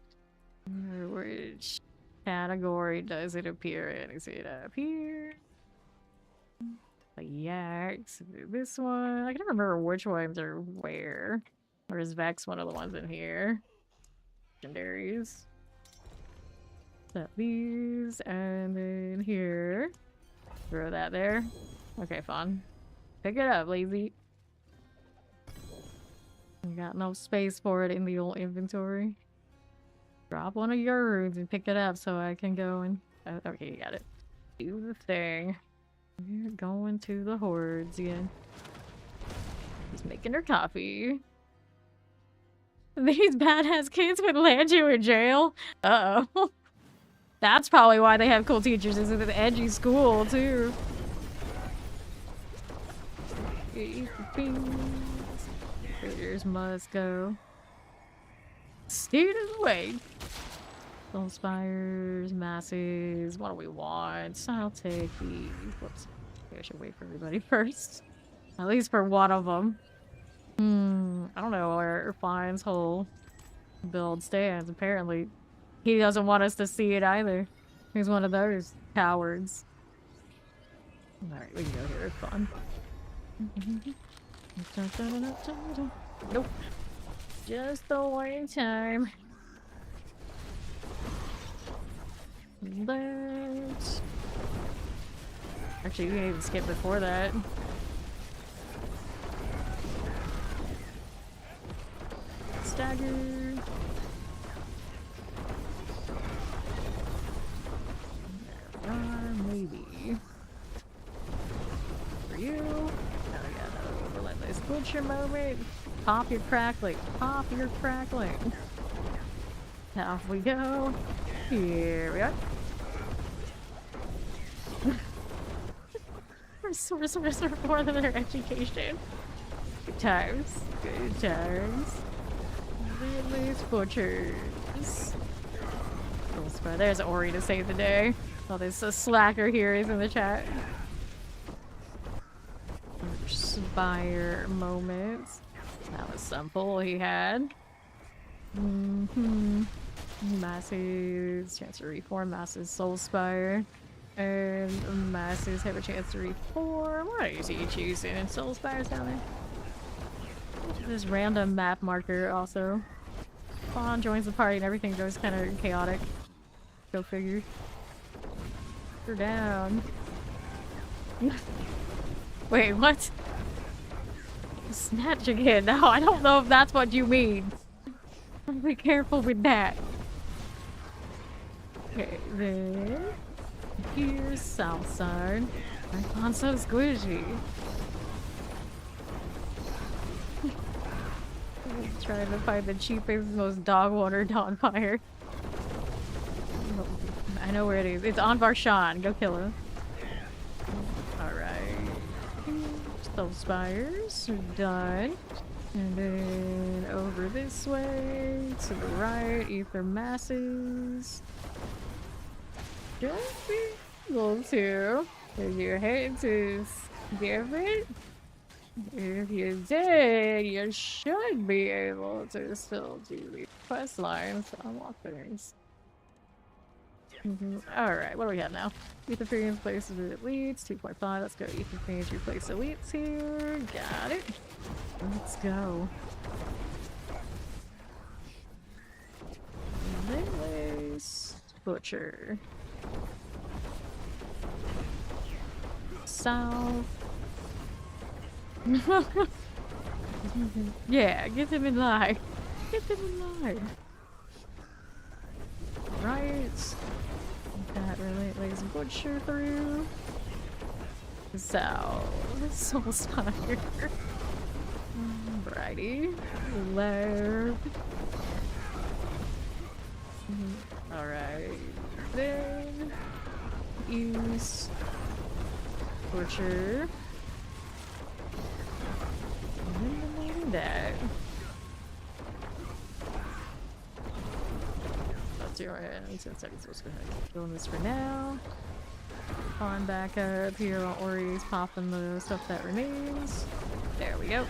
Which category does it appear in? Is it up here? Yaks. This one. I can't remember which ones are where. Or is Vex one of the ones in here? Legendaries. Set these, and then here. Throw that there. Okay, fun. Pick it up, lazy. I got no space for it in the old inventory. Drop one of your runes and pick it up so I can go and... okay, you got it. Do the thing. We're going to the hordes again. He's making her coffee. These badass kids would land you in jail. Uh-oh. That's probably why they have cool teachers. Is an edgy school, too. Critters must go. Steer the way. Soul spires, masses. What do we want? I'll take these. Whoops. Maybe I should wait for everybody first. At least for one of them. I don't know where Fine's whole build stands. Apparently, he doesn't want us to see it either. He's one of those cowards. Alright, we can go here. It's fun. Nope. Just the one time. Let's... Actually, we can even skip before that. Stagger. Maybe. For you. Now we got another relentless butcher moment. Pop your crackling. Pop your crackling. Off we go. Here we are. Sorcerers are more than their education. Good times. Good times. Relentless butchers. There's Ori to save the day. Oh, there's a slacker here. He's in the chat. Spire moments. That was some pull he had. Masses, chance to reform. Masses, soul spire. And masses have a chance to reform. What is he choosing? And soul spires down there. This random map marker also. Fawn joins the party and everything goes kind of chaotic. Go figure. Her down. Wait, what? Snatch again. No, I don't know if that's what you mean. Be careful with that. Okay, then here's south side. I'm so squishy. Trying to find the cheapest, most dog water bonfire. I know where it is. It's on Varshan. Go kill him. Alright. Those spires are done. And then over this way to the right, ether masses. Don't be able to. If you hate to give it, if you did, you should be able to still do the quest lines on what things. Alright, what do we have now? Ether places elites, 2.5. Let's go Ether replace elites here. Got it. Let's go. Place Butcher. South. Yeah, get them in line. Get them in line. Right. That relentless butcher through. South. Soul Spire. Righty. Left. Alright. Then east. Butcher. And that. Let's do it. 10 seconds. Let's go ahead and doing this for now. On back up here. Don't worry. He's popping the stuff that remains. There we go.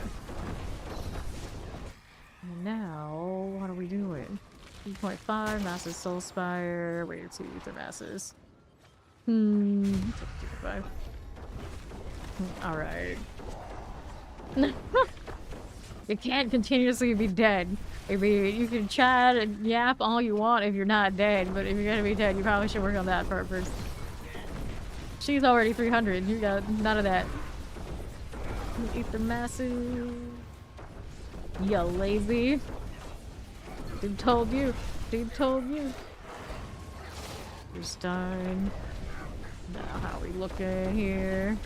And now, what are we doing? 2.5 masses soul spire. Wait, 2 ether masses. 2.5. Alright. You can't continuously be dead. I mean, you can chat and yap all you want if you're not dead, but if you're gonna be dead, you probably should work on that part first. She's already 300. You got none of that. Ether massive. You lazy. Dude told you. Dude told you. You're stunned. Now, how we looking here?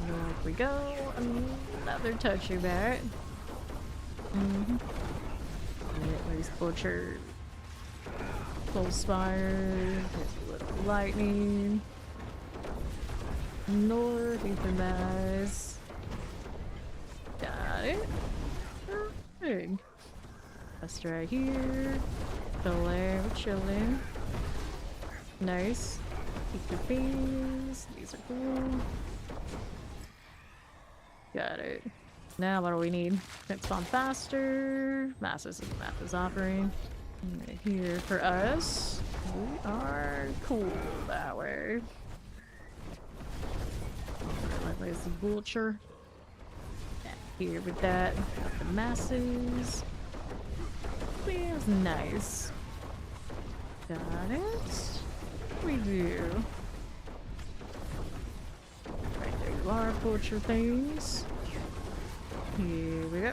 Up we go. Another touchy bat. Where's Butcher? Full Spire. Lightning. North, Ether Mass. Got it. Perfect. That's right here. Chilling, chilling. Nice. Keep your beans. These are cool. Got it. Now what do we need? Can spawn faster. Masses of the map is offering. Right here for us. We are cool that way. Let's the Butcher. Here with that. Got the masses. Feels nice. Got it. We do. Right there you are, Butcher things. Here we go.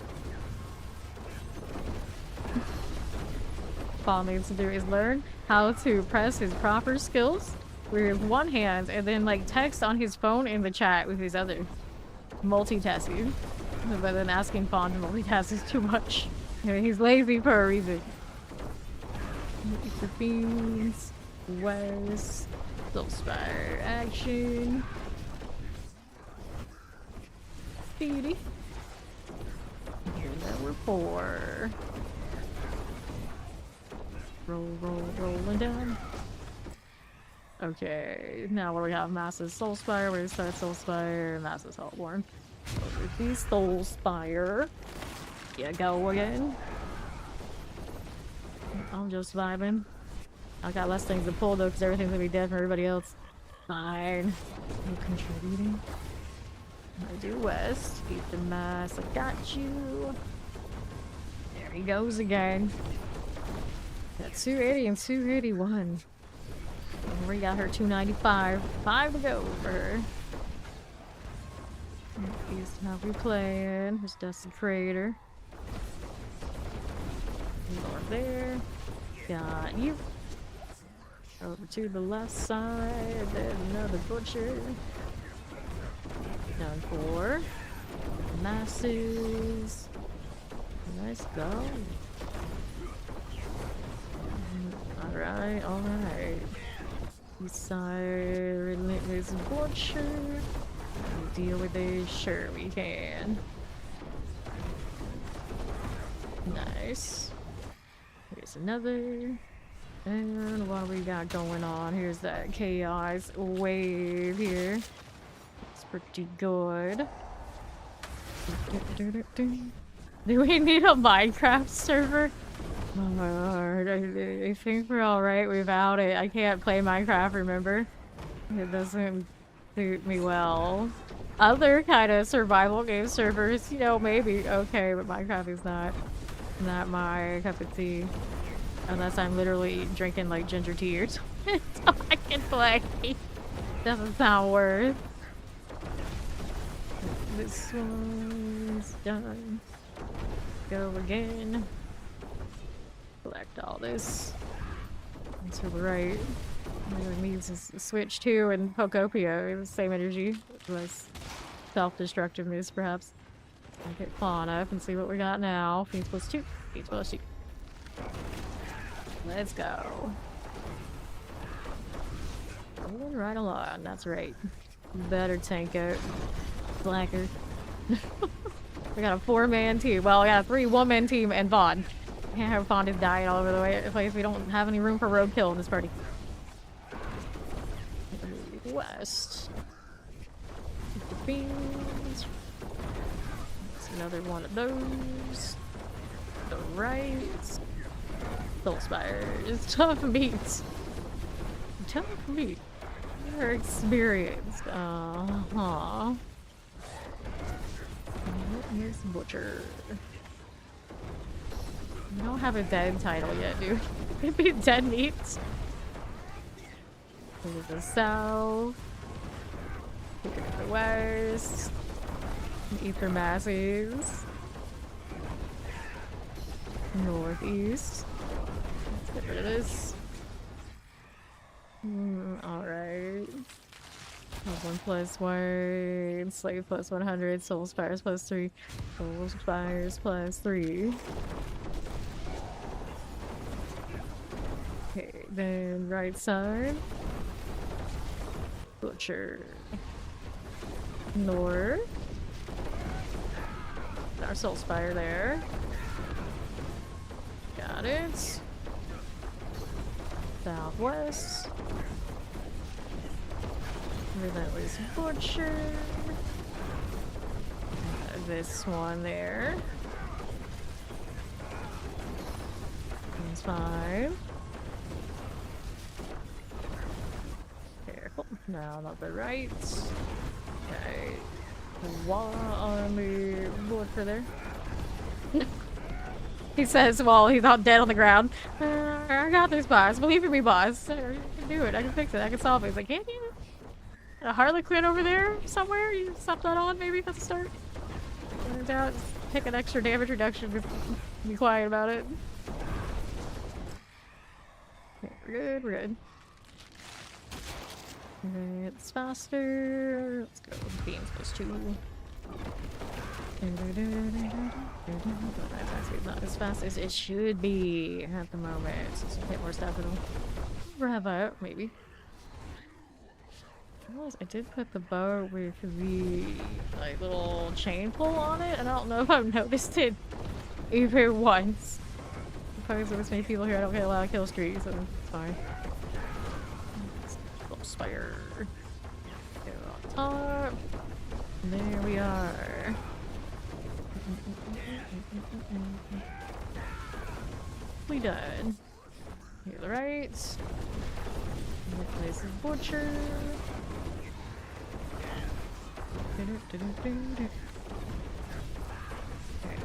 Paul needs to do is learn how to press his proper skills with one hand and then like text on his phone in the chat with his other. Multitasking. But then asking Fawn to multitask is too much. You know, he's lazy for a reason. The beans. West. Soul Spire action. Beauty. Here's number 4. Rolling down. Okay, now what do we have? Massive Soul Spire. Where's that Soul Spire? Massive Saltborn. Over the Soul Spire. Yeah, go again. I'm just vibing. I got less things to pull though, because everything's gonna be dead for everybody else. Fine. I'm contributing. I do West. Keep the mass. I got you. There he goes again. Got 280 and 281. We got her 295. 5 to go for her. Here's how we playing. Here's Dusty Crater. Over there. Got you. Over to the left side. There's another Butcher. Done for. Masses. Let's go. Alright, alright. East side, relentless Butcher. We'll deal with this. Sure we can. Nice. Here's another. And what we got going on? Here's that chaos wave here. It's pretty good. Do we need a Minecraft server? Oh my lord, I think we're alright without it. I can't play Minecraft, remember? It doesn't suit me well. Other kind of survival game servers, you know, maybe okay, but Minecraft is not my cup of tea. Unless I'm literally drinking like ginger tea or something so I can play. Doesn't sound worth. This one's done. Go again. Select all this. And to the right. It needs to switch to and Pokopia. The same energy. Less self-destructiveness, perhaps. I'll get Fauna up and see what we got now. Feeds plus 2. Feeds plus 2. Let's go. Moving right along. That's right. Better tank out. Slacker. We got a 4-man team. Well, we got a 3-woman team and Vaughn. Can't have Vaughn just dying all over the place. We don't have any room for roadkill in this party. West. The beans. That's another one of those. The right. Soul Spires. Tough meat. Tough meat. You're experienced. Uh-huh. Here's Butcher. We don't have a dead title yet, dude. It'd be dead meats. Here's the south. Here's the west. Ether masses. Northeast. Let's get rid of this. Alright. 1 plus 1. Slave plus 100. Soul Spires plus 3. Soul Spires plus 3. Okay, then right side. Butcher. North. Our Soul Spire there. Got it. Southwest. Relentless Butcher. This one there. That's fine. Careful. No, not the right. Okay. One on the Butcher there. He says, well, he's not dead on the ground. I got this, boss. Believe in me, boss. I can do it. I can fix it. I can solve it. He's like, can't you? A Harlequin over there somewhere? You stop that on, maybe? That's a start. Turns out, take an extra damage reduction. Just be quiet about it. Okay, we're good. We're good. Okay, it's faster. Let's go. Beans plus 2. It's not as fast as it should be at the moment. So some hit more stuff it'll rev out, maybe. I did put the bow with the like little chain pull on it, and I don't know if I've noticed it even once. Because there's many people here, I don't get a lot of kill streaks, so it's fine. Little spire. Go on top. There we are. We done. Here to the right. That place is Butcher. Okay,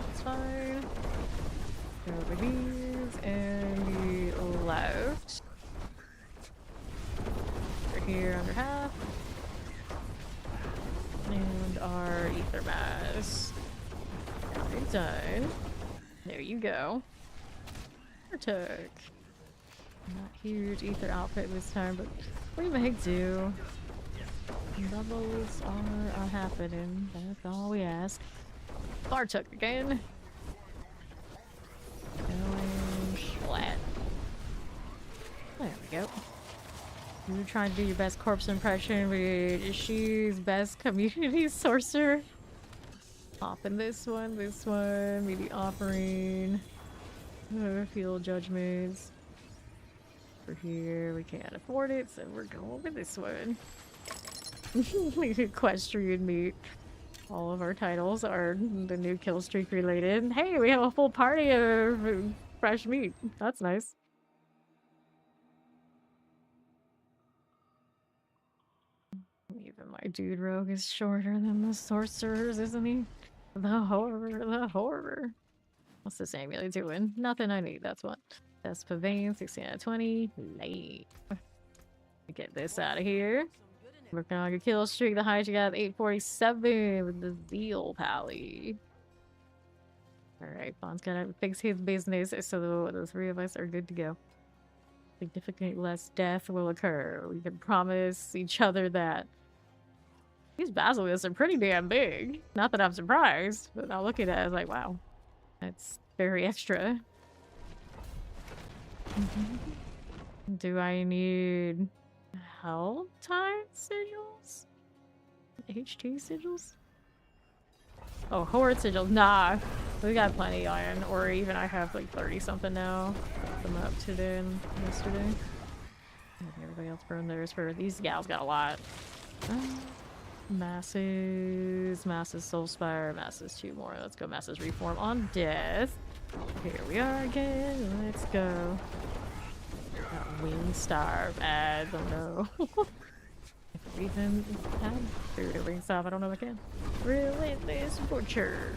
that's fine. Go over these and the left. We're here under half. And our ether mass. Alright, done. There you go. Took. Not huge ether outfit this time, but we make do. Doubles are happening. That's all we ask. Bartok again. Going flat. There we go. You're trying to do your best corpse impression with she's best community sorcerer. Popping this one, maybe offering. Field judgments. For here, we can't afford it, so we're going with this one. Equestrian meat. All of our titles are the new kill streak related. Hey, we have a full party of fresh meat. That's nice. Even my dude rogue is shorter than the sorcerers, isn't he? The horror, the horror. What's this amulet doing? Nothing I need, that's what. That's Pavane, 16 out of 20. Late. Get this out of here. Working on your kill streak. The highest you got 847 with the Zeal Pally. Alright, Fawn's gonna fix his business so the three of us are good to go. Significantly less death will occur. We can promise each other that. These basilisks are pretty damn big. Not that I'm surprised, but now looking at it, I was like, wow. That's very extra. Do I need hell time sigils? HT sigils? Oh, Horde sigils. Nah. We got plenty iron. Or even I have like 30 something now. Got them up today and yesterday. Everybody else burned theirs for these gals got a lot. Masses, Masses Soulspire, Masses 2 more. Let's go Masses Reform on death. Here we are again. Let's go. That Wing Star ads, oh no. If we even have food at Wing Star, I don't know if I can. Relentless Butcher.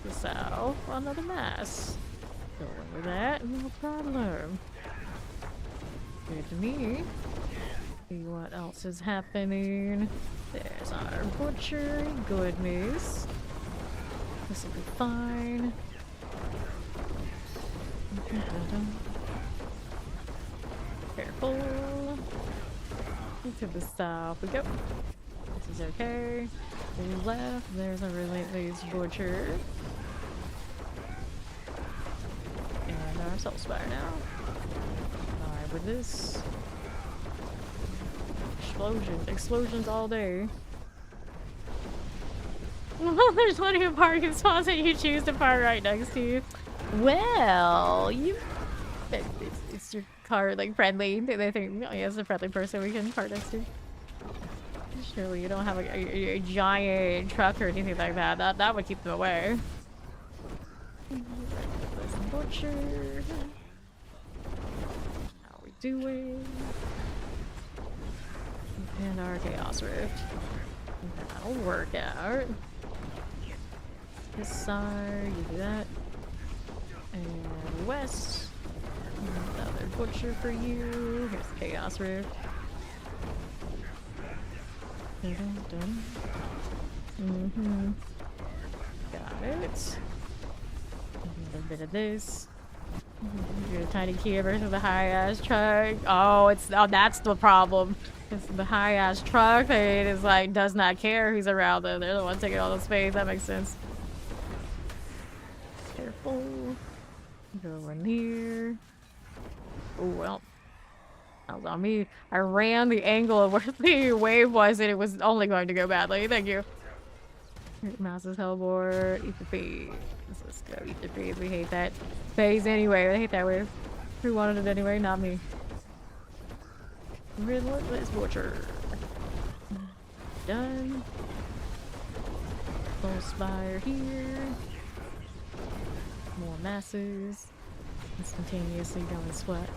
The south, another mass. Go over that, no problem. Good to me. See what else is happening. There's our butcher. Goodness. This will be fine. Careful. To the south we go. This is okay. To the left, there's a relentless butcher. And our soul spire now. Alright, with this. Explosions all day. There's plenty of parking spots that you choose to park right next to you. Well, it's your car like friendly. They think, oh yeah, it's a friendly person we can park next to. Surely you don't have a giant truck or anything like that. That would keep them away. Butcher. How are we doing? And our Chaos Rift. That'll work out. This side, you do that. And west. Another butcher for you. Here's the Chaos Rift. Got it. Another bit of this. Your tiny Kia versus the high ass truck. Oh, that's the problem. It's the high ass truck. It is like does not care who's around them. They're the ones taking all the space. That makes sense. Careful. Go in here. Oh well. That was on me. I ran the angle of where the wave was and it was only going to go badly. Thank you. Mouse's Hellbore. Eat the feed. Let's go eat the feed. We hate that phase anyway. I hate that wave. Who wanted it anyway? Not me. Relentless Butcher. Done. Full Spire here. More masses. Instantaneously going sweat.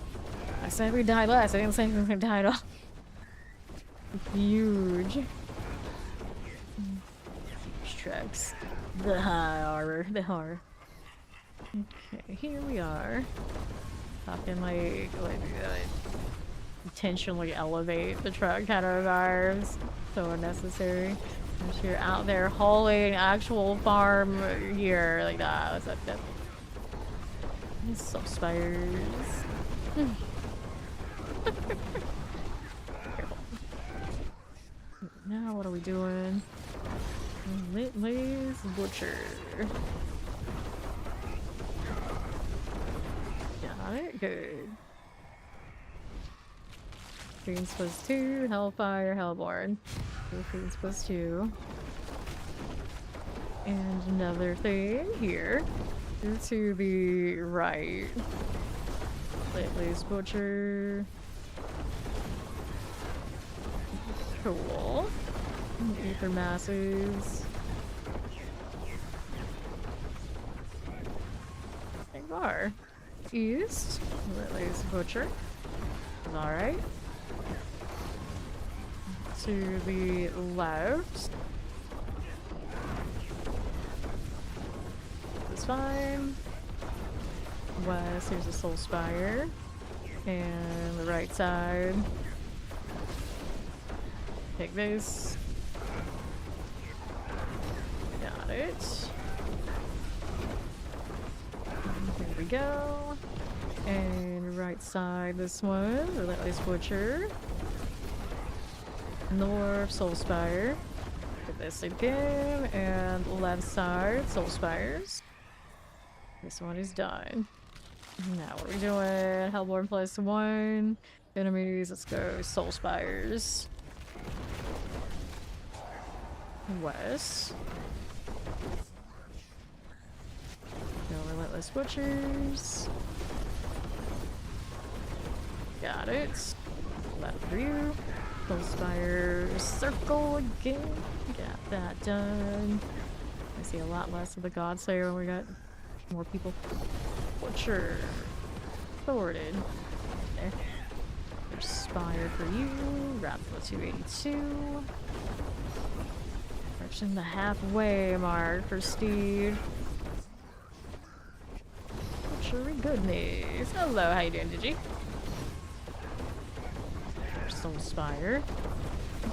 I said we died less. I didn't say we died all. Huge. Huge trucks. The high horror. The horror. Okay, here we are. Talking like intentionally elevate the truck kind of vibes. So unnecessary. If you're out there hauling actual farm gear like that. What's up, that? Some spires. Careful. Now what are we doing? Relentless Butcher. Got it? Good. Fiends +2, Hellfire, Hellborn. Fiends +2. And another thing here. To the right. Relentless Butcher. Cool. Aether Masses. far. East, Lily's Butcher. Alright. To the left. That's fine. West, here's the Soul Spire. And the right side. Take this. Got it. Here we go. And right side, this one, Relentless Butcher. North, Soul Spire. Get this again. And left side, Soul Spires. This one is done. Now what are we doing? Hellborn +1. Enemies, let's go Soul Spires. West. No Relentless Butchers. Got it. Left for you. Soul Spires. Circle again. Got that done. I see a lot less of the Godslayer when we got more people. Butcher. Thwarted. Okay. There's Spire for you. Raptor 282. Approaching the halfway mark for Steve. Butchery goodness. Hello, how you doing, Digi? There's Soul Spire.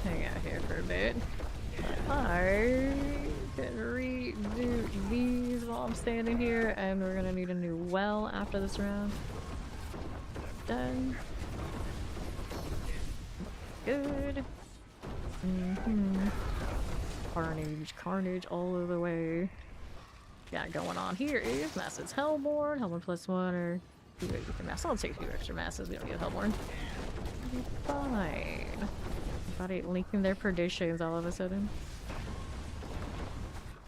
Hang out here for a bit. I can redo these while I'm standing here, and we're gonna need a new well after this round. Done. Good. Carnage all over the way. Got going on here is Masses Hellborn, Hellborn +1, or 2 extra masses. I'll take 2 extra masses, we don't need a Hellborn. Be fine. Everybody linking their predictions all of a sudden.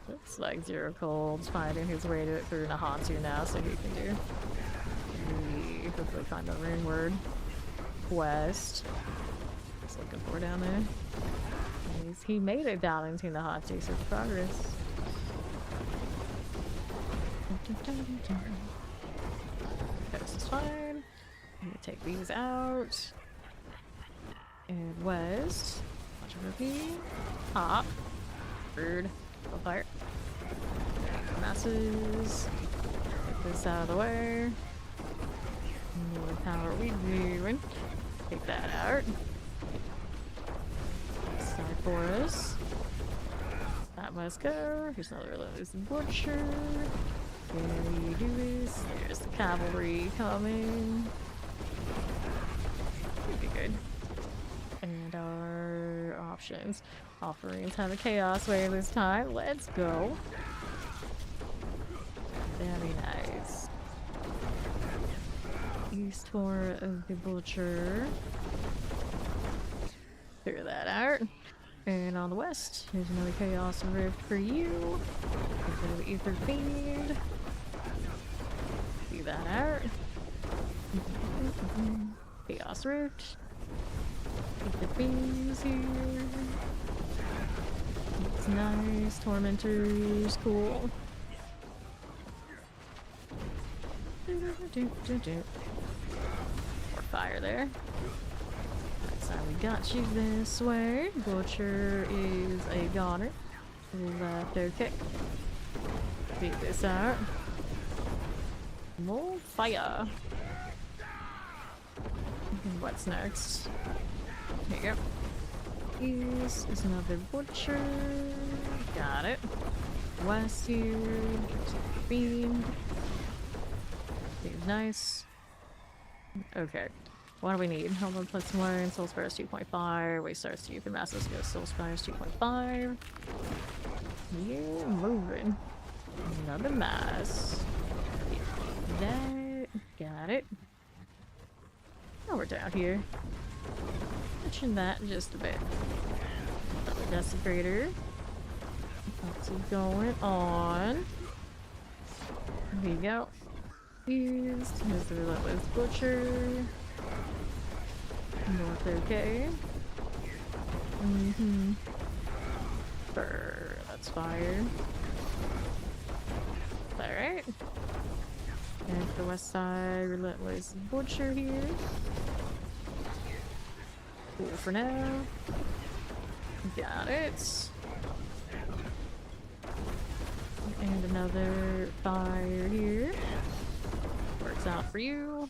Looks like Zero Cold's finding his way to it through Nahatsu now, so he can do. We hopefully find the ring word. Quest. Just looking for down there. He made it down into Nahatsu, so progress. This is fine. I'm gonna take these out. And west. Watch over me. Hop. Rude. Go fire. Masses. Get this out of the way. How are we doing? Take that out. Side for us. That must go. Here's another Relentless Butcher. Can we do this? There's the cavalry coming. Should be good. And our options. Offerings have a chaos wave this time. Let's go. Very nice. East for the Butcher. Figure that out. And on the west, here's another Chaos Rift for you. There's the Ether Fiend. See that out. Chaos Rift. Ether Fiends here. It's nice. Tormentors, cool. More fire there. So we got you this way. Butcher is a goner. Left, okay. Beat this out. More fire. What's next? Here you go. East is another Butcher. Got it. West here. Fiend. Seems nice. Okay. What do we need? Hellborn +1, Soul Spires 2.5, Waste Stars 2 for Masses, go Soul Spires 2.5. Yeah, moving. Another mass. That. Got it. Now we're down here. Touching that just a bit. Another Desecrator. What's going on? Here we go. East. Here's the Relentless Butcher. North, okay. Burr, that's fire. Alright. And the west side, relentless butcher here. Cool for now. Got it. And another fire here. Works out for you.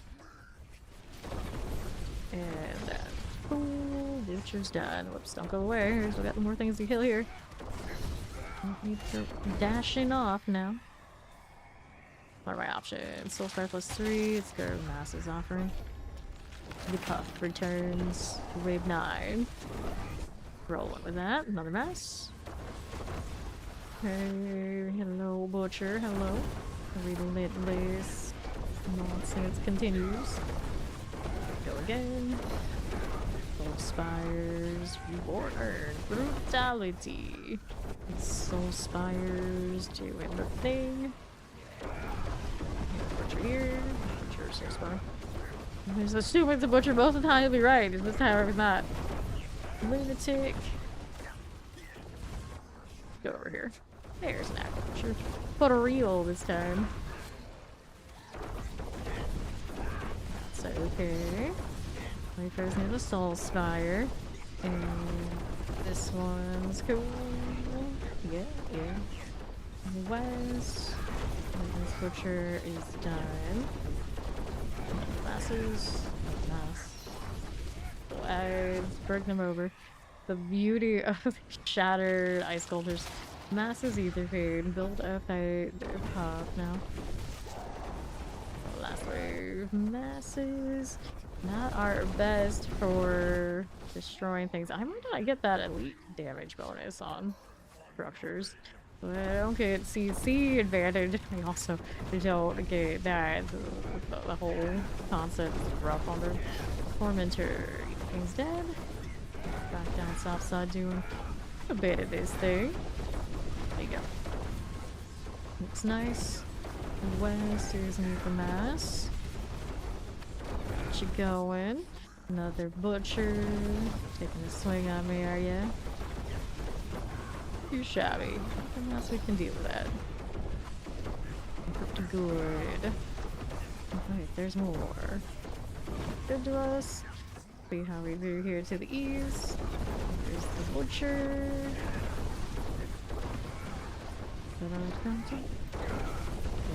And that. Cool. Butcher's done. Whoops, don't go away. We got more things to kill here. Don't need to dashing off now. What are my options? Soul Fire +3. Let's go Mass's offering. The Puff returns. Wave 9. Rolling with that. Another Mass. Hey, hello, Butcher. Hello. Relentless nonsense continues. Go again. Soul Spires. Reward earned. Brutality. Soul Spires doing the thing. Butcher here. Butcher, so far. There's assuming it's a butcher most of the time, you'll be right. This time it's not. Lunatic. Go over here. There's an actual butcher. But a real this time. That's okay. Wait for near the Soul Spire. And this one's cool. Yeah, yeah. In the west. And this butcher is done. Masses. Nice. I broke them over. The beauty of shattered ice sculptures. Masses either fade. Build up a pop now. Last wave. Masses. Not our best for destroying things. Where did I get that elite damage bonus on structures? But I don't get CC advantage. I also don't get that. The whole concept is rough on the Tormentor. Thing's dead. Back down south side doing a bit of this thing. There you go. Looks nice. West is need for mass. Got you going. Another butcher. Taking a swing on me, are ya? Too shabby. Nothing else we can deal with that. Pretty good. Wait, there's more. Good to us. See how we do here to the east. There's the butcher.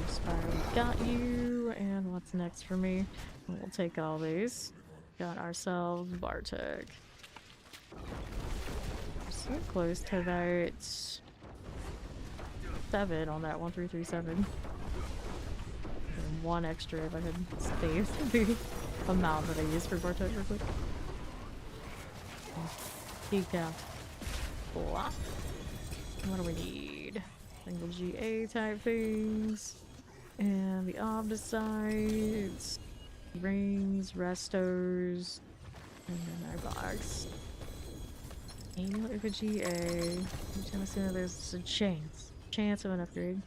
Spiral got you. And what's next for me? We'll take all these. Got ourselves Bartek. So close to that 7 on that 1337. And 1 extra if I could save the amount that I used for Bartek real quick. Peek out. What do we need? Single GA type things. And the Obdicites. Rings, restos. And then our box. Amulet of a GA. I'm assuming there's a chance of an upgrade.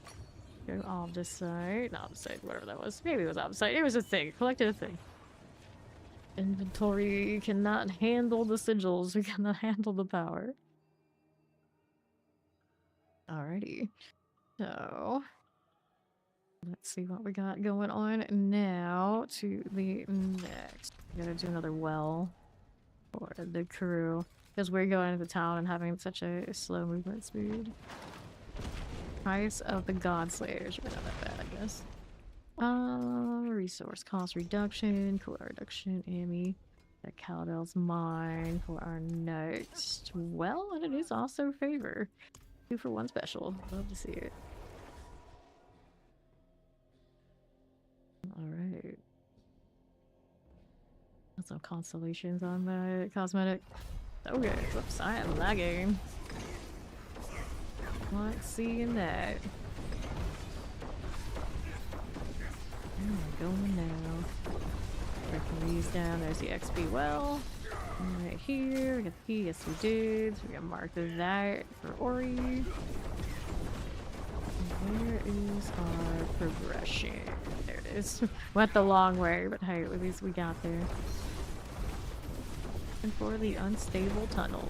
Go Obdicite. Not Obdicite, whatever that was. Maybe it was Obdicite. It was a thing. Collected a thing. Inventory cannot handle the sigils. We cannot handle the power. Alrighty. So let's see what we got going on now to the next. We gotta do another well for the crew. Because we're going to the town and having such a slow movement speed. Price of the God Slayers. Not that bad, I guess. Resource cost reduction, cooler reduction, Amy. That Caldell's mine for our next well, and it is also favor. 2 for 1 special. Love to see it. Alright. Got some constellations on that cosmetic. Okay, whoops, I am lagging. Not seeing that. Where am I going now? Breaking these down. There's the XP well. Right here. We got the key. Yes, we did. So we got marked that for Ori. Where is our progression? There it is. Went the long way, but hey, at least we got there. And for the unstable tunnel.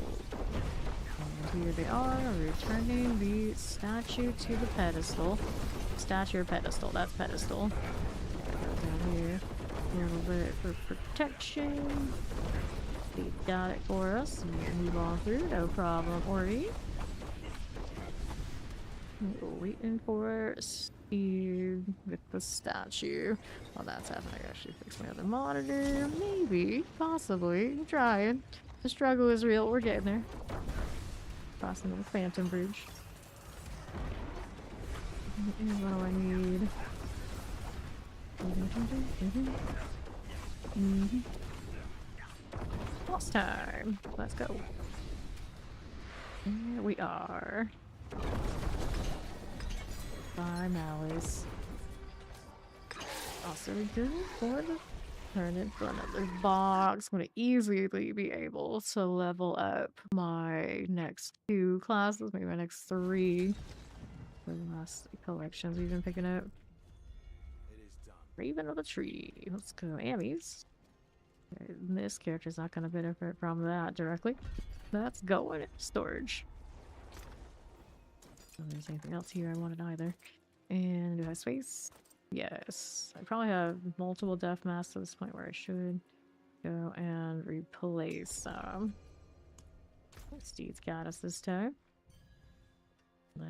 And here they are, returning the statue to the pedestal. Statue or pedestal? That's pedestal. bit for protection. They got it for us. Move on through, no problem. Ori. Waiting for Steve with the statue. While that's happening, I actually fix my other monitor. Maybe, possibly. I'm trying. The struggle is real. We're getting there. Crossing the Phantom Bridge. What do I need? Boss time. Let's go. Here we are. By Malice. Also good for the turn it for another box. I'm gonna easily be able to level up my next 2 classes, maybe my next 3. The last collections we've been picking up. Raven of the Tree. Let's go, Ammies. Okay, this character's not gonna benefit from that directly. That's going in storage. Don't think there's anything else here I wanted either. And do I have space? Yes. I probably have multiple death masks to this point where I should go and replace some. Steve's got us this time.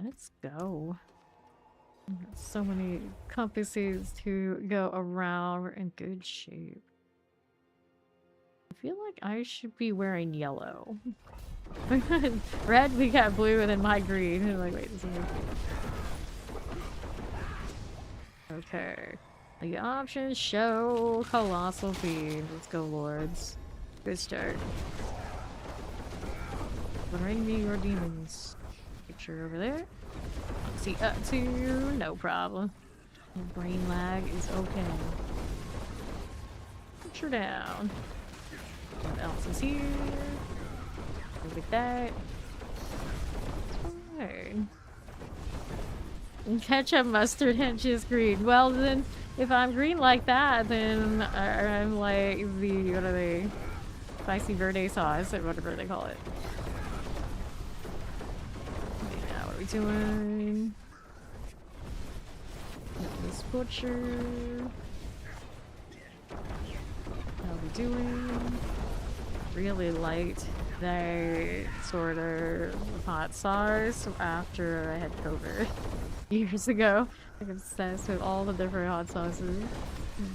Let's go. So many compasses to go around. We're in good shape. I feel like I should be wearing yellow. Red, we got blue, and then my green. And I'm like, wait, this is okay. The options show Colossal Fiend. Let's go, Lords. Good start. Bring me your demons. Picture over there. See up to, no problem. Brain lag is okay. Picture down. What else is here? Look at that. Fine. Ketchup, mustard, and just green. Well then, if I'm green like that, then I'm like the, what are they? Spicy verde sauce, or whatever they call it. Yeah, what are we doing? This butcher. How are we doing? Really liked that sort of hot sauce after I had COVID years ago. I'm obsessed with all the different hot sauces.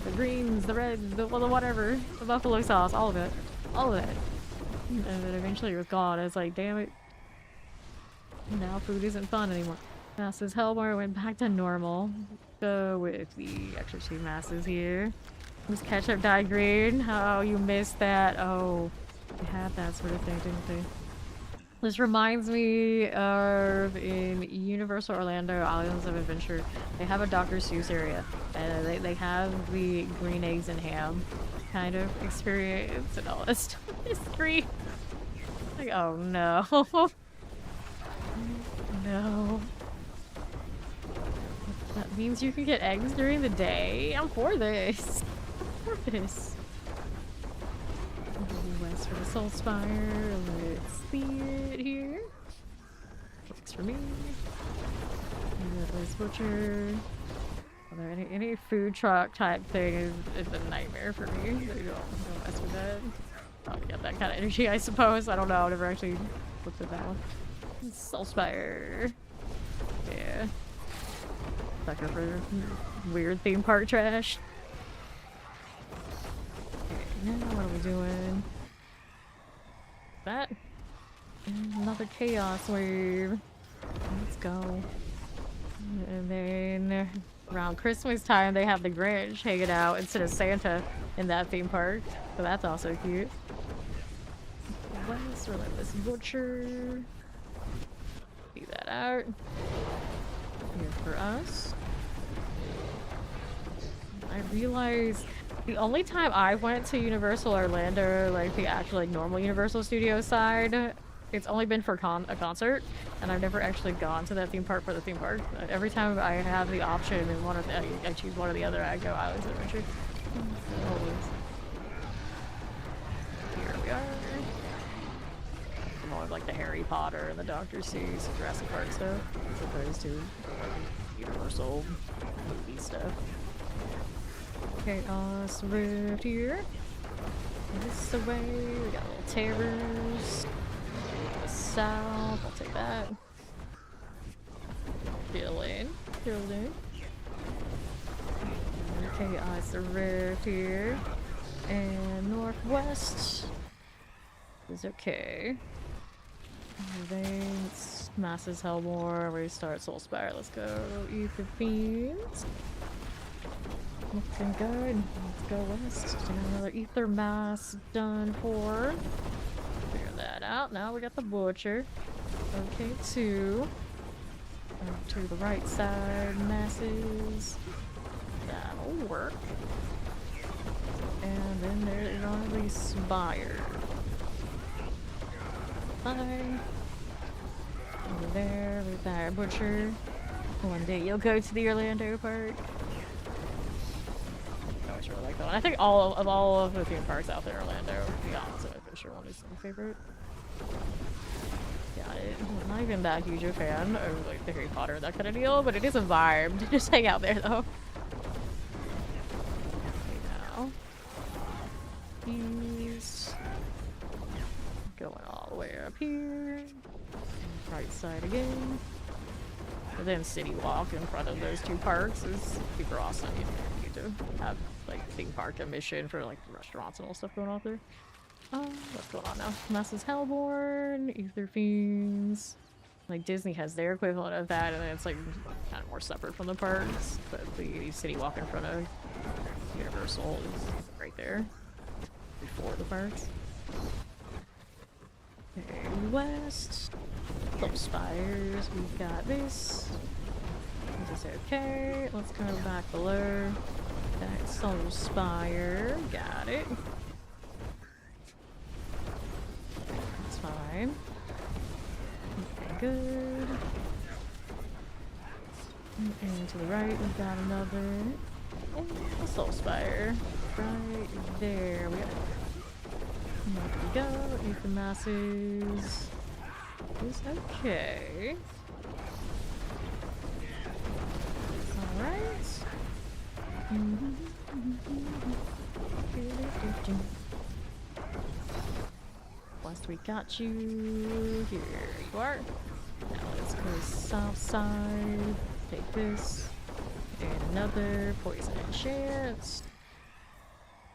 The greens, the reds, the whatever. The buffalo sauce, all of it. All of it. And then eventually it was gone. I was like, damn it. Now food isn't fun anymore. Masses Hellmore went back to normal. Go with the extra 2 masses here. Was ketchup dyed green? Oh, you missed that. Oh, they had that sort of thing, didn't they? This reminds me of in Universal Orlando Islands of Adventure. They have a Dr. Seuss area, and they have the green eggs and ham kind of experience, and all that stuff is green. Like, oh no. No. That means you can get eggs during the day? I'm for this. I'm for this. West for the Soul Spire. Let's see it here. Works for me. This butcher. Are there any food truck type thing is a nightmare for me. So don't mess with that. Probably got that kind of energy, I suppose. I don't know. I've never actually looked at that one. Soul Spire. Yeah. Sucker for weird theme park trash. Okay, now what are we doing? That? Another chaos wave. Let's go. And then around Christmas time they have the Grinch hanging out instead of Santa in that theme park. So that's also cute. Let's Relentless Butcher. See that out. Here for us. I realized the only time I went to Universal Orlando, like the actual like normal Universal Studios side, it's only been for a concert, and I've never actually gone to that theme park for the theme park. Every time I have the option and I choose one or the other, I go Islands of Adventure. Always. Here we are. More of like the Harry Potter and the Dr. Seuss and Jurassic Park stuff, as opposed to Universal movie stuff. Chaos Rift here. This away. We got little terrors. The south. I'll take that. Fill in. Chaos Rift here. And northwest is okay. Veins, Masses Hellmore, restart Soul Spire, let's go. Ether Fiends. Looking good. Let's go west. Another Ether Mass done for. Figure that out. Now we got the Butcher. Okay, 2. To the right side, Masses. That'll work. And then there's only Spire. Fine. Over there with that Butcher. One day you'll go to the Orlando Park. I always really like that one. I think all of the theme parks out there in Orlando, to be honest, I for sure one is my favorite. Got it. I'm not even that huge a fan of like the Harry Potter, that kind of deal, but it is a vibe to just hang out there though. He's going all the way up here. Right side again. And then City Walk in front of those two parks is super awesome. You need to have like theme park admission for like restaurants and all stuff going on there. What's going on now? Masses Hellborn, Ether Fiends. Like Disney has their equivalent of that, and then it's like kind of more separate from the parks. But the City Walk in front of Universal is right there. Before the parks. Okay, west. Some spires. We've got this. This is okay. Let's go back below. That's Soul Spire. Got it. That's fine. Okay, good. And to the right, we've got another. And a Soul Spire. Right there. We got. There we go. Ether Masses. Is okay. Alright. West, we got you. Here you are. Now let's go south side. Take this. And another poison chance.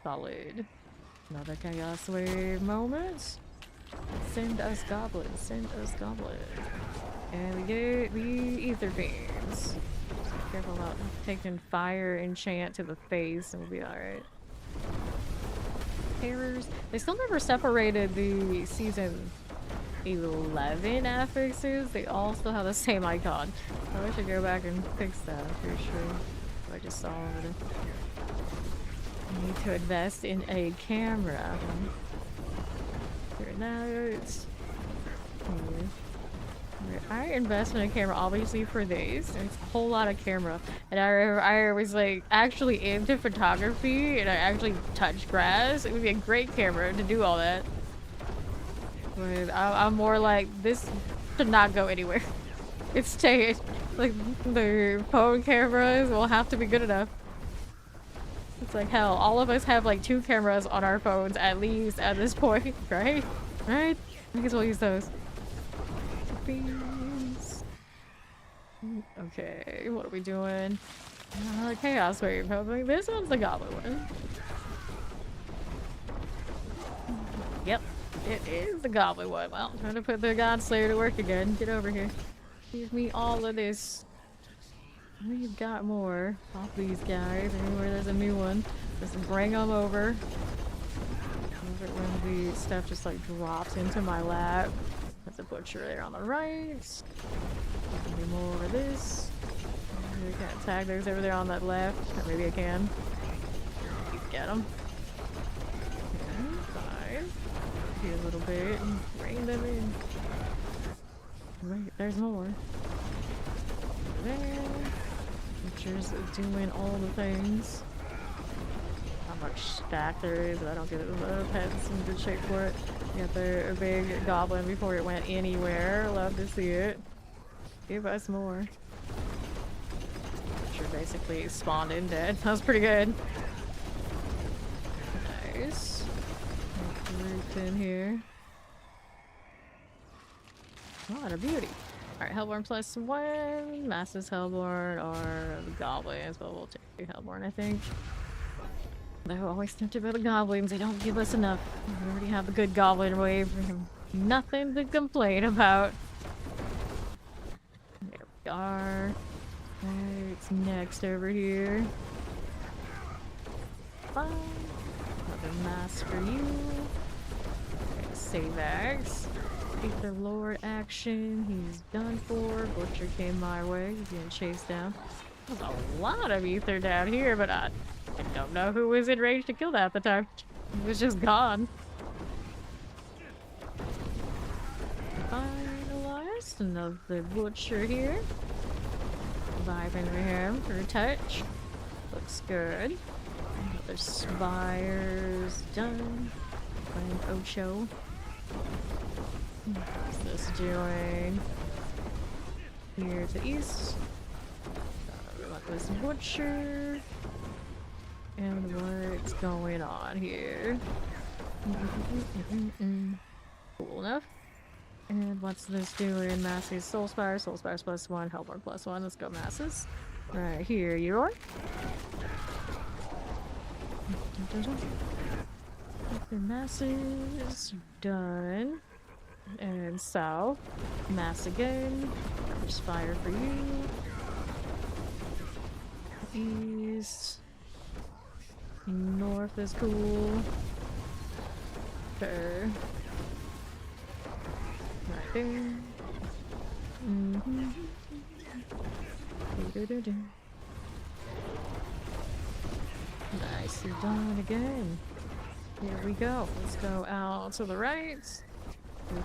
Solid. Another Chaos Wave moment. Send us goblins. Send us goblins. And we get the Ether Beams. Careful about taking fire enchant to the face and we'll be alright. Terrors. They still never separated the season 11 affixes. They all still have the same icon. So I should go back and fix that, I'm pretty sure. I just saw it. I need to invest in a camera. Here now it's. I invest in a camera obviously for these. It's a whole lot of camera. And I was like actually into photography and I actually touch grass. It would be a great camera to do all that. But I'm more like, this should not go anywhere. It's staying. Like the phone cameras will have to be good enough. It's like hell, all of us have like 2 cameras on our phones at least at this point, right? Right? I guess we'll use those. Beans. Okay, what are we doing? Chaos Wave, probably. This one's the goblin one. Yep, it is the goblin one. Well, I'm trying to put the God Slayer to work again. Get over here. Give me all of this. We've got more off these guys. Anywhere there's a new one, just bring them over. Love it when the stuff just like drops into my lap. There's a butcher there on the right. Give me more of this. Maybe I can't tag those over there on that left. Or maybe I can. Get them. Okay, 5. Here a little bit and bring them in. Wait, there's more. There. Butcher's doing all the things. How much stack there is, I don't get it. The pet's in good shape for it. Got the big goblin before it went anywhere. Love to see it. Give us more. Butcher basically spawned in dead. That was pretty good. Nice. Root in here. What a beauty. Alright, Hellborn +1. Masses Hellborn or the Goblins, but we'll take Hellborn, I think. They're always tempted by the Goblins. They don't give us enough. We already have a good Goblin wave. We have nothing to complain about. There we are. What's next over here? Fine. Another mask for you. Okay, save Axe. Ether Lord action. He's done for. Butcher came my way. He's getting chased down. There's a lot of ether down here, but I don't know who was in range to kill that at the time. It was just gone. Finalized. Another Butcher here. Vibing with him for a touch. Looks good. Another Spires done. Playing Ocho. What's this doing? Here to the east. We want this Butcher. And what's going on here? Cool enough. And what's this doing? Masses, Soul Spires +1, Hellborn +1. Let's go Masses. Right here, you are. Masses done. And south. Mass again. There's fire for you. East. North is cool. Sure. Right there. Nicely done again. Here we go. Let's go out to the right.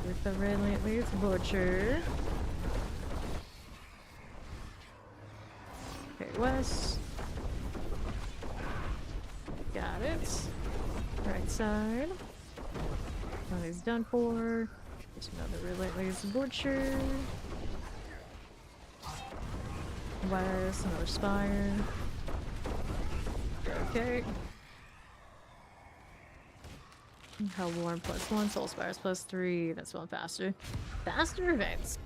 With the Relentless Butcher. Okay, west. Got it. Right side. One is done for. There's another Relentless Butcher. West, another Spire. Okay. Hellborn +1, Soul Spires +3. That's one faster. Faster events.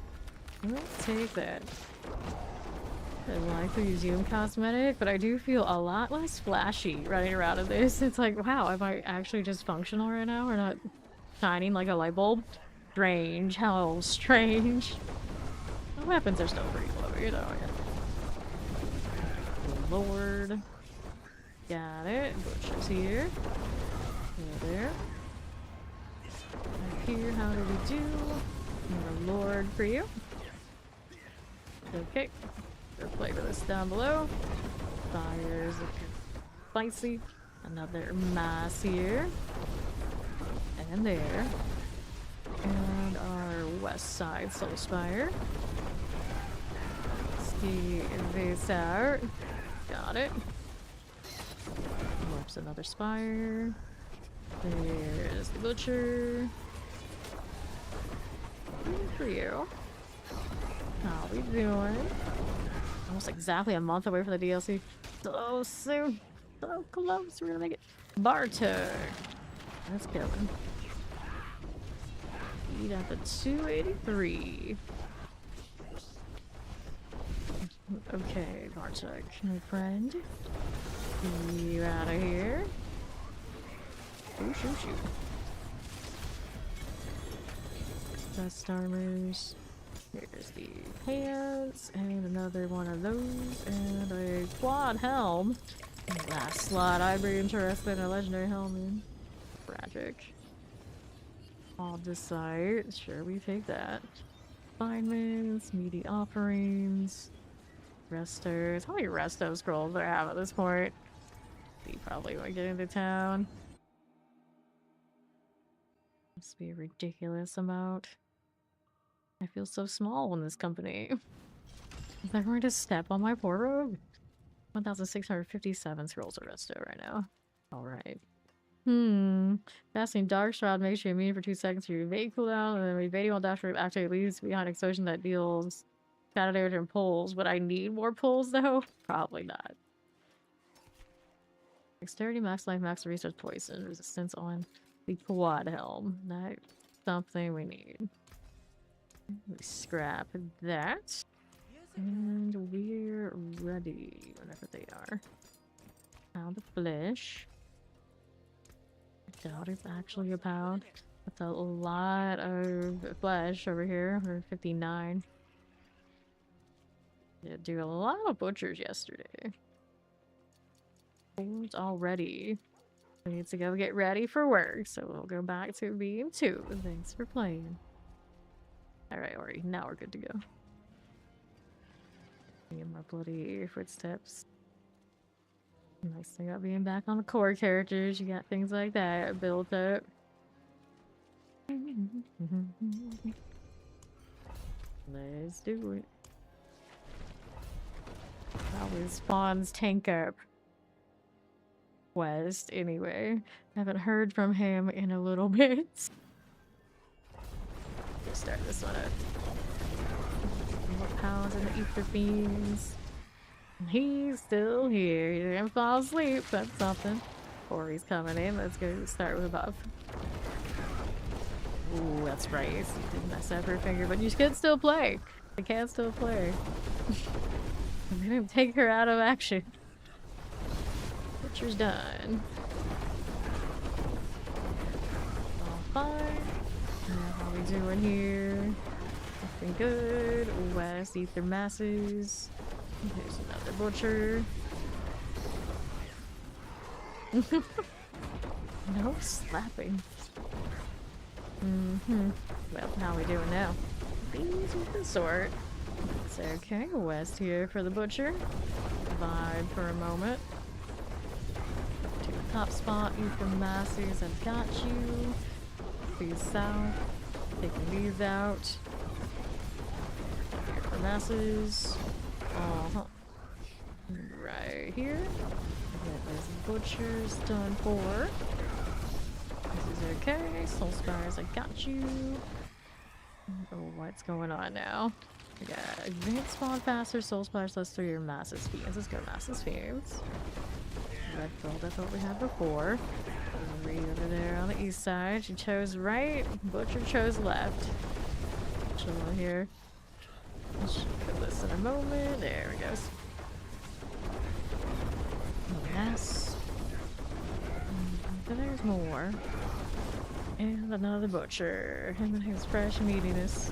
We'll take that. I like the museum cosmetic, but I do feel a lot less flashy running around in this. It's like, wow, am I actually just functional right now? Or not shining like a light bulb? Strange. How strange. The weapons are still pretty low, you know. Yeah. Lord. Got it. Butcher's here. There. Right here, how do we do? Another Lord for you. Okay. We'll play with this down below. Fires spicy. Another mass here. And there. And our west side Soul Spire. Let's get this out. Got it. Whoops, another Spire. There's the Butcher. Good for you. How we doing? Almost exactly a month away from the DLC. So soon. So close. We're gonna make it. Barter. That's killing. Eat at the 283. Okay, Bartek, my friend. You out of here. Ooh, shoot. Dust armors. Here's the pants, and another one of those, and a quad helm. Last slot, I'd be interested in a legendary helmet. Tragic. I'll decide. Sure, we take that. Refinements, meaty offerings, resters. How many resto scrolls do I have at this point? We probably won't get into town. Must be a ridiculous amount. I feel so small in this company. Is that going to step on my poor rogue? 1,657 scrolls of resto right now. Alright. Casting Dark Shroud makes you immune for 2 seconds to your evade cooldown, and then evading while dash actually leaves behind explosion that deals shadow damage and pulls. Would I need more pulls though? Probably not. Dexterity, max life, max research, poison, resistance on the quad helm. That's something we need. We scrap that. And we're ready whenever they are. Pound of flesh. I doubt it's actually a pound. That's a lot of flesh over here. We're 59. Did do a lot of butchers yesterday. It's already. We need to go get ready for work, so we'll go back to being 2. Thanks for playing. Alright, Ori, now we're good to go. And my bloody footsteps. Nice thing about being back on the core characters, you got things like that built up. Let's do it. That was Spawn's tank up quest anyway. Haven't heard from him in a little bit. Let's start this one up. More pounds in the ether fiends. He's still here. He didn't fall asleep. That's something. Or he's coming in. Let's go start with a buff. Ooh, that's right. You did mess up her finger, but you can still play. You can still play. They didn't take her out of action. Butcher's done. All fine. How we doing here? Nothing good. West ether masses. Here's another butcher. No slapping. Well, how we doing now? These with the sword. It's okay. West here for the butcher. Vibe for a moment. To the top spot. Ether masses. I've got you. These south. Taking these out. Here for masses. Right here. Get those butchers done for. This is okay. Soul Spires, I got you. Oh, what's going on now? We got advanced spawn faster, Soul Spires +3 or Masses Fiends. Let's go Masses Fiends. Red Gold, that's what we had before. Reed over there on the east side. She chose right, Butcher chose left. Chill here. Should put this in a moment. There we go. Yes. There's more. And another butcher. Him and his fresh meatiness.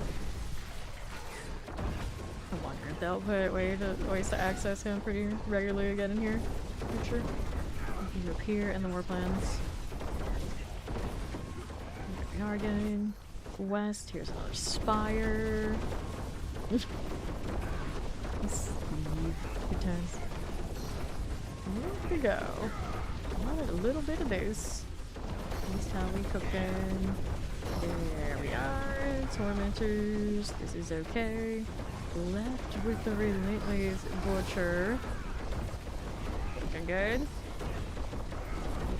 I wonder if they'll put ways to access him pretty regularly again in here. Butcher. He's up here in the war plans. Here we are again. West. Here's another spire. Good times. There we go. Wanted a little bit of this. This is how we cooking. There we are. Tormentors. This is okay. Left with the relentless butcher. Looking good.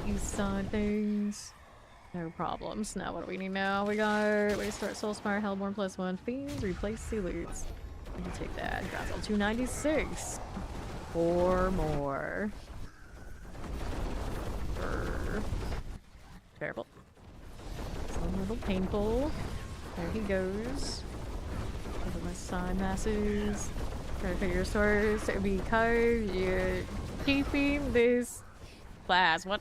East side things. No problems. Now what do we need now? We got Waystart, Soulspire, Hellborn +1, Fiends, replace Sealoots. We can take that. Got 296. 4 more. Terrible. It's a little painful. There he goes. Look at my side masses. Trying to figure source because you're keeping this class. What?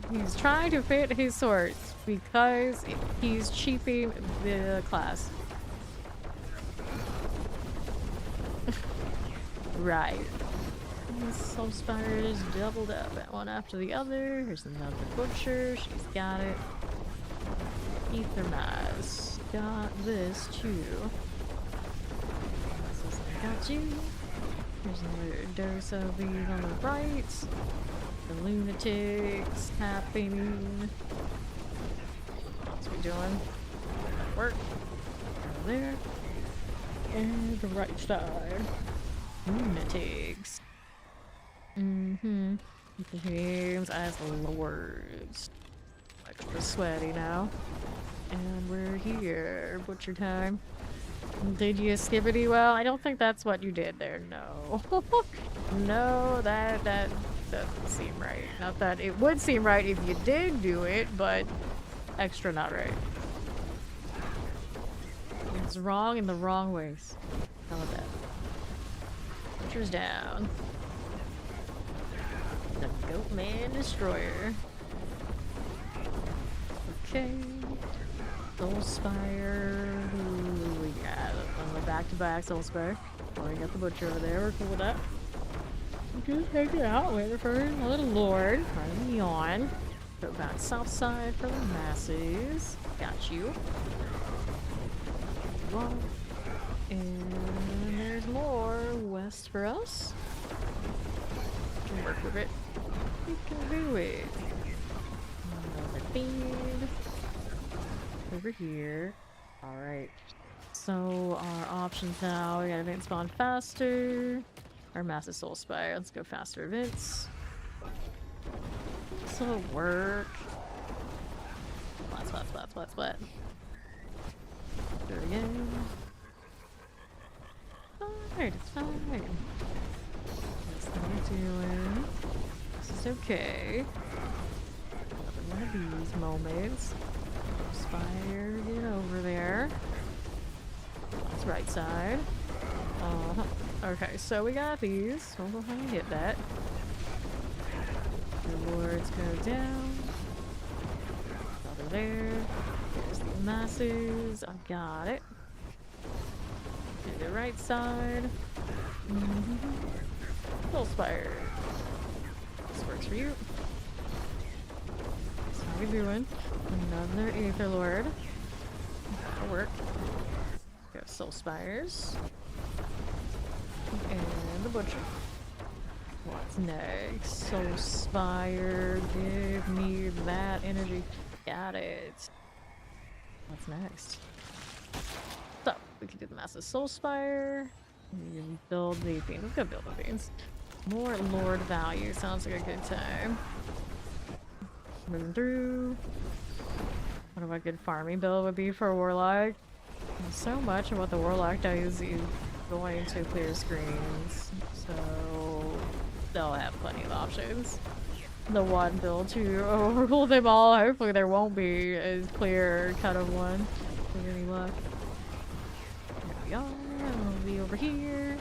He's trying to fit his swords because he's cheaping the class. Right. Soul Spires doubled up at one after the other. Here's another butcher. She's got it. Ether Mass. Got this too. Got you. Here's another dose of these on the right. The lunatics happening. What's we doing? Work. Over there. And the right side. Lunatics. The games as lords. Extra sweaty now. And we're here. Butcher time. Did you skippity well? I don't think that's what you did there. No. No, that doesn't seem right. Not that it would seem right if you did do it, but extra not right. It's wrong in the wrong ways. How about that? Butcher's down. The Goatman Destroyer. Okay. Soul Spire. Ooh, we got on the back-to-back Soul Spire. Oh, we got the Butcher over there. We're cool with that. Just take it out. Wait for another Lord. Trying to yawn. Go back south side for the masses. Got you. One. And there's more west for us. We can work with it. We can do it. Another feed. Over here. Alright. So our options now, we got event spawn faster. Our massive soul spire. Let's go faster events. This will work. Splat. Do it again. Alright, it's fine. That's what we're doing. This is okay. Another one of these moments. Spire, get over there. That's right side. Okay, so we got these. We'll go ahead and hit that. The lords go down. Over there. There's the masses. I got it. To the right side. Soul Spire. This works for you. So how we doing? Another Aether Lord. That'll work. Go Soul Spires. And the Butcher. What's next? Soul Spire. Give me that energy. Got it. What's next? So, we can do the massive Soul Spire. We can build the beans. Let's go build the beans. More Lord value. Sounds like a good time. Moving through. What a good farming build would be for a Warlock. And so much of what the Warlock does is going to clear screens. So, they'll have plenty of options. The one build to overrule them all. Hopefully there won't be a clear cut of one. With any luck. There we are. We'll be over here.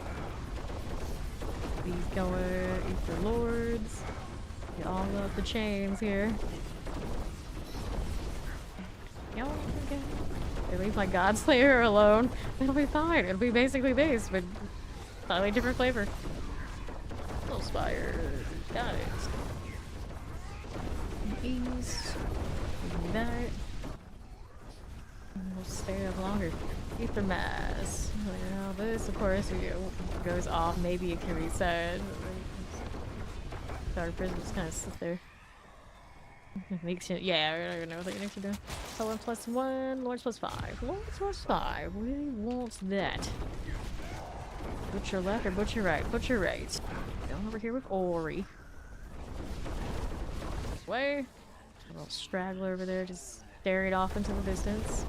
These going Ether Lords. Get all up the chains here. Okay. At least my Godslayer alone. It'll be fine. It'll be basically this, but slightly different flavor. Soul Spire. Got it. East. Do that. And we'll stay up longer. Ether Mass. Now this, of course, goes off. Maybe it can reset. Dark Prison just kind of sit there. Makes it, yeah, I don't even know what they need to do. So 1 plus 1, Lords plus 5. Lords plus 5. We want that. Butcher left or butcher right? Butcher right. Going over here with Ori. This way. A little straggler over there just staring off into the distance.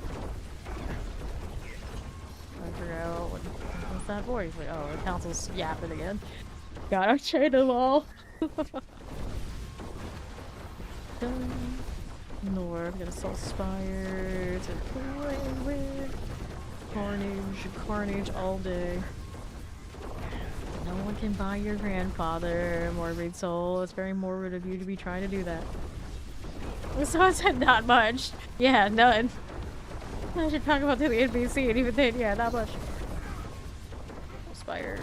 I forgot what's that voice? Like, oh, the council's yapping again. Gotta chain them all. Lord, I'm gonna Soul Spire to play with. Carnage all day. No one can buy your grandfather, Morbid Soul. It's very morbid of you to be trying to do that. So I said not much. Yeah, none. I should talk about the NPC, and even then, yeah, not much. Soul Spire.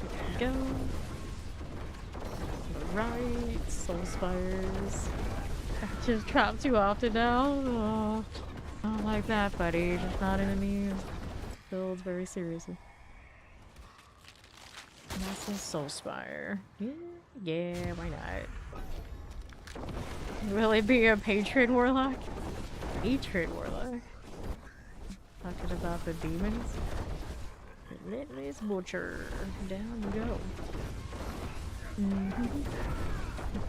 There we go. Right, Soul Spires. I just drop too often now. Oh, I don't like that, buddy. Just not enemies. Builds very seriously. Massive Soul Spire. Yeah, why not? Will it be a Patron Warlock? Patron Warlock. Talking about the demons. Relentless Butcher. Down you go.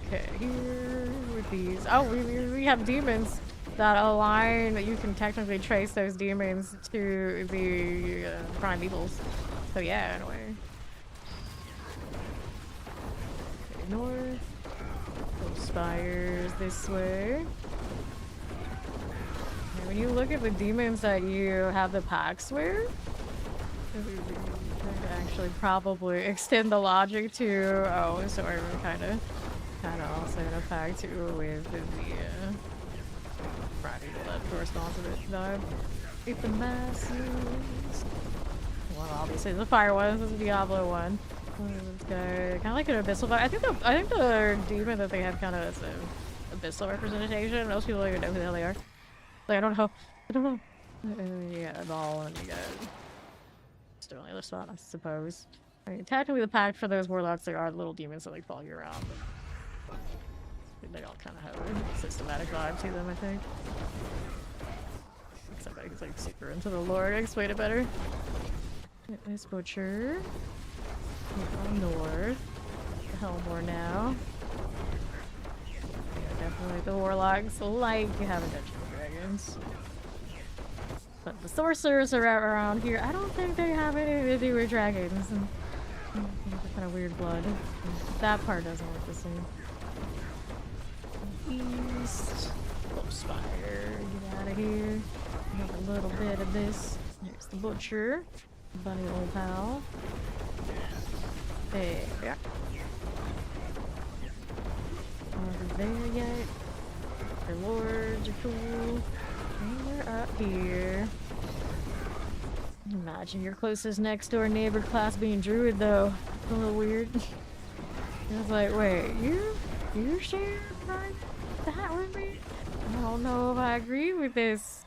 Okay, here with these. Oh, we have demons that align. That you can technically trace those demons to the prime evils. So yeah, in a way. north. Those spires this way. And when you look at the demons that you have the packs with, actually probably extend the logic to so we're kind of also in a pack too with the Friday that corresponds with it vibe. If the masses, well, obviously the fire one, this is the Diablo one. This guy kind of like an abyssal vibe. I think the demon that they have kind of is an abyssal representation. Most people don't even know who the hell they are. Like I don't know. Yeah, ball and you got. Still on the other spot, I suppose. I mean, technically the pact for those warlocks, they are little demons that like follow you around, but they all kind of have a systematic vibe to them, I think. Somebody who's like super into the lore to explain it better. This butcher. On north. The Hellmore now. Yeah, definitely the warlocks like having Dungeons and Dragons. But the sorcerers are around here. I don't think they have anything to do with dragons and kind of weird blood. That part doesn't look the same. East. Little spire. Get out of here. Another little bit of this. There's the butcher. Bunny old pal. There. Over there yet. Their lords are cool. And we're up here. Imagine your closest next door neighbor class being druid though. It's a little weird. I was like, wait, you share right that with me? I don't know if I agree with this.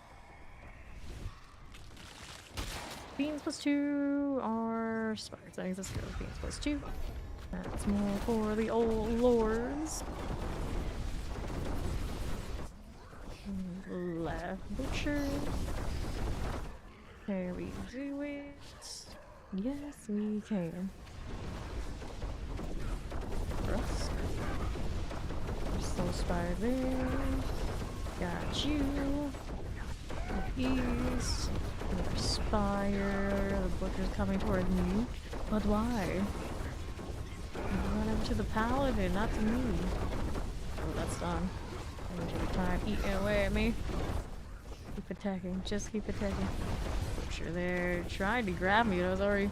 Beans +2 are sparks. I think let's go with beans +2. That's more for the old lords. Left butcher. Can we do it? Yes, we can. Rust. Soul Spire there. Got you. East. Another Spire. The butcher's coming toward me. But why? Run over to the paladin, not to me. Oh, that's done. Every time eating away at me. Keep attacking, just keep attacking. Butcher there, tried to grab me, but I was already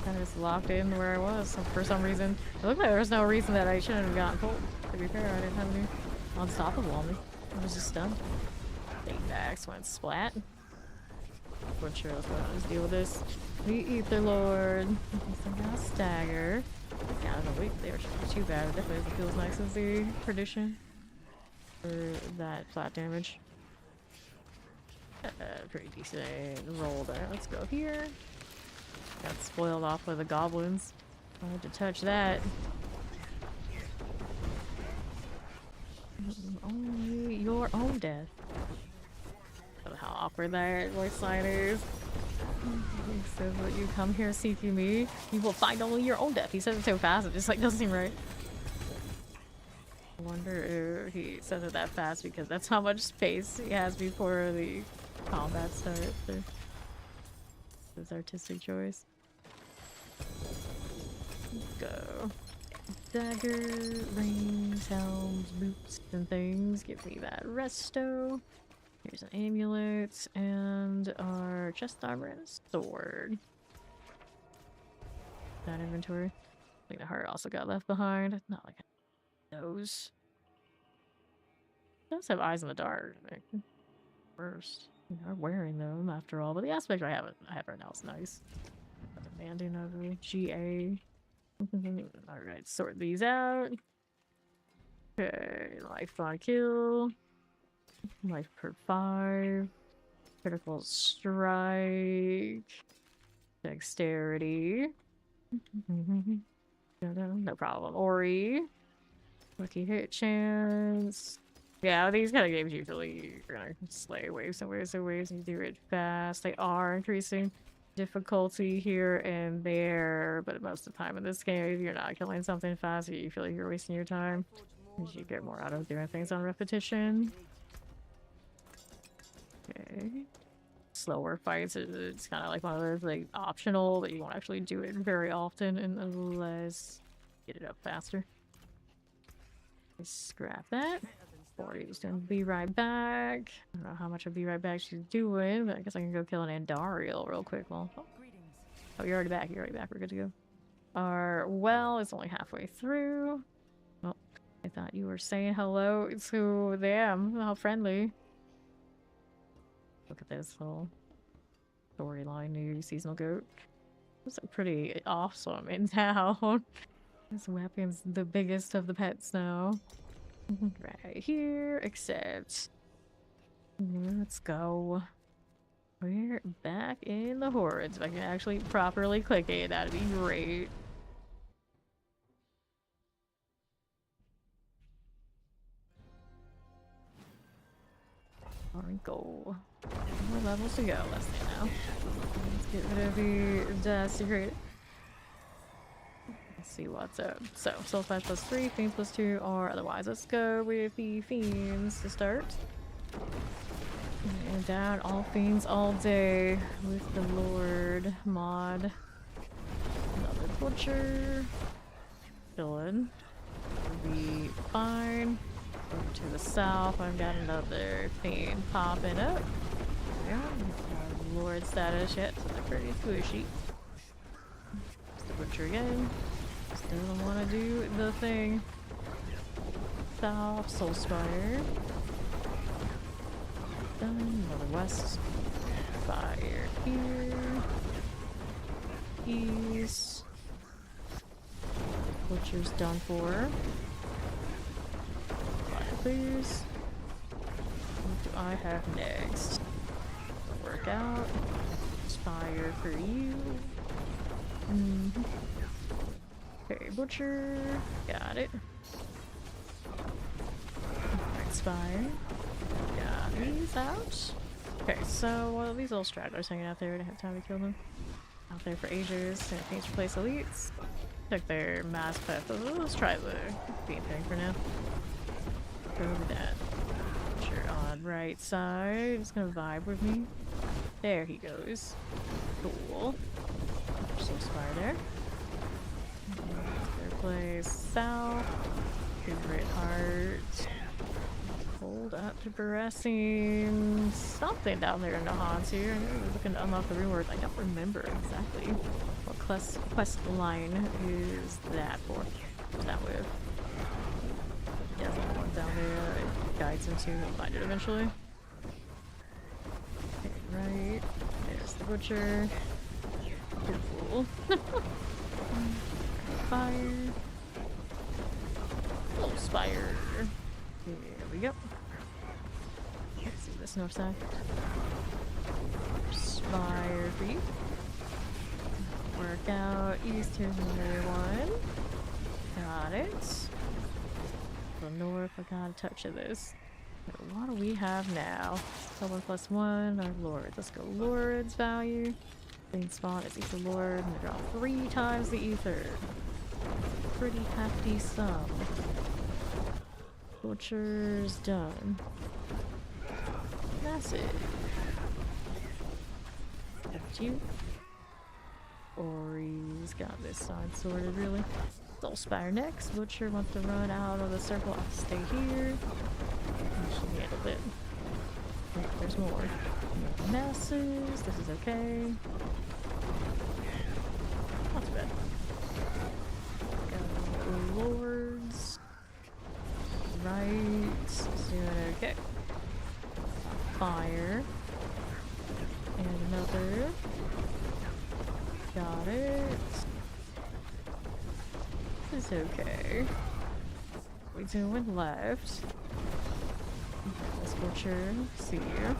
kind of just locked in where I was for some reason. It looked like there was no reason that I shouldn't have gotten pulled. To be fair, I didn't have any unstoppable on me. I was just stunned. Big axe went splat. Butcher, let's deal with this. The Ether Lord. Somehow stagger. Yeah, I don't know, they were too bad. It definitely doesn't feel as nice as the tradition. For that flat damage. Pretty decent roll there. Let's go here. Got spoiled off by the goblins. I had to touch that. Only your own death. I don't know how awkward that voice line is. He says that you come here seeking me, you will find only your own death. He says it so fast, it just like doesn't seem right. I wonder if he says it that fast because that's how much space he has before the combat starts. Or his artistic choice. Let's go. Dagger, rings, helms, boots, and things. Give me that resto. Here's an amulet and our chest armor and sword. That inventory. I think the heart also got left behind. Not like those. It does have eyes in the dark. Like, first, you are wearing them after all. But the aspect I have right now is nice. Demanding of a GA. Alright, sort these out. Okay, life on kill. Life per 5. Critical strike. Dexterity. No problem. Ori. Lucky hit chance. Yeah, these kind of games usually you're gonna slay waves and waves and waves and you do it fast. They are increasing difficulty here and there, but most of the time in this game, if you're not killing something fast, you feel like you're wasting your time. You get more out of doing things on repetition. Okay. Slower fights, it's kind of like one of those like optional that you won't actually do it very often unless you get it up faster. Scrap that. 40's gonna be right back. I don't know how much I'll be right back she's doing, but I guess I can go kill an Andariel real quick. Well, oh, you're already back. You're already back. We're good to go. Our well is only halfway through. Oh, I thought you were saying hello to them. How friendly. Look at this little storyline, new seasonal goat. It's pretty awesome in town. This weapon's the biggest of the pets now. Right here, except... Let's go. We're back in the Hordes. If I can actually properly click it, that'd be great. Alright, go. More levels to go, less than now. Let's get rid of the secret. Let's see what's up. So, Soul Smash +3, Fiends +2, or otherwise. Let's go with the Fiends to start. And down all Fiends all day with the Lord mod. Another Butcher. Chillin'. We'll be fine. Over to the south, I've got another Fiend popping up. Yeah, Lord status yet, so they're pretty squishy. It's the Butcher again. Still don't want to do the thing. South, Soulspire. Done. Another west. Fire here. East. Butcher's done for. Fire please. What do I have next? Work out. Spire for you. Okay, Butcher. Got it. Spire. Got these out. Okay, so well, these little stragglers hanging out there. I didn't have time to kill them. Out there for ages. And Fiends replace elites. Took their mass path. Let's try the Fiend thing for now. Go over that. Butcher on right side. Just gonna vibe with me. There he goes. Cool. Soul Spire there. Their place south. Favorite heart. Hold up to progressing something down there in the haunts here. I know we're looking to unlock the rewards. I don't remember exactly what quest line is that for. What's that with? Yeah, there's one down there. It guides him to. We'll find it eventually. Okay, right. There's the Butcher. Cool. Fire. Little Spire. Here we go. Let's see this north side. Spire for you. Work out east. Here's another one. Got it. The north, I got a touch of this. What do we have now? So 1+1, our Lord. Let's go Lord's value. Main spawn is Ether Lord, and draw 3 times the Ether. Pretty hefty sum. Butcher's done. Massive. That's you. Ori's got this side sorted, really. Soul Spire next. Butcher wants to run out of the circle. I'll stay here. She handled it. Oh, there's more. Masses. This is okay. Not too bad. Got Lords. Right. Doing okay. Fire. And another. Got it. This is okay. We doing left. This Butcher. See you.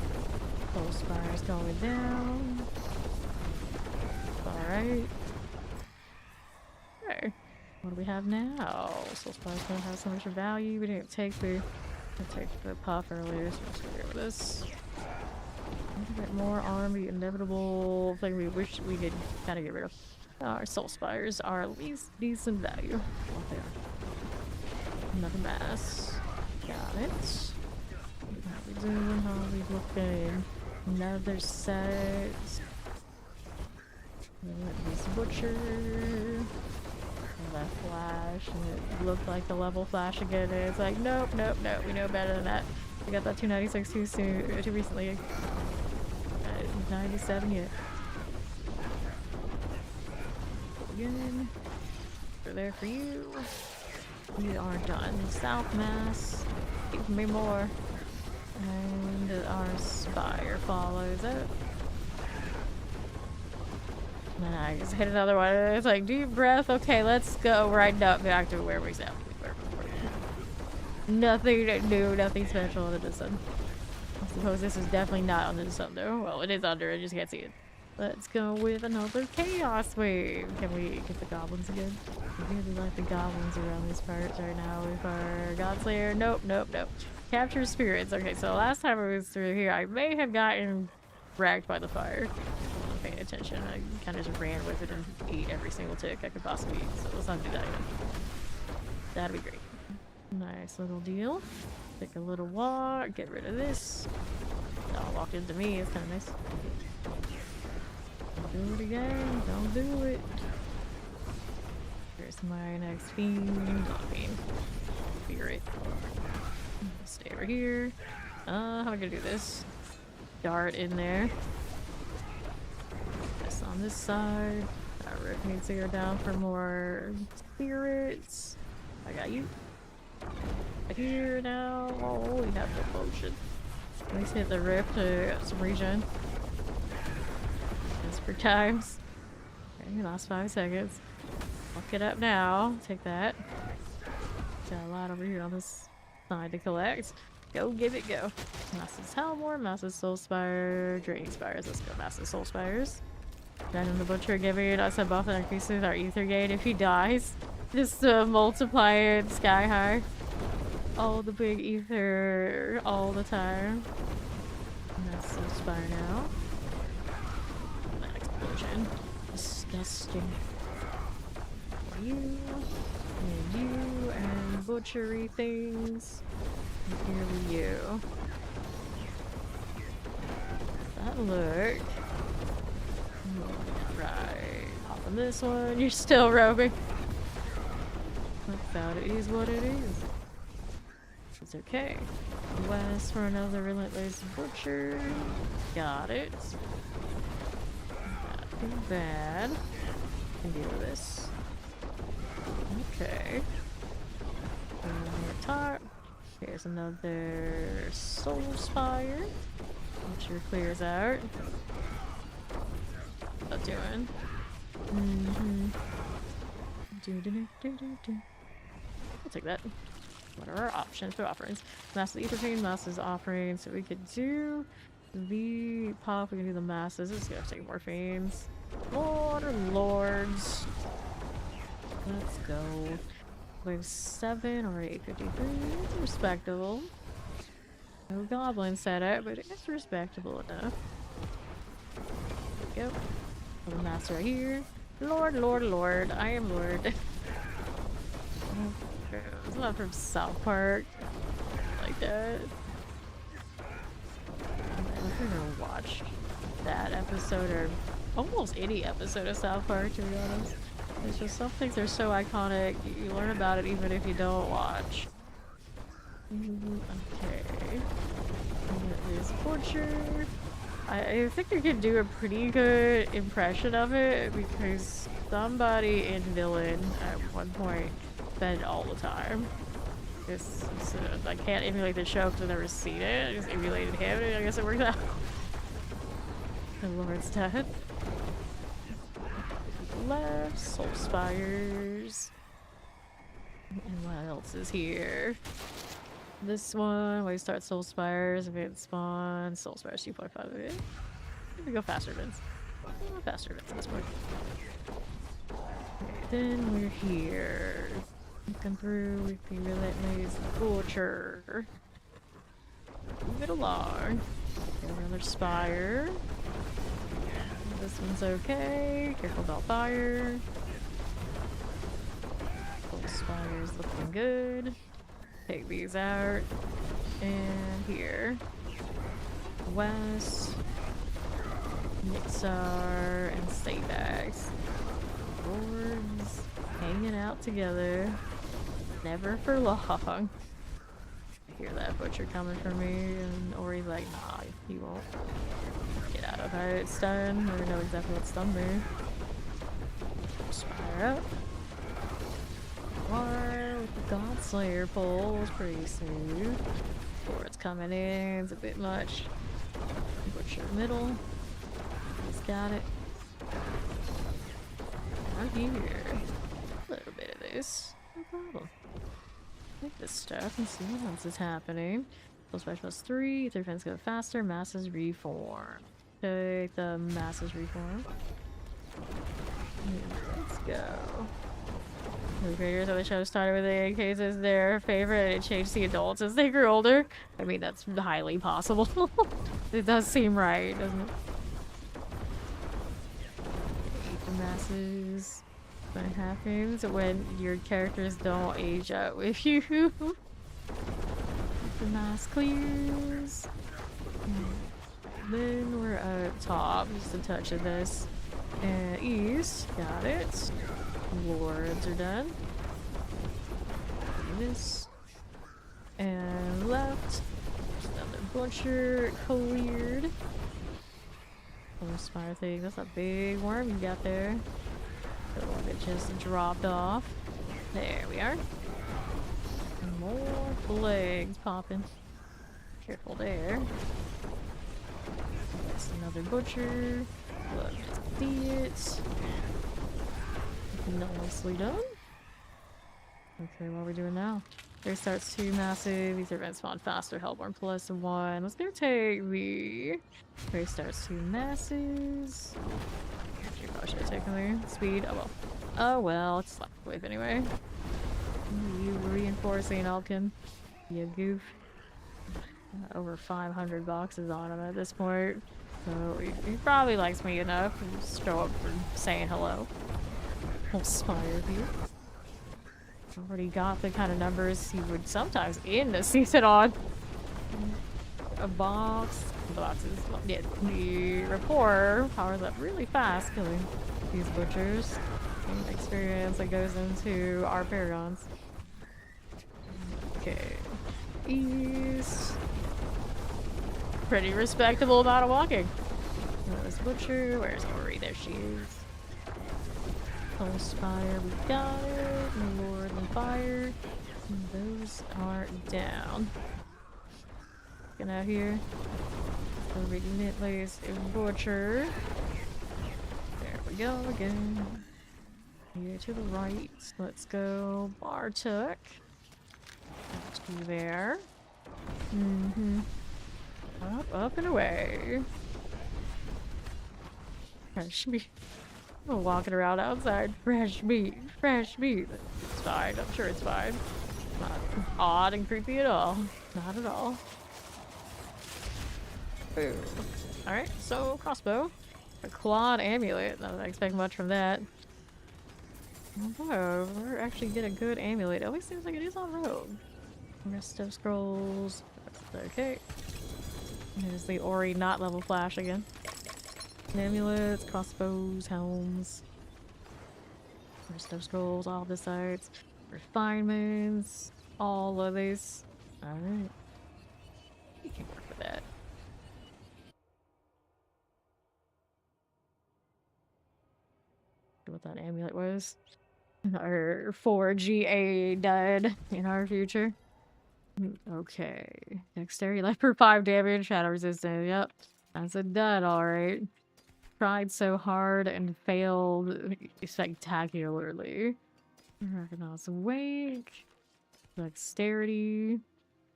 Soul Spire's going down. Alright. Okay. What do we have now? Soul Spire's gonna have so much value. We didn't take the puff earlier, so let's get rid of this. A bit more on the inevitable thing we wish we could kind of get rid of. Our Soul Spires are at least decent value. What they are. Another mass. Got it. How we doing? How we looking? Another set. This Butcher. that flash, and it looked like the level flash again, and it's like, nope, nope, nope, we know better than that. We got that 296 too soon, too recently. 97 yet. Again. We're there for you. We are done. South Mass. Give me more. And our spire follows it. And I just hit another one. It's like, deep breath. Okay, let's go right up back to where we were before. Nothing new, nothing special under the sun. I suppose this is definitely not under the sun though. Well, it is under, I just can't see it. Let's go with another chaos wave. Can we get the goblins again? I really like the goblins around these parts right now with our Godslayer. Nope, nope, nope. Capture spirits. Okay, so last time I was through here, I may have gotten wrecked by the fire. I wasn't paying attention. I kind of just ran with it and ate every single tick I could possibly eat. So let's not do that again. That'd be great. Nice little deal. Take a little walk. Get rid of this. Don't walk into me. It's kind of nice. Do it again. Don't do it. Here's my next fiend. Figure it. Stay over here. How am I gonna do this? Dart in there. This on this side. Our rip needs to go down for more spirits. I got you. Here now. Oh, we have no potion. At least hit the rip to get some regen. For times. Okay, last 5 seconds. Look it up now. Take that. Got a lot over here on this side to collect. Go give it go. Massive Hellmore, Massive Soul Spire, Draining Spires. Let's go Massive Soul Spires. Venom the Butcher giving us a buff that increases our ether gain if he dies. Just to multiply it sky high. All the big ether all the time. Massive Spire now. Disgusting. You and you and butchery things. And here we you. That look. Right. Hop on this one. You're still roaming. That is what it is. It's okay. West for another relentless butcher. Got it. Bad. Can deal with this. Okay. Top. Here's another Soul Spire. Make sure it clears out. What's that doing? I'll take that. What are our options for offerings? Massive Ether Fiend, Massive offering. So we could do the pop, we can do the masses. This is gonna take more fiends. Lord or lords. Let's go. Wave 7 or 853. It's respectable. No goblin setup, but it's respectable enough. There we go. Little master right here. Lord, Lord, Lord. I am Lord. It's not from South Park. Like that. I'm gonna watch that episode or almost any episode of South Park, to be honest. It's just some things are so iconic, you learn about it even if you don't watch. Okay. This butcher. I think you can do a pretty good impression of it because somebody in Villain at one point said it all the time. I can't emulate the show because I've never seen it. I just emulated him and I guess it worked out. The Lord's dead. Left, Soul Spires. And what else is here? This one, we start Soul Spires, event spawn, Soul Spires 2.5 event. Maybe go faster events. Faster events at this point. Okay, then we're here. Come through with the relentless butcher. Move it along. Get another spire. This one's okay. Careful about fire. Full spire's looking good. Take these out. And here. West. Mixar and Savax. Boards hanging out together. Never for long. I hear that butcher coming for me, and Ori's like, nah, he won't. Get out of it, stun. I don't know exactly what stunned me. Fire up. War with the God Slayer pole is pretty smooth. Board's coming in, it's a bit much. Butcher middle. He's got it. Down here. A little bit of this. No problem. Take this stuff and see what else is happening. Full specialist 3, 3 fence go faster, masses reform. Take the masses reform. Let's go. The creators of the show started with the AKs as their favorite and it changed the adults as they grew older. I mean, that's highly possible. It does seem right, doesn't it? Eat the masses. What happens when your characters don't age up with you? The mass clears. Then we're up top, just a touch of this. And east, got it. Lords are done. This. And left. Another butcher cleared. Little spire thing. That's a big worm you got there. The one that just dropped off. There we are. And more plagues popping. Careful there. That's another butcher. Look, see it. Nicely done. Okay, what are we doing now? There starts 2 massive. These events spawn faster. Hellborn plus 1. Let's go take the. There starts 2 masses. Oh, should I take the speed? Oh well. Oh well, it's slap wave anyway. You reinforcing Alkin. You goof. Over 500 boxes on him at this point. So he probably likes me enough to just show up for saying hello. We'll spire you. Already got the kind of numbers he would sometimes end the season on. A box. Boxes. Yeah, the rapport powers up really fast, killing these butchers. And experience that goes into our paragons. Okay. East. Pretty respectable amount of walking. There's butcher. Where's Ori? There she is. Pulse fire, we got it. Lord and fire. And those are down. Looking out here. The relentless butcher. There we go again. Here to the right. Let's go Bartuk. To there. Up and away. Fresh meat. I'm walking around outside. Fresh meat. Fresh meat. It's fine. I'm sure it's fine. Not odd and creepy at all. Not at all. Ooh. Alright, so crossbow. A clawed amulet. Not that I expect much from that. Although, we're actually get a good amulet. It always seems like it is on rogue. Rest of scrolls. That's okay. There's the Ori not level flash again. Amulets, crossbows, helms. Rest of scrolls, all the sites. Refinements. All of this. Alright. You can work with that. What that amulet was. Our 4GA dud in our future. Okay. Dexterity left for 5 damage, shadow resistant. Yep. That's a dud, alright. Tried so hard and failed spectacularly. Recognize awake. Dexterity.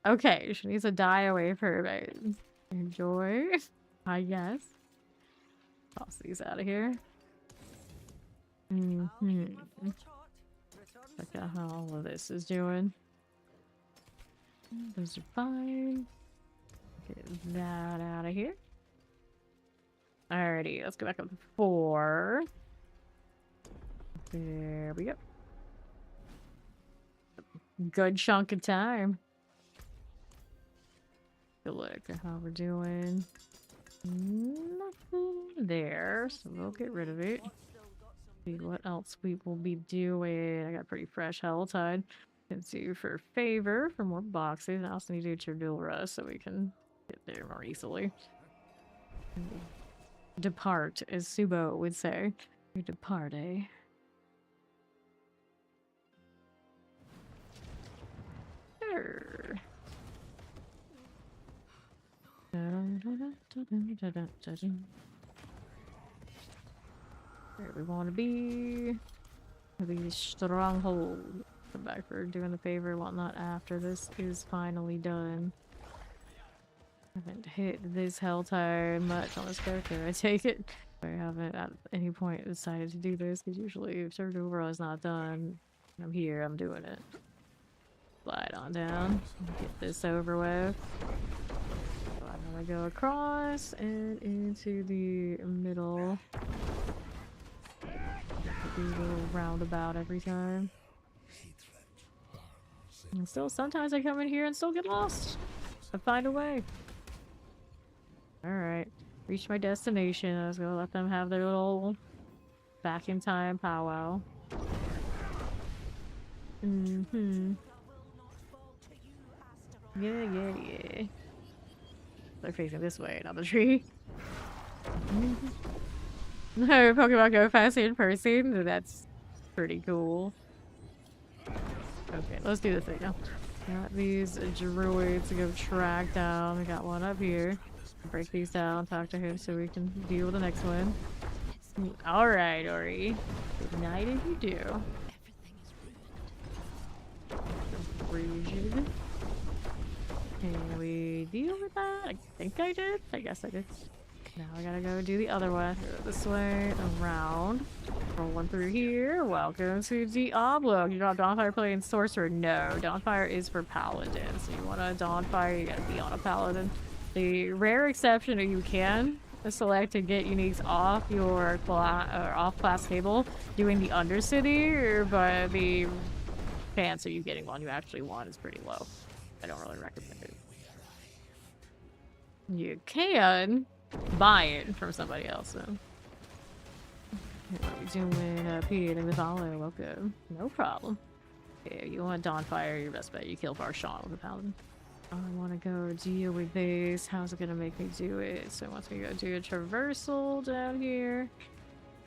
Okay, she needs to die away for a bit. Enjoy, I guess. Toss these out of here. Look at how all of this is doing. Those are fine. Get that out of here. Alrighty, let's go back up to 4. There we go. Good chunk of time. Good look at how we're doing. Nothing there, so we'll get rid of it. See what else we will be doing. I got pretty fresh Helltide. Let's do for favor for more boxes. I also need to do Cherdulra so we can get there more easily. Depart, as Subo would say. We depart, eh? Sure. Where we want to be. The stronghold. Come back for doing the favor and whatnot after this is finally done. I haven't hit this Helltide much on this character, I take it. I haven't at any point decided to do this, because usually if Served Overall is not done, I'm here, I'm doing it. Slide on down, get this over with. So I'm gonna go across and into the middle. Do a little roundabout every time. And still, sometimes I come in here and still get lost. I find a way. Alright. Reach my destination. I was gonna let them have their little back in time powwow. Yeah. They're facing this way, not the tree. No, Pokemon go fast in person. That's pretty cool. Okay, let's do this thing now. Got these druids to go track down. We got one up here. Break these down, talk to him so we can deal with the next one. Alright, Ori. Good night if you do. Rigid. Can we deal with that? I think I did. I guess I did. Now I gotta go do the other one. Go this way, around. Rolling through here. Welcome to Diablo. You got Dawnfire playing Sorcerer? No. Dawnfire is for Paladins. So you want a Dawnfire, you gotta be on a Paladin. The rare exception that you can select to get uniques off your off-class table doing the Undercity, but the chance of you getting one you actually want is pretty low. I don't really recommend it. You can buy it from somebody else, though. What are we doing up here? Thank you for following. Welcome. No problem. Yeah, you want Dawnfire, your best bet. You kill Varshawn with a Paladin. I want to go deal with this. How's it gonna make me do it? So it wants me to go do a traversal down here.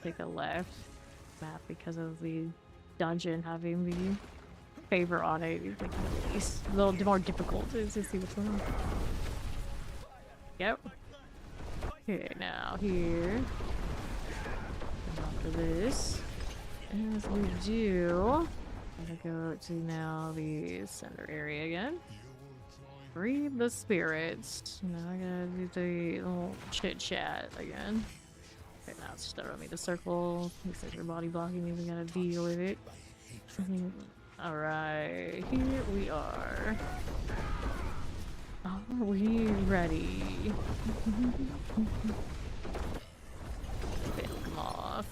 Take a left map because of the dungeon having the favor on it. Like, it's a little more difficult to see what's going on. Yep. Okay, now here. After this, as we do, I'm gonna go to now the center area again. Breathe the spirits. Now I gotta do the little chit chat again. Okay, now it's throwing me the circle. He says your body blocking me, we gotta deal with it. Alright, here we are. Are we ready? Fail them off.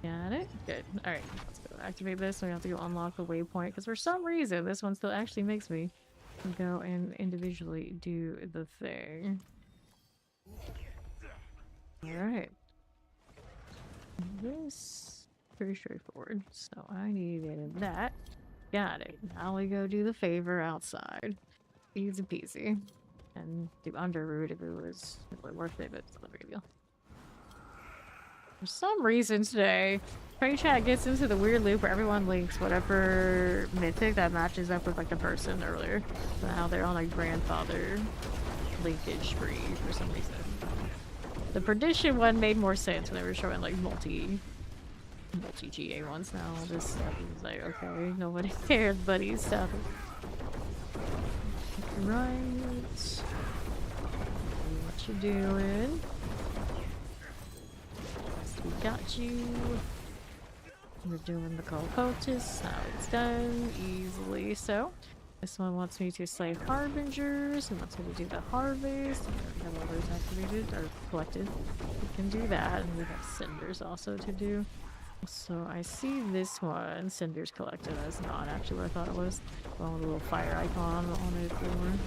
Got it? Good. Alright, let's go activate this. We have to go unlock the waypoint because for some reason this one still actually makes me go and individually do the thing. Alright. This pretty straightforward. So I needed that. Got it. Now we go do the favor outside. Easy peasy. And do Underroot if it was really worth it, but it's not a big deal. For some reason today, Train Chat gets into the weird loop where everyone links whatever mythic that matches up with like the person earlier. So now they're on like grandfather linkage spree for some reason. The Perdition one made more sense when they were showing like multi-GA ones now. This stuff is like, okay, nobody cares, buddy. Stuff. Right. What you doing? We got you. We're doing the Colpotus. Now it's done easily. So this one wants me to slay harbingers. It wants me to do the harvest. We have others activated or collected. We can do that, and we have cinders also to do. So I see this one, cinders collected, as not actually what I thought it was. One with a little fire icon on it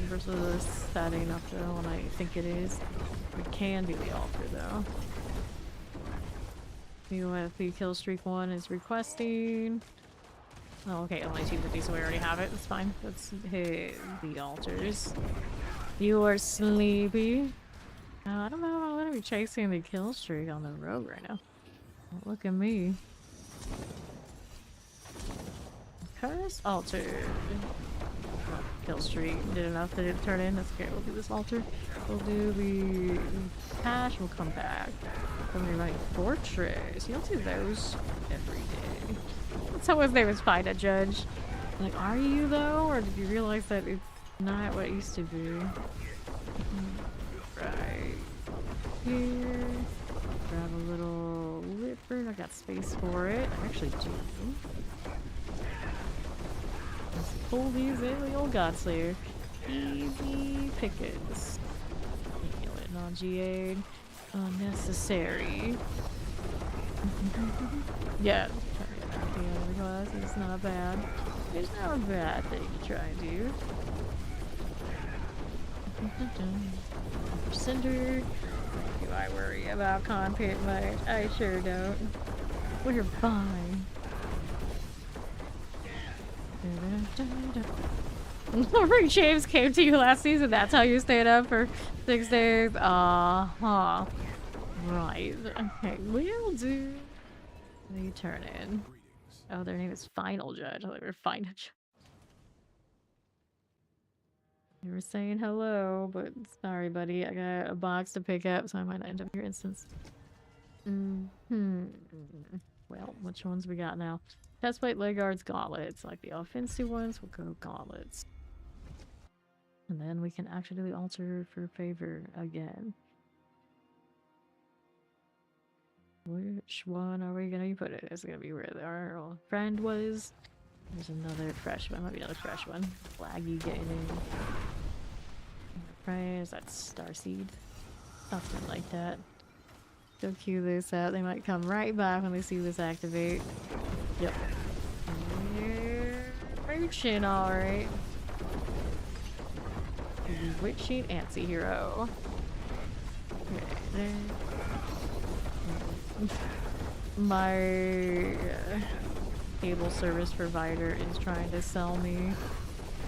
versus that ain't up the one I think it is. We can do the altar though. See what the kill streak one is requesting. Oh, okay, only 250, so we already have it. That's fine. Let's hit the altars. You are sleepy. I don't know if I'm gonna be chasing the kill streak on the road right now. Look at me. Curse altar. Oh, kill streak did enough to turn in. That's okay. We'll do this altar. We'll do the cash. We'll come back. Then we write fortress. You don't do those every day. Someone's name is fine to judge. Like, are you though, or did you realize that it's not what it used to be? Right here. Grab a little lipper. I got space for it. I actually do. Let's pull these in the old Godslayer. Easy pickings. Non-GA'd. Unnecessary. Yeah. It's not bad. It's not a bad thing to try and do. Center. Do I worry about content much? I sure don't. We're fine. Remember James came to you last season? That's how you stayed up for 6 days? Uh-huh. Right. Okay, we'll do the turn in. Oh, their name is Final Judge. I thought they were Final Judge. They were saying hello, but sorry, buddy. I got a box to pick up, so I might not end up your instance. Well, which ones we got now? Chestplate, leg guards, gauntlets. Like the offensive ones, we'll go gauntlets. And then we can actually alter for favor again. Which one are we gonna put it? It's gonna be where our old friend was. There's another fresh one. Might be another fresh one. Laggy getting in. Prize, that's Starseed. Something like that. Go queue this out. They might come right back when they see this activate. Yep. Reaching, alright. Witching anti-hero. Okay, there. My cable service provider is trying to sell me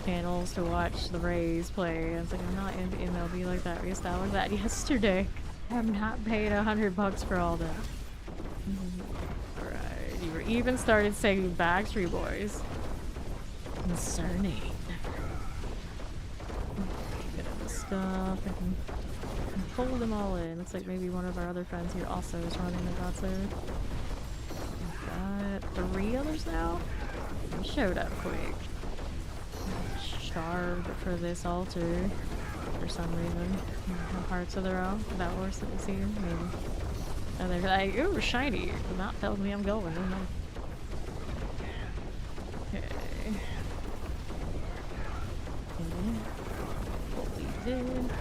channels to watch the Rays play. I was like, I'm not into MLB like that. We established that yesterday. I'm not paying $100 for all that. Alright, you were even started saying Backstreet Boys. Concerning. Get all this stuff. I can pull them all in. Looks like maybe one of our other friends here also is running the Godslayer. Got 3 others now? They showed up quick. Charred for this altar for some reason. Have hearts of their own. That horse that we see, maybe. And they're like, ooh, shiny. The map tells me I'm going. Okay. What we did.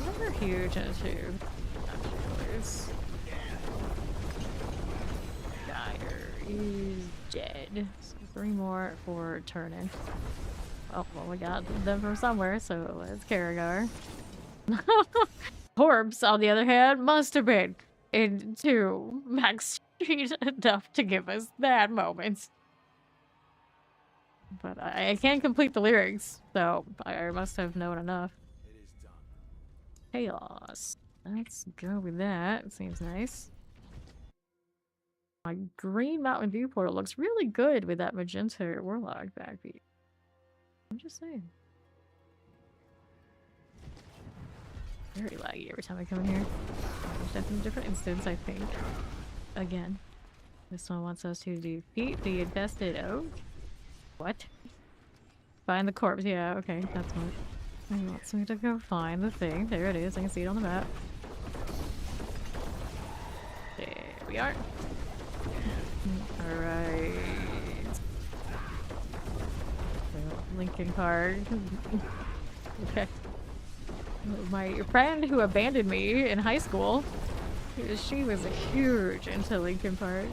Over here, too. Dire is dead. So 3 more for turning. Oh, well, we got them from somewhere, so let's Karagar. Orbs, on the other hand, must have been into Max Street enough to give us that moment. But I can't complete the lyrics, so I must have known enough. Chaos. Let's go with that. Seems nice. My green Mountain View portal looks really good with that magenta warlock backbeat. I'm just saying. Very laggy every time I come in here. There's definitely a different instance, I think. Again. This one wants us to defeat the infested oak. What? Find the corpse. Yeah, okay. That's what. He wants me to go find the thing. There it is. I can see it on the map. There we are. Alright. Lincoln Park. Okay. My friend who abandoned me in high school, she was huge into Lincoln Park.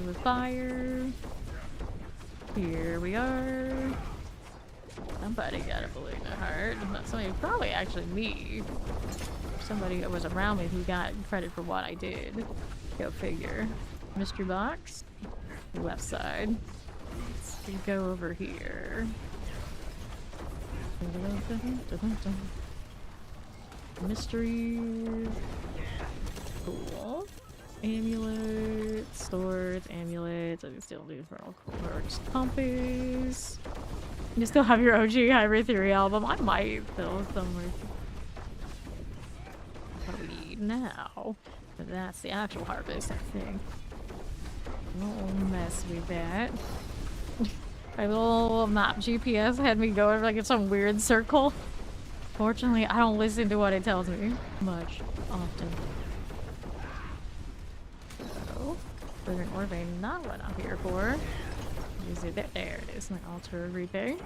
With fire. Here we are. Somebody got a balloon heart. Not somebody, probably actually me. For somebody was around me who got credit for what I did. Go figure. Mystery box. Left side. Let's go over here. Mysteries. Cool. Amulets, swords, amulets. I can still do infernal quartz. Compass. You still have your OG Hybrid Theory album? I might still somewhere. What do we need now? But that's the actual harvest, I think. Don't mess with that. My little map GPS had me going like in some weird circle. Fortunately, I don't listen to what it tells me much, often. So, Southern Orvane, not what I'm here for. Is it there? There it is. My altar everything.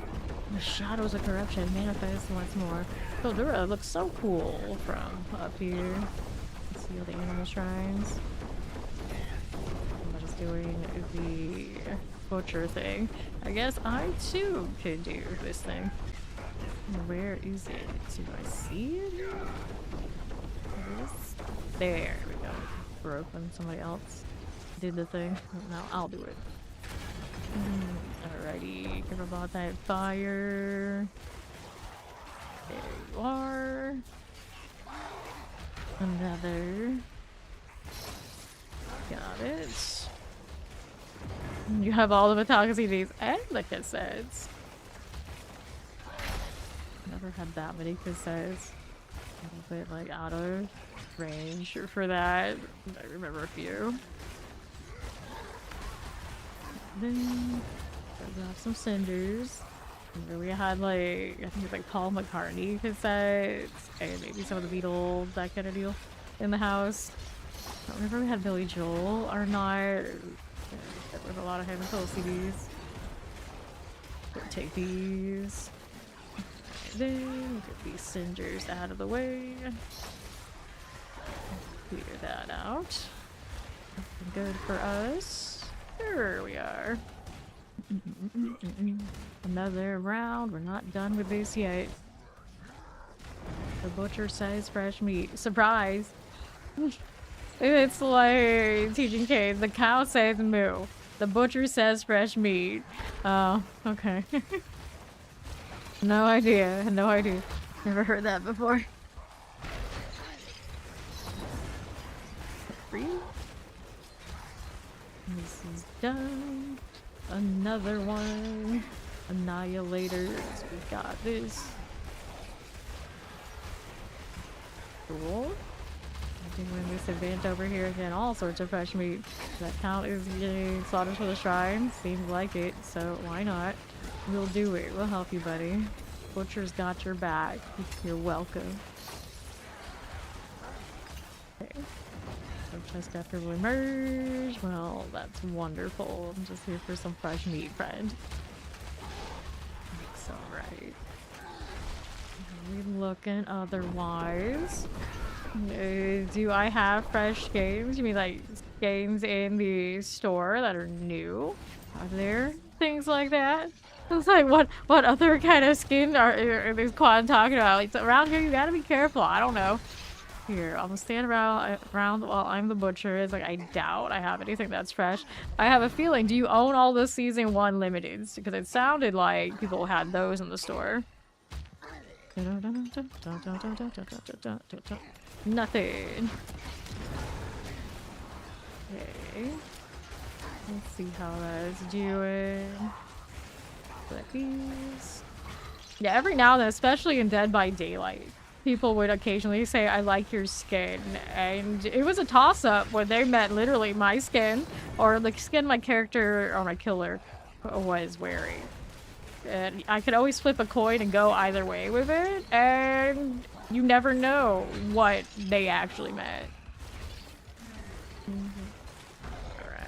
The shadows of corruption manifest once more. Kildura looks so cool from up here. Let's see all the animal shrines. I'm just doing the butcher thing. I guess I too could do this thing. Where is it? Do I see it? There we go. Broken. Somebody else did the thing. No, I'll do it. Alrighty, care about that fire. There you are. Another. Got it. You have all the Metallica CDs and the cassettes. Never had that many cassettes. A little bit like out of range for that. I remember a few. Then have some cinders. And we had like I think it's like Paul McCartney cassettes and maybe some of the Beatles, that kind of deal in the house. I don't remember if we had Billy Joel or not. There was a lot of Heaven Soul CDs. We'll take these. And then get these cinders out of the way. Clear that out. Good for us. There we are. Another round. We're not done with this yet. The butcher says fresh meat. Surprise! It's like teaching kids. The cow says moo. The butcher says fresh meat. Oh, okay. No idea. No idea. Never heard that before. Free. This is done. Another one. Annihilators. We got this. Cool. Doing this event over here again. All sorts of fresh meat. That count is getting slaughtered for the shrine. Seems like it. So why not? We'll do it. We'll help you, buddy. Butcher's got your back. You're welcome. Okay. Just after we merge. Well, that's wonderful. I'm just here for some fresh meat, friend. Looks alright. We looking otherwise. Do I have fresh games? You mean like games in the store that are new? Are there things like that? It's like what other kind of skin are these Quan talking about? Like around here, you gotta be careful. I don't know. Here, I'm gonna stand around while I'm the butcher. It's like I doubt I have anything that's fresh. I have a feeling. Do you own all the season 1 limiteds? Because it sounded like people had those in the store. Nothing. Okay. Let's see how that's doing. Like these. Yeah, every now and then, especially in Dead by Daylight, people would occasionally say, I like your skin. And it was a toss-up when they meant literally my skin or the skin my character or my killer was wearing. And I could always flip a coin and go either way with it. And you never know what they actually meant. Alright.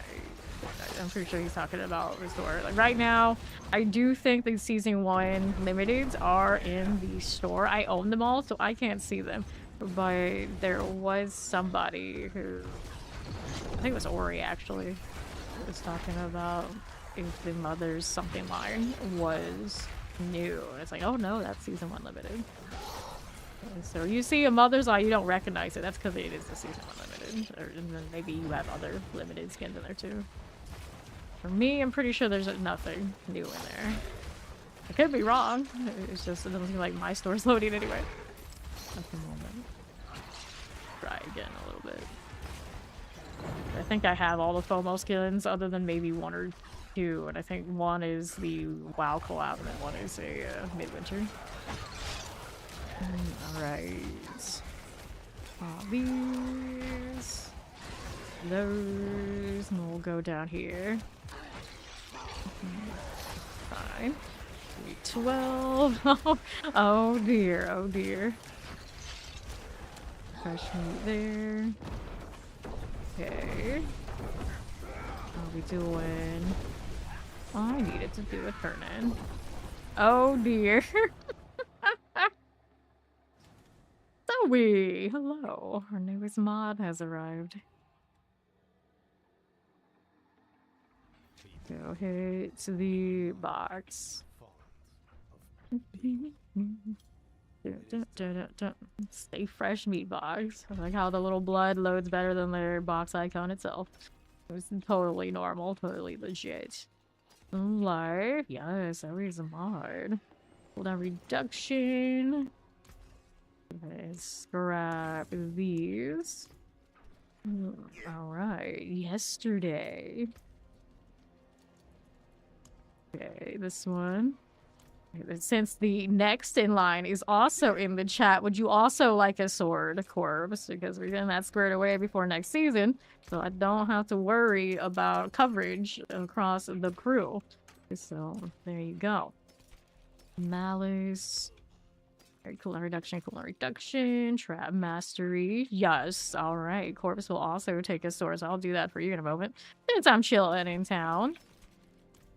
I'm pretty sure he's talking about Restore. Like right now, I do think the season 1 limiteds are in the store. I own them all, so I can't see them. But there was somebody who, I think it was Ori actually, was talking about if the Mother's something line was new. And it's like, oh no, that's season 1 limited. So you see a Mother's Eye, you don't recognize it. That's because it is the season 1 limited. Or, and then maybe you have other limited skins in there too. For me, I'm pretty sure there's nothing new in there. I could be wrong. It's just, it doesn't seem like my store's loading anyway. At the moment. Try again a little bit. I think I have all the FOMO skins other than maybe 1 or 2. And I think 1 is the WoW collab and then 1 is a Midwinter. Alright. These. Those. And we'll go down here. Fine. 12. Oh dear, oh dear. Fresh meat there. Okay. How we doing? I needed to do a turn-in. Oh dear. Zoe! Hello. Our newest mod has arrived. Go hit the box. Stay fresh meat box. I like how the little blood loads better than their box icon itself. It was totally normal, totally legit. Life. Yes, always a mod. Cooldown reduction. Let's grab these. Alright, yesterday. Okay, this one. Since the next in line is also in the chat, would you also like a sword, Corpse? Because we're getting that squared away before next season, so I don't have to worry about coverage across the crew. So, there you go. Malice. Cooldown reduction, trap mastery. Yes, alright. Corpse will also take a sword, so I'll do that for you in a moment. Since I'm chilling in town.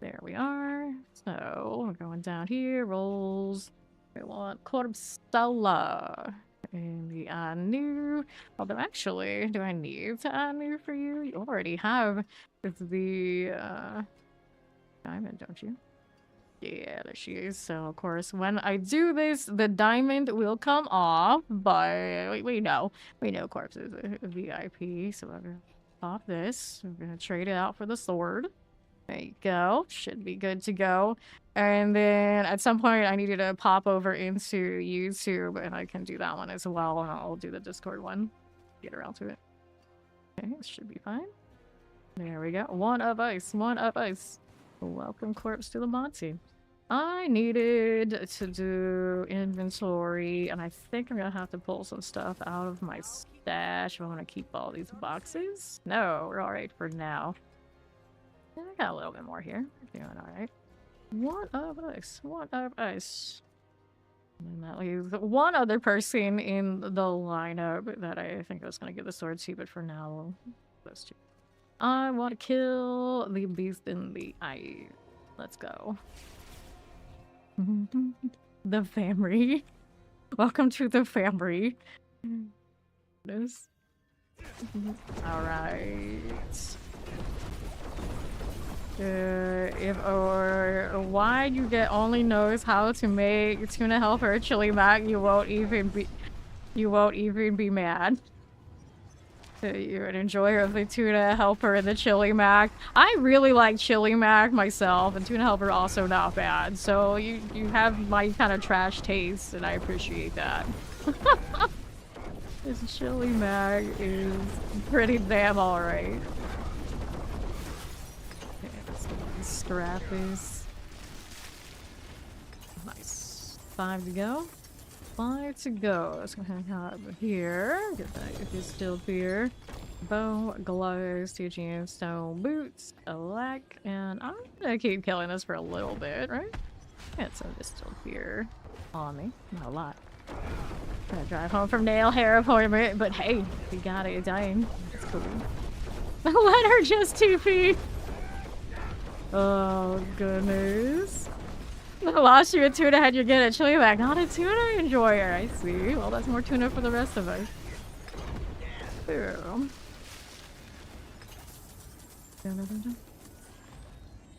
There we are. So, we're going down here. Rolls. We want Corpsella. And the Anu. Although, actually, do I need to Anu for you? You already have the diamond, don't you? Yeah, there she is. So, of course, when I do this, the diamond will come off. But we know. We know Corpse is a VIP. So, I'm going to pop this. We're going to trade it out for the sword. There you go. Should be good to go. And then at some point I needed to pop over into YouTube and I can do that one as well. And I'll do the Discord one. Get around to it. Okay, this should be fine. There we go. One of ice. One of ice. Welcome, Corpse, to the mod team. I needed to do inventory and I think I'm gonna have to pull some stuff out of my stash if I want to keep all these boxes. No, we're alright for now. I got a little bit more here. We're doing alright. One of us. One of us. And that leaves one other person in the lineup that I think I was going to give the sword to, but for now, those two. I want to kill the beast in the eye. Let's go. The family. Welcome to the family. Alright. Why you get only knows how to make tuna helper chili mac, you won't even be mad. You're an enjoyer of the tuna helper and the chili mac. I really like chili mac myself, and tuna helper also not bad. So you have my kind of trash taste, and I appreciate that. This chili mac is pretty damn alright. Scrap is nice. 5 to go. 5 to go. Let's go ahead and have here. Get that if it's still here. Bow, gloves, 2 GM, stone boots, a lack, and I'm gonna keep killing this for a little bit, right? Yeah, so it's still here on me. Not a lot. Gonna drive home from nail hair appointment, but hey, we got it dying. That's cool. Let her just 2P. Oh, goodness. I lost you a tuna, had you get a chili mac. Not a tuna enjoyer, I see. Well, that's more tuna for the rest of us. Boom.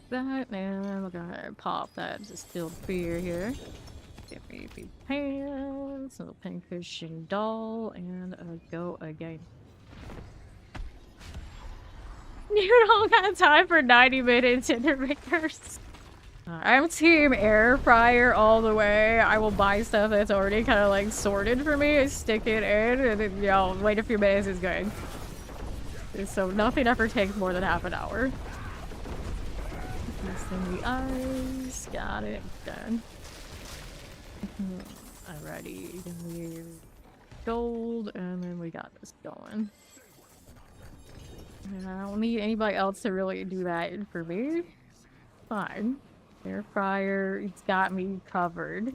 That, and we're gonna pop that distilled beer here. Give me the pants, a little pincushion doll, and a go again. You don't got time for 90-minute Tinder makers. I'm team air fryer all the way. I will buy stuff that's already kind of like sorted for me, stick it in, and then, you know, wait a few minutes, it's good. So nothing ever takes more than half an hour. In the eyes, got it, done. Alrighty, give me gold, and then we got this going. And I don't need anybody else to really do that for me. Fine. Air fryer, it's got me covered.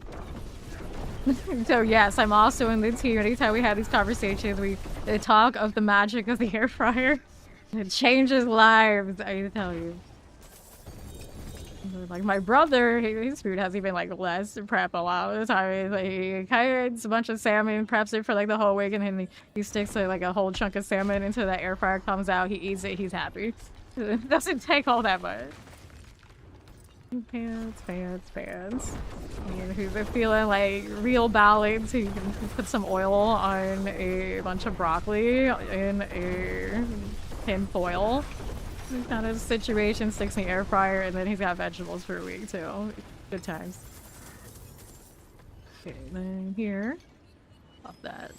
So yes, I'm also in the team. Anytime we have these conversations, we talk of the magic of the air fryer. It changes lives, I tell you. Like my brother, his food has even like less prep a lot of the time. Like, he kind of a bunch of salmon, preps it for like the whole week, and then he sticks like a whole chunk of salmon into that air fryer, comes out, he eats it, he's happy. It doesn't take all that much. Pants. And who's feeling like real balance, he can put some oil on a bunch of broccoli in a tin foil. This kind of situation, sticks in the air fryer, and then he's got vegetables for a week too. Good times. Okay, then here. Pop that.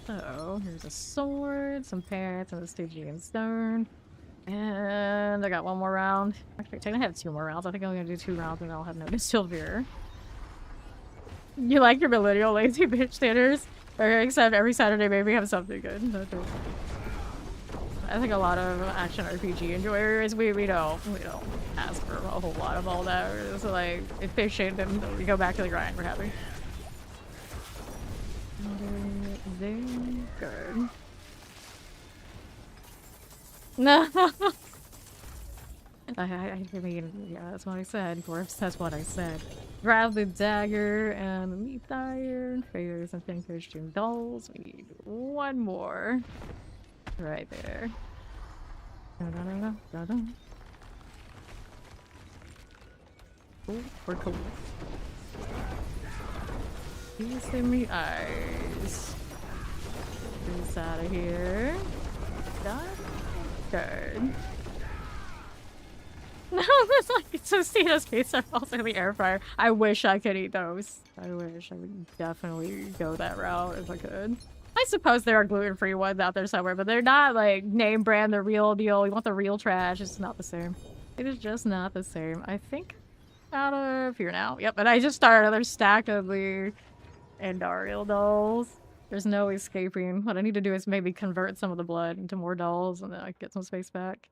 So, here's a sword, some pants, and a Stygian stone. And I got one more round. Actually, technically I have 2 more rounds. I think I'm gonna do 2 rounds and I'll have no Sylvia. You like your millennial lazy bitch standards? Or except every Saturday maybe have something good. I think a lot of action RPG enjoyers, we don't ask for a whole lot of all that. We're just like efficient and we go back to the grind. We're happy. Good. No. I mean, yeah, that's what I said. Dwarfs, that's what I said. Grab the dagger and the meat iron. Figures and pincushion dolls. We need 1 more. Right there. Oh, we're cool. These in the eyes. This out of here. Done. Good. No, it's like Tostino's pizza falls in the air fryer. I wish I could eat those. I wish I would definitely go that route if I could. I suppose there are gluten-free ones out there somewhere, but they're not like name brand, the real deal. You want the real trash. It's not the same. It is just not the same. I think out of here now. Yep, and I just started another stack of the Andariel dolls. There's no escaping. What I need to do is maybe convert some of the blood into more dolls, and then I can get some space back.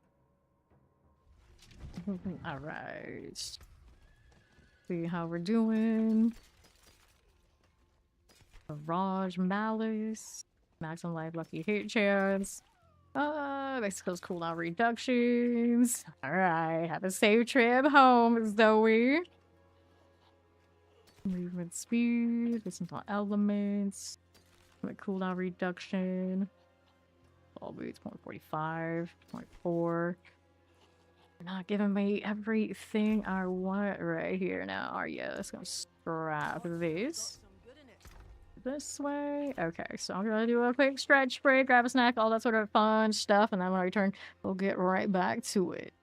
Alright. See how we're doing. Barrage Malice. Maximum life lucky hit chance. Mexico's cooldown reductions. Alright, have a safe trip home, Zoe. Movement speed, some elements. Cooldown reduction. All boots, 0.45, 0.4. They're not giving me everything I want right here now, are you? Let's go scrap this way. Okay, so I'm gonna do a quick stretch break, grab a snack, all that sort of fun stuff, and then when I return, we'll get right back to it.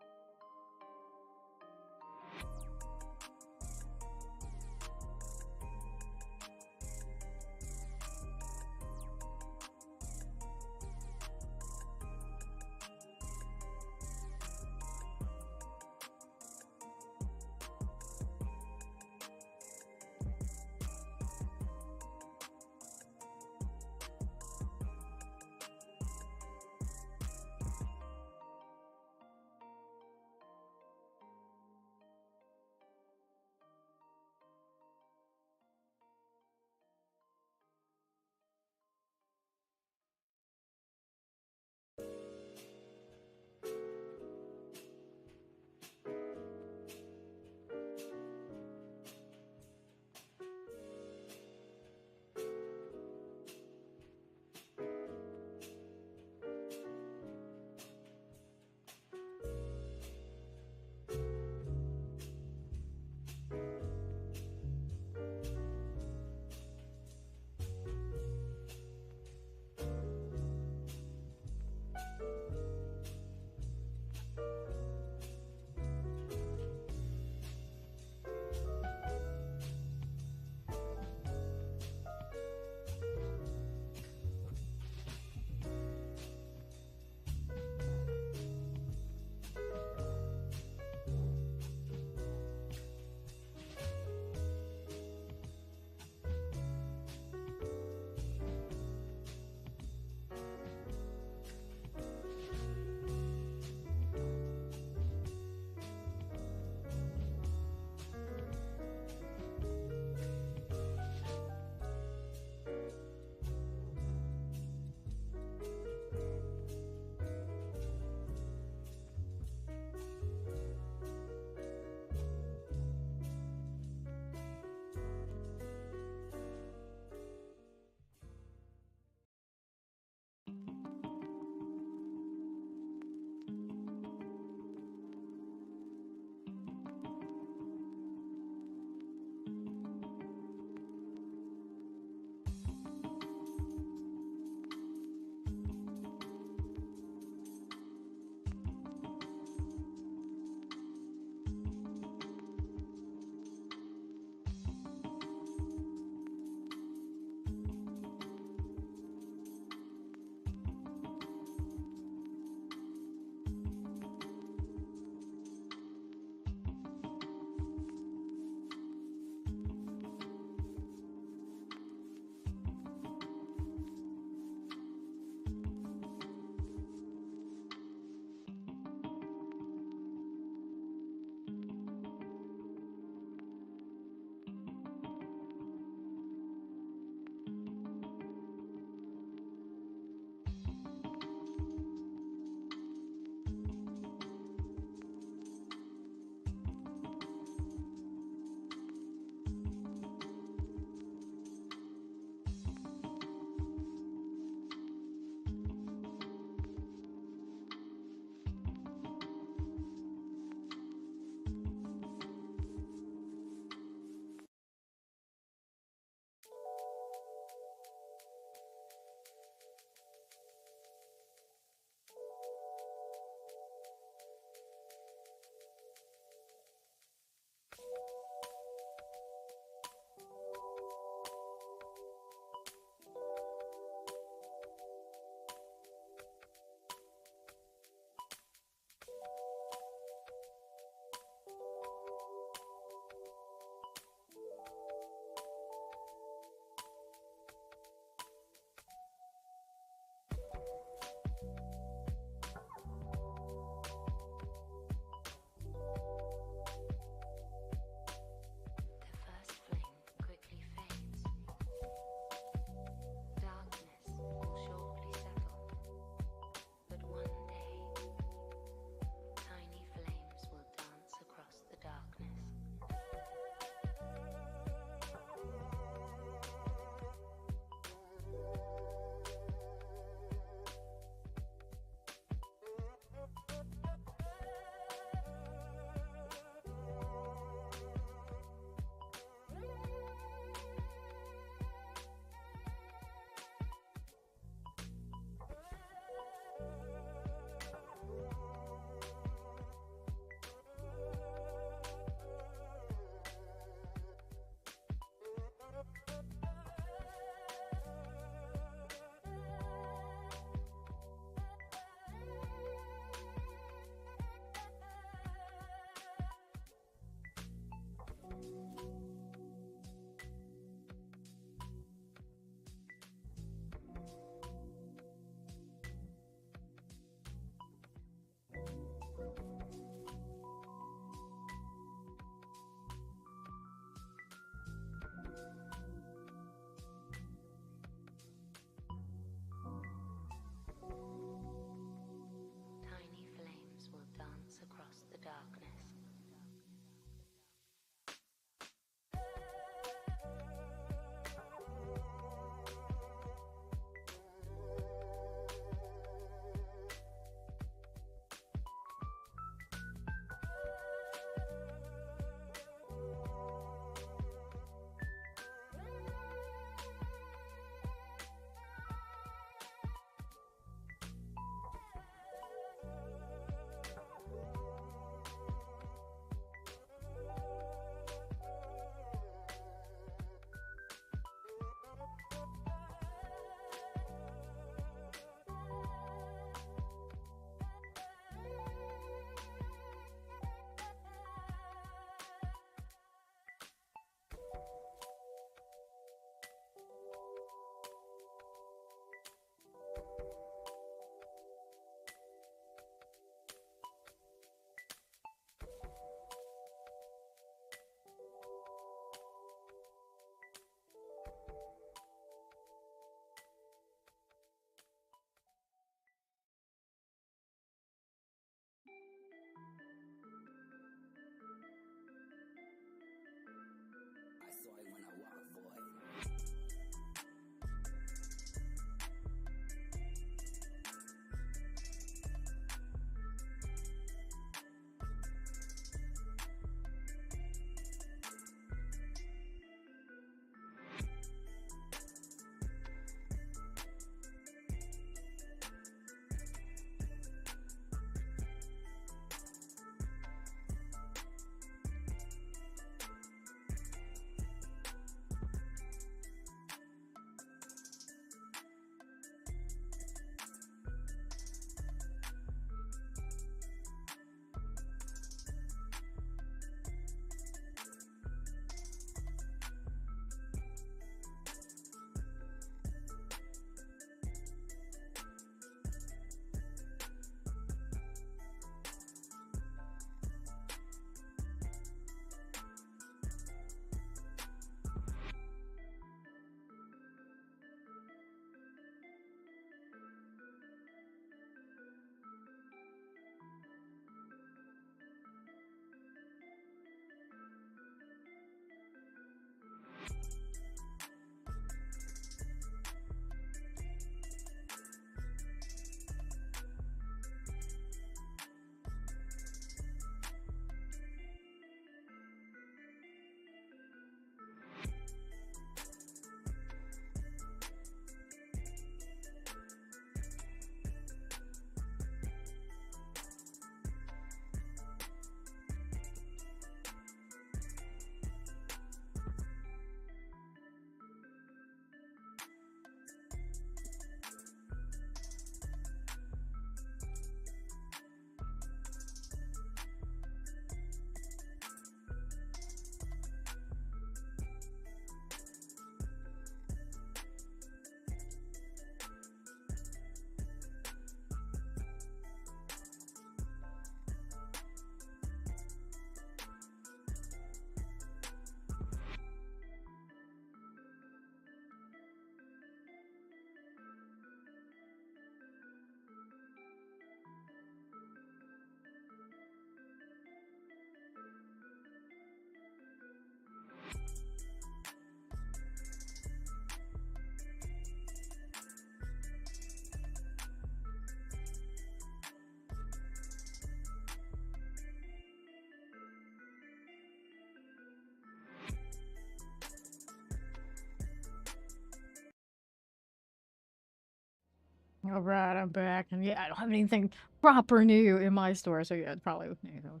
All right, I'm back, and yeah, I don't have anything proper new in my store, so yeah, it's probably, you know,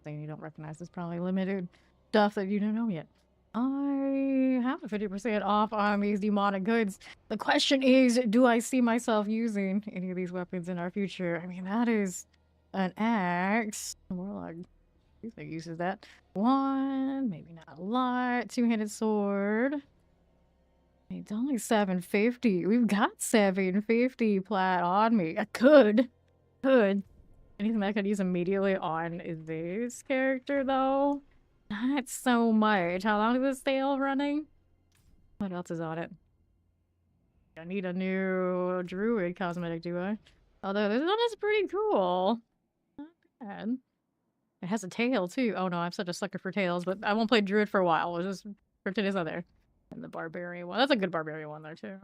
thing you don't recognize is probably limited stuff that you don't know yet. I have a 50% off on these demonic goods. The question is, do I see myself using any of these weapons in our future? I mean, that is an axe. Warlock usually uses that. One, maybe not a lot. Two-handed sword. It's only 750. We've got 750 plat on me. I could. Anything that I could use immediately on this character, though? Not so much. How long is this sale running? What else is on it? I need a new druid cosmetic, do I? Although this one is pretty cool. Not bad. It has a tail, too. Oh no, I'm such a sucker for tails, but I won't play druid for a while. We'll just pretend it's not there. And the barbarian one. That's a good barbarian one there, too.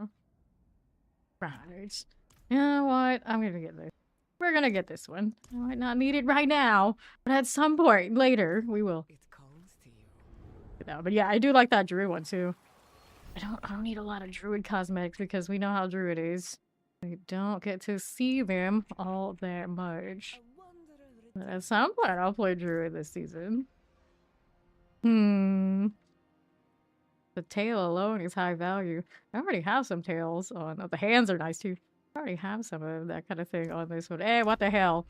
Right. You know what? I'm gonna get this. We're gonna get this one. I might not need it right now, but at some point later, we will. It calls to you. No, but yeah, I do like that druid one, too. I don't need a lot of druid cosmetics because we know how druid is. We don't get to see them all that much. But at some point, I'll play druid this season. The tail alone is high value. I already have some tails on. Oh, the hands are nice too. I already have some of that kind of thing on this one. Hey, what the hell?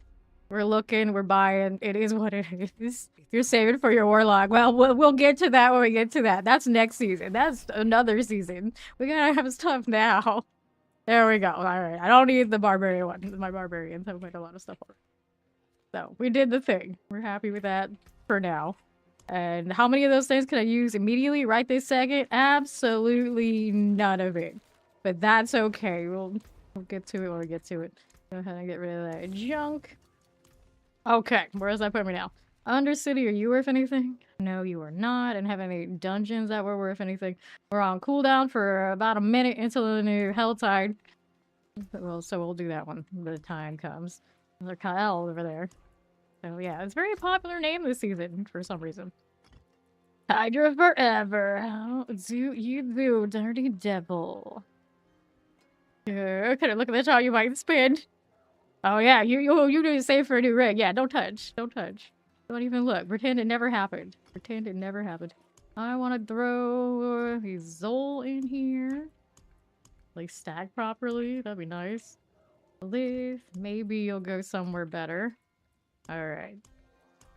We're looking, we're buying. It is what it is. You're saving for your warlock. Well, we'll get to that when we get to that. That's next season. That's another season. We gotta have stuff now. There we go. All right. I don't need the barbarian one. My barbarians have made a lot of stuff already. So we did the thing. We're happy with that for now. And how many of those things can I use immediately right this second? Absolutely none of it. But that's okay. We'll get to it when we get to it. Go ahead and get rid of that junk. Okay, where does that put me now? Undercity, are you worth anything? No, you are not. And have any dungeons that were worth anything? We're on cooldown for about a minute until the new Helltide. Well, so we'll do that one when the time comes. There's Kyle over there. So yeah, it's a very popular name this season for some reason. Hydra forever. How do you do, dirty devil? Okay, look at the shot you might spin. Oh yeah, you do the same for a new rig. Yeah, don't touch. Don't touch. Don't even look. Pretend it never happened. Pretend it never happened. I want to throw the Zol in here. Like stack properly. That'd be nice. Live. Maybe you'll go somewhere better. Alright.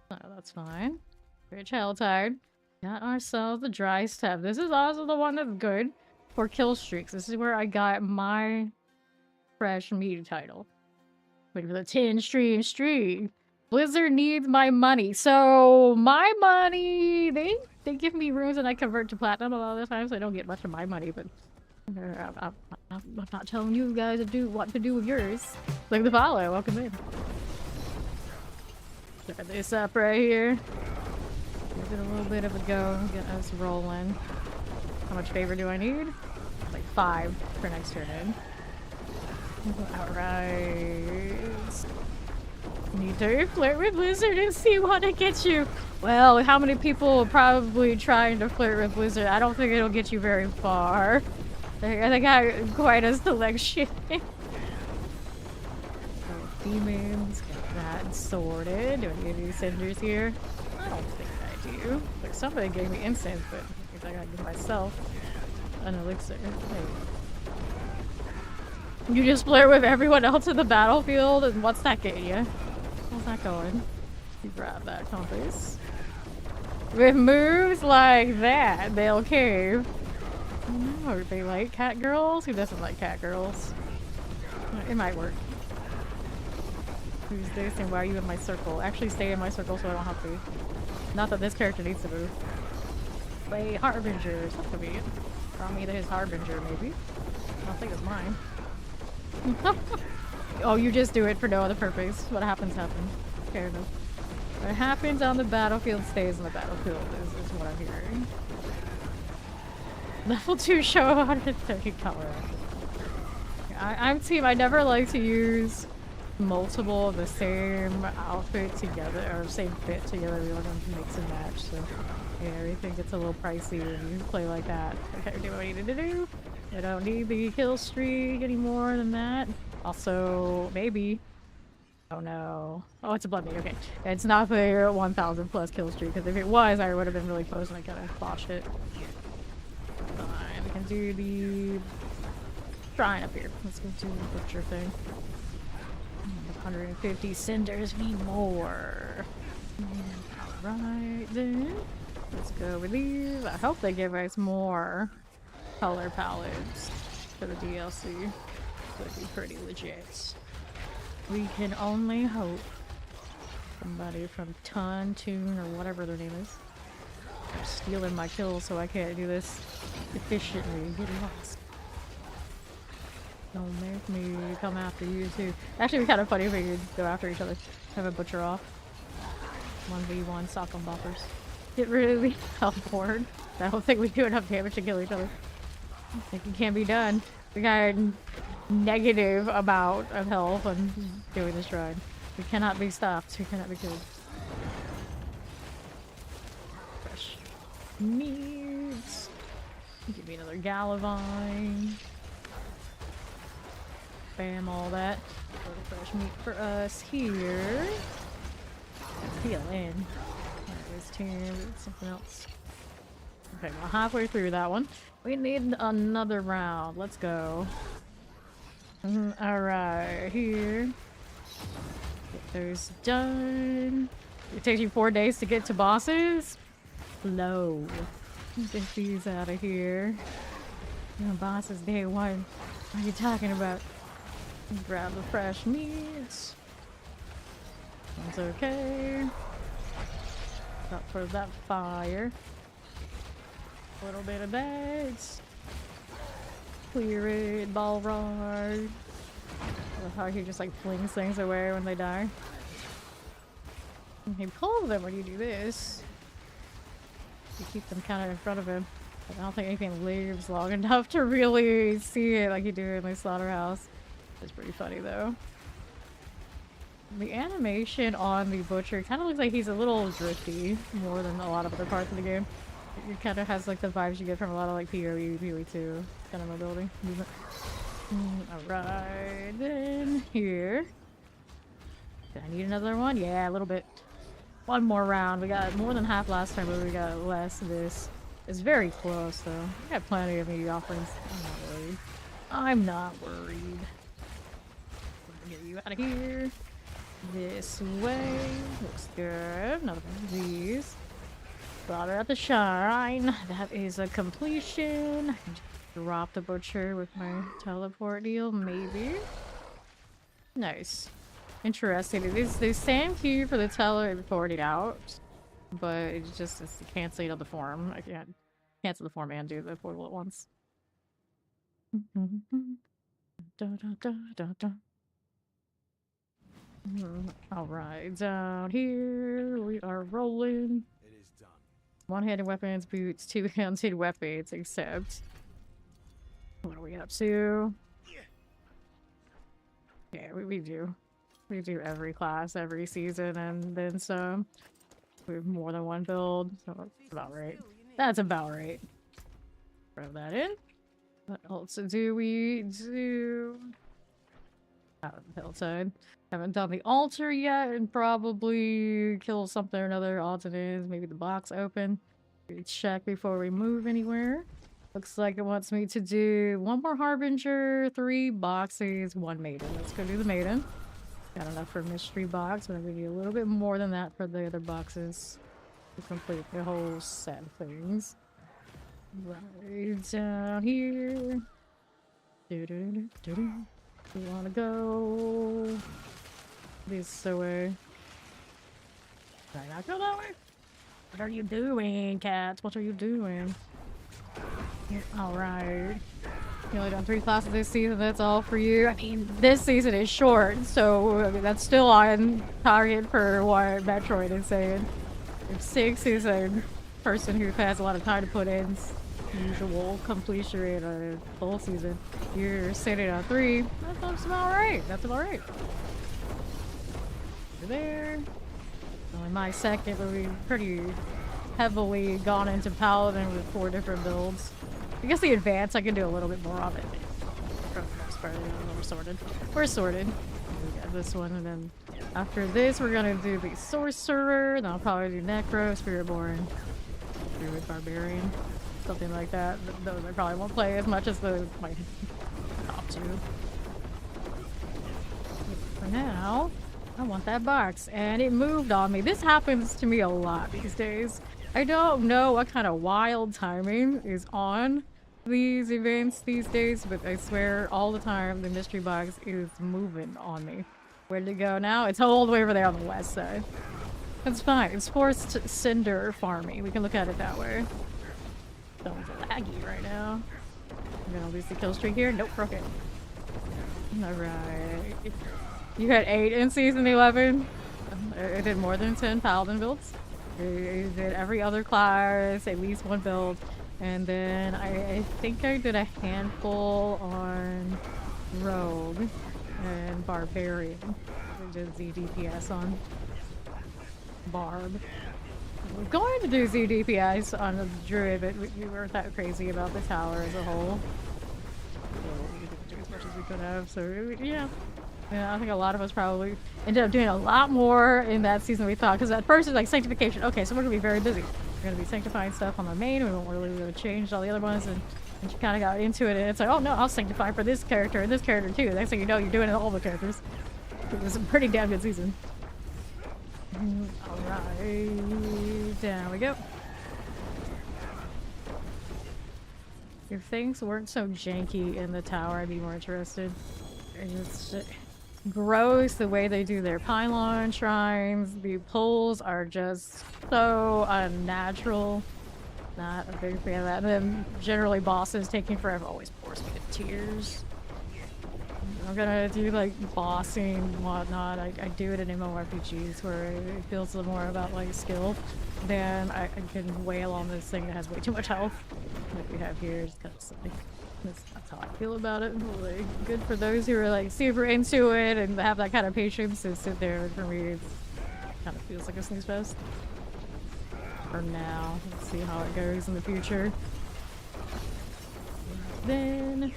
Oh, that's fine. Rich Helltide. Got ourselves the dry stuff. This is also the one that's good for kill streaks. This is where I got my fresh meat title. Wait for the 10 stream. Blizzard needs my money. So my money, they give me runes and I convert to platinum a lot of the time, so I don't get much of my money, but I'm not telling you guys to do what to do with yours. Click the follow. Welcome in. Set this up right here. Give it a little bit of a go. Get us rolling. How much favor do I need? Like 5 for next turn in. Alright. Need to flirt with Blizzard and see what it gets you. Well, how many people are probably trying to flirt with Blizzard? I don't think it'll get you very far. I think I quite a selection. Oh, demons, get that sorted. Do I need any cinders here? I don't think I do. Like somebody gave me incense, but I guess I gotta give myself an elixir. Hey. You just flirt with everyone else in the battlefield, and what's that get you? How's that going? You grab that compass. With moves like that, they'll cave. Oh, they like cat girls? Who doesn't like cat girls? It might work. Who's this and why are you in my circle? Actually stay in my circle so I don't have to. Not that this character needs to move. Play Harbinger. That could be it. From either his Harbinger, maybe. I don't think it's mine. Oh, you just do it for no other purpose. What happens, happens. Fair enough. What happens on the battlefield stays on the battlefield is what I'm hearing. Level 2 show 130 color. I'm team. I never like to use multiple of the same outfit together, or same fit together. We want to mix and match, so yeah, everything gets a little pricey when you play like that. Okay, do what I need to do. I don't need the kill streak any more than that. Also, maybe. Oh no. Oh, it's a blood meat. Okay. It's not the 1,000 plus kill streak, because if it was, I would have been really close and I kind of botched it. Fine. We can do the shrine up here. Let's go do the butcher thing. 150 cinders, need more. Alright then. Let's go with these. I hope they give us more color palettes for the DLC. Would be pretty legit. We can only hope. Somebody from Toon or whatever their name is. They're stealing my kills, so I can't do this efficiently. Get lost. Don't make me come after you too. Actually, it'd be kind of funny if we could go after each other. Have a butcher off. 1v1 sock on boppers. Get rid of the health board. I don't think we do enough damage to kill each other. I think it can be done. We got a negative amount of health on doing this ride. We cannot be stopped. We cannot be killed. Fresh meats. Give me another Galavine. Bam, all that. A little fresh meat for us here. Heal in. There's something else. Okay, well, halfway through that one. We need another round. Let's go. Alright, here. Get those done. It takes you 4 days to get to bosses? Low. Get these out of here. No bosses day 1. What are you talking about? Grab the fresh meats. That's okay. Up for that fire. A little bit of bags. Clear it, ball rod. How he just like flings things away when they die. And he pulls them when you do this. You keep them kind of in front of him. But I don't think anything lives long enough to really see it like you do in the slaughterhouse. It's pretty funny though. The animation on the butcher kind of looks like he's a little drifty more than a lot of other parts of the game. It kind of has like the vibes you get from a lot of like PoE, PoE2 kind of mobility movement. Alright, then here. Do I need another one? Yeah, a little bit. One more round. We got more than half last time, but we got less this. It's very close though. We got plenty of meat offerings. I'm not worried. I'm not worried. Get you out of here. This way. Looks good. Another one of these. Brought her at the shrine. That is a completion. I can just drop the butcher with my teleport deal, maybe. Nice. Interesting. It is the same key for the teleporting out, but it's just canceling of the form. I can't cancel the form and do the portal at once. Alright, down here we are rolling. It is done. One-handed weapons, boots, two-handed weapons, except... What are we up to? Yeah, we do. We do every class, every season, and then some. We have more than one build, so that's about right. That's about right. Throw that in. What else do we do? Out of the hillside. Haven't done the altar yet, and probably kill something or another. Odds it is. Maybe the box open. Check before we move anywhere. Looks like it wants me to do one more Harbinger, 3 boxes, 1 Maiden. Let's go do the Maiden. Got enough for mystery box, but I'm gonna need a little bit more than that for the other boxes to complete the whole set of things. Right down here. We wanna go this way. Can I not go that way? What are you doing, cats? What are you doing? Alright. You only done 3 classes this season, that's all for you. I mean, this season is short, so I mean, that's still on target for what Metroid is saying. If 6 is a person who has a lot of time to put in usual completion rate on a full season, you're sitting on 3. That's about right. That's about right. Over there. Only my second, but we've pretty heavily gone into Paladin with 4 different builds. I guess the advance I can do a little bit more of it. For the most part, we're sorted. We're sorted. We got this one, and then after this, we're gonna do the Sorcerer. Then I'll probably do Necro, Spiritborn, Druid, Barbarian, something like that. Those I probably won't play as much as my top 2. For now, I want that box, and it moved on me. This happens to me a lot these days. I don't know what kind of wild timing is on these events these days, but I swear all the time the mystery box is moving on me. Where'd it go now? It's all the way over there on the west side. That's fine. It's forced cinder farming. We can look at it that way. Sounds laggy right now. I'm gonna lose the kill streak here. Nope, broke it. Alright. You had 8 in season 11. I did more than 10 Paladin builds. I did every other class, at least 1 build. And then I think I did a handful on Rogue and Barbarian. I did ZDPS on Barb. We're going to do ZDPS on the Druid, but we weren't that crazy about the tower as a whole. So we didn't do as much as we could have, so yeah. Yeah, I think a lot of us probably ended up doing a lot more in that season than we thought. Because at first it's like sanctification. Okay, so we're going to be very busy. We're going to be sanctifying stuff on the main. We won't really change all the other ones. And you kind of got into it. And it's like, oh no, I'll sanctify for this character and this character too. Next thing you know, you're doing it all the characters. It was a pretty damn good season. Alright. Down we go. If things weren't so janky in the tower, I'd be more interested. It's gross the way they do their pylon shrines. The pulls are just so unnatural. Not a big fan of that. And then generally bosses taking forever always bores me to tears. I'm gonna do like bossing and whatnot. I do it in MMORPGs where it feels a little more about like skill. Then I can wail on this thing that has way too much health. Like we have here, just kind of silly. That's how I feel about it. Like, good for those who are like super into it and have that kind of patience to sit there. For me, it kind of feels like a snooze fest. For now, let's see how it goes in the future. Then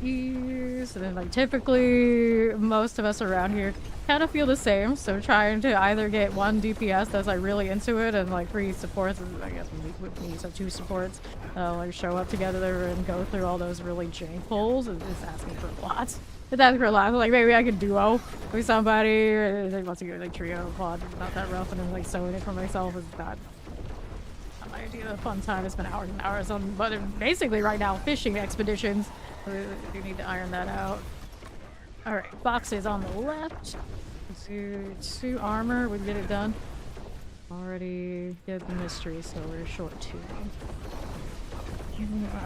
so then like typically most of us around here kind of feel the same, so trying to either get 1 DPS that's like really into it and like 3 supports, I guess we need some 2 supports, like show up together and go through all those really jank pulls. It's asking for a lot. It's asking for a lot. Like maybe I could duo with somebody, or they want to go like trio quad. It's not that rough, and then like sewing it for myself is not my idea. A fun time to spend hours and hours on, but basically right now fishing expeditions. We do need to iron that out. Alright, boxes on the left. Let's do 2 armor. We can get it done. Already did the mystery, so we're short 2.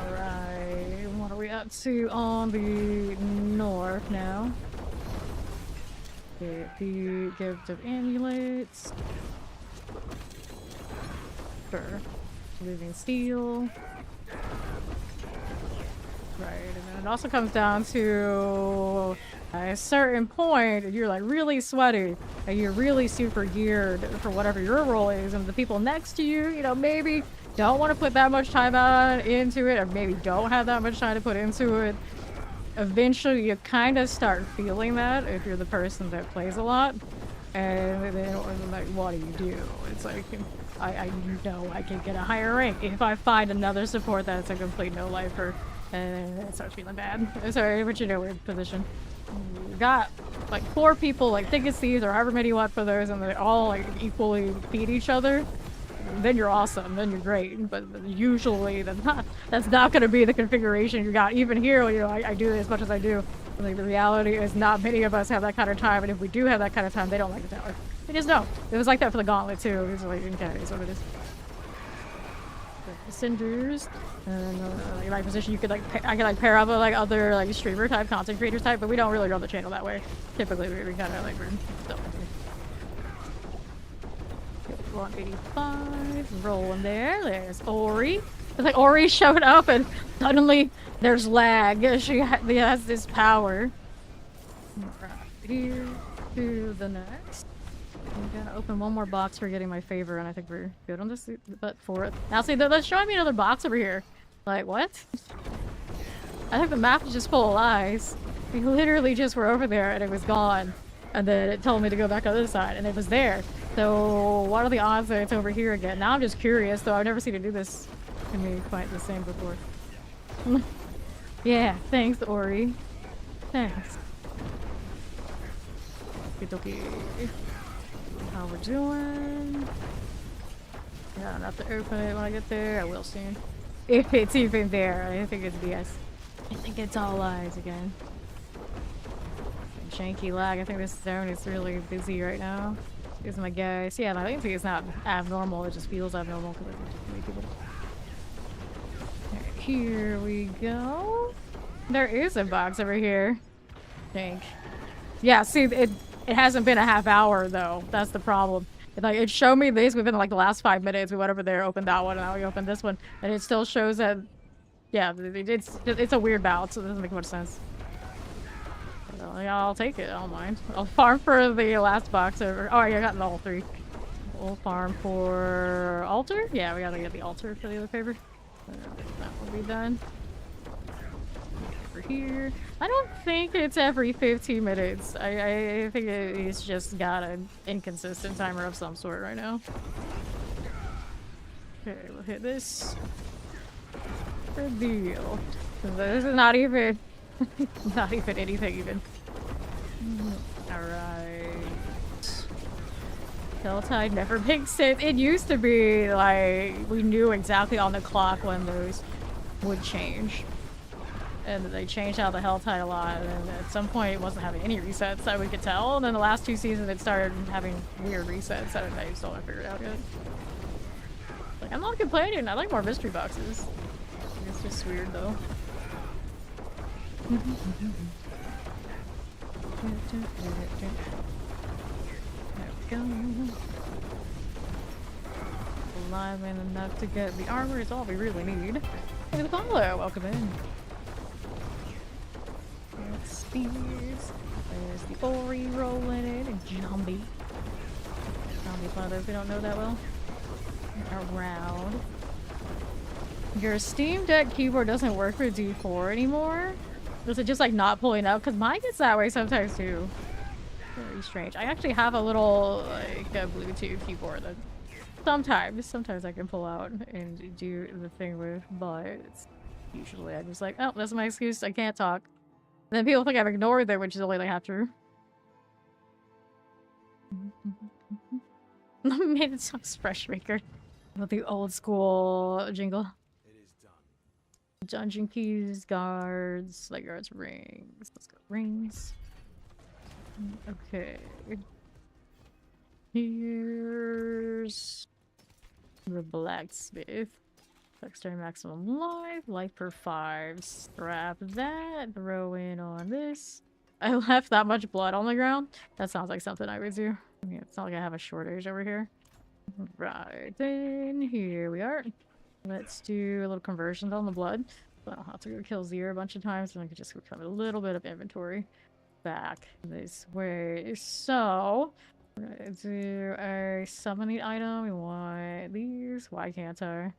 Alright, what are we up to on the north now? Get the gift of amulets. Sure. Living steel. Right, and then it also comes down to at a certain point, you're like really sweaty, and you're really super geared for whatever your role is, and the people next to you, you know, maybe don't want to put that much time into it, or maybe don't have that much time to put into it. Eventually, you kind of start feeling that if you're the person that plays a lot, and then like, what do? It's like, I know I can get a higher rank if I find another support that's a complete no-lifer. And it starts feeling bad. Sorry, but you know, we're in position. We got like 4 people, like thick as thieves, or however many you want for those, and they all like equally feed each other. Then you're awesome. Then you're great. But usually, that's not going to be the configuration you got. Even here, you know, I do it as much as I do. Like the reality is, not many of us have that kind of time, and if we do have that kind of time, they don't like the tower. They just don't. It was like that for the gauntlet too. It's like, okay, it's what it is. Cinders, and in my position you could like I could like pair up with like other like streamer type, content creators type, but we don't really run the channel that way. Typically we kind of like we're still 185 rolling there. There's Ori. It's like Ori showed up and suddenly there's lag. She has this power. Right here to the next. I'm gonna open one more box for getting my favor, and I think we're good on this. But for it now, see, they're showing me another box over here. Like what? I think the map is just full of lies. We literally just were over there and it was gone, and then it told me to go back on the other side, and it was there. So what are the odds that it's over here again? Now I'm just curious, though. I've never seen it do this to me quite the same before. Yeah, thanks, Ori. Thanks. Okay. How we're doing? Yeah, I'll have to open it when I get there. I will soon. If it's even there. I think it's BS. I think it's all lies again. Janky lag. I think this zone is really busy right now. Is my guess. Yeah, my latency is not abnormal. It just feels abnormal because there's too many people. Alright, here we go. There is a box over here. Jank. Yeah, see, it hasn't been a half hour though. That's the problem. It showed me this within like the last 5 minutes. We went over there, opened that one, and now we opened this one, and it still shows that. Yeah, it's a weird bounce. So it doesn't make much sense. So, yeah, I'll take it. I don't mind. I'll farm for the last box over. Oh, yeah, I got all 3. We'll farm for altar. Yeah, we gotta get the altar for the other favor. That will be done. Over here. I don't think it's every 15 minutes. I think it's just got an inconsistent timer of some sort right now. Okay, we'll hit this. Good deal. This is not even not even anything even. Alright. Telltide never makes sense. It used to be like we knew exactly on the clock when those would change. And they changed out the Helltide a lot, and at some point it wasn't having any resets that we could tell, and then the last 2 seasons it started having weird resets that I still haven't figured out yet. Like, I'm not complaining, I like more mystery boxes. It's just weird though. There we go. Alive and enough to get the armor is all we really need. Hey, the Apollo, welcome in. Spears. There's the Ori rolling in, and Zombie. Zombie's one of those we don't know that well. Around. Your Steam Deck keyboard doesn't work for D4 anymore? Is it just like not pulling up? Because mine gets that way sometimes too. Very strange. I actually have a little like a Bluetooth keyboard that sometimes I can pull out and do the thing with, but it's usually I'm just like, oh, that's my excuse. I can't talk. And then people think I've ignored them, which is only like half true. Made it sounds fresh maker. With the old school jingle. It is done. Dungeon keys, guards, light guards, rings. Let's go rings. Okay. Here's the blacksmith. Dexterity maximum life per 5. Scrap that. Throw in on this. I left that much blood on the ground. That sounds like something I would do. I mean, it's not like I have a shortage over here. Right, then here we are. Let's do a little conversions on the blood. So I don't have to go kill Zero a bunch of times, and I can just become a little bit of inventory back this way. So, we're gonna do a summoning item. We want these. Why can't I?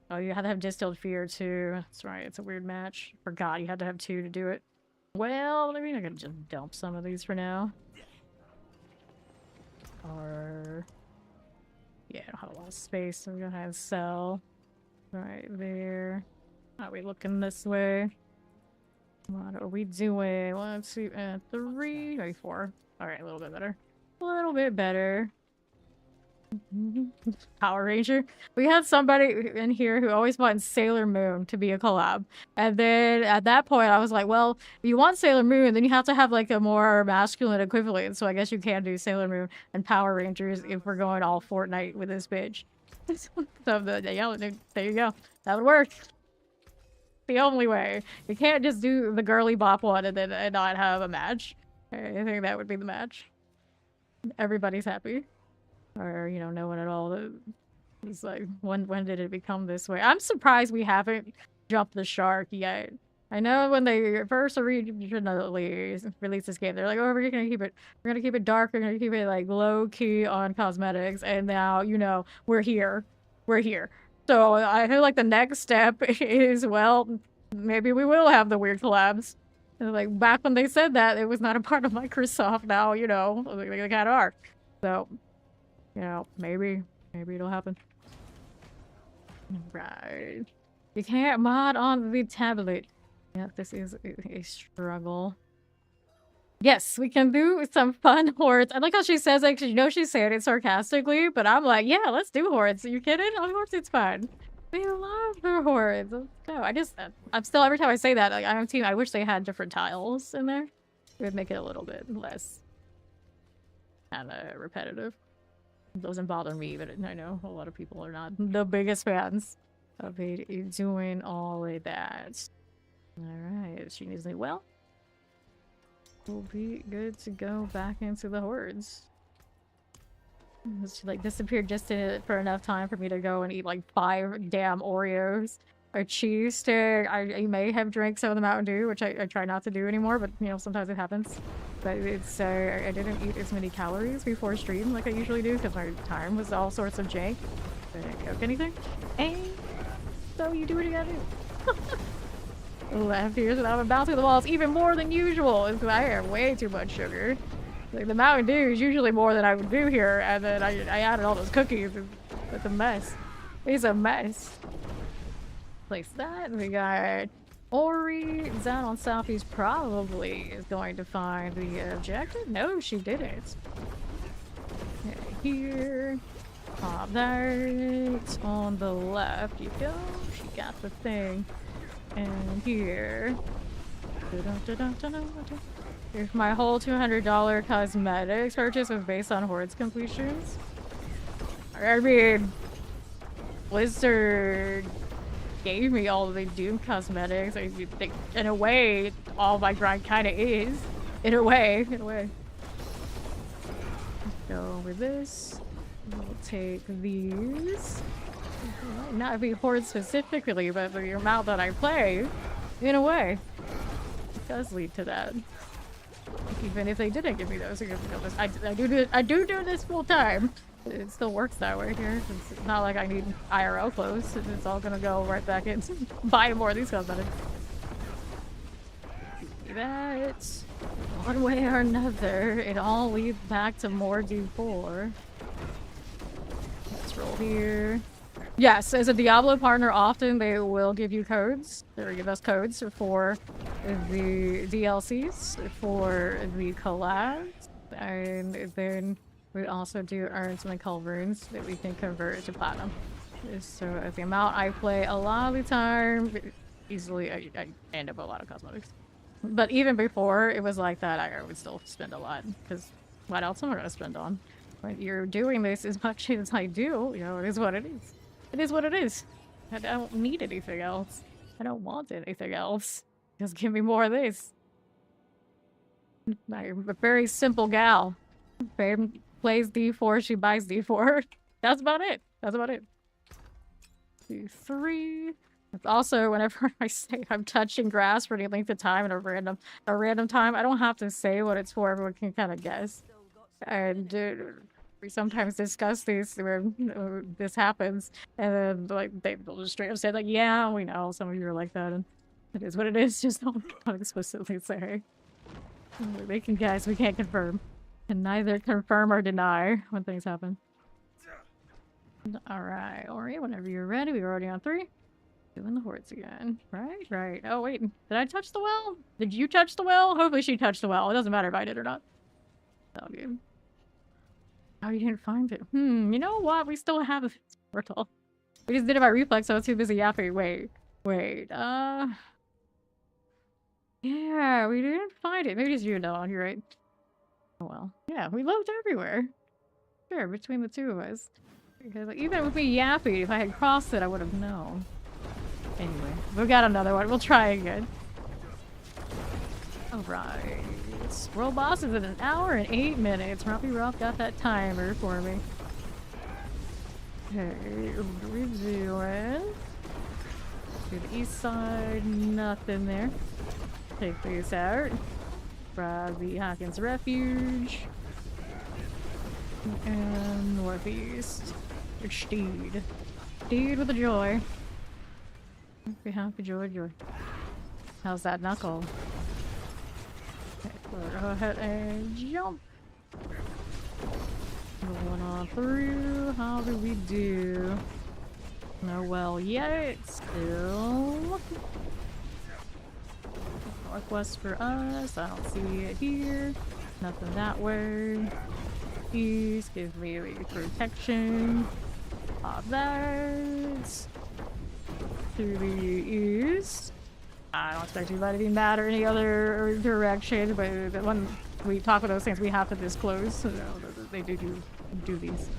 Oh, you have to have distilled fear too. That's right, it's a weird match. Forgot you had to have 2 to do it. Well, maybe I'm gonna just dump some of these for now. Or... yeah, I don't have a lot of space, so we're gonna have sell. Right there. Are we looking this way? What are we doing? 1, 2, and 3, maybe 4. Alright, a little bit better. A little bit better. Power Ranger. We had somebody in here who always wanted Sailor Moon to be a collab. And then at that point I was like, well, if you want Sailor Moon, then you have to have like a more masculine equivalent. So I guess you can do Sailor Moon and Power Rangers if we're going all Fortnite with this bitch. So there you go. That would work. The only way. You can't just do the girly bop one and then not have a match. I think that would be the match. Everybody's happy. Or, you know, no one at all. It's like, when did it become this way? I'm surprised we haven't jumped the shark yet. I know when they first originally released this game, they're like, oh, we're gonna keep it dark, we're gonna keep it like low key on cosmetics, and now, you know, we're here. We're here. So I feel like the next step is, well, maybe we will have the weird collabs. And like back when they said that, it was not a part of Microsoft. Now, you know, they kind of are. So, you know, maybe it'll happen. Right. You can't mod on the tablet. Yeah, this is a struggle. Yes, we can do some fun hordes. I like how she says, like, you know, she's saying it sarcastically, but I'm like, yeah, let's do hordes. Are you kidding? Of course it's fun. We love the hordes. Let's go. I'm still, every time I say that, like, I wish they had different tiles in there. It would make it a little bit less kind of repetitive. It doesn't bother me, but I know a lot of people are not the biggest fans of it doing all of that. Alright, she needs me well. We'll be good to go back into the hordes. She like disappeared just for enough time for me to go and eat like 5 damn Oreos. A cheese stick. I may have drank some of the Mountain Dew, which I try not to do anymore, but you know, sometimes it happens. But it's I didn't eat as many calories before stream like I usually do because my time was all sorts of jank. I didn't cook anything. And so you do what you gotta do. Left here, so I'm bouncing the walls even more than usual. Because I have way too much sugar. Like the Mountain Dew is usually more than I would do here, and then I added all those cookies. It's a mess. It's a mess. Place that. We got Ori down on Southeast. Probably is going to find the objective. No, she didn't. Okay, here. Pop that. On the left you go. She got the thing. And here. Here's my whole $200 cosmetics purchase was based on Horde's completions. I mean, Blizzard gave me all the Doom cosmetics. I think, in a way, all my grind kind of is. In a way. Let's go with this. We'll take these. Not be Horde specifically, but the amount that I play, in a way, it does lead to that. Even if they didn't give me those, I do this full time. It still works that way here. It's not like I need IRL clothes. It's all gonna go right back in buying more of these cosmetics. That one way or another, it all leads back to more D4. Let's roll here. Yes, as a Diablo partner, often they will give you codes. They give us codes for the DLCs, for the collabs, and then we also do earn something called runes that we can convert to platinum. So the amount I play a lot of the time, easily I end up with a lot of cosmetics. But even before it was like that, I would still spend a lot, because what else am I going to spend on? When you're doing this as much as I do, you know, it is what it is. It is what it is. I don't need anything else. I don't want anything else. Just give me more of this. I'm a very simple gal. Babe plays D4, she buys D4. That's about it. That's about it. 2, 3. It's also whenever I say I'm touching grass for any length of time at a random time, I don't have to say what it's for. Everyone can kind of guess. And we sometimes discuss these where this happens, and then like they'll just straight up say like, "Yeah, we know." Some of you are like that, and it is what it is. Just don't explicitly say. They can guess. We can't confirm. Can neither confirm or deny when things happen. All right, Ori, whenever you're ready. We were already on 3. Doing the hordes again. Right. Oh, wait. Did I touch the well? Did you touch the well? Hopefully she touched the well. It doesn't matter if I did or not. Oh, good. Oh, you didn't find it. You know what? We still have a portal. We just did it by reflex, so I was too busy yapping. Wait. Yeah, we didn't find it. Maybe just you, Dawn. You're right. Oh, well. Yeah, we looked everywhere. Sure, between the two of us. Because like, even with me yapping, if I had crossed it, I would have known. Anyway, we've got another one. We'll try again. Alright. World boss is in 1 hour and 8 minutes. Robbie Rob got that timer for me. Okay, what are we doing? To the east side, nothing there. Take this out. Grab the Hawkins Refuge. And northeast. Steed. Steed with a joy. Happy joy. How's that knuckle? Okay, go ahead and jump. Going on through. How do we do? No well yet. Still. Northwest for us. I don't see it here. Nothing that way. East gives me protection. Pop that. To the east. I don't expect anybody to be mad or any other direction, but when we talk about those things, we have to disclose. So they do these.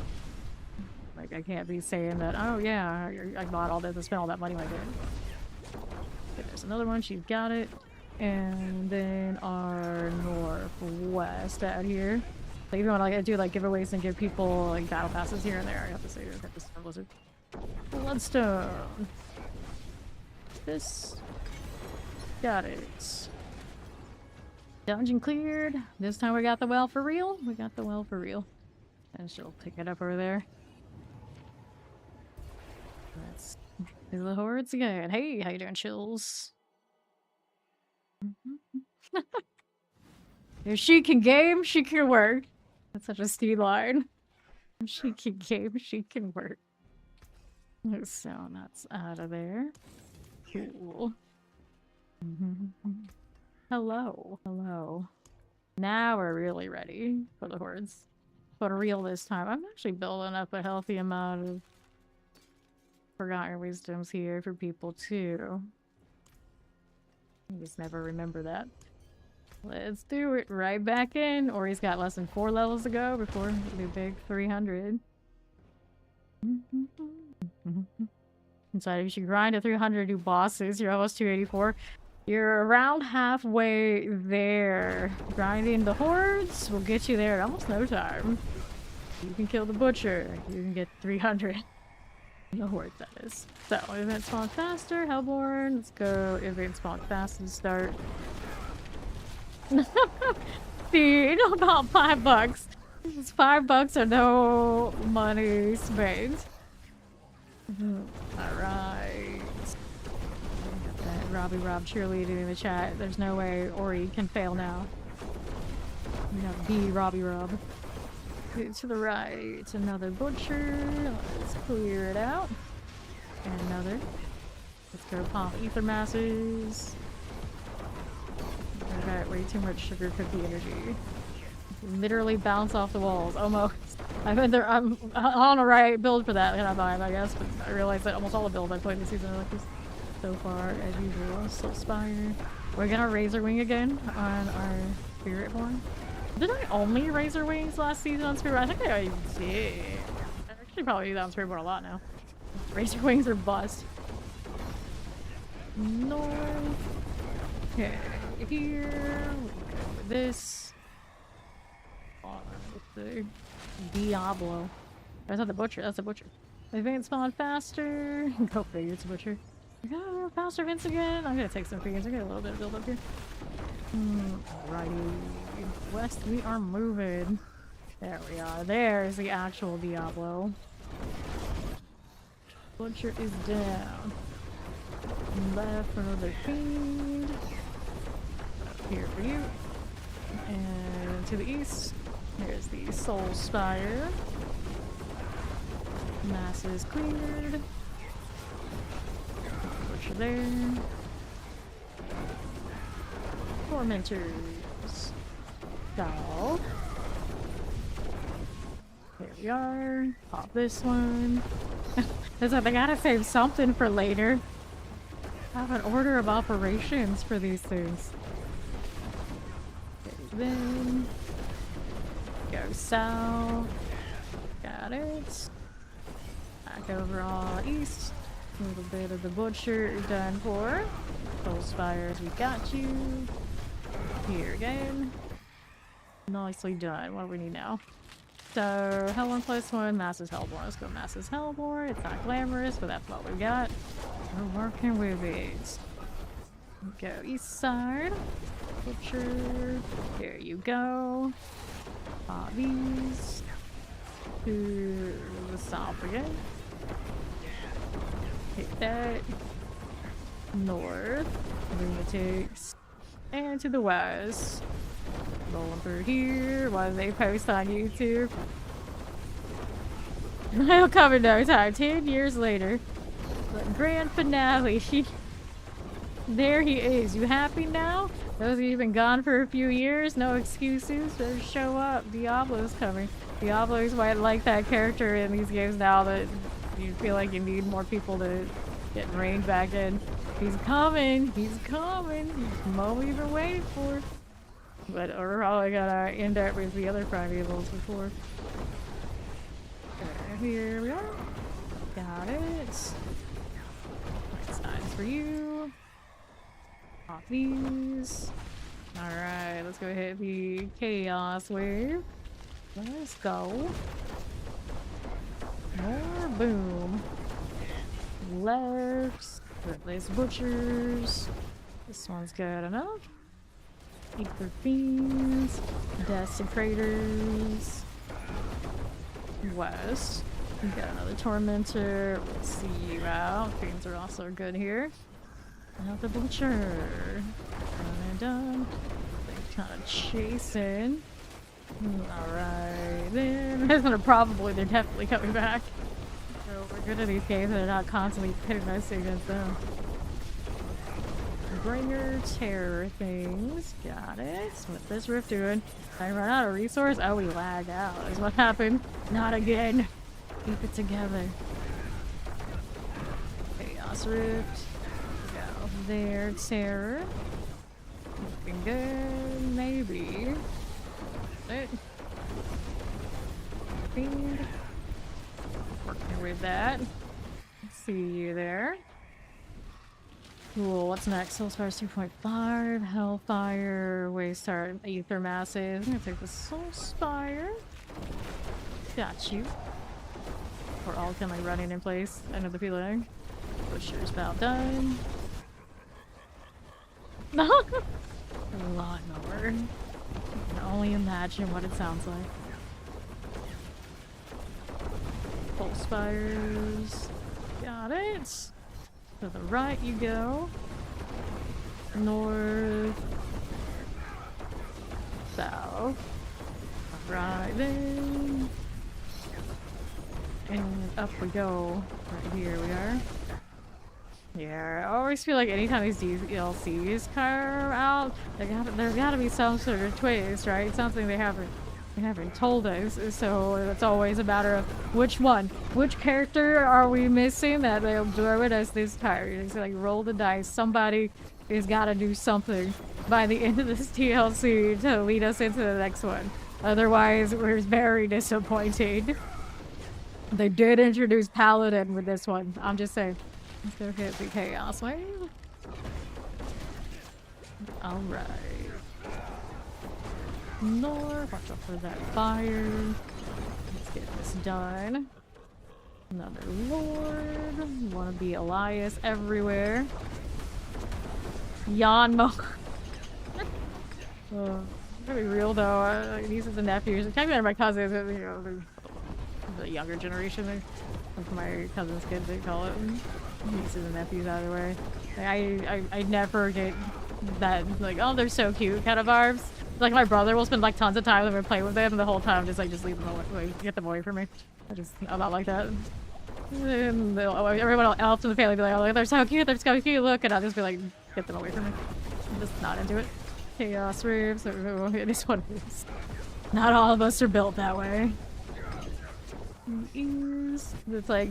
Like, I can't be saying that, oh yeah, I bought all this and spent all that money like that. Okay, there's another one, she's got it. And then our northwest out here. Like, even when I do like giveaways and give people like battle passes here and there, I have to say, I have to start Blizzard. Bloodstone. This. Got it. Dungeon cleared. This time we got the well for real. We got the well for real. And she'll pick it up over there. Let's do the hordes again. Hey, how you doing, Chills? If she can game, she can work. That's such a Steve line. If she can game, she can work. So that's out of there. Cool. Hello. Now we're really ready for the hordes. For real this time. I'm actually building up a healthy amount of Forgotten Wisdoms here for people too. I just never remember that. Let's do it right back in. Or he's got less than 4 levels to go before the big 300. Inside, if you grind to 300 new bosses, you're almost 284. You're around halfway there. Grinding the hordes will get you there in almost no time. You can kill the butcher. You can get 300. The horde, that is. So, event spawn faster, Hellborn. Let's go event spawn fast and start. Dude, about $5. It's $5 or no money spent. Alright. Robbie Rob cheerleading in the chat. There's no way Ori can fail now. We got B Robbie Rob. To the right, another butcher. Let's clear it out. And another. Let's go pop ether masses. I got way too much sugar cookie energy. Literally bounce off the walls, almost. I'm on a right build for that kind of vibe, I guess, but I realized that almost all the builds I played this season are like this so far, as usual. Soul Spire. We're gonna Razor Wing again on our Spiritborn. Did I only Razor Wings last season on Spiritborn? I think I did. I actually probably do that on Spiritborn a lot now. Razor Wings are bust. North. Okay, here. We go with this. On with the Diablo. That's not the butcher, that's the butcher. Events spawn faster. Go figure, it's a butcher. Go faster events again. I'm gonna take some figures. I got a little bit of build up here. Alrighty. West, we are moving. There we are. There's the actual Diablo. Butcher is down. Left for another fiend. Up here for you. And to the east, there's the Soul Spire. Mass is cleared. Butcher there. Tormentors. Doll. There we are. Pop this one. It's like, I gotta save something for later. I have an order of operations for these things. Okay, then go south. Got it. Back over on east. A little bit of the butcher done for. Soul Spires, we got you. Here again. Nicely done. What do we need now? So, Hellborn +1, Master's Hellborn. Let's go Master's Hellborn. It's not glamorous, but that's what we got. We're working with it. Go east side. Butcher. There you go. These. To the south again. Hit that. North. Lunatics. And to the west. Rolling through here while they post on YouTube. It'll come in no time. 10 years later. The grand finale. There he is. You happy now? Those of you who've been gone for a few years, no excuses. Just show up. Diablo's coming. Diablo's might like that character in these games now that you feel like you need more people to get reined back in. He's coming. He's coming. He's what we've been waiting for. But we're probably gonna end up with the other primevals before. Okay, here we are. Got it. Nice signs for you. Off these. Alright, let's go hit the Chaos Wave. Let's go. More boom. Lefts. Replace butchers. This one's good enough. Ether Fiends, Desecrators, West. We got another Tormentor. Let's see you out. Fiends are also good here. Another Butcher. Done. They kind of chasing. Alright, then. They're definitely coming back. So we're good at these games and they're not constantly pitting us against them. Bringer terror things. Got it. What's this rift doing? I run out of resource? Oh, we lagged out. Is what happened. Not again. Keep it together. Chaos rift. Go there. Terror. Looking good. Maybe. It. Fiend. Working with that. See you there. Cool, what's next? Soul Spires 2.5, Hellfire, Waystar, Ether Massive. I'm gonna take the Soul Spire. Got you. We're all kind of running in place. End of the feeling. Butcher's about done. No! Lawnmower. I can only imagine what it sounds like. Soul Spires. Got it. To the right you go. North. South. Right then. And up we go. Right here we are. Yeah, I always feel like anytime these DLCs come out, there's gotta be some sort of twist, right? Something they haven't told us, so it's always a matter of which character are we missing that they'll do with us this time. It's like roll the dice. Somebody has got to do something by the end of this DLC to lead us into the next one. Otherwise, we're very disappointed. They did introduce Paladin with this one. I'm just saying. Let's go hit the Chaos Wave. Alright. North, watch out for that fire. Let's get this done. Another lord. Wanna be Elias everywhere. Yanmo. To be real though, nieces and nephews, technically my cousins, you know, the younger generation, like my cousin's kids, they call it nieces and nephews either way. Like, I never get that, like, oh, they're so cute kind of vibes. Like, my brother will spend like tons of time and play with them, and the whole time just leave them away, like, get them away from me. I'm not like that. And everyone else in the family be like, oh, they're so cute, look, and I'll just be like, get them away from me. I'm just not into it. Chaos roofs, it is what it is. Not all of us are built that way. It's like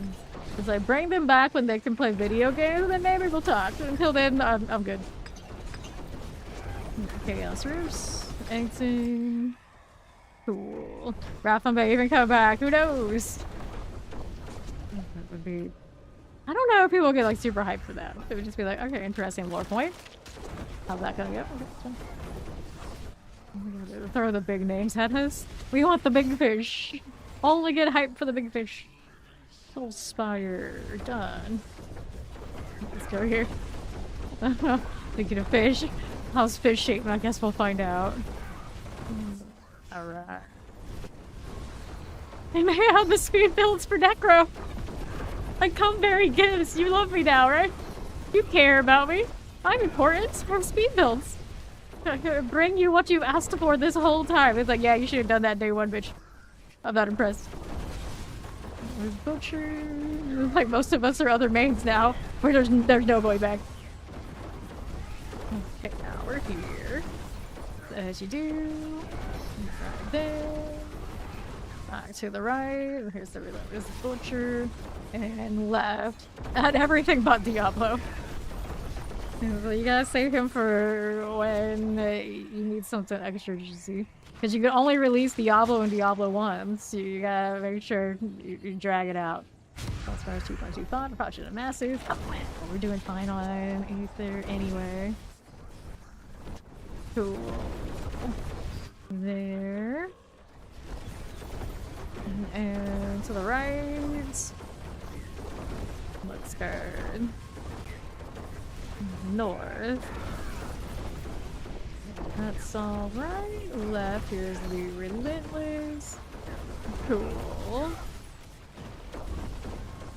bring them back when they can play video games, and then maybe we'll talk. Until then, I'm good. Chaos roofs, anything cool. Rafa may even come back. Who knows? That would be. I don't know if people get like super hyped for that. It would just be like, okay, interesting lore point. How's that gonna go? Okay, throw the big names at us. We want the big fish. Only get hyped for the big fish. Soul Spire done. Let's go here. Thinking of fish. How's fish shaped? I guess we'll find out. Alright. They may have the speed builds for Necro. Like, come very gifts. You love me now, right? You care about me. I'm important. I have speed builds. Bring you what you've asked for this whole time. It's like, yeah, you should have done that day one, bitch. I'm not impressed. There's Butcher. Like, most of us are other mains now, where there's no going back. Okay, now we're here. As you do. Right there. Back to the right. Here's the relentless Butcher. And left. And everything but Diablo. You gotta save him for when you need something extra juicy. Because you can only release Diablo and Diablo 1, so you gotta make sure you drag it out. As far as 2.25, probably should have massive. Oh, well, we're doing fine on Aether anyway. Cool. There. And to the right. Looks good. North. That's all right. Left. Here's the relentless. Cool.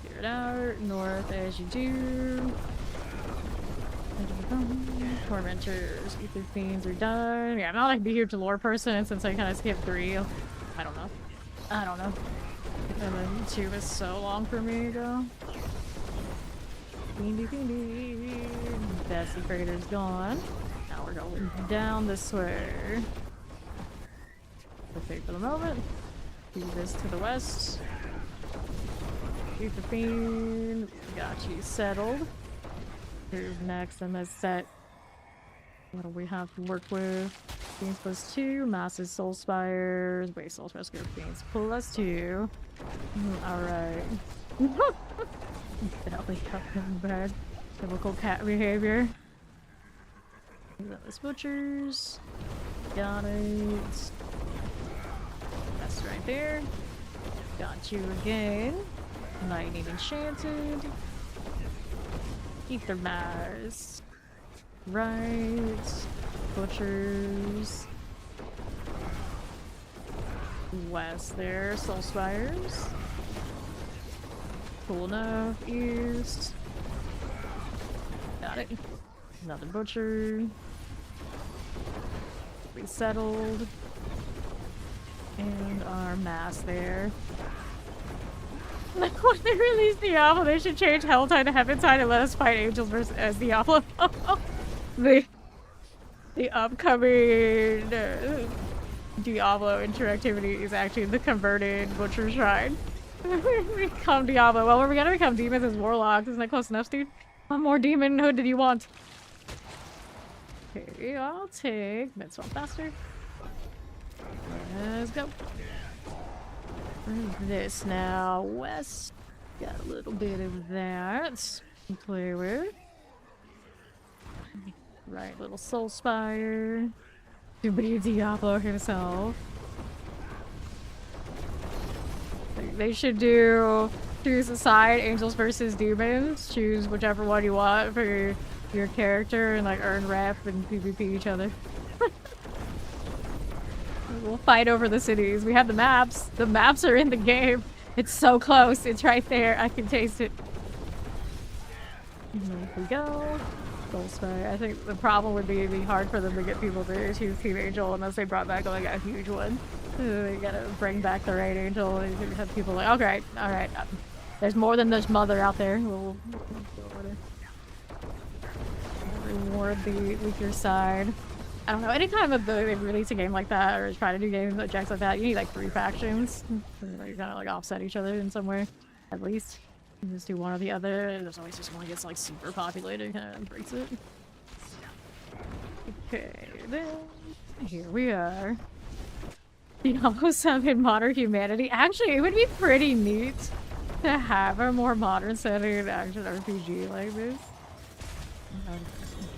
Figure it out. North as you do. Tormentors, Ether Fiends are done. Yeah, I'm not like be here to lore person since I kind of skipped 3. I don't know. And then 2 is so long for me ago. Fiendy. Bessie Crater's gone. Now we're going down this way. Okay, for the moment. Do this to the west. Ether Fiend. Got you settled. Here's next in this set. What do we have to work with? Fiends +2, Massive Soul Spires. Wait, Soul Spires go Fiends +2. Alright. Definitely coming bad. Typical cat behavior. This Butchers. Got it. That's right there. Got you again. Lightning Enchanted. Ether Mars. Right. Butchers. West there. Soul Spires. Cool enough. East. Got it. Another Butcher. Resettled. And our mass there. When they release Diablo, they should change Helltide to Heaventide and let us fight angels versus Diablo. The upcoming Diablo interactivity is actually the converted Butcher Shrine. We become Diablo. Well, we're gonna become demons as warlocks. Isn't that close enough, dude? What more demonhood did you want? Okay, I'll take Midswell faster. Let's go. This now, west. Got a little bit of that to play with. Right, little Soul Spire. To be Diablo himself. They should do Choose a side, angels versus demons. Choose whichever one you want for your character and like earn rep and PvP each other. We'll fight over the cities. We have the maps. The maps are in the game. It's so close. It's right there. I can taste it. There we go. Gold Spy. I think the problem would be it'd be hard for them to get people to choose Team Angel unless they brought back like a huge one. They gotta bring back the right angel and have people like, okay, alright. There's more than this mother out there. We'll reward the weaker side. I don't know, anytime they release a game like that or try to do game objects like that, you need like 3 factions. They kind of like offset each other in some way, at least. You just do one or the other. There's always just one that gets like super populated, kind of breaks it. Okay, then here we are. Diablo 7 Modern Humanity. Actually, it would be pretty neat to have a more modern setting action RPG like this.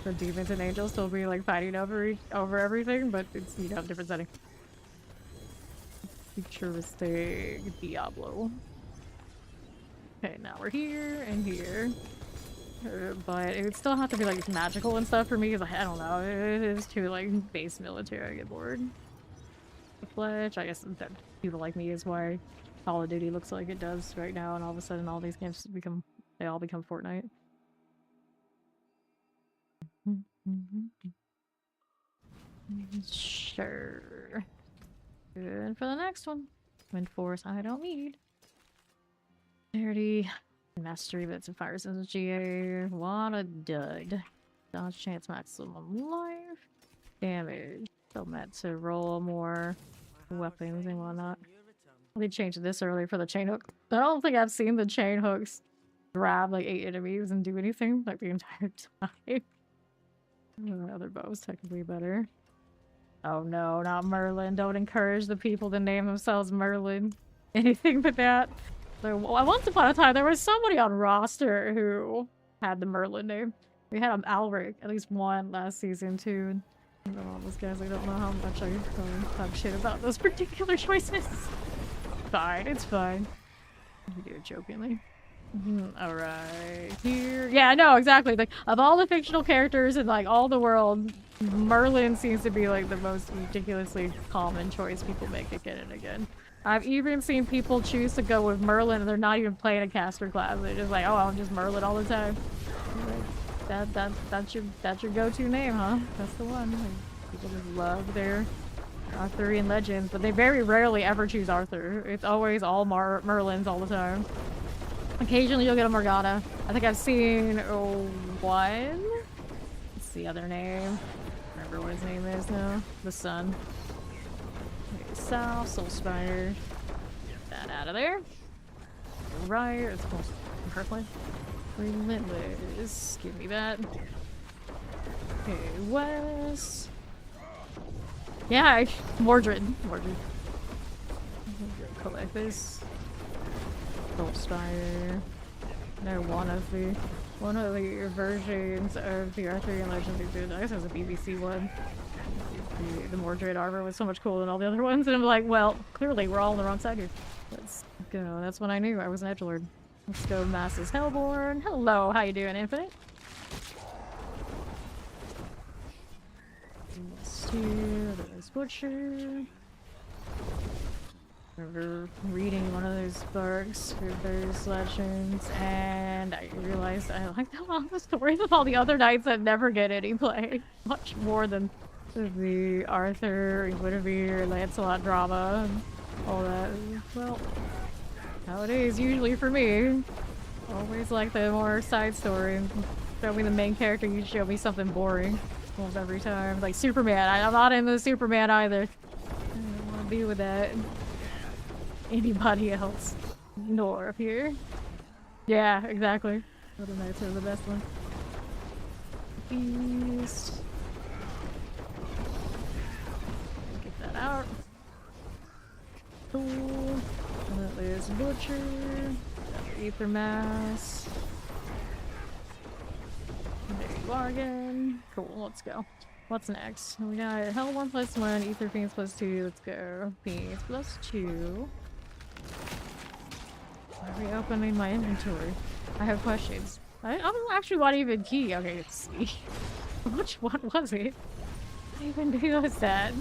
The demons and angels still be like fighting over everything, but it's, you know, different setting. Futuristic Diablo. Okay, now we're here and here. But it would still have to be like magical and stuff for me because I don't know, it is too like base military. I get bored. The Fletch, I guess that people like me is why Call of Duty looks like it does right now, and all of a sudden all these games they all become Fortnite. Sure. Good for the next one. Wind Force, I don't need. 30. Mastery bits and fire resistance GA. What a dud. Dodge chance maximum life. Damage. So meant to roll more weapons and whatnot. They changed this earlier for the chain hook. I don't think I've seen the chain hooks grab like 8 enemies and do anything like the entire time. The other bow's technically better. Oh no, not Merlin. Don't encourage the people to name themselves Merlin. Anything but that. So, once upon a time, there was somebody on roster who had the Merlin name. We had Alric, at least one last season too. And all those guys, I don't know how much I talk shit about those particular choices. Fine, it's fine. We do it jokingly. Alright, here. Yeah, no, exactly. Like, of all the fictional characters in like all the world, Merlin seems to be like the most ridiculously common choice people make again and again. I've even seen people choose to go with Merlin and they're not even playing a caster class. They're just like, oh, I'm just Merlin all the time. Like, that's your go-to name, huh? That's the one. Like, people just love their Arthurian legends, but they very rarely ever choose Arthur. It's always all Merlins all the time. Occasionally you'll get a Morgana. I think I've seen one. What's the other name? I don't remember what his name is now. The Sun. South, Soul Spire. Get that out of there. Right, it's most perfect. Relentless. Give me that. Okay, west. Yeah, Mordred. Collect this. Soul Spire. They're one of the versions of the Arthurian legends we did. I guess it was a BBC one. The Mordred armor was so much cooler than all the other ones, and I'm like, well, clearly we're all on the wrong side here. Let's go. That's when I knew I was an edgelord. Let's go, Masses Hellborn. Hello, how you doing, Infinite? Let's do this Butcher. We're reading one of those books for those legends, and I realized I like the stories of all the other knights that never get any play. Much more than the Arthur, Guinevere, Lancelot drama, and all that. Well, how it is usually for me. Always like the more side story. Show me the main character, you show me something boring. Almost every time. Like Superman. I'm not into Superman either. I don't want to be with that. Anybody else. Nor up here. Yeah, exactly. Little Knights are the best one. Beast. Get that out. Cool. That is Butcher. Ether Mass. There you are again. Cool, let's go. What's next? We got Hell 1 plus 1, Ether Fiends plus 2. Let's go. Fiends plus 2. Reopening my inventory. I have questions. I don't actually want to even key. Okay, let's see. Which one was it? What even was that?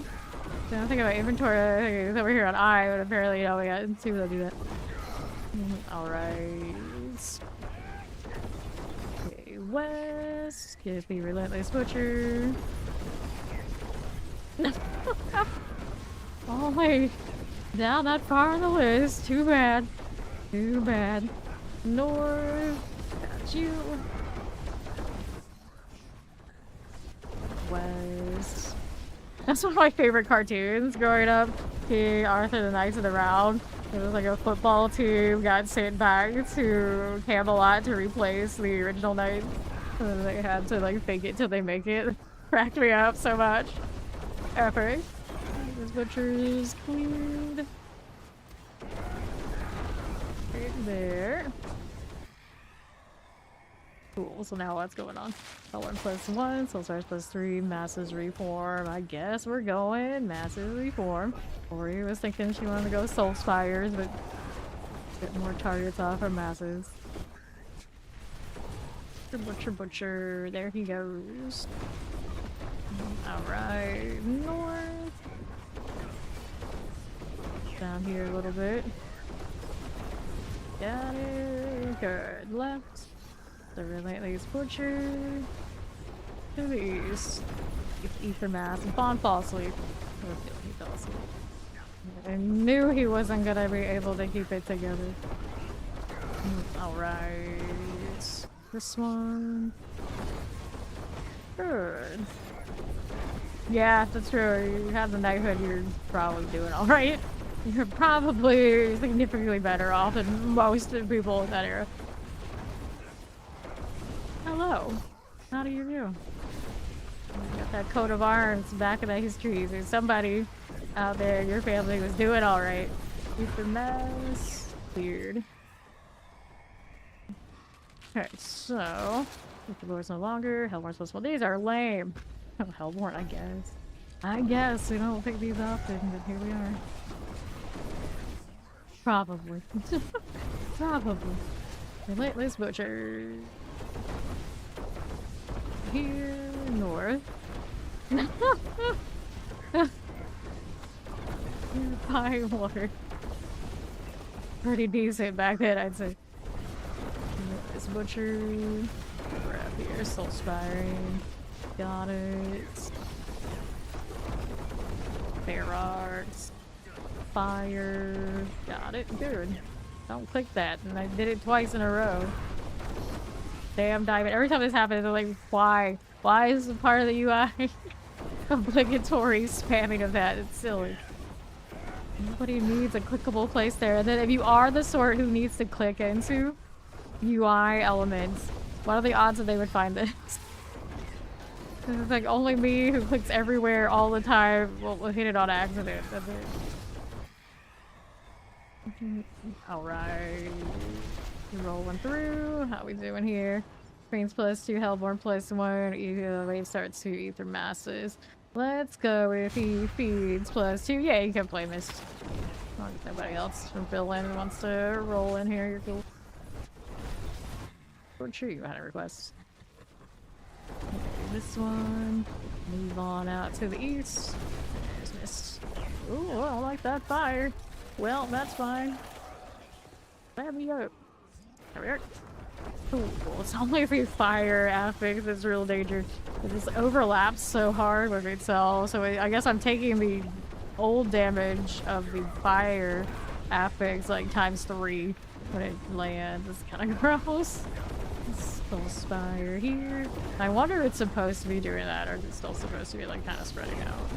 I don't think about inventory. I think it's over here on I, but apparently, we got two that do that. Alright. Okay, west. Get the relentless butcher. Oh my. Down that far on the list. Too bad. Too bad. North. Got you. West. That's one of my favorite cartoons growing up. King Arthur the Knights of the Round. It was like a football team got sent back to Camelot to replace the original knights. And they had to like fake it till they make it. Cracked me up so much. Epic. This butcher's cleared. Right there. Cool, so now what's going on? L1 +1, Soul Stars +3, Masses Reform. I guess we're going Masses Reform. Ori was thinking she wanted to go Soul Spires, but get more targets off her Masses. Butcher, there he goes. Alright, north. Down here a little bit. Got it. Good. Left. The Relentless Butcher. To the east. Ether Mass. And Fawn fall asleep. He fell asleep. I knew he wasn't gonna be able to keep it together. Alright. This one. Good. Yeah, that's true. You have the knighthood, you're probably doing alright. You're probably significantly better off than most people in that era. Hello. How do you do? You got that coat of arms back in the histories. There's somebody out there, your family was doing alright. Keep the mess cleared. Okay, so if the Lord's no longer, Hellborn's possible. These are lame. Oh, Hellborn, I guess. I guess we don't pick these often, but here we are. Probably. Probably. Relentless Butcher. Here, north. High water. Pretty decent back then, I'd say. This butcher. Grab here, soul spiring. Got it. Bear arts. Fire. Got it. Good. Don't click that. And I did it twice in a row. Damn diamond. Every time this happens, I'm like, why? Why is the part of the UI obligatory spamming of that? It's silly. Nobody needs a clickable place there. And then if you are the sort who needs to click into UI elements, what are the odds that they would find this? It's like only me who clicks everywhere all the time will hit it on accident. That's it. Alright. Rolling through. How we doing here? Queens +2, Hellborn +1. Either wave starts 2 ether masses. Let's go with he feeds +2. Yeah, you can play Mist. As long as nobody else from villain wants to roll in here, you're cool. I'm sure you had a request. Okay, this one. Move on out to the east. There's Mist. Ooh, I don't like that fire. Well, that's fine. Grab me up. There we are. Cool. It's only if we fire affix it's real danger. It just overlaps so hard with itself. So I guess I'm taking the old damage of the fire affix like ×3 when it lands. It's kind of gross. Still spire here. I wonder if it's supposed to be doing that or is it still supposed to be like kind of spreading out.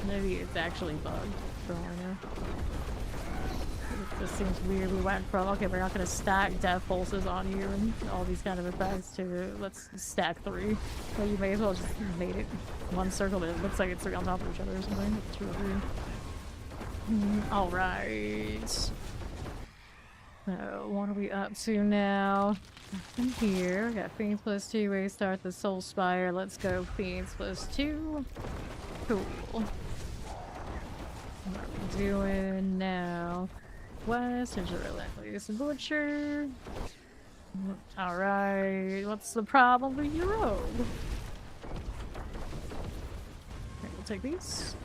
Maybe it's actually bugged for all I know. It just seems weird. We went from, okay, we're not going to stack death pulses on you and all these kind of effects to let's stack 3. So you may as well just made it one circle that it looks like it's 3 on top of each other or something. It's really weird. Alright. So, what are we up to now? Nothing here. We got Fiends +2. We start the Soul Spire. Let's go Fiends +2. Cool. What are we doing now? west. Here's a relentless butcher. Alright, what's the problem with your road? Okay, we'll take these.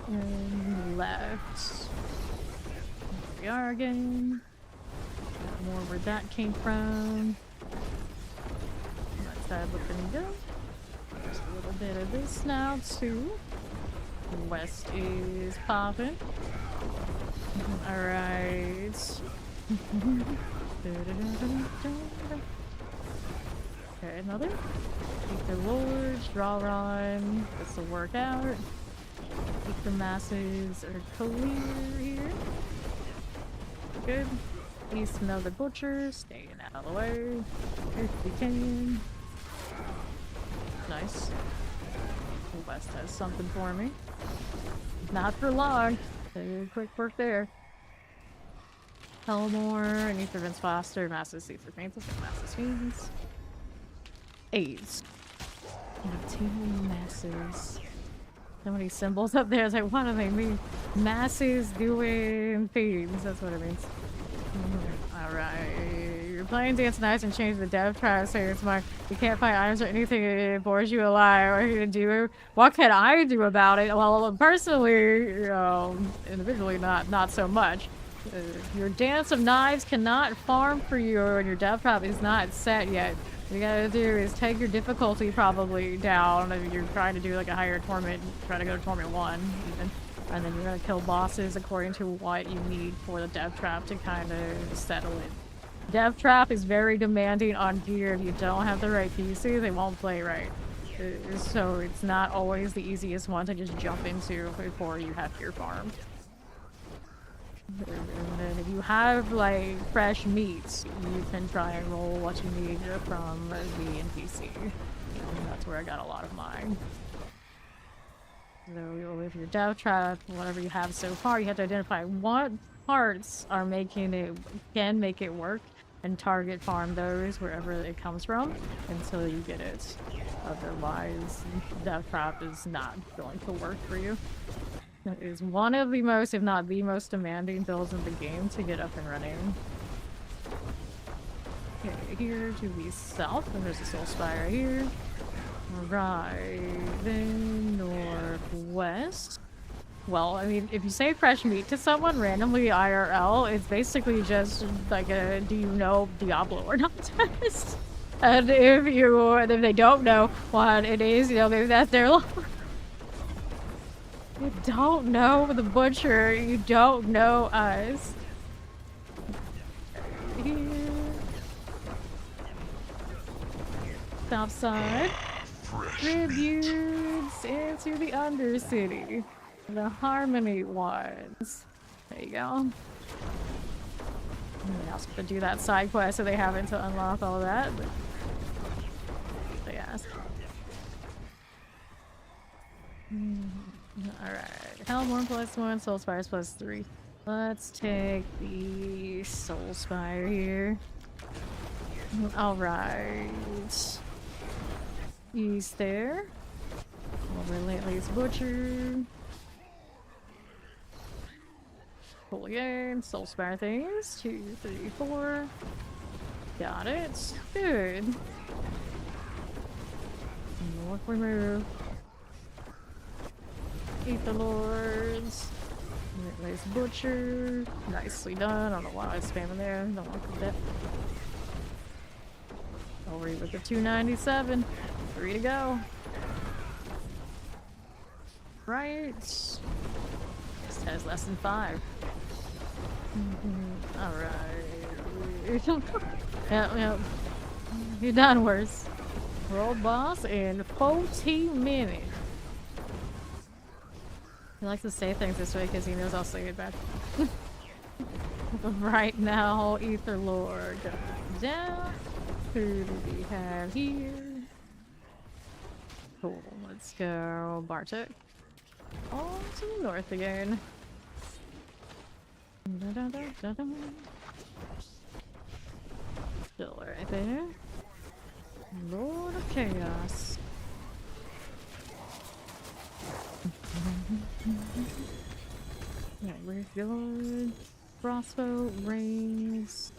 And left. Here we are again. Got more where that came from. That side looking good. There's a little bit of this now too. West is popping. Alright. Okay, another. Keep the lords, draw run. This will work out. Keep the masses are clear here. Good. East another butcher, staying out of the way. If we can. Nice. The west has something for me. Not for long. Quick work there. Helmore, and Ether Vince Foster, Massive Seeds for Paints, Massive Fiends. AIDS. 18 masses. So many symbols up there. It's like, what do they mean? Masses doing things. That's what it means. Alright. You're playing Dance Nights and change the dev tribe so it's smart. You can't find items or anything, it bores you alive. What are you gonna do? What can I do about it? Well, personally, you know, individually, not so much. Your Dance of Knives cannot farm for you, and your dev tribe is not set yet. What you gotta do is take your difficulty probably down if you're trying to do like a higher torment, try to go to torment 1 even. And then you're gonna kill bosses according to what you need for the dev trap to kind of settle it. Dev trap is very demanding on gear. If you don't have the right PC, they won't play right. So it's not always the easiest one to just jump into before you have your farm. And then if you have like fresh meats, you can try and roll what you need from the NPC. And that's where I got a lot of mine. So with your dev trap, whatever you have so far, you have to identify what parts are making it, can make it work, and target farm those wherever it comes from until you get it. Otherwise, dev trap is not going to work for you. It is one of the most, if not the most demanding builds in the game to get up and running. Okay, here to the south, and there's a soul spire here. Right, then northwest. Well, I mean, if you say fresh meat to someone randomly IRL, it's basically just like a, do you know Diablo or not test? And if they don't know what it is, you know, maybe that's their law. You don't know the butcher, you don't know us. Here. South side. Tributes into the Undercity. The Harmony ones. There you go. And I also have to do that side quest so they haven't to unlock all of that. But they ask. Alright. Hellborn +1, Soul Spires +3. Let's take the Soul Spire here. Alright. He's there. Relentless Butcher. Full game. Soul Spire things. 2, 3, 4. Got it. Good. North we move. Eat the Lords. Relentless Butcher. Nicely done. I don't know why I was spamming there. Don't want that. Over with the 297. 3 to go. Right. This has less than 5. Alright. Yep. You've done worse. World boss in 14 minutes. He likes to say things this way because he knows I'll say it back. Right now, Ether Lord goes down. Who do we have here? Cool, let's go Bartek. On to the north again. Still right there. Lord of Chaos. Yeah, we're good. crossbow, rings.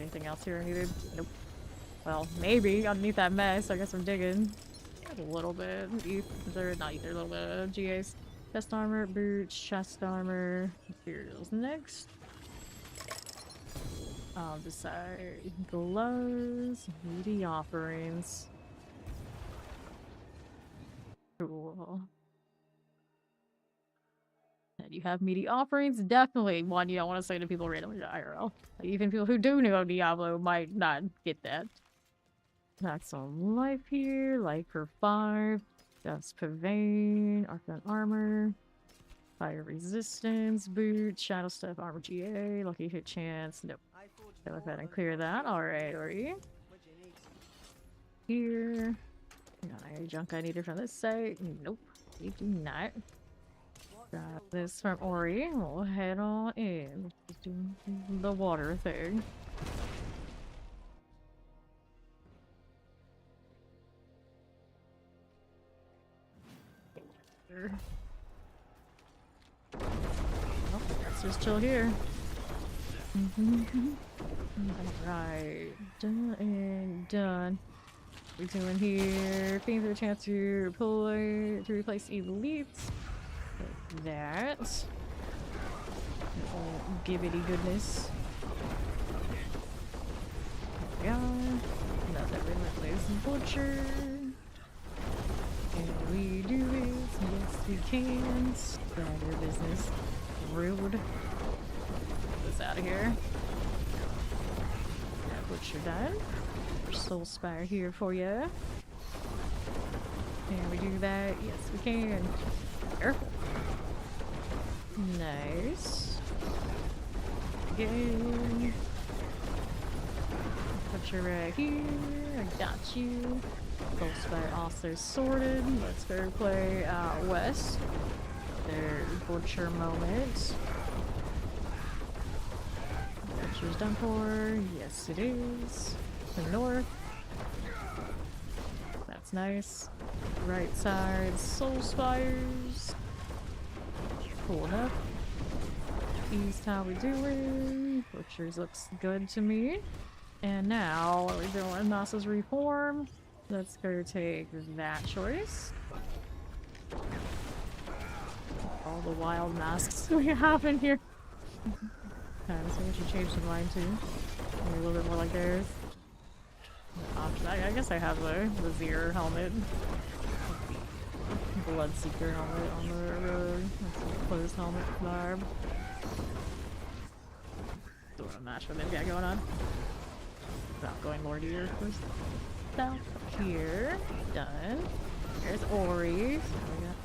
Anything else here needed? Nope. Well, maybe underneath that mess. I guess I'm digging. A little bit. Not either, a little bit of GAs. Chest armor, boots, chest armor, materials next. I'll decide gloves, meaty offerings. Cool. And you have meaty offerings, definitely one you don't want to say to people randomly to IRL. Like, even people who do know Diablo might not get that. Got some life here, life for 5. That's Pavane, Arcane Armor, Fire Resistance, Boots, Shadow Stuff, Armor GA, Lucky Hit Chance. Nope. Go ahead and clear that. Alright, here. Got any junk I needed from this site? Nope. We do not. Got this from Ori. We'll head on in. Just doing the water thing. Oh, let's just chill here. Alright, done and done. We're doing here. Paying for the chance to replace elites. Like that. Oh, gibbity goodness. There we go. Another relentless butcher. And we do this. Yes, we can. Bad your business. Rude. Get this out of here. That butcher done. Soul Spire here for you. Can we do that? Yes, we can. Careful. Nice. Again. Put you right here. I got you. Soul Spire also sorted. Let's go play out west. There's butcher moment. Butcher's done for. Yes, it is. The north. That's nice. Right side, Soul Spires. Cool enough. East, how we doing? Butchers looks good to me. And now, what are we doing? Nasa's Reform. Let's go take that choice. All the wild masks we have in here. Okay, so we should change the line too. Maybe a little bit more like theirs. I guess I have the Zir helmet. Bloodseeker helmet on the road. That's a closed helmet barb. Don't want to match what they've got going on. Without going more to your first. South here. Done. There's Ori. So we got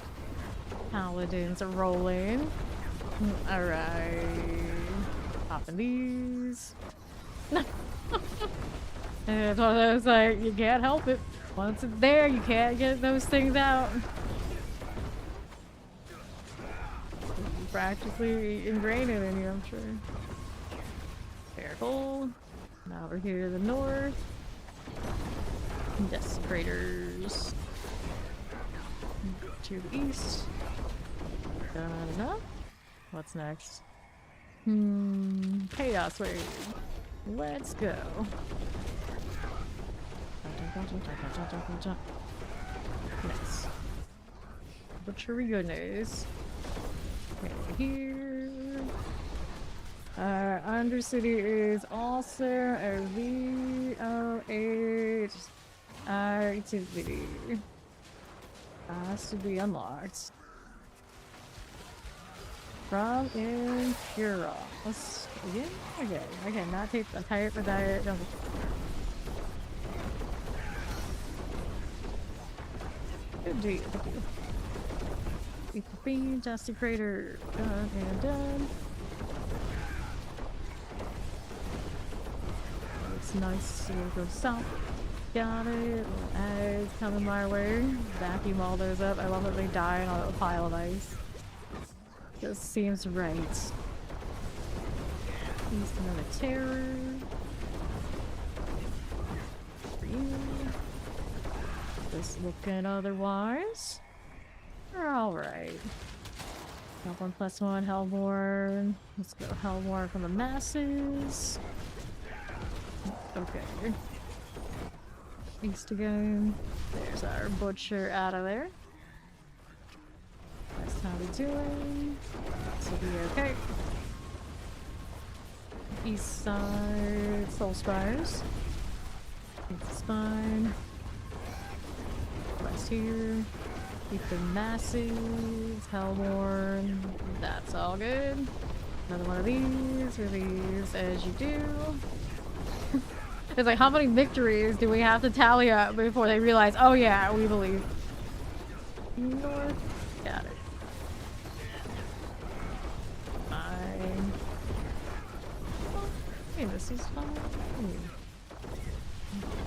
Paladins rolling. Alright. Popping these. And it's one of those, like, you can't help it. Once it's there, you can't get those things out. Practically ingrained it in you, I'm sure. Careful. Now we're here to the north. Desecrators. To the east. Done enough. What's next? Chaos Wave. Let's go. Nice. Butchery goodness. Okay, here. Undercity is also a V08 activity. Has to be unlocked. From Impuros. Again? Okay, I cannot take the type of diet. No. Good deal. Eat the bean, Desecrator. Done and done. It's nice to go south. Got it. Eggs coming my way. Vacuum all those up. I love that they die on a pile of ice. Just seems right. East another terror. Just looking otherwise. We're alright. Hellborn +1, Hellborn. Let's go Hellborn from the masses. Okay. East again. There's our butcher out of there. That's how we doing. This will be okay. East side, Soul Spires. East spine. West here. Keep the masses. Hellborn. That's all good. Another one of these, or these, as you do. It's like, how many victories do we have to tally up before they realize, oh yeah, we believe. North. Got it. Fine. Oh, hey, this is fine.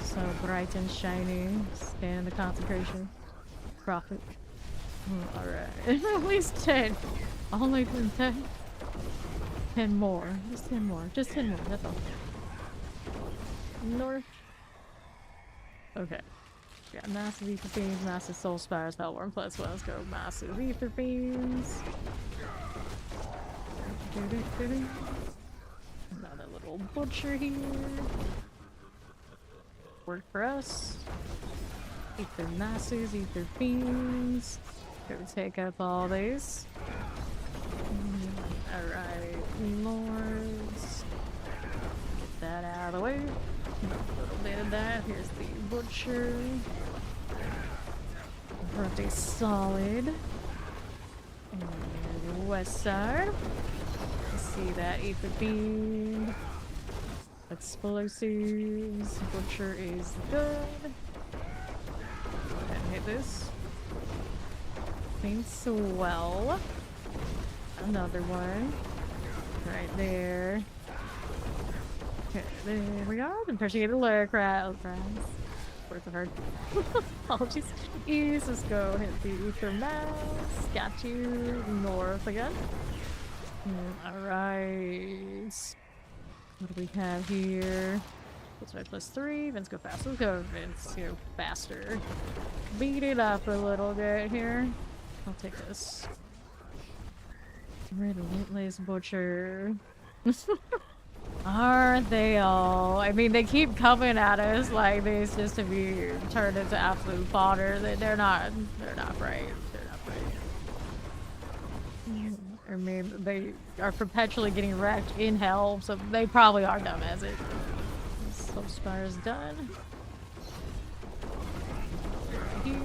So bright and shiny. Stand the concentration. Profit. Alright. At least 10. Only 10. 10 more. Just 10 more. Just 10 more. That's all. North. Okay. Yeah, massive ether fiends, massive soul spires, Hellborn +1. Let's go massive ether fiends. Another little butcher here. Work for us. Ether masses, ether fiends. Go take up all these. Alright, lords. Get that out of the way. A little bit of that. Here's the butcher. Pretty solid. And west side. See that ether fiend. Explosives. Butcher is good. Go ahead and hit this. Fiend swell. Another one. Right there. Okay, there we are. Appreciate the lure crowd. Worth of hard. Apologies. East, let's go hit the ether mass. Got you. North again. Alright. What do we have here? Let's right +3. Vince, go faster. Let's go, Vince. Go faster. Beat it up a little bit here. I'll take this. Relentless butcher. Aren't they all? I mean, they keep coming at us like this just to be turned into absolute fodder. They're not right. They're not right. I mean, they are perpetually getting wrecked in hell, so they probably are dumb as it. Soul Spire's done. Here,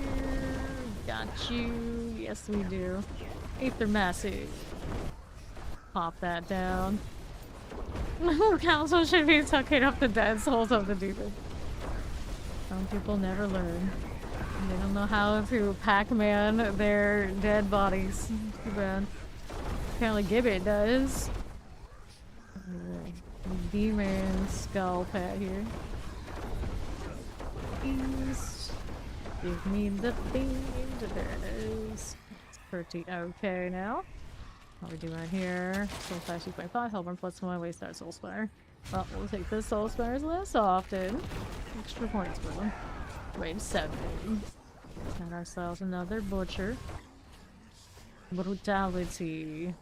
got you. Yes, we do. Aether Massive. Pop that down. Council should be sucking up the dead souls of the demon. Some people never learn. They don't know how to Pac-Man their dead bodies. Too bad. Apparently Gibbet does. Demon skull pad here. East. Give me the thing. There it is. It's pretty okay now. What are we doing here? Soul Spire 2.5, Hellborn +1, waste our Soul Spire. Well, we'll take the Soul Spires less often. Extra points for them. Wave 7. Got ourselves another butcher. Brutality.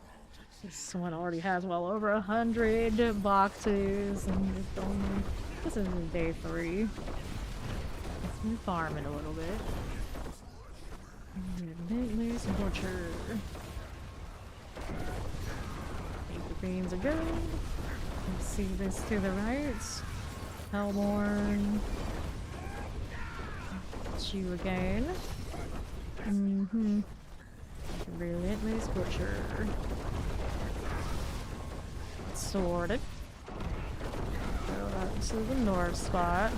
This one already has well over 100 boxes, and it's only, this is day 3. Let's be farming a little bit. Relentless butcher. Ether fiends are good. Let's see this to the right. Hellborn. It's you again. Relentless butcher. Sorted. So this is the north spot.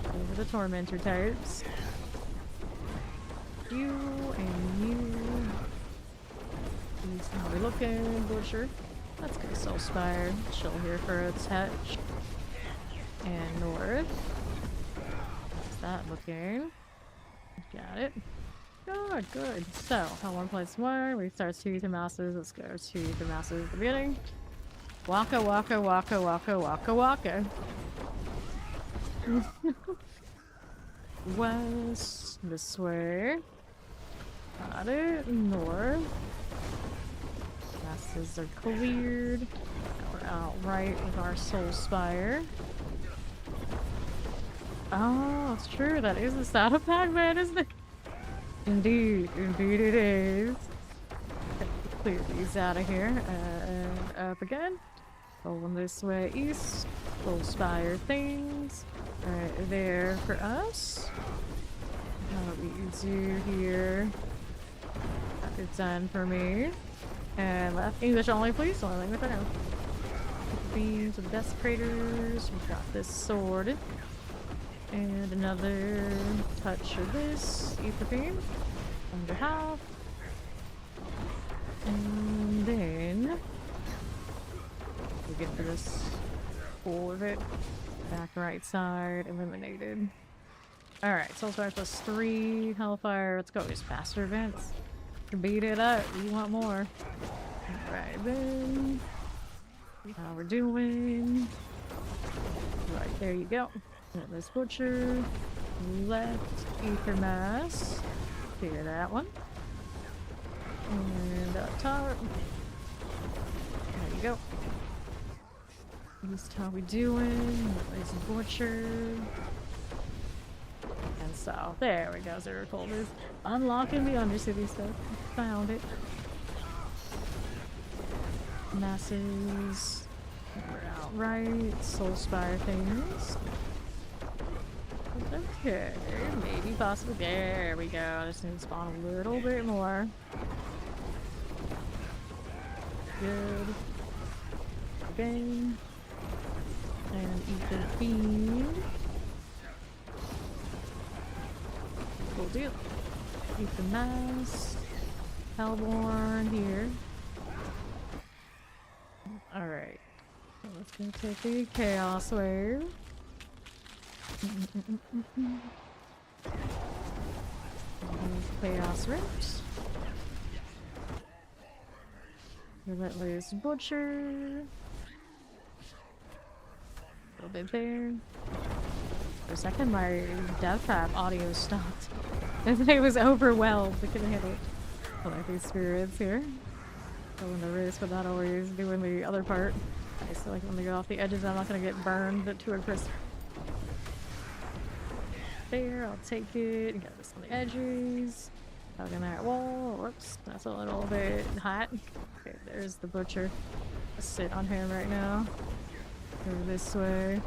Over the tormentor types. You and you. How we looking, butcher? Let's go Soul Spire. Chill here for a touch. And north. How's that looking? Got it. Good, good. So, Hellborn +1. We start 2 ether masses. Let's go 2 ether masses at the beginning. Waka waka waka waka waka waka. West, this way. Got it. North. Passes are cleared. Now we're outright with our Soul Spire. Oh, it's true. That is the sound of Pac-Man, isn't it? Indeed. Indeed it is. Clear these out of here. And up again. Going this way east. Soul Spire things. Right there for us. What we do here. It's done for me. And left. English only, please. Only language I know. Beams of desecrators. We've got this sword. And another touch of this. Ether beam. Under half. And then we get to this full of it. Back right side. Eliminated. Alright, Soul Spire plus 3. Hellfire. Let's go. Just faster events. Beat it up. You want more. Alright then. How we're doing. Right, there you go. This butcher. Left. Ether mass. Clear that one. And up top. There you go. East, how we doing? There's a butcher. And south. There we go. Zero folders. Unlocking the Undercity stuff. Found it. Masses. We're outright. Soul Spire things. Okay. Maybe possibly. There we go. Just need to spawn a little bit more. Good. Again. And eat the feed. Cool deal. Eat the mass. Hellborn here. Alright. So let's go take the Chaos Wave. Chaos Rift. Relentless Butcher. A little bit there. For a second, my death trap audio stopped. It was overwhelmed. I couldn't handle it. I like these spirits here. Going the risk, but not always doing the other part. I still like when they go off the edges. I'm not gonna get burned too impressed. There, I'll take it. Got this on the edges. Hugging that wall. Whoops, that's a little bit hot. Okay, there's the butcher. Let's sit on him right now. Go this way.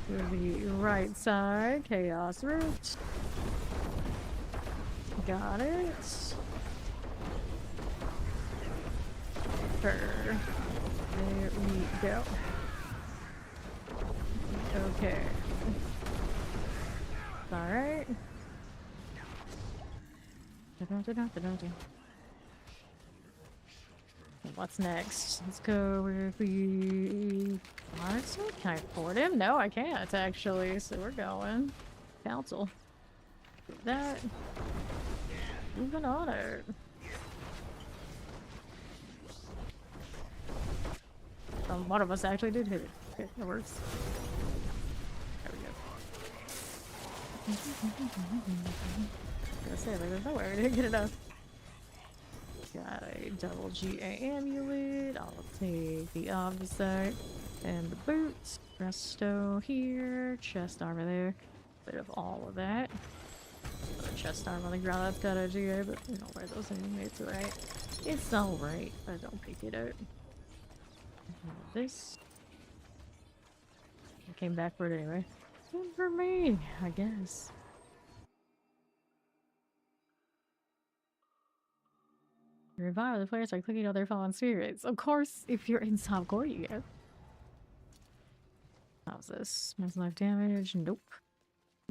To the right side. Chaos Root. Got it. There we go. Okay. Alright. What's next? Let's go with the... Honestly, can I afford him? No, I can't actually, so we're going. Council. Do that. Moving on it. One of us actually did hit it. Okay, that works. There we go. I was gonna say, like, there's no way we didn't get enough. Got a double GA amulet. I'll take the opposite. And the boots. Resto here. Chest armor there. Bit of all of that. Another chest armor on the ground. That's got a GA, but we don't wear those anymore. It's alright. It's alright. I don't pick it out. This. I came back for it anyway. Good for me, I guess. Revive the players by clicking on their fallen spirits. Of course, if you're in Softcore, you get. How's this? Makes life damage? Nope.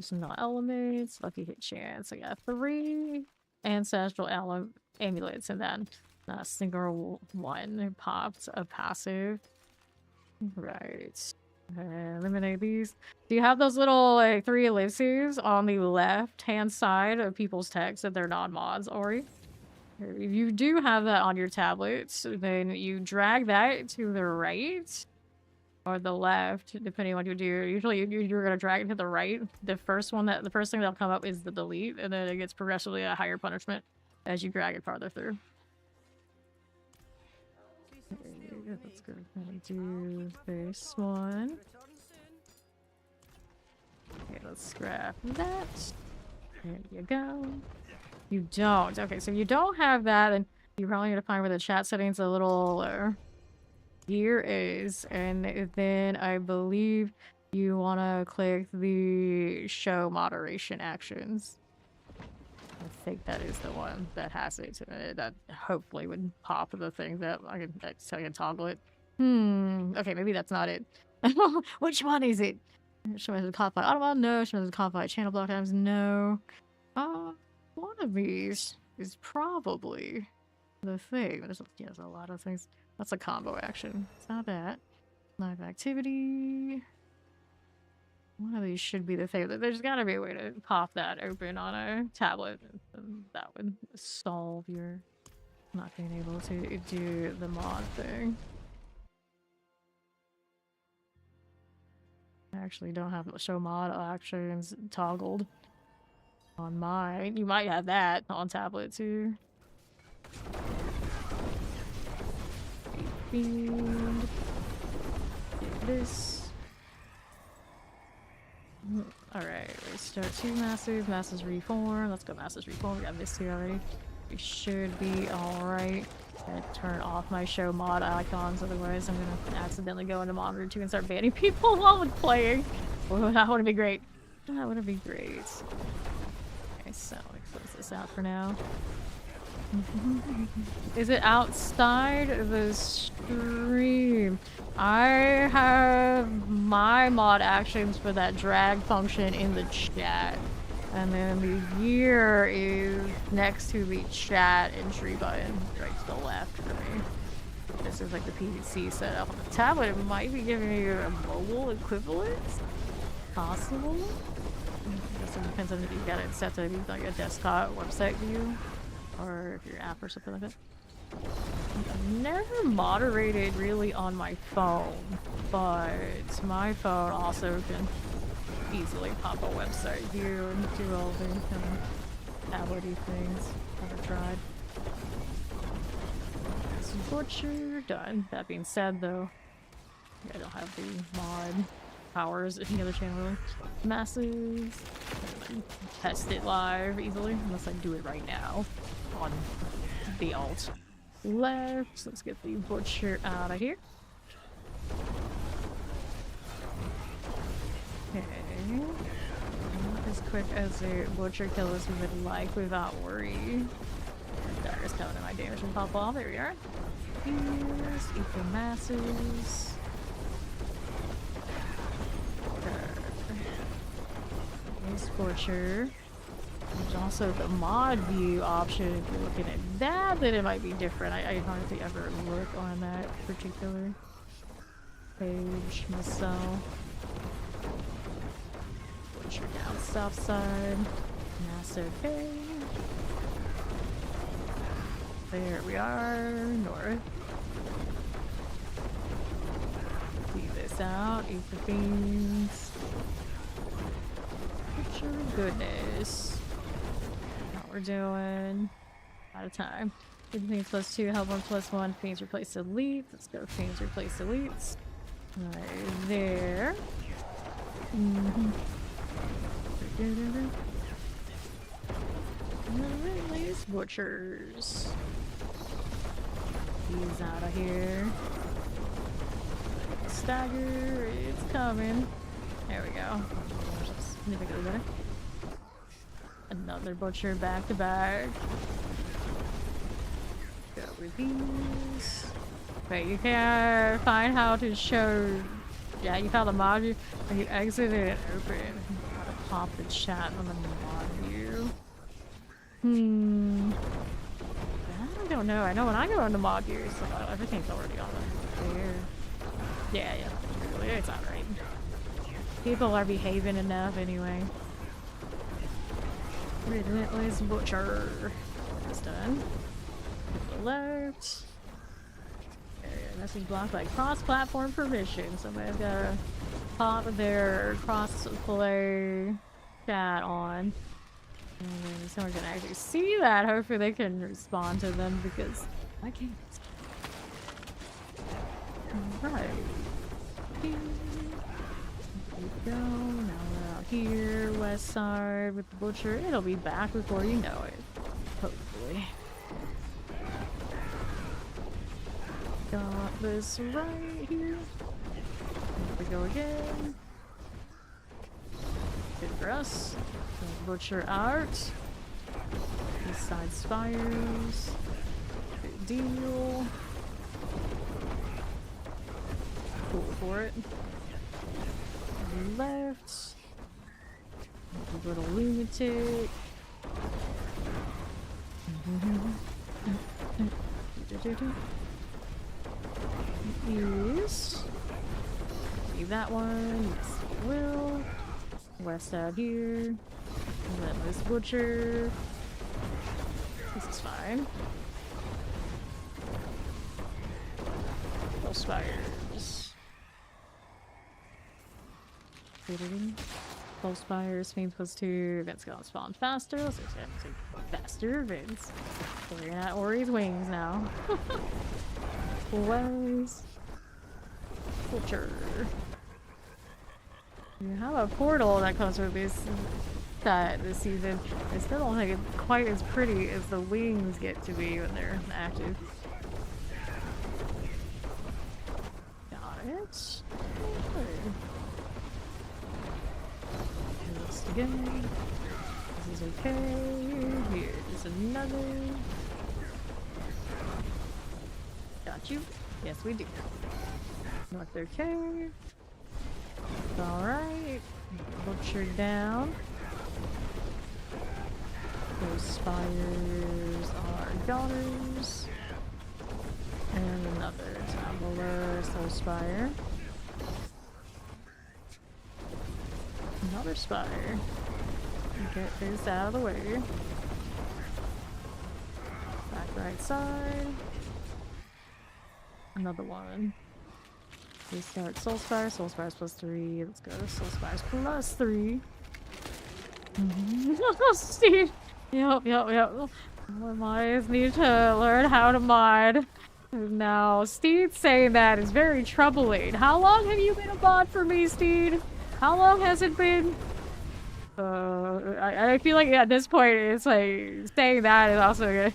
Some elements. Lucky hit chance. I got 3 ancestral amulets, and then a single one popped a passive. Right. Eliminate these. Do you have those little like 3 ellipses on the left hand side of people's text if they're non-mods, Ori? If you do have that on your tablets, then you drag that to the right or the left, depending on what you do. Usually you're gonna drag it to the right. The first thing that'll come up is the delete, and then it gets progressively a higher punishment as you drag it farther through. let's go ahead and do this one. Okay, let's scrap that. There you go. You don't. Okay, so you don't have that, and you're probably gonna find where the chat settings a little here is, and then I believe you want to click the show moderation actions. I think that is the one that has it. That hopefully would pop the thing that I can toggle it. Okay, maybe that's not it. Which one is it? Show me the codified automod? No. Show me the codified channel block times? No. One of these is probably the thing. There's a lot of things. That's a combo action. It's not that. Live activity. One of these should be the thing. There's gotta be a way to pop that open on a tablet. And that would solve your not being able to do the mod thing. I actually don't have show mod actions toggled on mine. You might have that on tablet too. Fiend. This. Alright, restart 2 masses. Masses reform. Let's go masses reform. We got this here already. We should be alright. Gonna turn off my show mod icons, otherwise I'm gonna accidentally go into monitor 2 and start banning people while I'm playing. Oh, that would be great. That would be great. Okay, so let me close this out for now. Is it outside the stream? I have my mod actions for that drag function in the chat. And then the year is next to the chat entry button, right to the left for me. This is like the PVC setup on the tablet. It might be giving you a mobile equivalent. Possible. I guess it depends on if you got it set to like a desktop website view, or if your app or something like that. I've never moderated really on my phone, but my phone also can easily pop a website view and do all the kind of tablet-y things. Never tried. Butcher done. That being said, though, I don't have the mod powers any other channel really. Masses. Test it live easily, unless I do it right now on the alt left. So let's get the butcher out of here. Okay. Not as quick as a butcher kill as we would like without worry. Dagger's coming in my damage and pop off. There we are. Here's equal masses. This butcher. There's also the mod view option. If you're looking at that, then it might be different. I hardly ever look on that particular page myself. Butcher down south side. Massive okay. There we are, north. Leave this out, eat the beans. Butcher goodness. What we're doing. Out of time. Fiends plus 2, help 1 plus 1. Fiends replace elite. Let's go Fiends replace elites. Right there. Release butchers. He's out of here. Stagger, it's coming. There we go. Significantly better. Another butcher back to back. Go with these. Wait, you can't find how to show. Yeah, you found the mod view. When you exit it and open, how to pop the chat on the mod view. I don't know. I know when I go into mod view, so everything's already on there. Yeah, it's alright. People are behaving enough anyway. Relentless butcher. That's done. To the left. Message blocked by cross-platform permission. Somebody's gotta pop their cross-play chat on. And then someone's gonna actually see that. Hopefully they can respond to them because I can't. Right. Here we go. Now we're out here, west side with the butcher. It'll be back before you know it. Hopefully. Got this right here. Here we go again. Good for us. Butcher out. These side spires. Big deal. Cool for it. Left. A little lunatic. East. Leave that one. Yes, we will. West out here. And then this butcher. This is fine. Those spires. Pulse spires means +2. Events gonna spawn faster. Let's just faster events. We're at Ori's wings now. West. Butcher. You have a portal that comes with this season. I still don't think it's quite as pretty as the wings get to be when they're active. Got it. Okay. This again. This is okay. Here's another. Got you. Yes, we do. North okay. Alright. Butcher down. Those spires are daughters. And another Tabula Soul Spire. Another spire. Get this out of the way. Back right side. Another one. We start Soul Spires +3. Let's go Soul Spires +3. Steve! Yep. Mods need to learn how to mod. Now, Steve saying that is very troubling. How long have you been a mod for me, Steve? How long has it been? I feel like at this point, it's like, saying that is also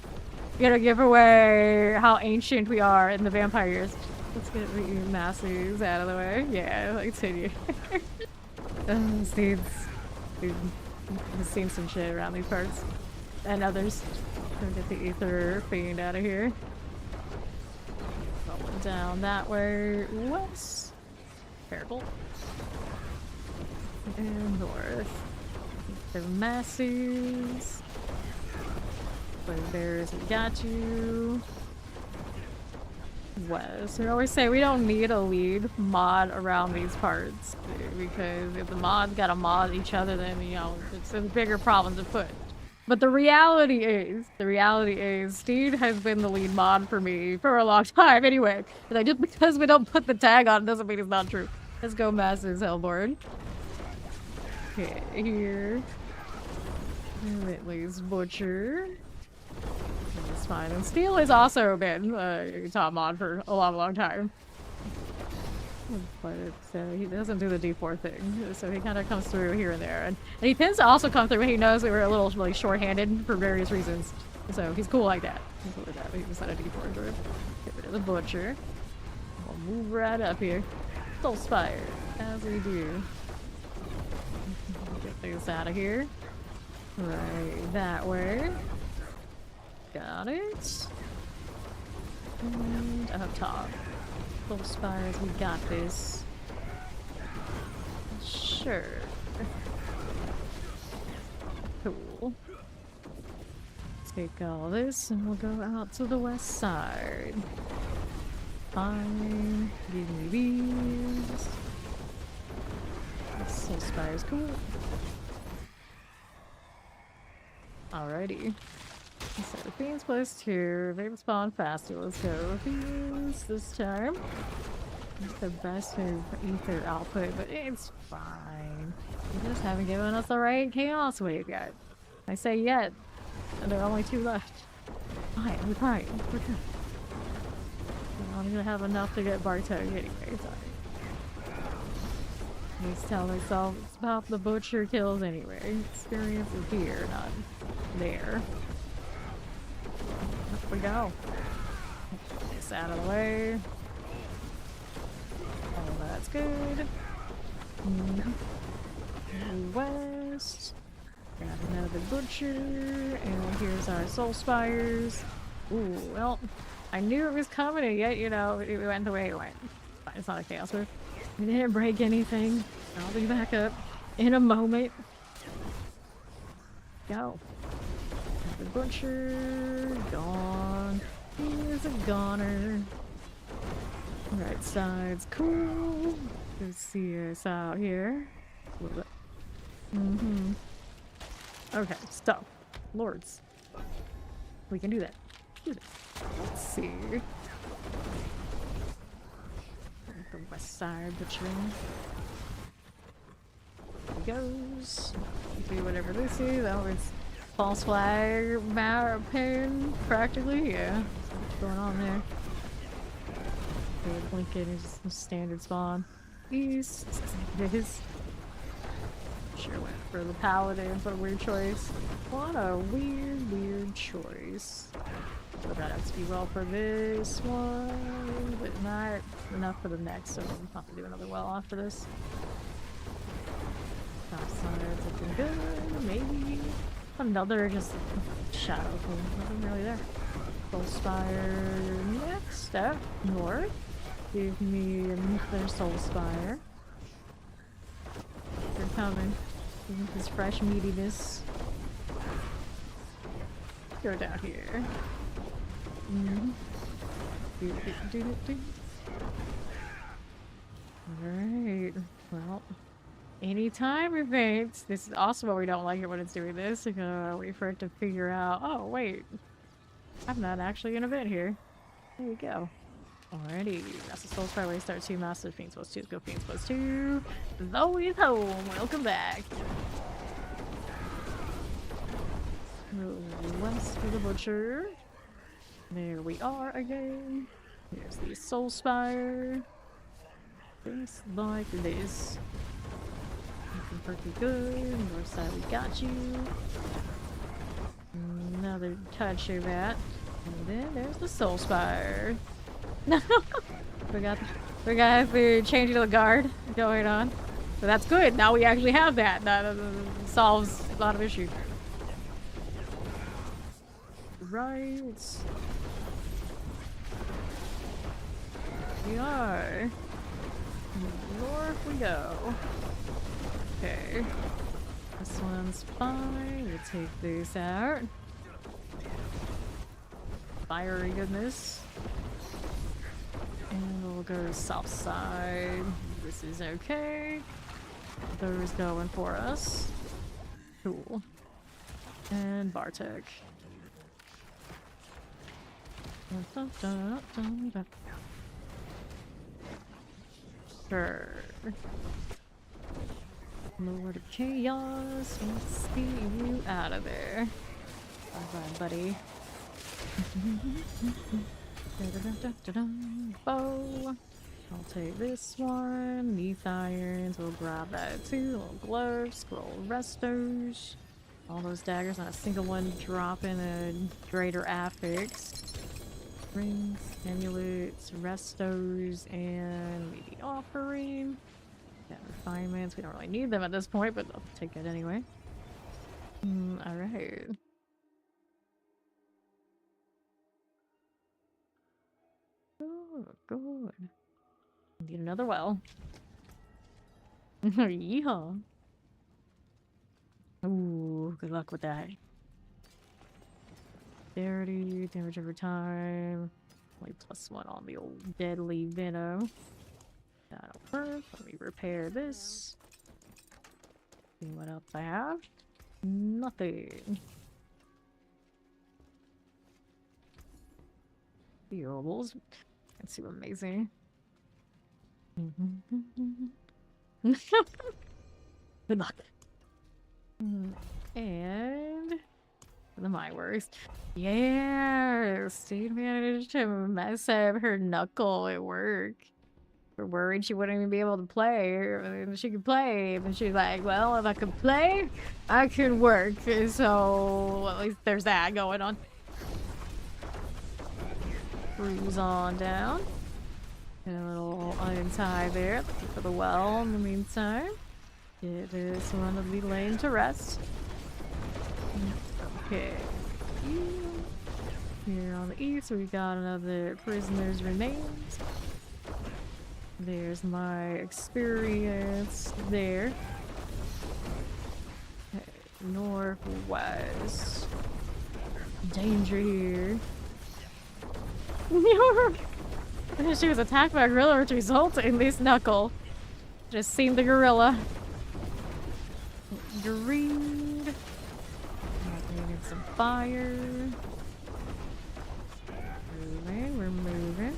gonna give away how ancient we are in the vampires. Let's get the masses out of the way. Yeah, like continue. Steve's seen some shit around these parts. And others. Gonna get the ether fiend out of here. Going down that way. West. Terrible. And north. The masses. But there's we got you. West. We always say we don't need a lead mod around these parts because if the mods gotta mod each other, then you know it's a bigger problem to put. But the reality is, Steve has been the lead mod for me for a long time anyway. Like just because we don't put the tag on doesn't mean it's not true. Let's go Masses Hellborn. Okay, here. Whitley's Butcher. It's fine. And Steel has also been top mod for a long time. But he doesn't do the D4 thing, so he kind of comes through here and there. And he tends to also come through when he knows we were a little like short-handed for various reasons. So he's cool like that. He's cool with that. He just had a D4 through. Get rid of the Butcher. We'll move right up here. Soul Spire, as we do. Get things out of here. Right that way. Got it. And up top. Full spires, we got this. Sure. Cool. Take all this and we'll go out to the west side. Fine. Give me these. Soul Spire's cool. Alrighty. So the Fiend's +2, they spawn faster. Let's go with these this time. It's the best of ether output, but it's fine. You just haven't given us the right chaos wave yet. I say yet, and there are only 2 left. Fine, we're fine. We're good. I'm gonna have enough to get Bartok anyway, so. Let's tell myself it's about the butcher kills anyway. Experience is here, not there. Up we go. Get this out of the way. Oh, that's good. West. Grab another butcher. And here's our soul spires. Ooh, well, I knew it was coming, and yet, you know, it went the way it went. Fine, it's not a chaos move. We didn't break anything. I'll be back up in a moment. Go. The butcher. Gone. Here's a goner. Right side's cool. Let's see us out here. A little bit. Okay, stop. Lords. We can do that. Do that. Let's see. The west side butchering. There he goes. Do whatever this is. Oh, it's false flag pin, practically. Yeah. What's going on there? Okay, Lincoln is just a standard spawn. East. It is. Sure went for the paladin. What a weird choice. What a weird choice. But that has to be well for this one, but not enough for the next, so we'll have to do another well after this. Top side's looking good, maybe. Another just shadow thing, nothing really there. Full spire next step, north. Give me another soul spire. They're coming. Give me this fresh meatiness. Go down here. Alright, well, anytime events. This is also why we don't like it when it's doing this. Wait for it to figure out, oh wait, I'm not actually an event here. There we go. Alrighty, that's the Soul Spire way start 2, Master Fiends plus 2, go Fiends plus 2. Zoe's home, welcome back. West for the butcher. There we are again. Here's the Soul Spire. Things like this. Looking pretty good. North side, we got you. Another touch of that. And then there's the Soul Spire. No! we got the changing of the guard going on. So that's good. Now we actually have that. That solves a lot of issues. Right. We are. North we go. Okay. This one's fine. We'll take this out. Fiery goodness. And we'll go south side. This is okay. Those going for us. Cool. And Bartek. Sure. Lord of Chaos, let's get you out of there. Bye-bye, buddy. Bow. I'll take this one. Neath irons, we'll grab that too. Little gloves, scroll restos. All those daggers, not a single one dropping a greater affix. Rings, amulets, restos, and maybe offering. Yeah, refinements. We don't really need them at this point, but I'll take it anyway. Alright. Oh, good. Need another well. Yeehaw. Ooh, good luck with that. Dexterity, damage over time. Only +1 on the old deadly venom. That'll work. Let me repair this. See what else I have. Nothing. Healables. That's super amazing. Good luck. And the mine works. Yes, dude managed to mess up her knuckle at work. We're worried she wouldn't even be able to play. And she could play, and she's like, well, if I could play, I can work. So at least there's that going on. Cruise on down. Get a little untie there for the well in the meantime. Get this one of the lane to rest. Okay. Here on the east, we got another prisoner's remains. There's my experience there. Okay, northwest. Danger here. She was attacked by a gorilla, which resulted in this knuckle. Just seen the gorilla. Greed. Needed some fire. Moving, we're moving.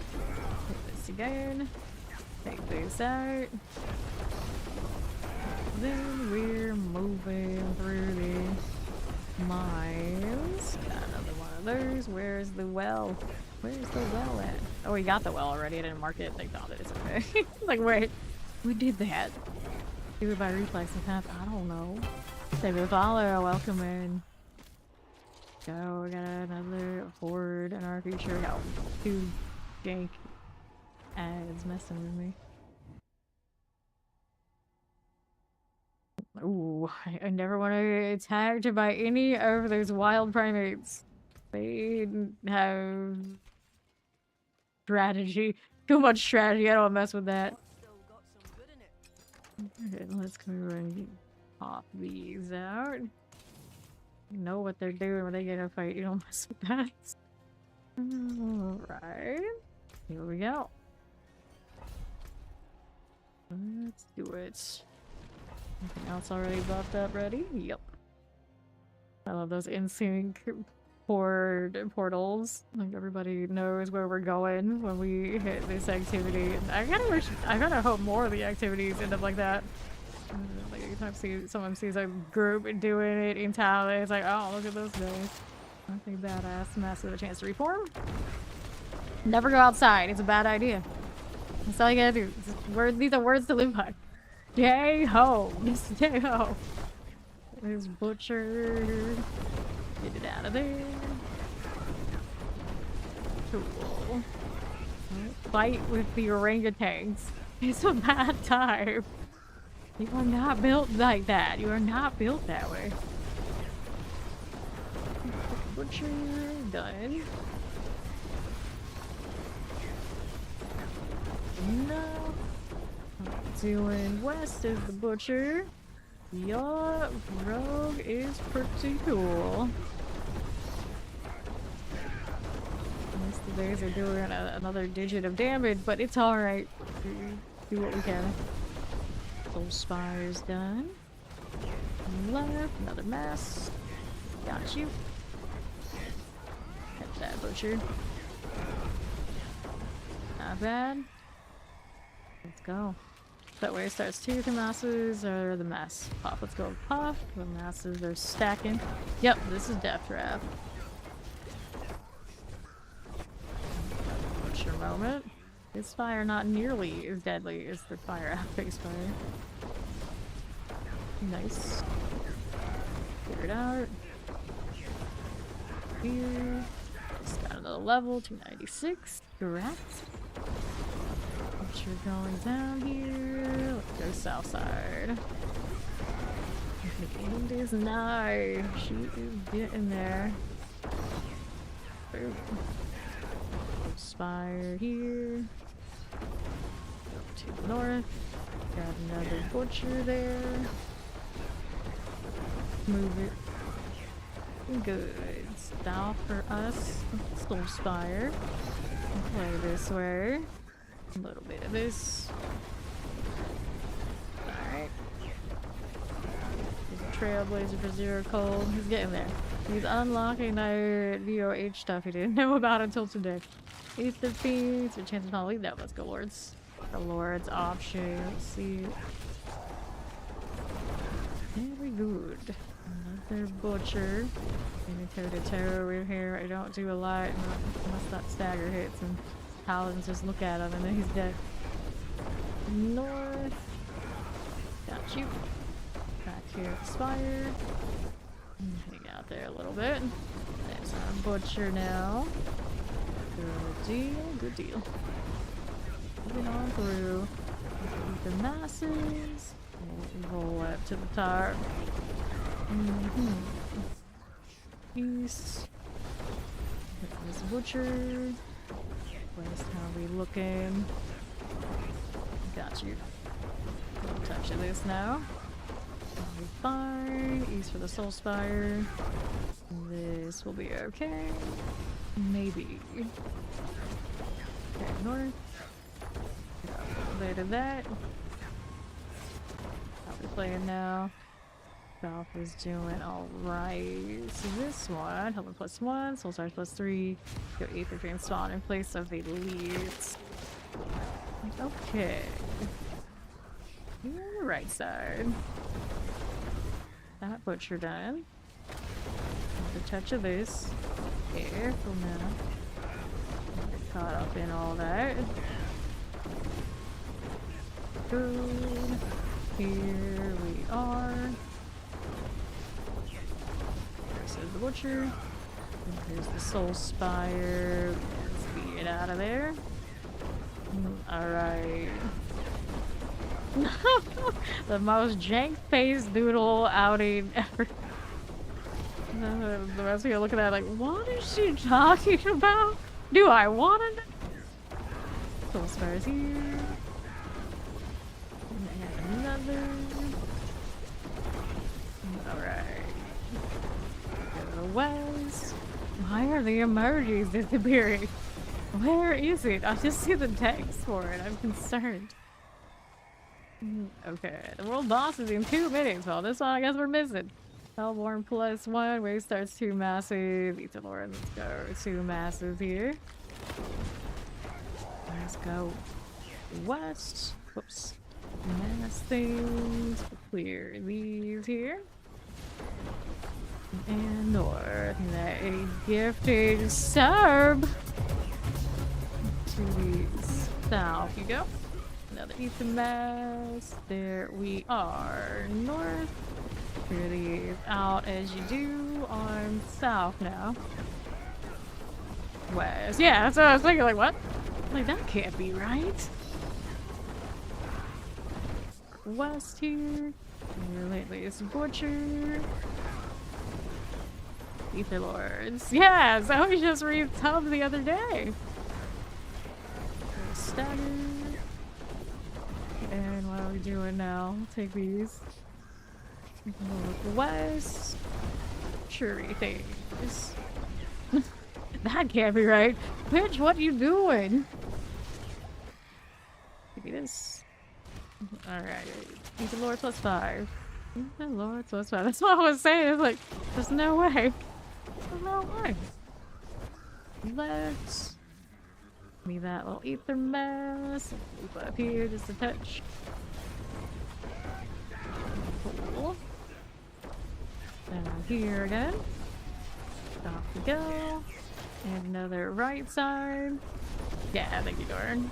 Hit this again. Take this out. Then we're moving through the mines. Got another one of those. Where's the well? Where's the well at? Oh, we got the well already. I didn't mark it. Thank God it's okay. Like, wait. We did that. Do it by reflex and path. I don't know. Save the follow. Welcome in. Go. We got another horde in our future. We got 2 jank ads messing with me. Ooh, I never want to get attacked by any of those wild primates. They have strategy. Too much strategy. I don't mess with that. Okay, let's go and pop these out. You know what they're doing when they get in a fight. You don't mess with that. Alright. Here we go. Let's do it. Anything else already buffed up ready? Yep. I love those in-sync portals. Like everybody knows where we're going when we hit this activity. I kind of hope more of the activities end up like that. Like anytime someone sees a group doing it in town, it's like, oh, look at those guys. Nothing badass. Mess with a chance to reform. Never go outside. It's a bad idea. That's all you gotta do. These are words to live by. Stay home. Stay home. There's Butcher. Get it out of there. Cool. Fight with the orangutans. It's a bad time. You are not built like that. You are not built that way. Butcher done. No. Doing west is the Butcher. Your rogue is pretty cool. The bears are doing another digit of damage, but it's alright. Do what we can. Soul Spire's done. Left, another mass. Got you. Catch that Butcher. Not bad. Let's go. That way it starts 2 masses or the mass. Puff. Let's go with Puff. The masses are stacking. Yep, this is Death Trap. Butcher moment. This fire not nearly as deadly as the fire at face fire. Nice. Clear it out. Here. Just got another level, 296. Correct. Butcher going down here. Let's go south side. The end is nigh. She is getting there. Boom. Spire here. Go to the north. Got another Butcher there. Move it. Good. Style for us. Soul Spire. Play this way. A little bit of this. Alright. Trailblazer for 0 cold. He's getting there. He's unlocking that DOH stuff he didn't know about until today. Ether feeds. Your chance of not leave that. Let's go, Lords. The Lord's option. Let's see. Very good. Their butcher. Maybe toe to toe over here. I don't do a lot unless that stagger hits and paladins just look at him and then he's dead. North. Got you. Back here at the spire. Hang out there a little bit. There's our butcher now. Good deal, good deal. Moving on through. The masses. We'll roll up to the top. East. There's butcher. West, how we looking? Got you. Don't touch this now. I'll be fine. East for the soul spire. This will be okay. Maybe. Okay, north. Later that. How we playing now? South is doing alright. So this one, helmet +1, soul stars +3. Go Aether Drain spawn in place of the leads. Okay. You're on the right side. That butcher done. A touch of this. Careful now. Get caught up in all that. Good. Here we are. There's the butcher. And here's the soul spire. Let's get it out of there. Alright. The most jank-faced doodle outing ever. The rest of you are looking at it like, what is she talking about? Do I want to know? Soul Spire's here. And another. Alright. Go to the west. Why are the emojis disappearing? Where is it? I just see the text for it. I'm concerned. Okay, the world boss is in 2 minutes. Well, this one I guess we're missing. Hellborn +1, wave starts 2 massive. Ether Lord, let's go. 2 massive here. Let's go west. Whoops. Mass things. Clear these here. And north. A gifted sub. To these. South you go. Another Ether mass. There we are. North. Clear these out as you do on south now. West. Yeah, that's what I was thinking. Like, what? Like, that can't be right. West here. Lately it's butcher. Ether Lords. Yeah, so we just re-tubbed the other day. Stagger. And what are we doing now? Take these. West. Shuri things. That can't be right. Bitch, what are you doing? Maybe this. Alright. Ether Lord +5. Ether Lord +5. That's what I was saying. It's like, there's no way. There's no way. Let's. Me that little ether mass. Move up here just a touch. Cool. Down here again. Off we go. And another right side. Yeah, thank you, Dorn.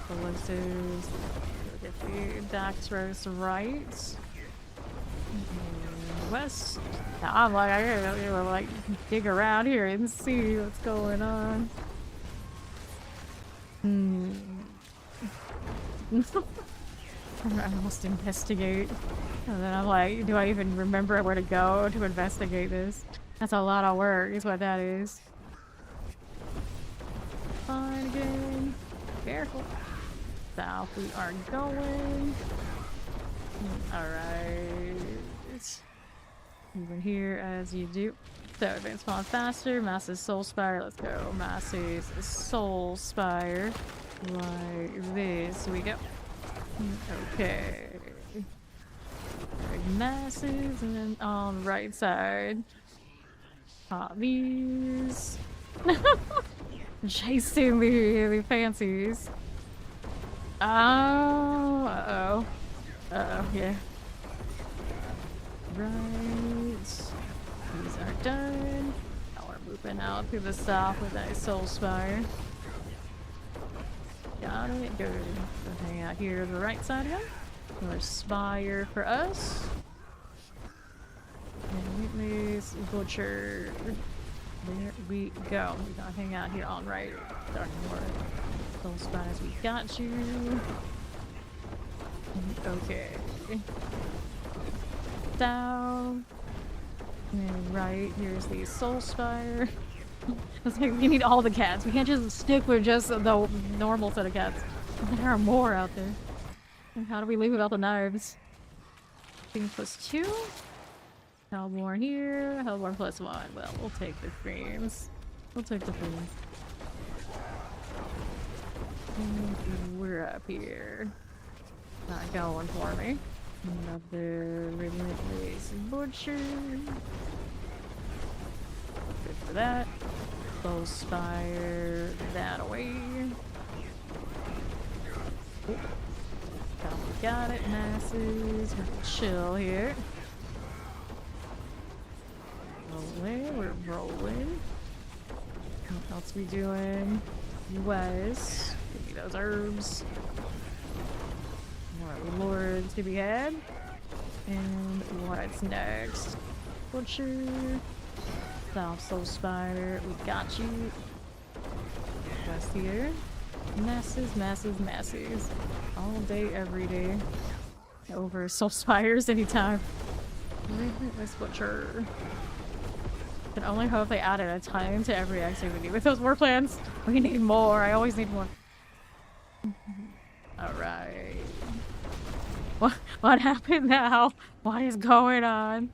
Ballistas. Get the Daxros right. West. Now I'm like, I gotta like dig around here and see what's going on. I must investigate. And then I'm like, do I even remember where to go to investigate this? That's a lot of work, is what that is. Fine again. Careful. South we are going. Alright. Moving here as you do. So advance spawn faster. Mass's soul spire. Let's go. Mass's soul spire. Like this. We go. Okay. Masses and then on the right side. Pop these. Chasing the fancies. Oh, uh-oh. Uh-oh, yeah. Right. These are done. Now we're moving out through the south with a soul spire. Got it. Good. We'll hang out here to the right side again. More spire for us. And this butcher. There we go. We gotta hang out here on right. Dark more soul spires. We got you. Okay. Down. And right, here's the soul spire. It's like we need all the cats. We can't just stick with just the normal set of cats. There are more out there. And how do we leave without the knives? Thing +2. Hellborn here. Hellborn +1. Well, we'll take the frames. We'll take the frames. And we're up here. Not going for me. Another relentless butcher. Good for that. Soul spire that away. Oh. Got it, masses. We're chill here. Rolling, we're rolling. What else we doing? West. Give me those herbs. More lords to be had. And what's next? Butcher. South soul spider. We got you. West here. Masses, masses, masses. All day, every day. Over soul spires anytime. Relentless butcher. Can only hope they added a time to every activity with those war plans. We need more. I always need more. Alright. What happened now? What is going on?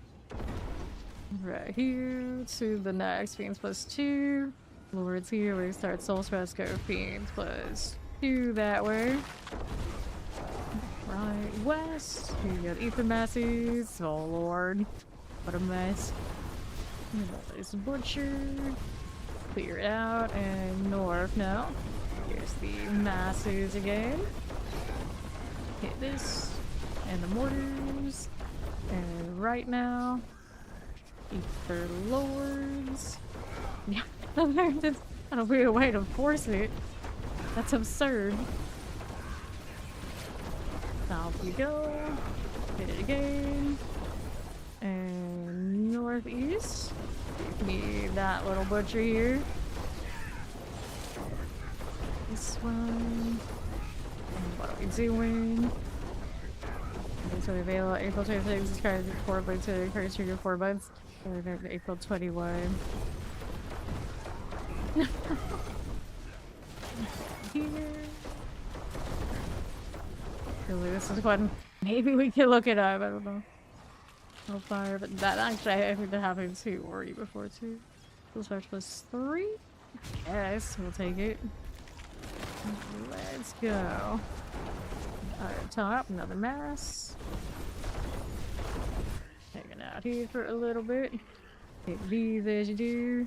Right here to the next. Fiends +2. Lords here. We start Soul Stress go Fiends +2 that way. Right west. Here you go. Ether Masses. Oh lord. What a mess. There's Butcher. Clear it out. And north now. Here's the Masses again. Hit this. And the mortars. And right now. Ether Lords. Yeah. There's not a weird way to force it. That's absurd. South we go. Hit it again. And northeast. Need that little butcher here. This one. And what are we doing? So available April 26th is currently 4 months to encourage you to 4 months. Or April 21. Here. Really, this is fun. Maybe we can look it up. I don't know. I'll fire, but that actually I think that happened too already before too. Full charge +3. Yes, we'll take it. Let's go. Alright, top, another mass. Hanging out here for a little bit. Hit these as you do.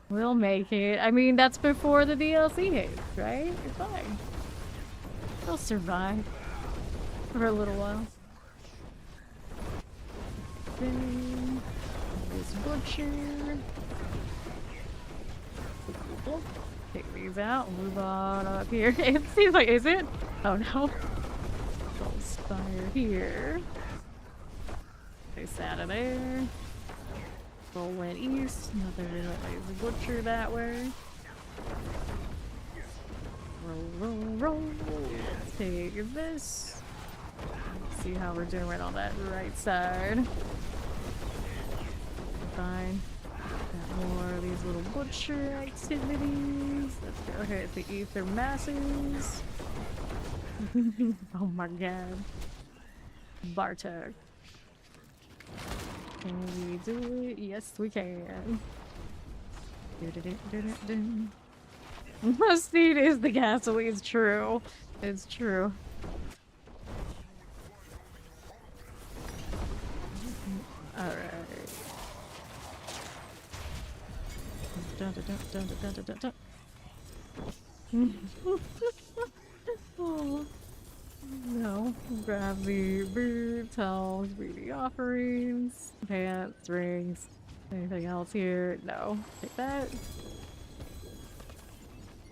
We'll make it. I mean, that's before the DLC hits, right? You're fine. We'll survive for a little while. Then this butcher. Cool. Take these out. Move on up here. It seems like, is it? Oh no. Soul spire here. Place out of there. Roll went east. Another lazy butcher that way. Roll, roll, roll. Let's take this. Let's see how we're doing on that right side. Fine. Got more of these little butcher activities. Let's go hit the ether masses. Oh my god. Bartek. Can we do it? Yes, we can. Mustard is the gasoline. It's true. It's true. Alright. Dun, dun, dun, dun, dun, dun, dun. Oh. No. Grab the boots, helms, beauty offerings, pants, rings. Anything else here? No. Take that.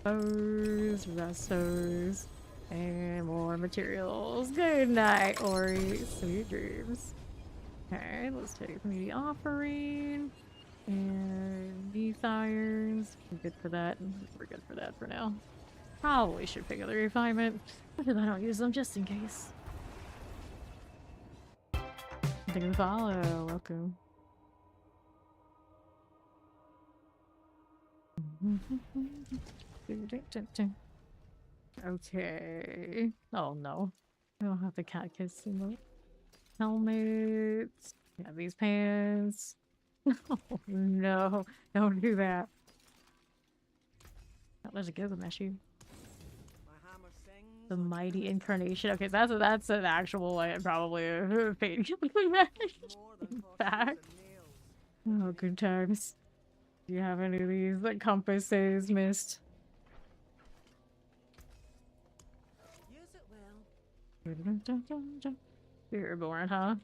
Bows, restos, and more materials. Good night, Ori. Sweet dreams. Okay, let's take the offering. And these irons. We're good for that. We're good for that for now. Probably should pick up the refinement. Because I don't use them just in case. Thank you for the follow. Welcome. Okay. Oh no. I don't have the cat kiss symbol. Helmets. Yeah, these pants. Oh no. Don't do that. Oh, there's a Gilgamesh here. The mighty incarnation. Okay, that's an actual like probably a paid Gilgamesh. In fact. Oh, good times. Do you have any of these like compasses, Mist? Use it well. You're born, huh?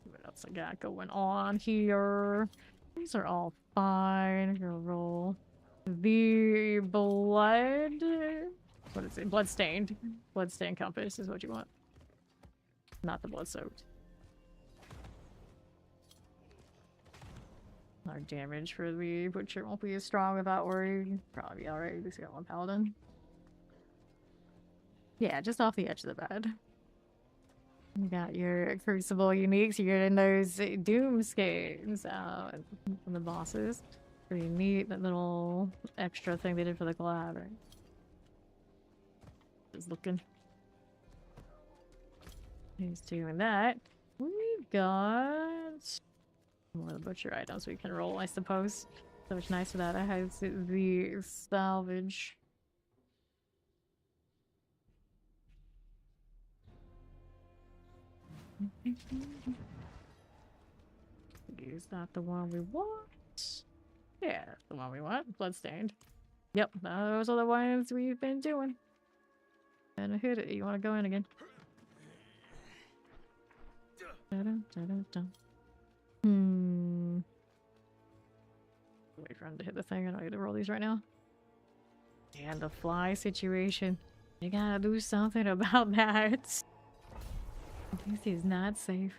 What else I got going on here? These are all fine. Gonna roll the blood. What is it? Bloodstained. Bloodstained compass is what you want. Not the blood soaked. Our damage for the butcher won't be as strong without worry. Probably be alright. At least got one paladin. Yeah, just off the edge of the bed. You got your Crucible uniques. You're getting those Doom skates out from the bosses. Pretty neat. That little extra thing they did for the collab, right? Just looking. He's doing that. We've got more of the butcher items we can roll, I suppose. So much nice for that. I have the salvage. Is that the one we want? Yeah, the one we want. Bloodstained. Yep, those are the ones we've been doing. And I hit it. You want to go in again? Wait for him to hit the thing. I don't need to roll these right now. And the fly situation. You gotta do something about that. This is not safe.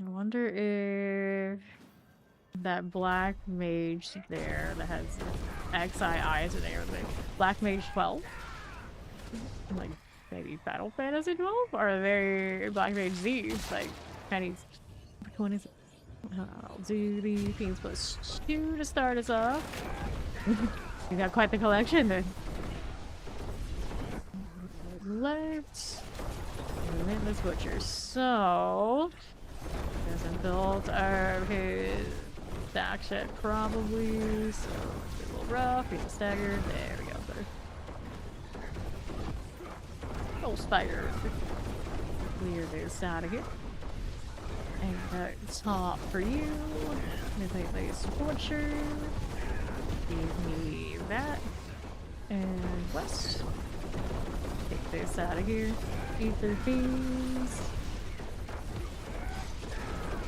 I wonder if that black mage there that has XI eyes in there, like Black Mage 12? Like maybe Battle Fantasy 12? Or are they Black Mage Z? Like pennies. Which one is it? I'll do the Fiends plus 2 to start us off. You got quite the collection then. Left. Relentless Butcher. So hasn't built his stack shed probably, so it's a little rough, he's staggered. There we go, better. Oh, spider. Clear this out of here. And top for you. Midnight Lace Butcher. Give me that. And west. Take this out of here. Ether Fiends.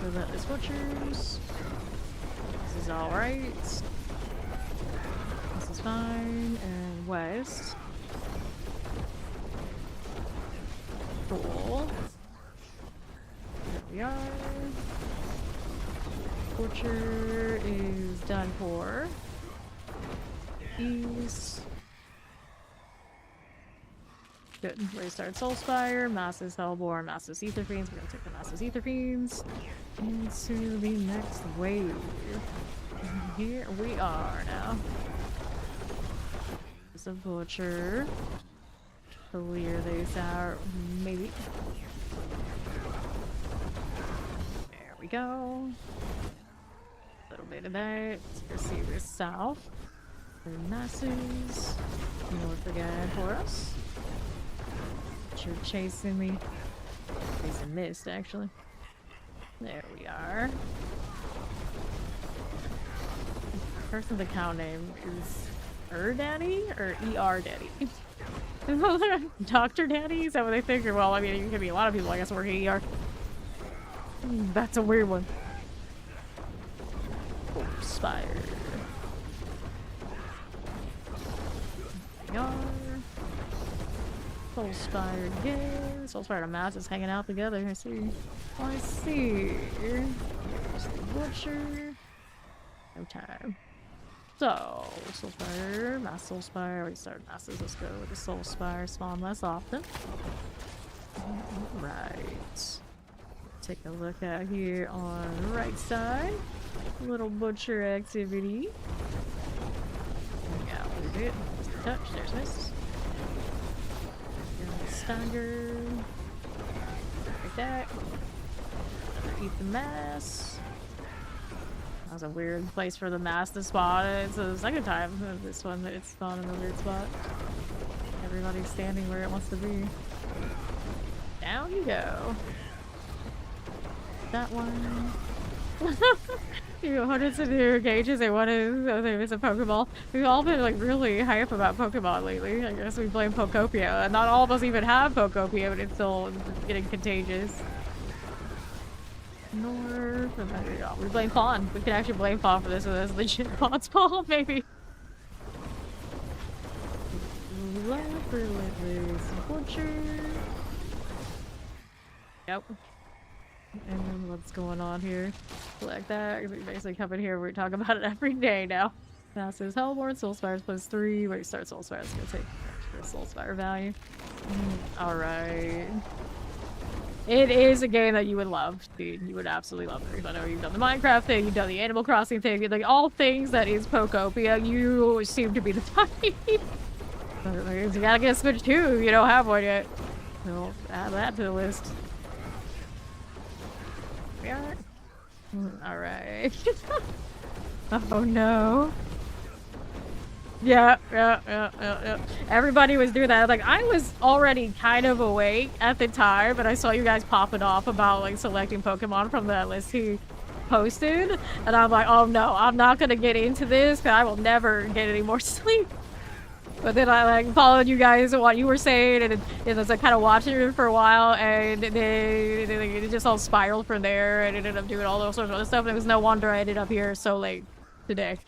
Relentless Butchers. This is alright. This is fine. And west. Cool. There we are. Butcher is done for. East. Good. Restart Soulspire, Masses Hellborn, Masses Ether Fiends. We're gonna take the Masses Ether Fiends into the next wave. Here we are now. There's a Butcher. Clear these out, maybe. There we go. A little bit of that. Let's see this south. The Masses. North again for us. You're chasing me. He's a mist, actually. There we are. The person with the cow name is Daddy or ER Daddy? Dr. Daddy? Is that what they think? Or, well, I mean, it could be a lot of people, I guess, working ER. That's a weird one. Spire. Soul Spire again. Soul Spire and Mass is hanging out together. I see. Oh, I see. There's the Butcher. No time. So, Soul Spire, Mass Soul Spire. We started Masses. Let's go with the Soul Spire. Spawn less often. Right. Take a look out here on the right side. Little Butcher activity. Yeah, we did. Just a touch. There's miss. Stagger. Like that. Eat the mass. That was a weird place for the mass to spawn. It's the second time this one that it's spawned in a weird spot. Everybody's standing where it wants to be. Down you go. That one. You hundreds of new gauges and one is a Pokeball. We've all been like really hype about Pokemon lately. I guess we blame Pokopia. And not all of us even have Pokopia, but it's still getting contagious. North, and then we blame Fawn. We can actually blame Fawn for this, so that's legit Fawn's fault, maybe. Relentless Butcher. Yep. And then what's going on here? Like that. We basically come in here, we talk about it every day now. Passes Hellborn, Soul Spires +3. Wait, start Soul Spire. It's gonna take extra Soul Spire value. Alright. It is a game that you would love, dude. You would absolutely love it. I know you've done the Minecraft thing, you've done the Animal Crossing thing, like all things that is Pokopia, you seem to be the type. You gotta get a Switch too if you don't have one yet. So add that to the list. We are. Alright. Oh no. Yeah. Everybody was doing that. Like, I was already kind of awake at the time, but I saw you guys popping off about, like, selecting Pokemon from that list he posted. And I'm like, oh no, I'm not gonna get into this, because I will never get any more sleep. But then I, like, followed you guys and what you were saying, and it was, like, kind of watching it for a while, and then it just all spiraled from there, and ended up doing all those sorts of other stuff, and it was no wonder I ended up here so late today.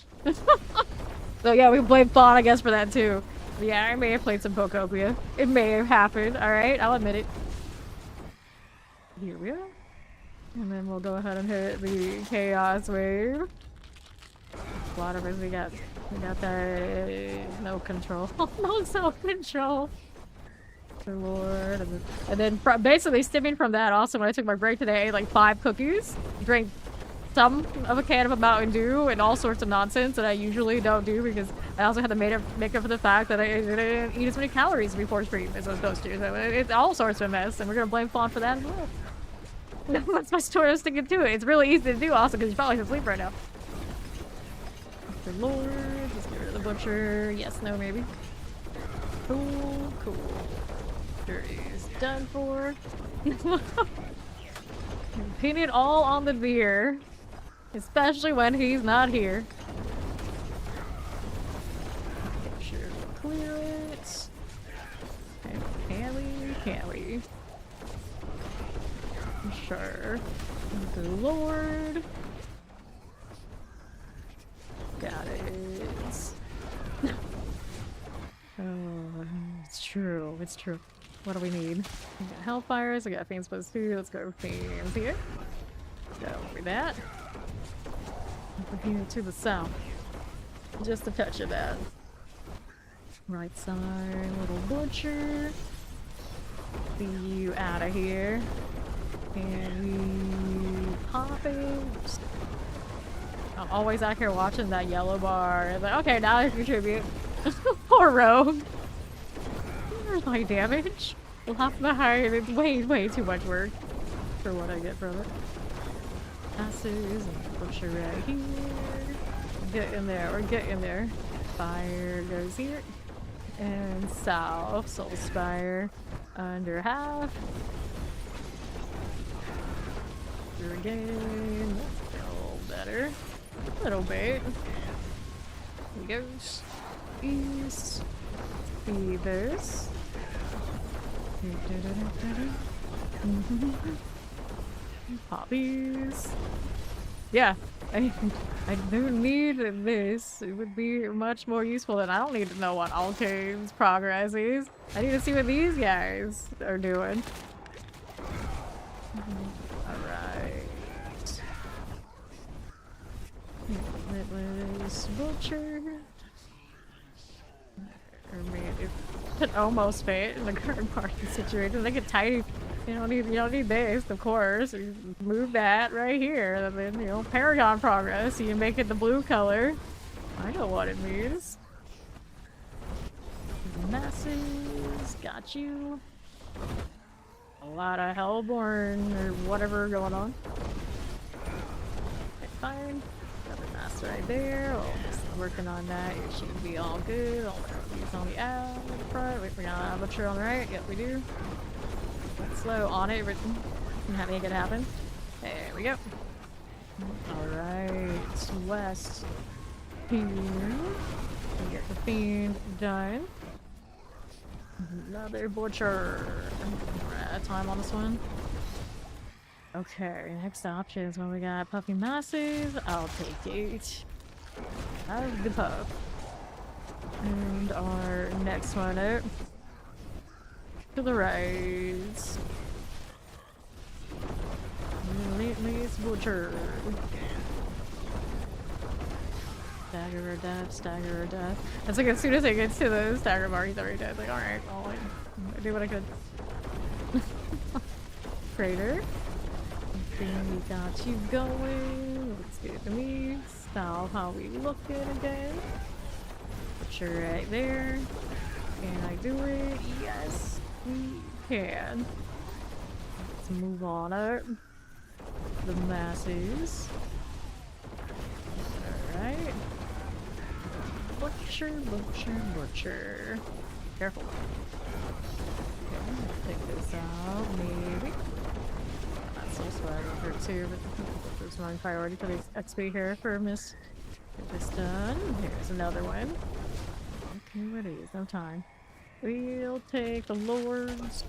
So yeah, we blame Fawn, I guess, for that too. But yeah, I may have played some Pokopia. It may have happened, alright? I'll admit it. Here we are. And then we'll go ahead and hit the Chaos Wave. Whatever we got that no control. No self-control. Good lord. And then basically stemming from that, also when I took my break today, I ate like 5 cookies, drank some of a can of a Mountain Dew, and all sorts of nonsense that I usually don't do because I also had to make up for the fact that I didn't eat as many calories before stream as I was supposed to. So it's all sorts of a mess, and we're gonna blame Fawn for that as well. That's my story. I'm sticking to it. It's really easy to do also because you're probably asleep right now. Good lord. Let's get rid of the Butcher. Yes, no, maybe. Cool, cool. Sure is done for. Pin it all on the beer. Especially when he's not here. Make sure we clear it. Okay, can we? Can we? Sure. Good lord. Got it. Oh, it's true. It's true. What do we need? We got Hellfires. I got Fiends +2. Let's go Fiends here. Go over that. Over here to the south. Just a touch of that. Right side, little Butcher. See you out of here. And we pop it. I'm always out here watching that yellow bar. It's like, okay, now I contribute. Poor Rogue. Here's my damage. Left behind. It's way too much work for what I get from it. Passes and Butcher right here. Get in there, or get in there. Fire goes here. And south. Soul Spire under half. Here again. A little better. A little bit. Here he goes. east. See this. Poppies. Yeah, I do need this. It would be much more useful, and I don't need to know what Alkane's progress is. I need to see what these guys are doing. Alright. Limitless Vulture. I mean, it could almost fit in the current parking situation. They get tiny. You don't need this, of course. You move that right here, and then Paragon progress. You make it the blue color. I know what it means. Masses, got you. A lot of Hellborn or whatever going on. Okay, fine. Got the mass right there. Oh, just working on that. It should be all good. All these on the out, the front. Wait, we got an aperture on the right. Yep, we do. Slow on it, but how to make it happen. There we go. Alright, west here. We get the fiend done. Another butcher. We're out of time on this one. Okay, next options when we got puffy masses. I'll take it. Have the puff. And our next one out. To the right. Relentless Butcher. Stagger or death, stagger or death. It's like as soon as it gets to the stagger bar, he's already dead. It's like, alright, I do what I could. Crater. Okay, we got you going. Looks good to me. Style how we look good again. Butcher right there. Can I do it? Yes. We can. Let's move on up. The masses. Alright. Butcher, butcher, butcher. Careful. Okay, take this out, maybe. That's so swag over too, but there's one priority for these XP here for Miss. Get this done. Here's another one. Okay, what is? No time. We'll take the lords.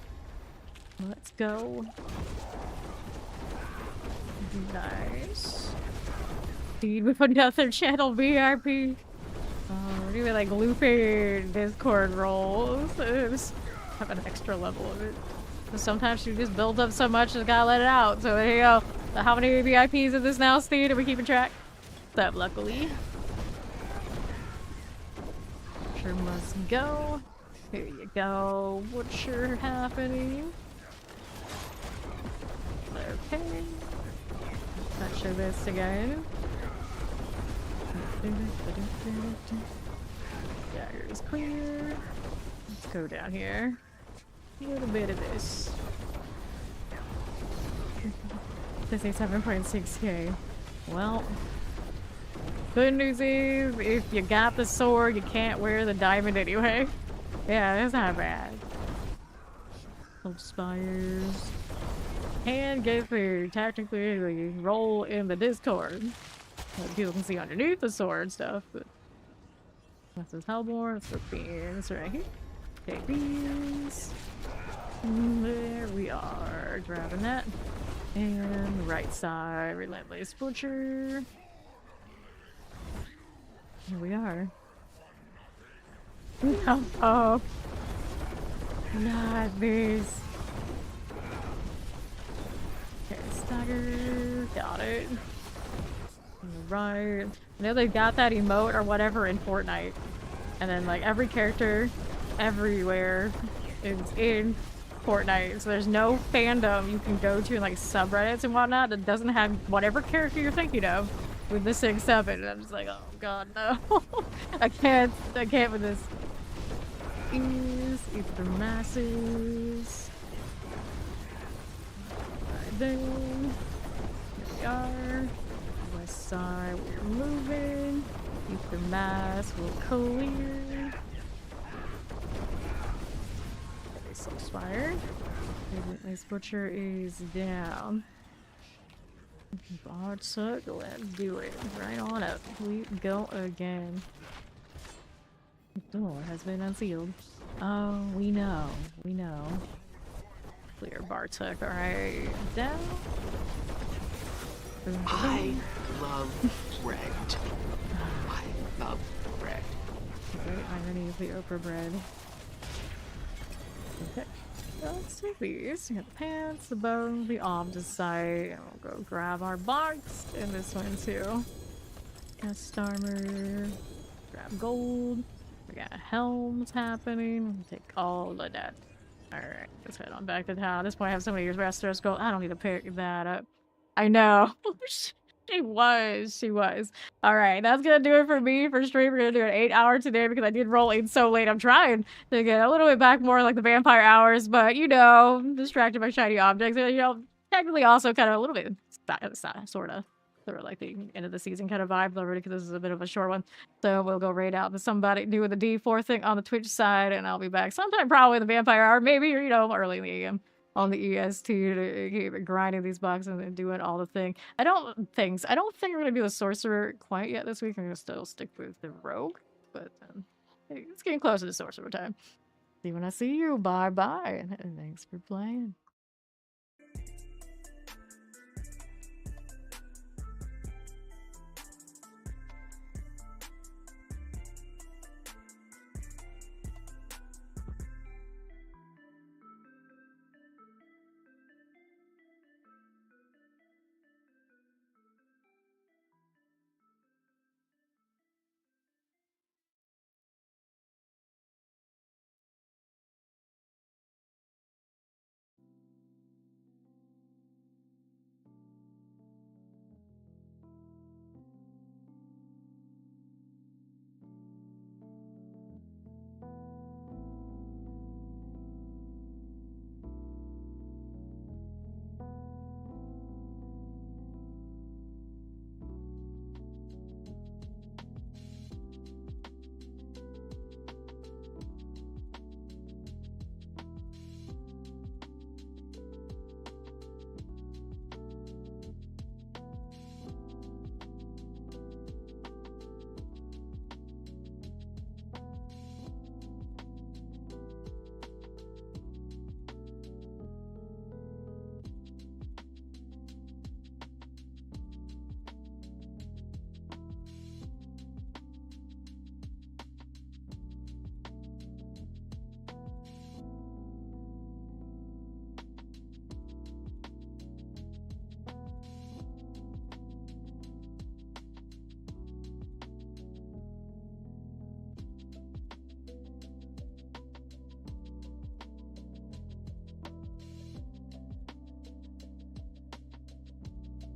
Let's go. Nice. Dude, with another channel VIP. We're doing like looping Discord roles. Just have an extra level of it. Sometimes you just build up so much, just gotta let it out. So there you go. So how many VIPs is this now, Steve? Are we keeping track? That luckily. Sure must go. Here you go. What's sure happening? Okay. Touch this again. Dagger is clear. Let's go down here. A little bit of this. This is 7.6k. Well, good news is if you got the sword, you can't wear the diamond anyway. Yeah, that's not bad. Some spires. And get through technically roll in the Discord. Like people can see underneath the sword stuff, but this is Hellborn, it's the beans right here. Take these. There we are. Grabbing that. And right side, Relentless Butcher. Here we are. Oh. Not this. Okay, stagger. Got it. Right. I know they've got that emote or whatever in Fortnite. And then like every character everywhere is in Fortnite. So there's no fandom you can go to in like subreddits and whatnot that doesn't have whatever character you're thinking of with the 6-7. And I'm just like, oh god, no. I can't with this. Ether masses. Right then. Here we are. West side, we're moving. Ether mass will clear. Fire. This butcher is down. Bard suck, let's do it. Right on up. We go again. Door has been unsealed. Oh, we know. We know. Clear Bartek. Alright. Down. I love bread. I love bread. Right underneath the Oprah bread. Okay. Let's do these. We got the pants, the bow, the Optus site. And we'll go grab our box and this one too. Cast armor. Grab gold. We got helms happening. Take all of that. Alright, let's head on back to town. At this point, I have so many years rest gold. I don't need to pick that up. I know. She was. Alright, that's gonna do it for me for stream. We're gonna do an 8-hour today because I did roll in so late. I'm trying to get a little bit back more like the vampire hours, but you know, I'm distracted by shiny objects. And, you know, technically also kind of a little bit sort of like the end of the season kind of vibe already because this is a bit of a short one. So we'll go raid out to somebody doing the D4 thing on the Twitch side, and I'll be back sometime probably in the vampire hour, maybe, or, you know, early in the AM. On the EST to keep grinding these boxes and doing all the thing. I don't think we're gonna do the sorcerer quite yet this week. I'm gonna still stick with the rogue, but hey, it's getting closer to sorcerer time. See you when I see you. Bye bye, and thanks for playing.